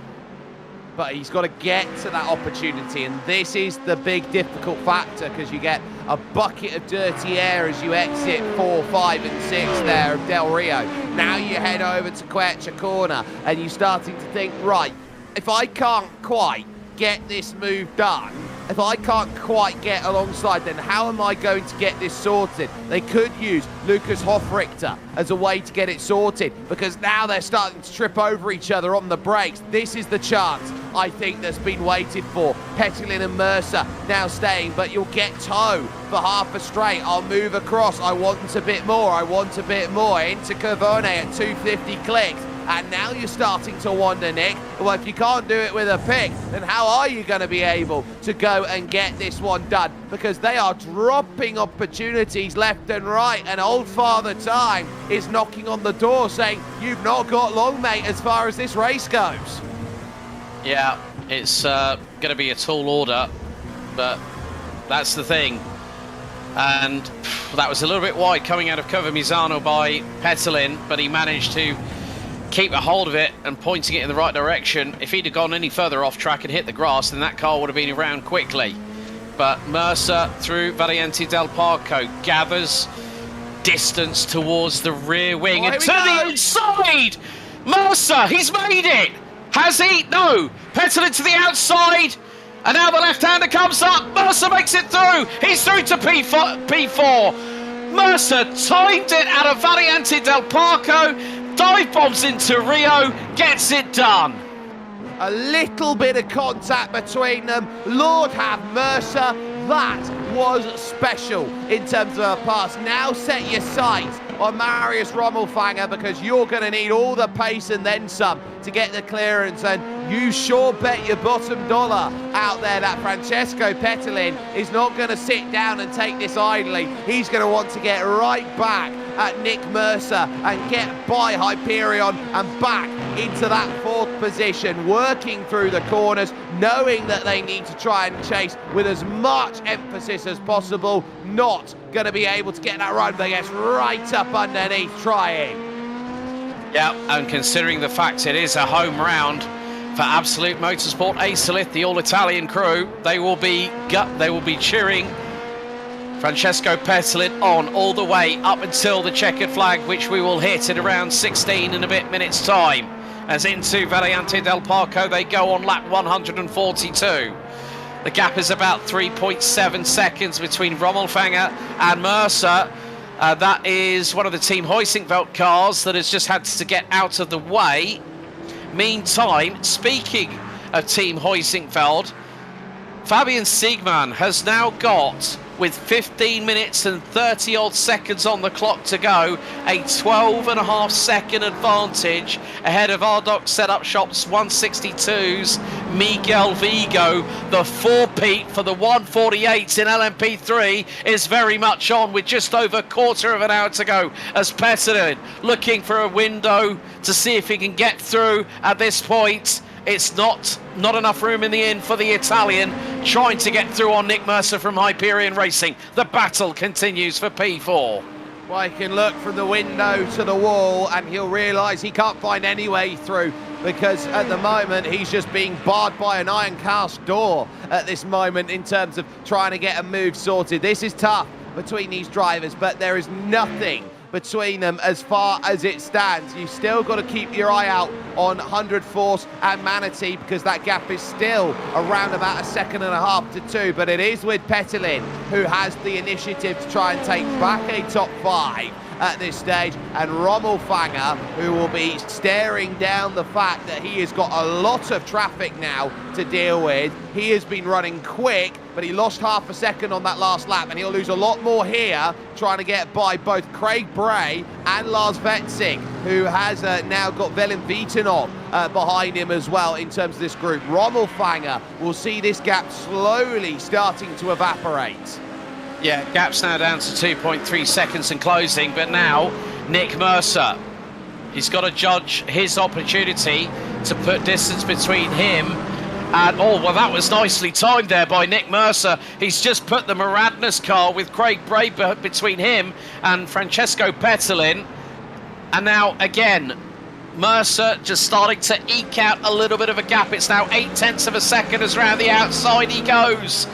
But he's got to get to that opportunity, and this is the big difficult factor, because you get a bucket of dirty air as you exit 4, 5 and 6 there of Del Rio. Now you head over to Quecha Corner and you're starting to think, right, if I can't quite get this move done, if I can't quite get alongside, then how am I going to get this sorted? They could use Lucas Hofrichter as a way to get it sorted, because now they're starting to trip over each other on the brakes. This is the chance, I think, that's been waited for. Pettelin and Mercer now staying, but you'll get tow for half a straight. I'll move across. I want a bit more. I want a bit more. Into Cavone at 250 clicks. And now you're starting to wonder, Nick, well, if you can't do it with a pick, then how are you going to be able to go and get this one done? Because they are dropping opportunities left and right, and old Father Time is knocking on the door saying, you've not got long, mate, as far as this race goes. Yeah, it's going to be a tall order, but that's the thing. And that was a little bit wide coming out of cover Misano by Pettelin, but he managed to keep a hold of it and pointing it in the right direction. If he'd have gone any further off track and hit the grass, then that car would have been around quickly. But Mercer through Variante del Parco gathers distance towards the rear wing, and to the inside! Mercer, he's made it! Has he? No! Pettelin to the outside, and now the left-hander comes up. Mercer makes it through. He's through to P4. Mercer timed it out of Variante del Parco, dive bombs into Rio, gets it done. A little bit of contact between them. Lord have Mercer, that was special in terms of a pass. Now set your sights on Marius Rommelfanger, because you're going to need all the pace and then some to get the clearance, and you sure bet your bottom dollar out there that Francesco Pettelin is not going to sit down and take this idly. He's going to want to get right back at Nick Mercer and get by Hyperion and back into that 4th position, working through the corners, knowing that they need to try and chase with as much emphasis as possible. Not going to be able to get that run, but gets right up underneath trying. Yeah, and considering the fact it is a home round for Absolute Motorsport Acelith, the all-Italian crew, they will be cheering Francesco Pettelin on all the way up until the checkered flag, which we will hit at around 16 and a bit minutes time. as into Variante del Parco they go on lap 142. The gap is about 3.7 seconds between Rommelfanger and Mercer. That is one of the Team Heusingveld cars that has just had to get out of the way. Meantime, speaking of Team Heusingveld, Fabian Siegmann has now got, with 15 minutes and 30 odd seconds on the clock to go, a 12.5 second advantage ahead of Rdoks Setup Shop's 162's Miguel Vigo. The 4-peat for the 148s in LMP3 is very much on, with just over a quarter of an hour to go, as Petelin looking for a window to see if he can get through. At this point, it's not enough room in the inn for the Italian, trying to get through on Nick Mercer from Hyperion Racing. The battle continues for P4. Well, he can look from the window to the wall and he'll realise he can't find any way through, because at the moment he's just being barred by an iron cast door at this moment in terms of trying to get a move sorted. This is tough between these drivers, but there is nothing between them as far as it stands. You've still got to keep your eye out on 100 Force and Manatee, because that gap is still around about 1.5 seconds to 2, but it is with Petelin who has the initiative to try and take back a top 5 at this stage, and Rommelfanger, who will be staring down the fact that he has got a lot of traffic now to deal with. He has been running quick, but he lost 0.5 second on that last lap, and he'll lose a lot more here trying to get by both Craig Bray and Lars Vetzig, who has now got Velin Vitanov behind him as well in terms of this group. Rommelfanger will see this gap slowly starting to evaporate. Yeah, gap's now down to 2.3 seconds and closing, but now Nick Mercer, he's got to judge his opportunity to put distance between him and, oh, well, that was nicely timed there by Nick Mercer. He's just put the Maradnas car with Craig Bray between him and Francesco Petelin. And now, again, Mercer just starting to eke out a little bit of a gap. It's now 0.8 seconds as round the outside he goes.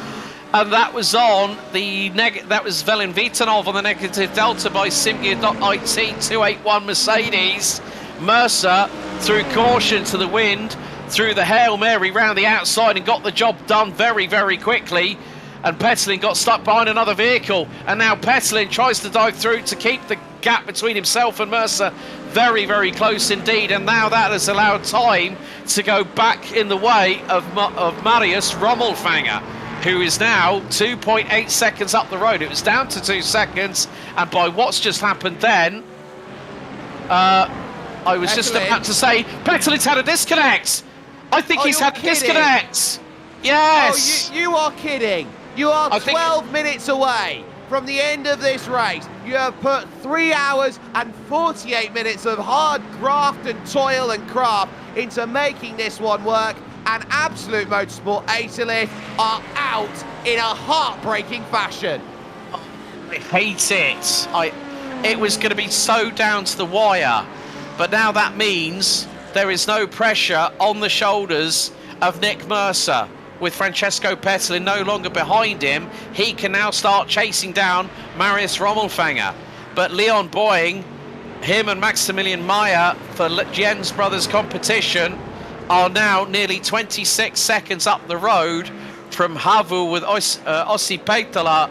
And that was on the that was Velin Vitanov on the negative delta by SimGear.it 281 Mercedes. Mercer threw caution to the wind, threw the Hail Mary round the outside and got the job done very, very quickly. And Petelin got stuck behind another vehicle. And now Petelin tries to dive through to keep the gap between himself and Mercer very, very close indeed. And now that has allowed time to go back in the way of Marius Rommelfanger, who is now 2.8 seconds up the road. It was down to 2 seconds, and by what's just happened then, I was just about to say, Petelin's had a disconnect. I think he's had a disconnect. Yes. Oh, you are kidding. You are 12 minutes away from the end of this race. You have put 3 hours and 48 minutes of hard graft and toil and craft into making this one work. And Absolute Motorsport Italy are out in a heartbreaking fashion. I hate it. It was going to be so down to the wire, but now that means there is no pressure on the shoulders of Nick Mercer. With Francesco Petelin no longer behind him, he can now start chasing down Marius Rommelfanger. But Leon Boeing, him and Maximilian Meyer for Jens Brothers competition, are now nearly 26 seconds up the road from Havu, with Ossi Peltola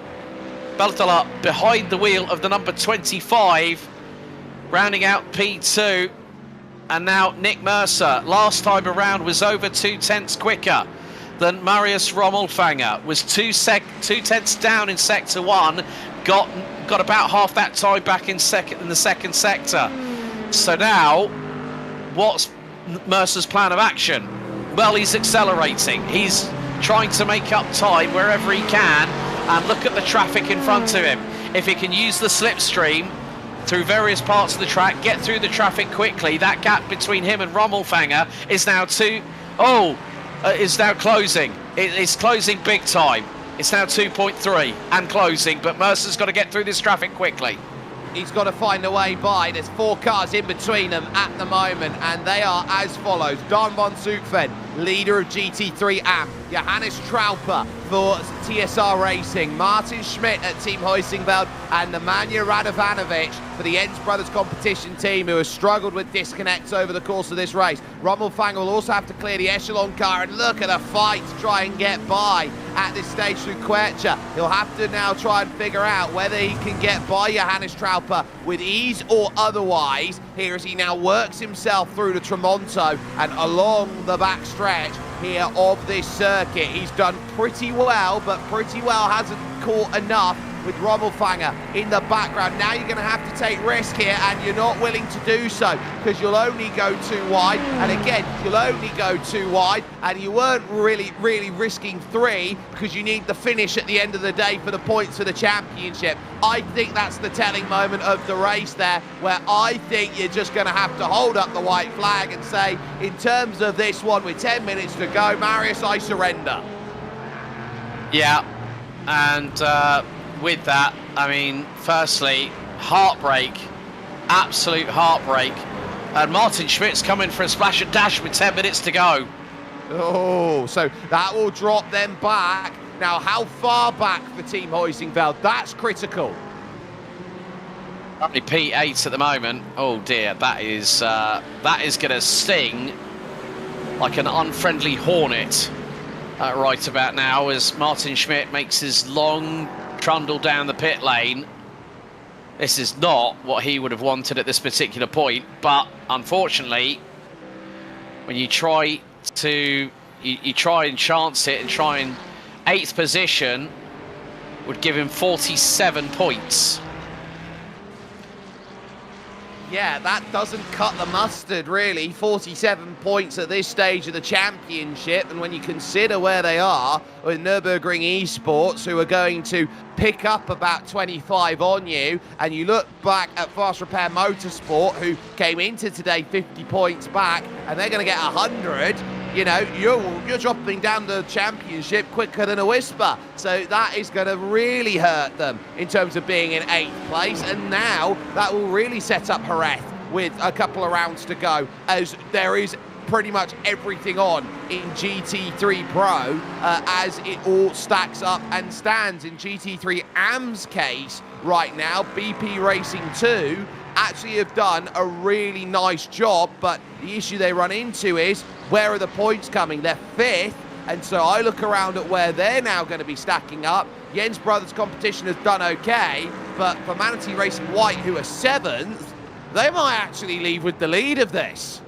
behind the wheel of the number 25, rounding out P2. And now Nick Mercer, last time around, was over 0.2 quicker than Marius Rommelfanger, was 2/10 down in sector 1, got about half that time back in the second sector. So now, what's Mercer's plan of action? Well, he's accelerating. He's trying to make up time wherever he can and look at the traffic in front of him. If he can use the slipstream through various parts of the track, get through the traffic quickly, that gap between him and Rommelfanger is now is now closing. It's closing big time. It's now 2.3 and closing, but Mercer's got to get through this traffic quickly. He's got to find a way by. There's 4 cars in between them at the moment, and they are as follows. Dan van Zutphen, leader of GT3 AM, Johannes Trauper for TSR Racing, Martin Schmidt at Team Hoisingveld, and Nemanja Radovanovic for the Jens Brothers competition team, who has struggled with disconnects over the course of this race. Rommel Fang will also have to clear the echelon car, and look at a fight to try and get by at this stage through Quercia. He'll have to now try and figure out whether he can get by Johannes Trauper with ease or otherwise, here as he now works himself through the Tramonto and along the back stretch here of this circuit. He's done pretty well, but pretty well hasn't caught enough with Rommelfanger in the background. Now you're going to have to take risk here, and you're not willing to do so because you'll only go too wide. And again, you'll only go too wide, and you weren't really risking 3 because you need the finish at the end of the day for the points for the championship. I think that's the telling moment of the race there, where I think you're just going to have to hold up the white flag and say, in terms of this one with 10 minutes to go, Marius, I surrender. Yeah, and with that, I mean, firstly, heartbreak, absolute heartbreak. And Martin Schmidt's coming for a splash and dash with 10 minutes to go. Oh, so that will drop them back. Now, how far back for Team Hoisingveld? That's critical. Only P8 at the moment. Oh dear, that is going to sting like an unfriendly hornet right about now, as Martin Schmidt makes his long trundle down the pit lane. This is not what he would have wanted at this particular point, but unfortunately, when you try to you try and chance it and try and 8th position would give him 47 points. Yeah, that doesn't cut the mustard, really. 47 points at this stage of the championship, and when you consider where they are with Nürburgring Esports, who are going to pick up about 25 on you, and you look back at Fast Repair Motorsport, who came into today 50 points back, and they're going to get 100, you know, you're dropping down the championship quicker than a whisper. So that is going to really hurt them in terms of being in 8th place. And now that will really set up Jerez with a couple of rounds to go, as there is pretty much everything on in GT3 Pro as it all stacks up and stands. In GT3 AM's case right now, BP Racing 2 actually have done a really nice job, but the issue they run into is, where are the points coming? They're 5th, and so I look around at where they're now going to be stacking up. Jens Brothers competition has done okay, but for Manatee Racing White, who are 7th, they might actually leave with the lead of this.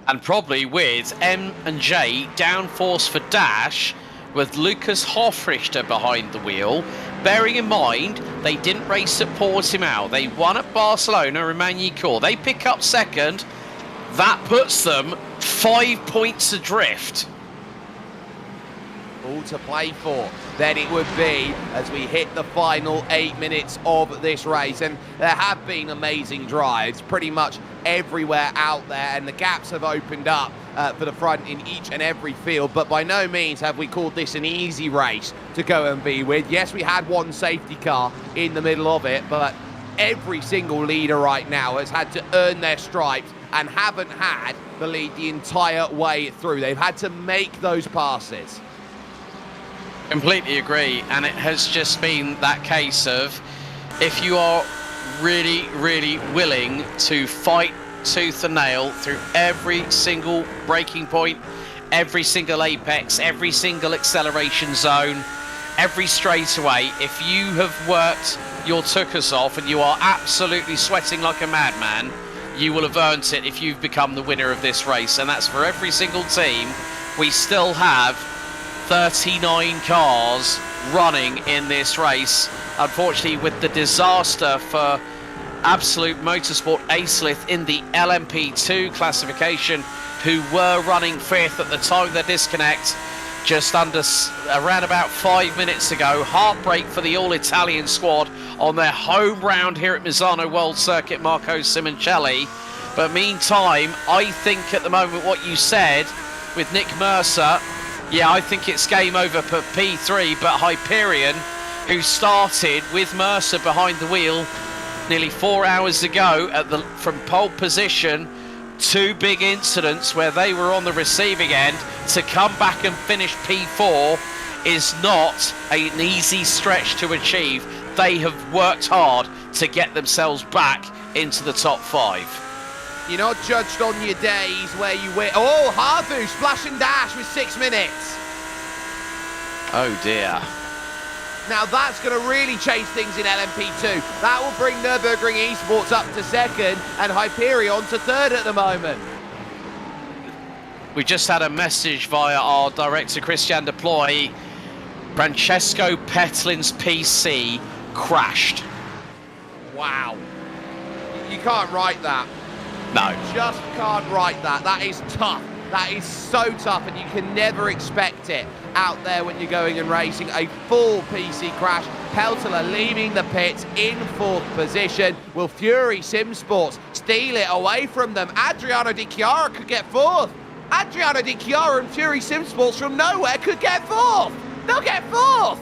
And probably with M&J downforce for Dash, with Lucas Hofrichter behind the wheel. Bearing in mind, they didn't race at Portimao. They won at Barcelona and Magny-Cours. They pick up 2nd. That puts them 5 points adrift. All to play for, then it would be, as we hit the final 8 minutes of this race. And there have been amazing drives pretty much everywhere out there, and the gaps have opened up for the front in each and every field, but by no means have we called this an easy race to go and be with. Yes, we had one safety car in the middle of it, but every single leader right now has had to earn their stripes and haven't had the lead the entire way through. They've had to make those passes. Completely agree, and it has just been that case of, if you are really willing to fight tooth and nail through every single braking point, every single apex, every single acceleration zone, every straightaway, if you have worked your tuchus off and you are absolutely sweating like a madman, you will have earned it if you've become the winner of this race. And that's for every single team. We still have 39 cars running in this race. Unfortunately, with the disaster for Absolute Motorsport Acelith in the LMP2 classification, who were running 5th at the time of the disconnect, just around about 5 minutes ago. Heartbreak for the all-Italian squad on their home round here at Misano World Circuit, Marco Simoncelli. But meantime, I think at the moment what you said with Nick Mercer, yeah, I think it's game over for P3, but Hyperion, who started with Mercer behind the wheel nearly 4 hours ago from pole position two big incidents where they were on the receiving end. To come back and finish P4 is not an easy stretch to achieve. They have worked hard to get themselves back into the top 5. You're not judged on your days where you win. Oh, Harvu, splash and dash with 6 minutes. Oh dear. Now that's going to really change things in LMP2. That will bring Nürburgring Esports up to 2nd and Hyperion to 3rd at the moment. We just had a message via our director, Christian Deploy. Francesco Petlin's PC crashed. Wow. You can't write that. No. You just can't write that. That is tough. That is so tough, and you can never expect it out there when you're going and racing. A full PC crash. Peltola leaving the pits in 4th position. Will Fury Sim Sports steal it away from them? Adriano Di Chiara could get 4th. Adriano Di Chiara and Fury Sim Sports from nowhere could get 4th. They'll get 4th.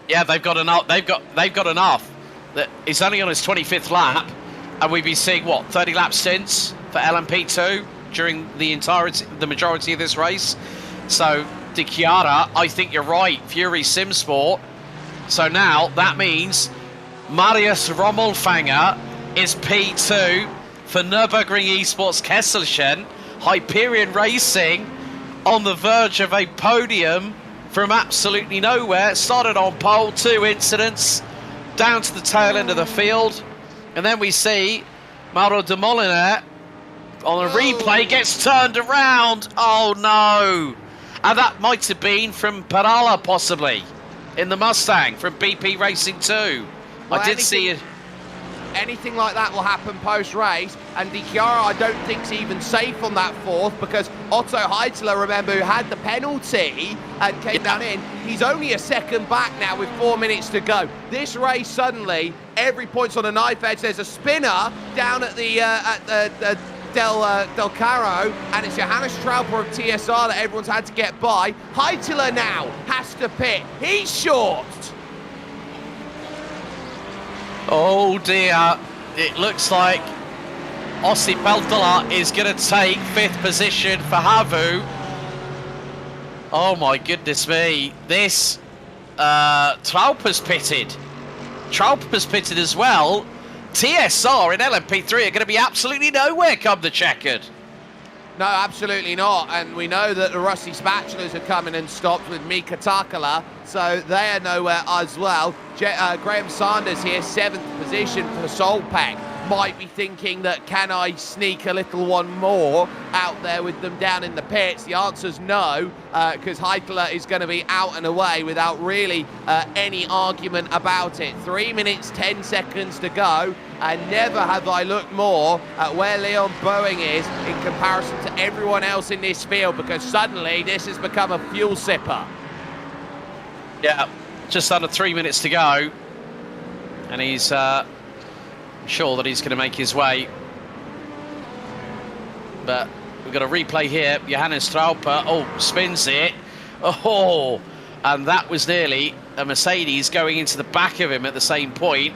Yeah, they've got enough. They've got enough. That he's only on his 25th lap, and we've been seeing what 30 lap stints for LMP2 during the majority of this race. So Di Chiara, I think you're right. Fury Sim Sport. So now that means Marius Rommelfanger is P2 for Nürburgring Esports Kesselchen. Hyperion Racing on the verge of a podium from absolutely nowhere. Started on pole, 2 incidents, down to the tail end of the field. And then we see Mauro de Molina on a replay gets turned around. Oh no. And that might have been from Parala possibly in the Mustang from BP Racing 2. Well, I did see it. Anything like that will happen post-race, and Di Chiara I don't think's even safe on that 4th because Otto Heitler, remember, who had the penalty and came down in, he's only a 2nd back now with 4 minutes to go. This race suddenly, every point's on a knife edge. There's a spinner down at the Del Caro, and it's Johannes Trauper of TSR that everyone's had to get by. Heitler now has to pit. He's short. Oh dear, it looks like Ossi Peltola is going to take 5th position for Havu. Oh my goodness me, this Trauper's pitted. Trauper's pitted as well. TSR and LMP3 are going to be absolutely nowhere come the checkered. No, absolutely not. And we know that the Rusty Spatulas have come in and stopped with Mika Takala, so they are nowhere as well. Graham Sanders here, 7th position for Solpack. Might be thinking that, can I sneak a little one more out there with them down in the pits? The answer's no, because Heitler is going to be out and away without really any argument about it. 3 minutes, 10 seconds to go, and never have I looked more at where Leon Boeing is in comparison to everyone else in this field, because suddenly this has become a fuel sipper. Yeah, just under 3 minutes to go, and he's sure that he's going to make his way. But we've got a replay here. Johannes Trauper, spins it. Oh, and that was nearly a Mercedes going into the back of him at the same point.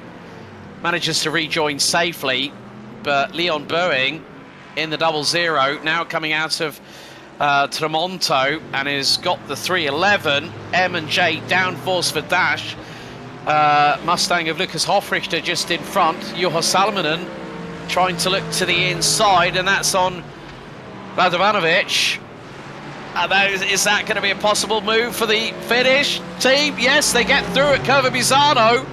Manages to rejoin safely, but Leon Boeing in the 00 now coming out of Tremonto and has got the 311. M&J downforce for Dash. Mustang of Lucas Hofrichter just in front. Juho Salminen trying to look to the inside, and that's on Radovanovic. Is that going to be a possible move for the Finnish team? Yes, they get through at Curva Misano,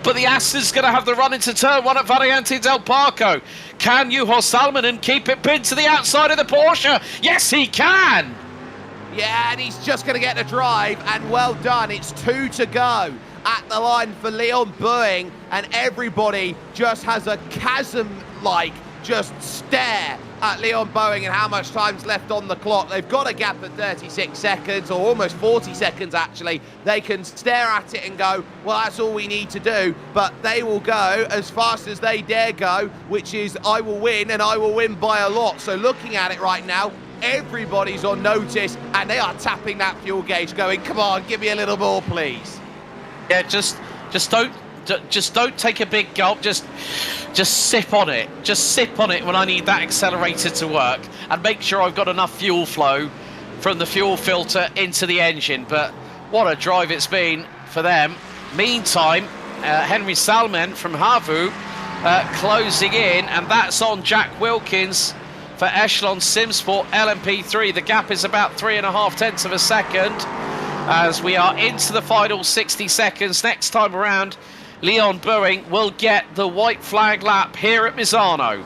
but the Aston's going to have the run into turn 1 at Variante del Parco. Can Juho Salminen keep it pinned to the outside of the Porsche? Yes, he can! Yeah, and he's just going to get the drive, and well done. It's 2 to go at the line for Leon Boeing, and everybody just has a chasm-like just stare at Leon Boeing and how much time's left on the clock. They've got a gap of 36 seconds, or almost 40 seconds actually. They can stare at it and go, well, that's all we need to do, but they will go as fast as they dare go, which is I will win, and I will win by a lot. So looking at it right now, everybody's on notice, and they are tapping that fuel gauge going, come on, give me a little more, please. Yeah, just Just don't take a big gulp. Just sip on it. Just sip on it when I need that accelerator to work, and make sure I've got enough fuel flow from the fuel filter into the engine. But what a drive it's been for them. Meantime, Henry Salman from Havu closing in, and that's on Jack Wilkins for Echelon Simsport LMP3. The gap is about 3.5 tenths of a second as we are into the final 60 seconds. Next time around, Leon Boeing will get the white flag lap here at Misano.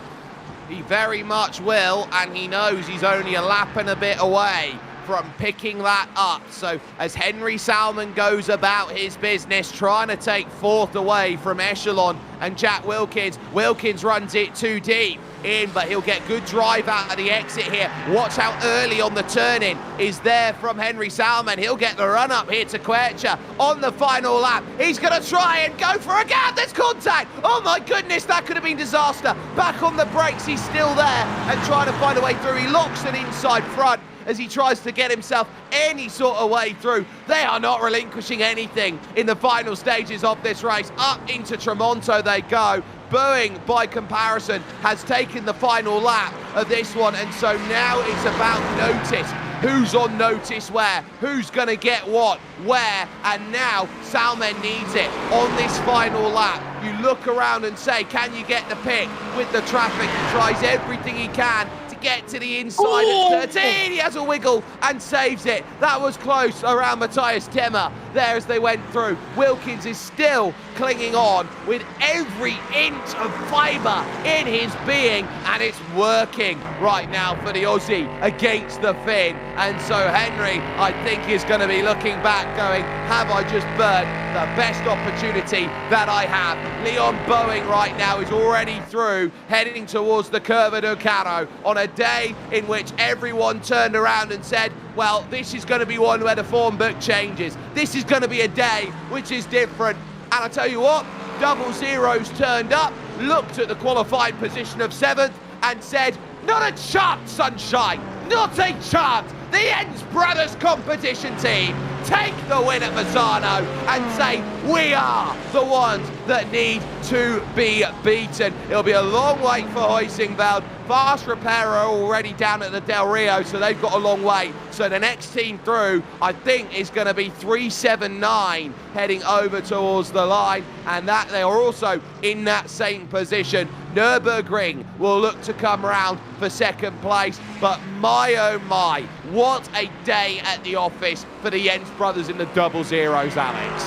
He very much will, and he knows he's only a lap and a bit away from picking that up. So as Henry Salman goes about his business, trying to take fourth away from Echelon and Jack Wilkins. Wilkins runs it too deep in, but he'll get good drive out of the exit here. Watch how early on the turn-in is there from Henry Salman. He'll get the run up here to Quercia on the final lap. He's going to try and go for a gap. There's contact. Oh my goodness, that could have been disaster. Back on the brakes, he's still there and trying to find a way through. He locks an inside front as he tries to get himself any sort of way through. They are not relinquishing anything in the final stages of this race. Up into Tremonto they go. Boeing, by comparison, has taken the final lap of this one, and so now it's about notice. Who's on notice where? Who's going to get what, where? And now Salman needs it on this final lap. You look around and say, can you get the pick with the traffic? He tries everything he can to get to the inside at 13. He has a wiggle and saves it. That was close around Matthias Temmer there as they went through. Wilkins is still clinging on with every inch of fibre in his being, and it's working right now for the Aussie against the Finn. And so Henry, I think, is going to be looking back going, have I just burned the best opportunity that I have? Leon Boeing right now is already through, heading towards the Curva do Carro on a day in which everyone turned around and said, well, this is going to be one where the form book changes. This is going to be a day which is different. And I tell you what, double zeros turned up, looked at the qualifying position of 7th and said, not a chance, sunshine, not a chance. The Jens Brothers competition team take the win at Misano and say, we are the ones that need to be beaten. It'll be a long wait for Huizinveld. Fast Repair are already down at the Del Rio, so they've got a long wait. So the next team through, I think, is going to be 379 heading over towards the line, and that they are also in that same position. Nürburgring will look to come round for second place, but my oh my, what a day at the office for the Jens Brothers in the double zeros, Alex.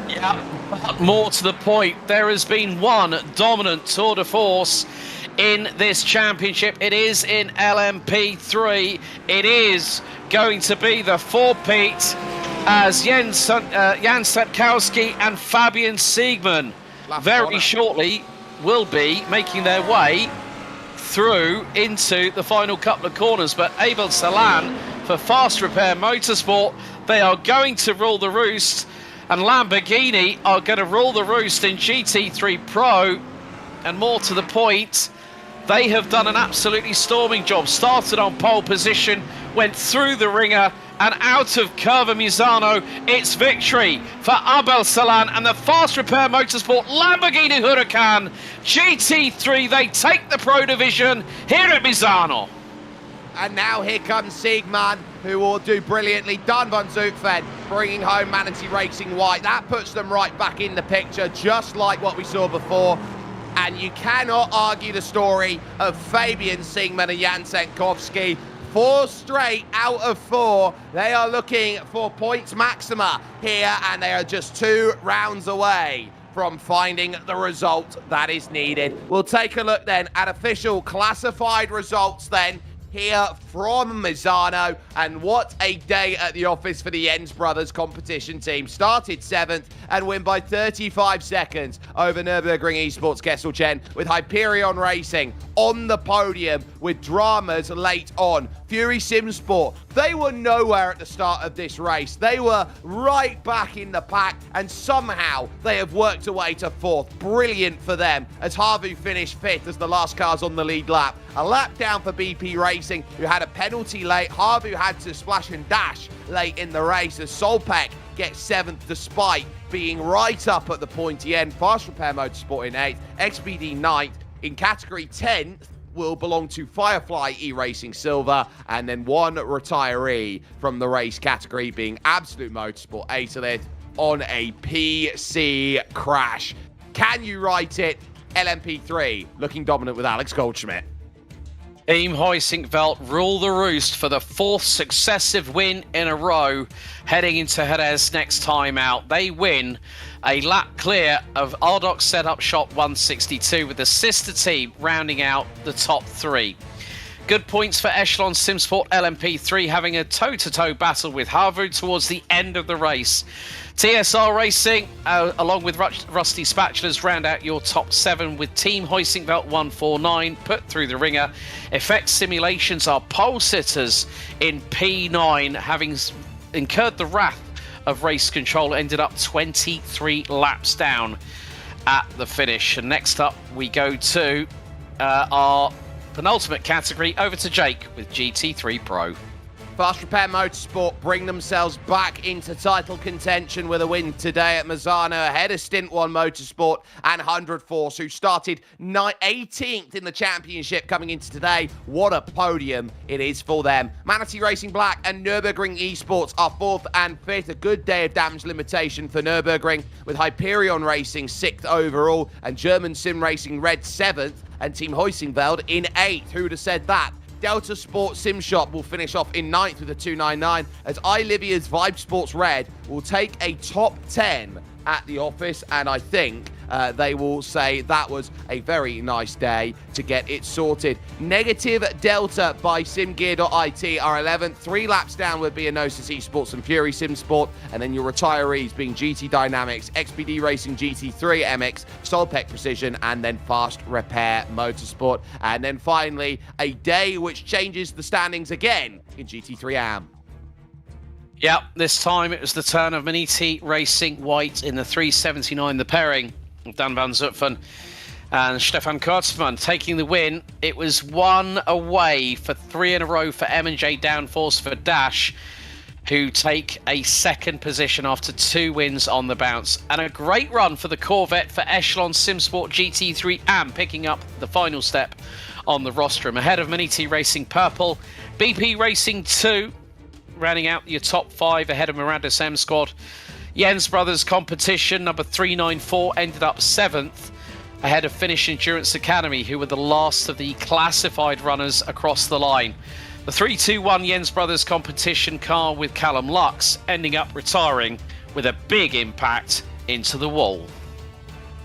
Yeah, but more to the point, there has been one dominant tour de force in this championship. It is in LMP3. It is going to be the four-peat as Jan Satkowski and Fabian Siegmann very shortly will be making their way through into the final couple of corners. But Abel Salan for Fast Repair Motorsport, they are going to rule the roost, and Lamborghini are going to rule the roost in GT3 Pro. And more to the point, they have done an absolutely storming job. Started on pole position, went through the ringer and out of Curva Misano. It's victory for Abel Salan and the Fast Repair Motorsport Lamborghini Huracán GT3. They take the Pro Division here at Misano. And now here comes Siegmann, who will do brilliantly. Done Van Zutphen, bringing home Manatee Racing white. That puts them right back in the picture, just like what we saw before. And you cannot argue the story of Fabian Siegmann and Jan Satkowski. 4 straight out of 4. They are looking for points maxima here, and they are just 2 rounds away from finding the result that is needed. We'll take a look then at official classified results then here from Misano, and what a day at the office for the Jens Brothers competition team. Started 7th and win by 35 seconds over Nürburgring Esports Kesselchen, with Hyperion Racing on the podium with dramas late on. Fury Simsport, they were nowhere at the start of this race. They were right back in the pack, and somehow they have worked their way to 4th. Brilliant for them, as Havu finished 5th as the last cars on the lead lap. A lap down for BP Racing, who had a penalty late. Havu had to splash and dash late in the race as Solpek gets 7th despite being right up at the pointy end. Fast Repair Motorsport in 8th, XPD 9th. In category 10th will belong to Firefly iRacing Silver, and then one retiree from the race category being Absolute Motorsport 8th on a PC crash. Can you write it? LMP3 looking dominant with Alex Goldschmidt. Team Huizinckveld rule the roost for the 4th successive win in a row, heading into Jerez next time out. They win a lap clear of Rdoks setup shop 162, with the sister team rounding out the top 3. Good points for Echelon Simsport LMP3, having a toe-to-toe battle with Harvard towards the end of the race. TSR Racing, along with Rusty Spatulas, round out your top 7, with Team Huizinckveld 149 put through the ringer. Effect Simulations are pole sitters in P9, having incurred the wrath of race control, ended up 23 laps down at the finish. And next up, we go to our penultimate category, over to Jake with GT3 Pro. Fast Repair Motorsport bring themselves back into title contention with a win today at Misano, ahead of Stint 1 Motorsport and 100 Force, who started 18th in the championship coming into today. What a podium it is for them. Manatee Racing Black and Nürburgring Esports are 4th and 5th. A good day of damage limitation for Nürburgring, with Hyperion Racing 6th overall and German SimRacing Red 7th and Team Huizinckveld in 8th. Who would have said that? Delta Sports Sim Shop will finish off in 9th with a 299, as iLivia's Vibe Sports Red will take a top 10 at the office, and I think they will say that was a very nice day to get it sorted. Negative Delta by SimGear.it are 11th. 3 laps down would be Enosis Esports and Fury SimSport, and then your retirees being GT Dynamics, XPD Racing GT3 MX, Solpec Precision, and then Fast Repair Motorsport. And then finally, a day which changes the standings again in GT3 AM. Yep, this time it was the turn of Maniti Racing White in the 379, the pairing of Dan van Zutphen and Stefan Kurtzman taking the win. It was 1 away for 3 in a row for M&J Downforce for Dash, who take a 2nd position after 2 wins on the bounce. And a great run for the Corvette for Echelon Simsport GT3 AM, picking up the final step on the rostrum. Ahead of Maniti Racing Purple, BP Racing 2, rounding out your top 5 ahead of Miranda's M Squad. Jens Brothers Competition, number 394, ended up 7th, ahead of Finnish Endurance Academy, who were the last of the classified runners across the line. The 321 Jens Brothers Competition car with Callum Lux ending up retiring with a big impact into the wall.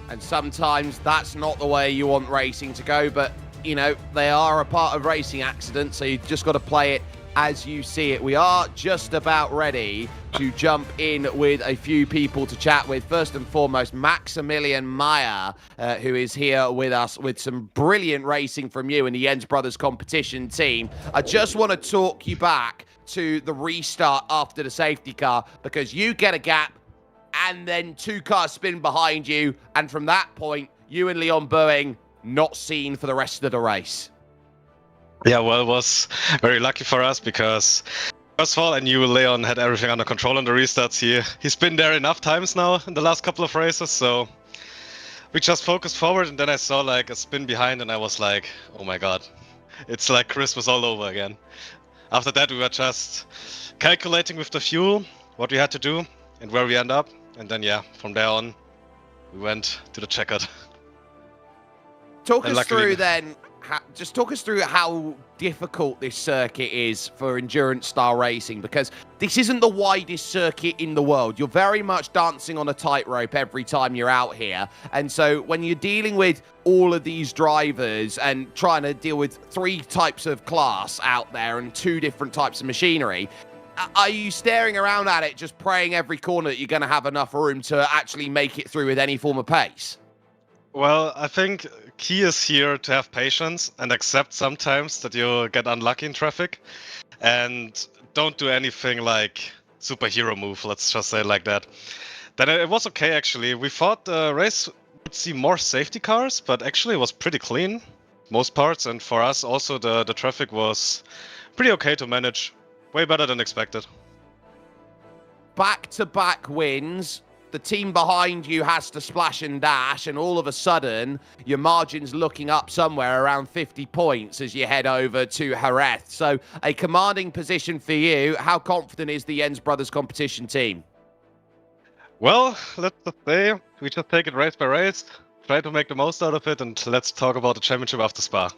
And sometimes that's not the way you want racing to go, but, you know, they are a part of racing accidents, so you've just got to play it as you see it. We are just about ready to jump in with a few people to chat with. First and foremost, Maximilian Meyer, who is here with us with some brilliant racing from you and the Jens Brothers Competition team. I just want to talk you back to the restart after the safety car, because you get a gap and then 2 cars spin behind you, and from that point, you and Leon Boeing not seen for the rest of the race. Yeah, well, it was very lucky for us, because first of all, I knew Leon had everything under control on the restarts. He's been there enough times now in the last couple of races, so we just focused forward, and then I saw like a spin behind, and I was like, oh my god, it's like Christmas all over again. After that, we were just calculating with the fuel what we had to do and where we end up, and then yeah, from there on, we went to the checkered. Talk us through then. Just talk us through how difficult this circuit is for endurance style racing, because this isn't the widest circuit in the world. You're very much dancing on a tightrope every time you're out here. And so when you're dealing with all of these drivers and trying to deal with 3 types of class out there and 2 different types of machinery, are you staring around at it just praying every corner that you're going to have enough room to actually make it through with any form of pace? Well, I think key is here to have patience and accept sometimes that you get unlucky in traffic, and don't do anything like superhero move, let's just say it like that. Then it was okay, actually. We thought the race would see more safety cars, but actually it was pretty clean, most parts, and for us also the traffic was pretty okay to manage. Way better than expected. Back-to-back wins. the team behind you has to splash and dash, and all of a sudden, your margin's looking up somewhere around 50 points as you head over to Jerez. So a commanding position for you. How confident is the Jens Brothers competition team? Well, let's just say we just take it race by race, try to make the most out of it, and let's talk about the championship after Spa.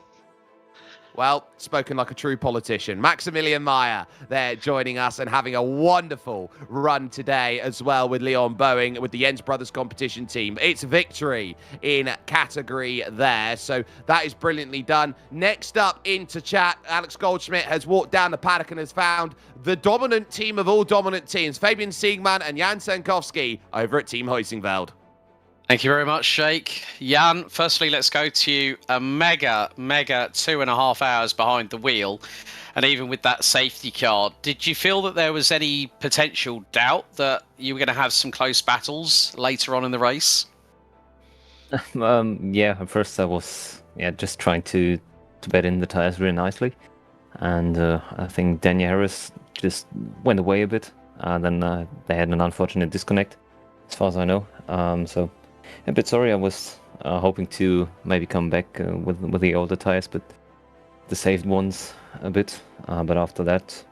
Well, spoken like a true politician. Maximilian Meyer there joining us and having a wonderful run today as well with Leon Boeing with the Jens Brothers competition team. It's victory in category there, so that is brilliantly done. Next up into chat, Alex Goldschmidt has walked down the paddock and has found the dominant team of all dominant teams, Fabian Siegmann and Jan Sankowski over at Team Huizenveld. Thank you very much, Jake. Jan, firstly, let's go to you. A mega 2.5 hours behind the wheel. And even with that safety car, did you feel that there was any potential doubt that you were going to have some close battles later on in the race? Yeah, at first I was just trying to bed in the tires really nicely. And I think Daniel Harris just went away a bit. Then they had an unfortunate disconnect, as far as I know. So a bit sorry. I was hoping to maybe come back with the older tires, but the saved ones a bit. But after that,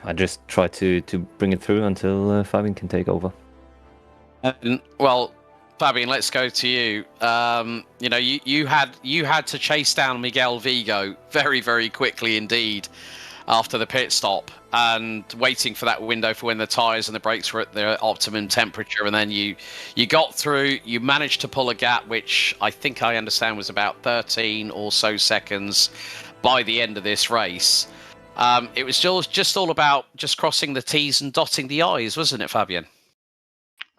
I just try to bring it through until Fabian can take over. Well, Fabian, let's go to you. You had to chase down Miguel Vigo very quickly indeed after the pit stop, and waiting for that window for when the tyres and the brakes were at their optimum temperature, and then you got through. You managed to pull a gap, which I think I understand was about 13 or so seconds by the end of this race. It was just all about just crossing the T's and dotting the I's, wasn't it, Fabian?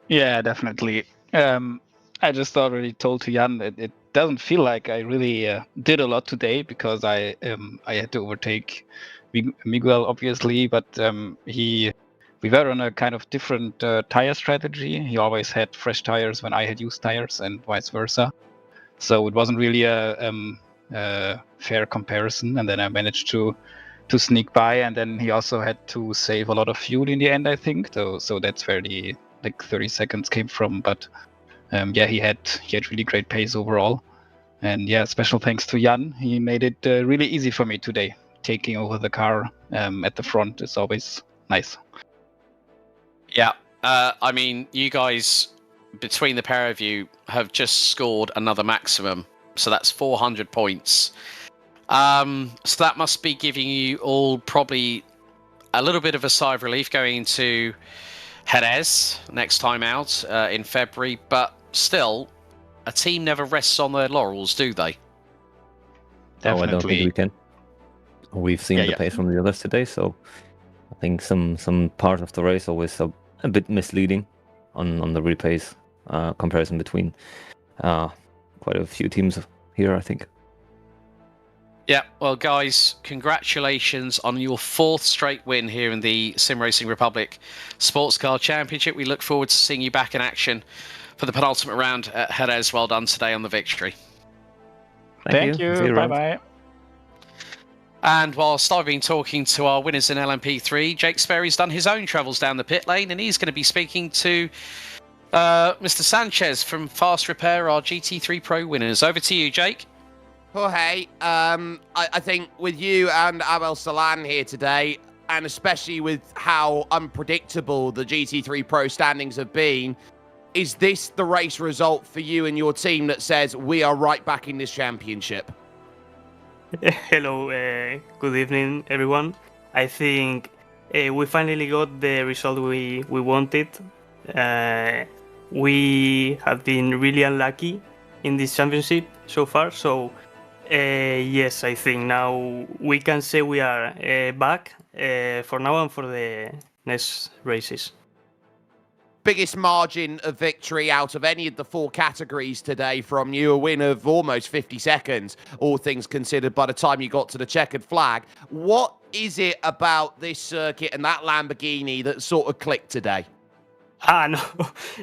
Yeah, definitely. I just already told to Jan that it doesn't feel like I really did a lot today, because I had to overtake Miguel, obviously, but we were on a kind of different tire strategy. He always had fresh tires when I had used tires, and vice versa. So it wasn't really a fair comparison. And then I managed to sneak by, and then he also had to save a lot of fuel in the end, I think. So that's where the 30 seconds came from. But he had really great pace overall. And special thanks to Jan. He made it really easy for me today. Taking over the car at the front is always nice. Yeah, I mean, you guys, between the pair of you, have just scored another maximum. So that's 400 points. So that must be giving you all probably a little bit of a sigh of relief going into Jerez next time out in February. But still, a team never rests on their laurels, do they? Definitely. Oh, I don't think we can. We've seen the pace from the others today, so I think some part of the race always a bit misleading on the real pace comparison between quite a few teams here, I think. Yeah, well, guys, congratulations on your 4th straight win here in the SimRacing Republic Sports Car Championship. We look forward to seeing you back in action for the penultimate round at Jerez. Well done today on the victory. Thank you. Bye-bye. And whilst I've been talking to our winners in LMP3, Jake Sperry's done his own travels down the pit lane, and he's going to be speaking to Mr. Sanchez from Fast Repair, our GT3 Pro winners. Over to you, Jake. Jorge, I think with you and Abel Salan here today, and especially with how unpredictable the GT3 Pro standings have been, is this the race result for you and your team that says we are right back in this championship? Hello, good evening, everyone. I think we finally got the result we wanted. We have been really unlucky in this championship so far, so yes, I think now we can say we are back for now and for the next races. Biggest margin of victory out of any of the 4 categories today from you, a win of almost 50 seconds, all things considered, by the time you got to the checkered flag. What is it about this circuit and that Lamborghini that sort of clicked today? No,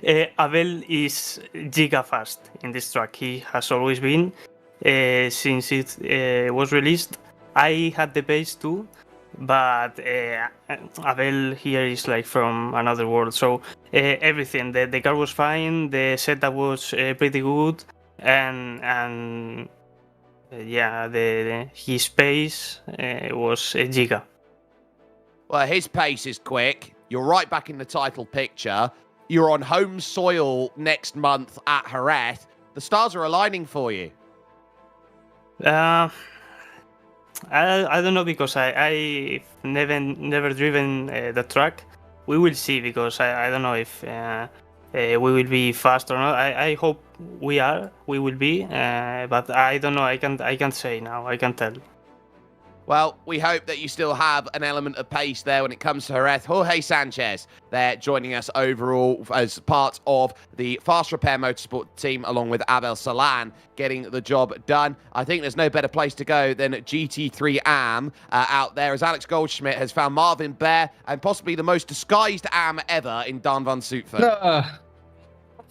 Abel is giga fast in this track. He has always been since it was released. I had the pace too, but Abel here is like from another world. So everything, the car was fine, the setup was pretty good, and yeah, his pace was a giga. Well, his pace is quick. You're right back in the title picture. You're on home soil next month at Jerez. The stars are aligning for you. I don't know, because I've never driven the track. We will see, because I don't know if we will be fast or not. I hope we will be, but I don't know. I can't say now. I can't tell. Well, we hope that you still have an element of pace there when it comes to Jerez. Jorge Sanchez, they're joining us overall as part of the Fast Repair Motorsport team, along with Abel Salan, getting the job done. I think there's no better place to go than GT3 AM out there, as Alex Goldschmidt has found Marvin Bear, and possibly the most disguised AM ever in Dan van Zutphen.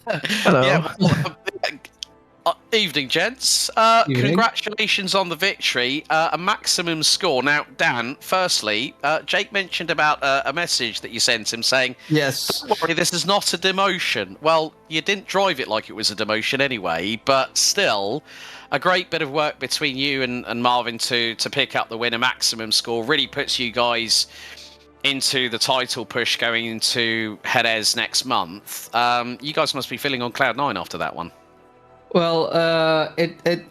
Hello. Yeah, evening, gents. Evening. Congratulations on the victory. A maximum score. Now, Dan, firstly, Jake mentioned about a message that you sent him saying, Yes. "Don't worry, this is not a demotion." Well, you didn't drive it like it was a demotion anyway, but still, a great bit of work between you and Marvin to pick up the win. A maximum score really puts you guys into the title push going into Jerez next month. You guys must be feeling on cloud 9 after that one. Well,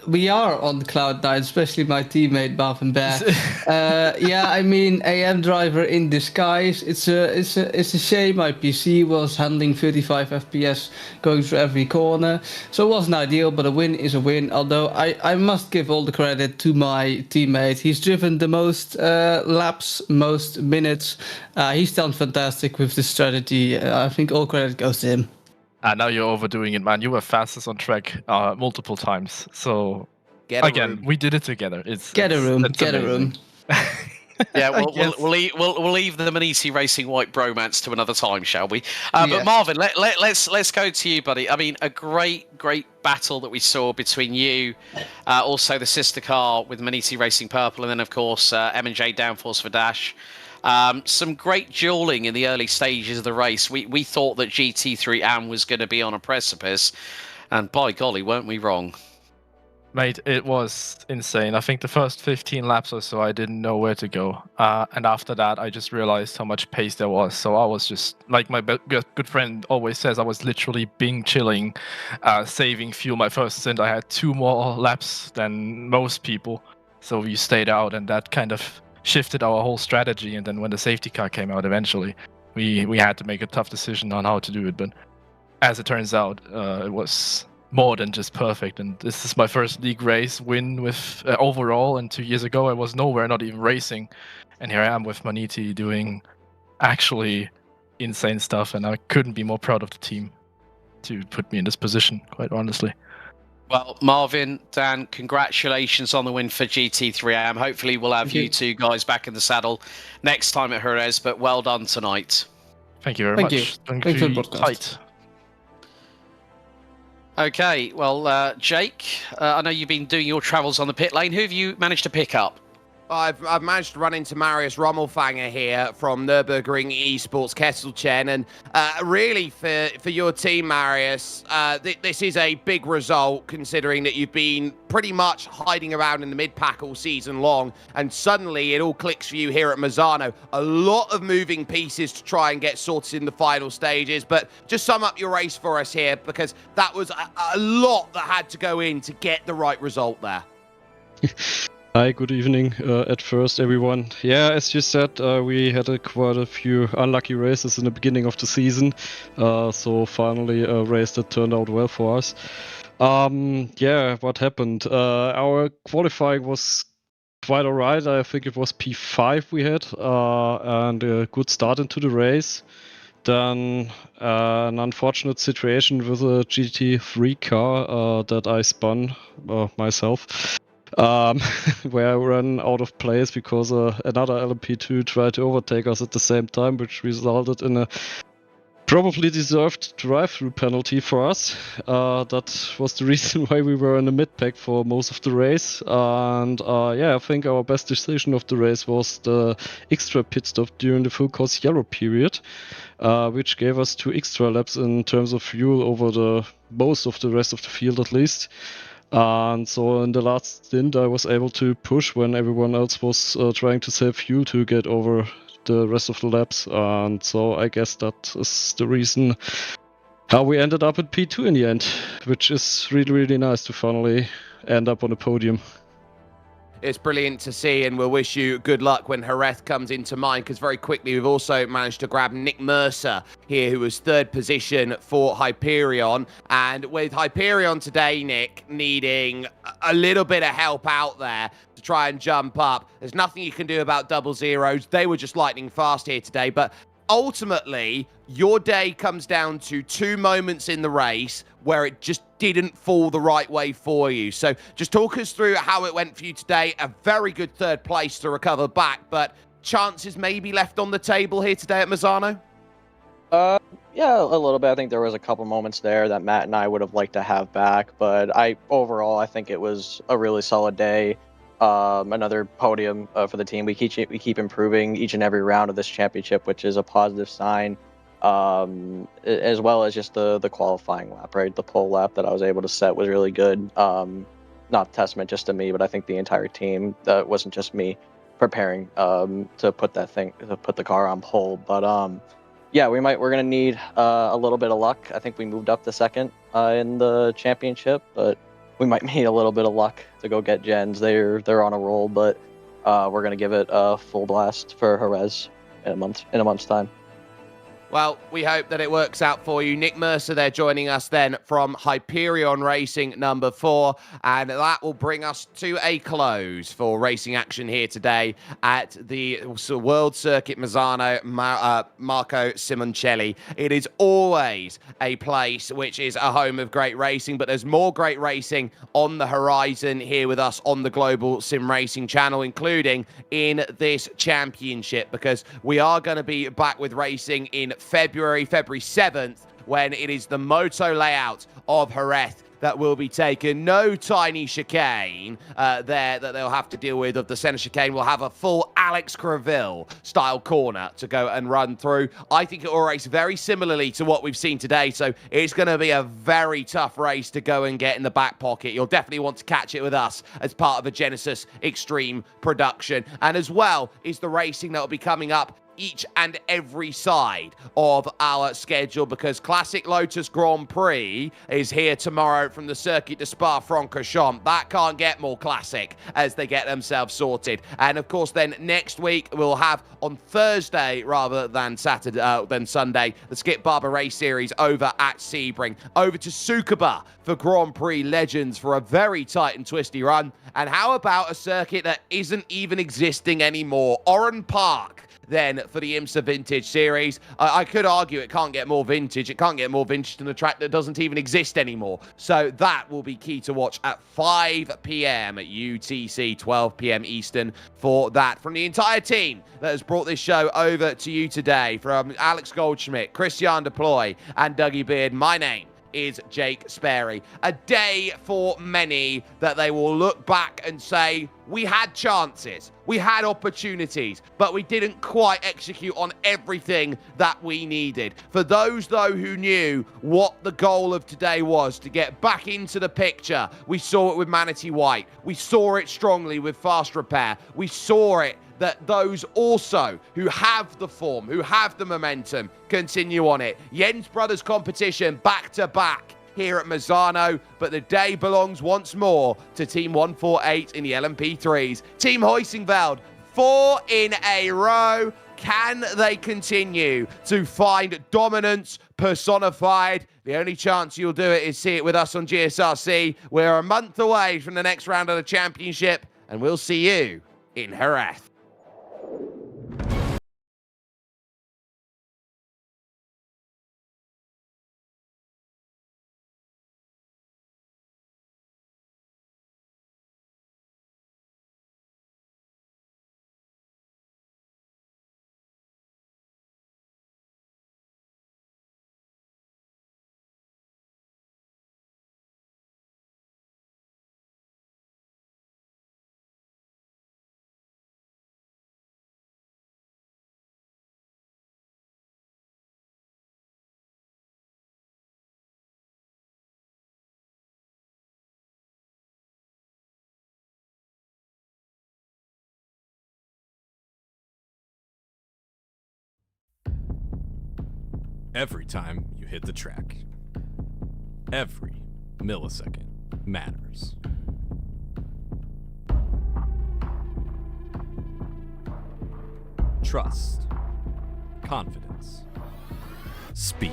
we are on cloud 9, especially my teammate Marvin Bear. Yeah, I mean, AM driver in disguise. It's a shame my PC was handling 35 FPS going through every corner, so it wasn't ideal. But a win is a win. Although I must give all the credit to my teammate. He's driven the most laps, most minutes. He's done fantastic with the strategy. I think all credit goes to him. Now you're overdoing it, man. You were fastest on track multiple times. So again, we did it together. Get a room. Yeah, we'll leave the Manisi Racing White bromance to another time, shall we? But Marvin, let's go to you, buddy. I mean, a great battle that we saw between you, also the sister car with Manisi Racing Purple, and then of course M&J Downforce for Dash. Some great dueling in the early stages of the race. We thought that GT3 AM was going to be on a precipice, and by golly, weren't we wrong? Mate, it was insane. I think the first 15 laps or so, I didn't know where to go. And after that, I just realized how much pace there was. So I was just, like my good friend always says, I was literally chilling, saving fuel. My first stint, I had 2 more laps than most people. So we stayed out, and that kind of shifted our whole strategy. And then when the safety car came out eventually, we had to make a tough decision on how to do it. But as it turns out, it was more than just perfect. And this is my first league race win with overall. And 2 years ago, I was nowhere, not even racing. And here I am with Maniti doing actually insane stuff. And I couldn't be more proud of the team to put me in this position, quite honestly. Well, Marvin, Dan, congratulations on the win for GT3 AM. Hopefully we'll have you two guys back in the saddle next time at Jerez, but well done tonight. Thank you very much. Thank you for the podcast. Okay, well, Jake, I know you've been doing your travels on the pit lane. Who have you managed to pick up? I've managed to run into Marius Rommelfanger here from Nürburgring Esports Kesselchen, and really for your team, Marius, this is a big result considering that you've been pretty much hiding around in the mid-pack all season long, and suddenly it all clicks for you here at Misano. A lot of moving pieces to try and get sorted in the final stages, but just sum up your race for us here, because that was a lot that had to go in to get the right result there. Hi, good evening at first, everyone. Yeah, as you said, we had quite a few unlucky races in the beginning of the season, so finally a race that turned out well for us. Yeah, what happened? Our qualifying was quite alright. I think it was P5 we had, and a good start into the race. Then an unfortunate situation with a GT3 car that I spun myself. Where I ran out of place because another LMP2 tried to overtake us at the same time, which resulted in a probably deserved drive-through penalty for us. That was the reason why we were in the mid-pack for most of the race. And yeah, I think our best decision of the race was the extra pit stop during the full course yellow period, which gave us 2 extra laps in terms of fuel over the most of the rest of the field at least. And so in the last stint I was able to push when everyone else was trying to save fuel to get over the rest of the laps, and so I guess that is the reason how we ended up at P2 in the end, which is really nice to finally end up on the podium. It's brilliant to see, and we'll wish you good luck when Jerez comes into mind, because very quickly we've also managed to grab Nick Mercer here, who was 3rd position for Hyperion. And with Hyperion today, Nick, needing a little bit of help out there to try and jump up, there's nothing you can do about double zeros. They were just lightning fast here today, but ultimately, your day comes down to 2 moments in the race where it just didn't fall the right way for you. So just talk us through how it went for you today. A very good 3rd place to recover back, but chances maybe left on the table here today at Misano? Yeah, a little bit. I think there was a couple moments there that Matt and I would have liked to have back, but overall, I think it was a really solid day. Another podium for the team. We keep improving each and every round of this championship, which is a positive sign. As well as just the qualifying lap, right? The pole lap that I was able to set was really good. Not testament just to me, but I think the entire team. That wasn't just me preparing to put the car on pole. But yeah, we're gonna need a little bit of luck. I think we moved up to 2nd in the championship, but we might need a little bit of luck to go get gens. They're on a roll, but we're gonna give it a full blast for Jerez in a month's time. Well, we hope that it works out for you. Nick Mercer there joining us then from Hyperion Racing number 4. And that will bring us to a close for racing action here today at the World Circuit Misano, Marco Simoncelli. It is always a place which is a home of great racing, but there's more great racing on the horizon here with us on the Global Sim Racing channel, including in this championship, because we are going to be back with racing in February 7th, when it is the moto layout of Jerez that will be taken. No tiny chicane there that they'll have to deal with of the center chicane. We'll have a full Alex Creville style corner to go and run through. I think it will race very similarly to what we've seen today, so it's going to be a very tough race to go and get in the back pocket. You'll definitely want to catch it with us as part of a Genesis Extreme production. And as well is the racing that will be coming up each and every side of our schedule, because Classic Lotus Grand Prix is here tomorrow from the Circuit de Spa-Francorchamps. That can't get more classic as they get themselves sorted. And of course, then next week we'll have on Thursday rather than Sunday, the Skip Barber Race Series over at Sebring. Over to Tsukuba for Grand Prix Legends for a very tight and twisty run. And how about a circuit that isn't even existing anymore? Oran Park then for the IMSA Vintage Series. I could argue it can't get more vintage. It can't get more vintage than a track that doesn't even exist anymore. So that will be key to watch at 5 p.m. at UTC, 12 p.m. Eastern for that. From the entire team that has brought this show over to you today, from Alex Goldschmidt, Christian Deploy, and Dougie Beard, my name is Jake Sperry. A day for many that they will look back and say, we had chances, we had opportunities, but we didn't quite execute on everything that we needed. For those, though, who knew what the goal of today was, to get back into the picture, we saw it with Manatee White. We saw it strongly with Fast Repair. We saw it that those also who have the form, who have the momentum, continue on it. Jens Brothers competition back-to-back here at Misano, but the day belongs once more to Team 148 in the LMP3s. Team Hoisingveld, 4 in a row. Can they continue to find dominance personified? The only chance you'll do it is see it with us on GSRC. We're a month away from the next round of the championship, and we'll see you in Jerez. Every time you hit the track. Every millisecond matters. Trust, confidence, speed.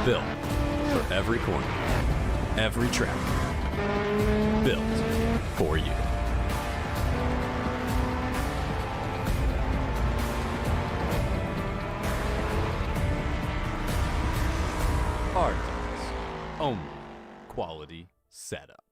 Built for every corner, every track. Built for you. Rdoks, only quality setup.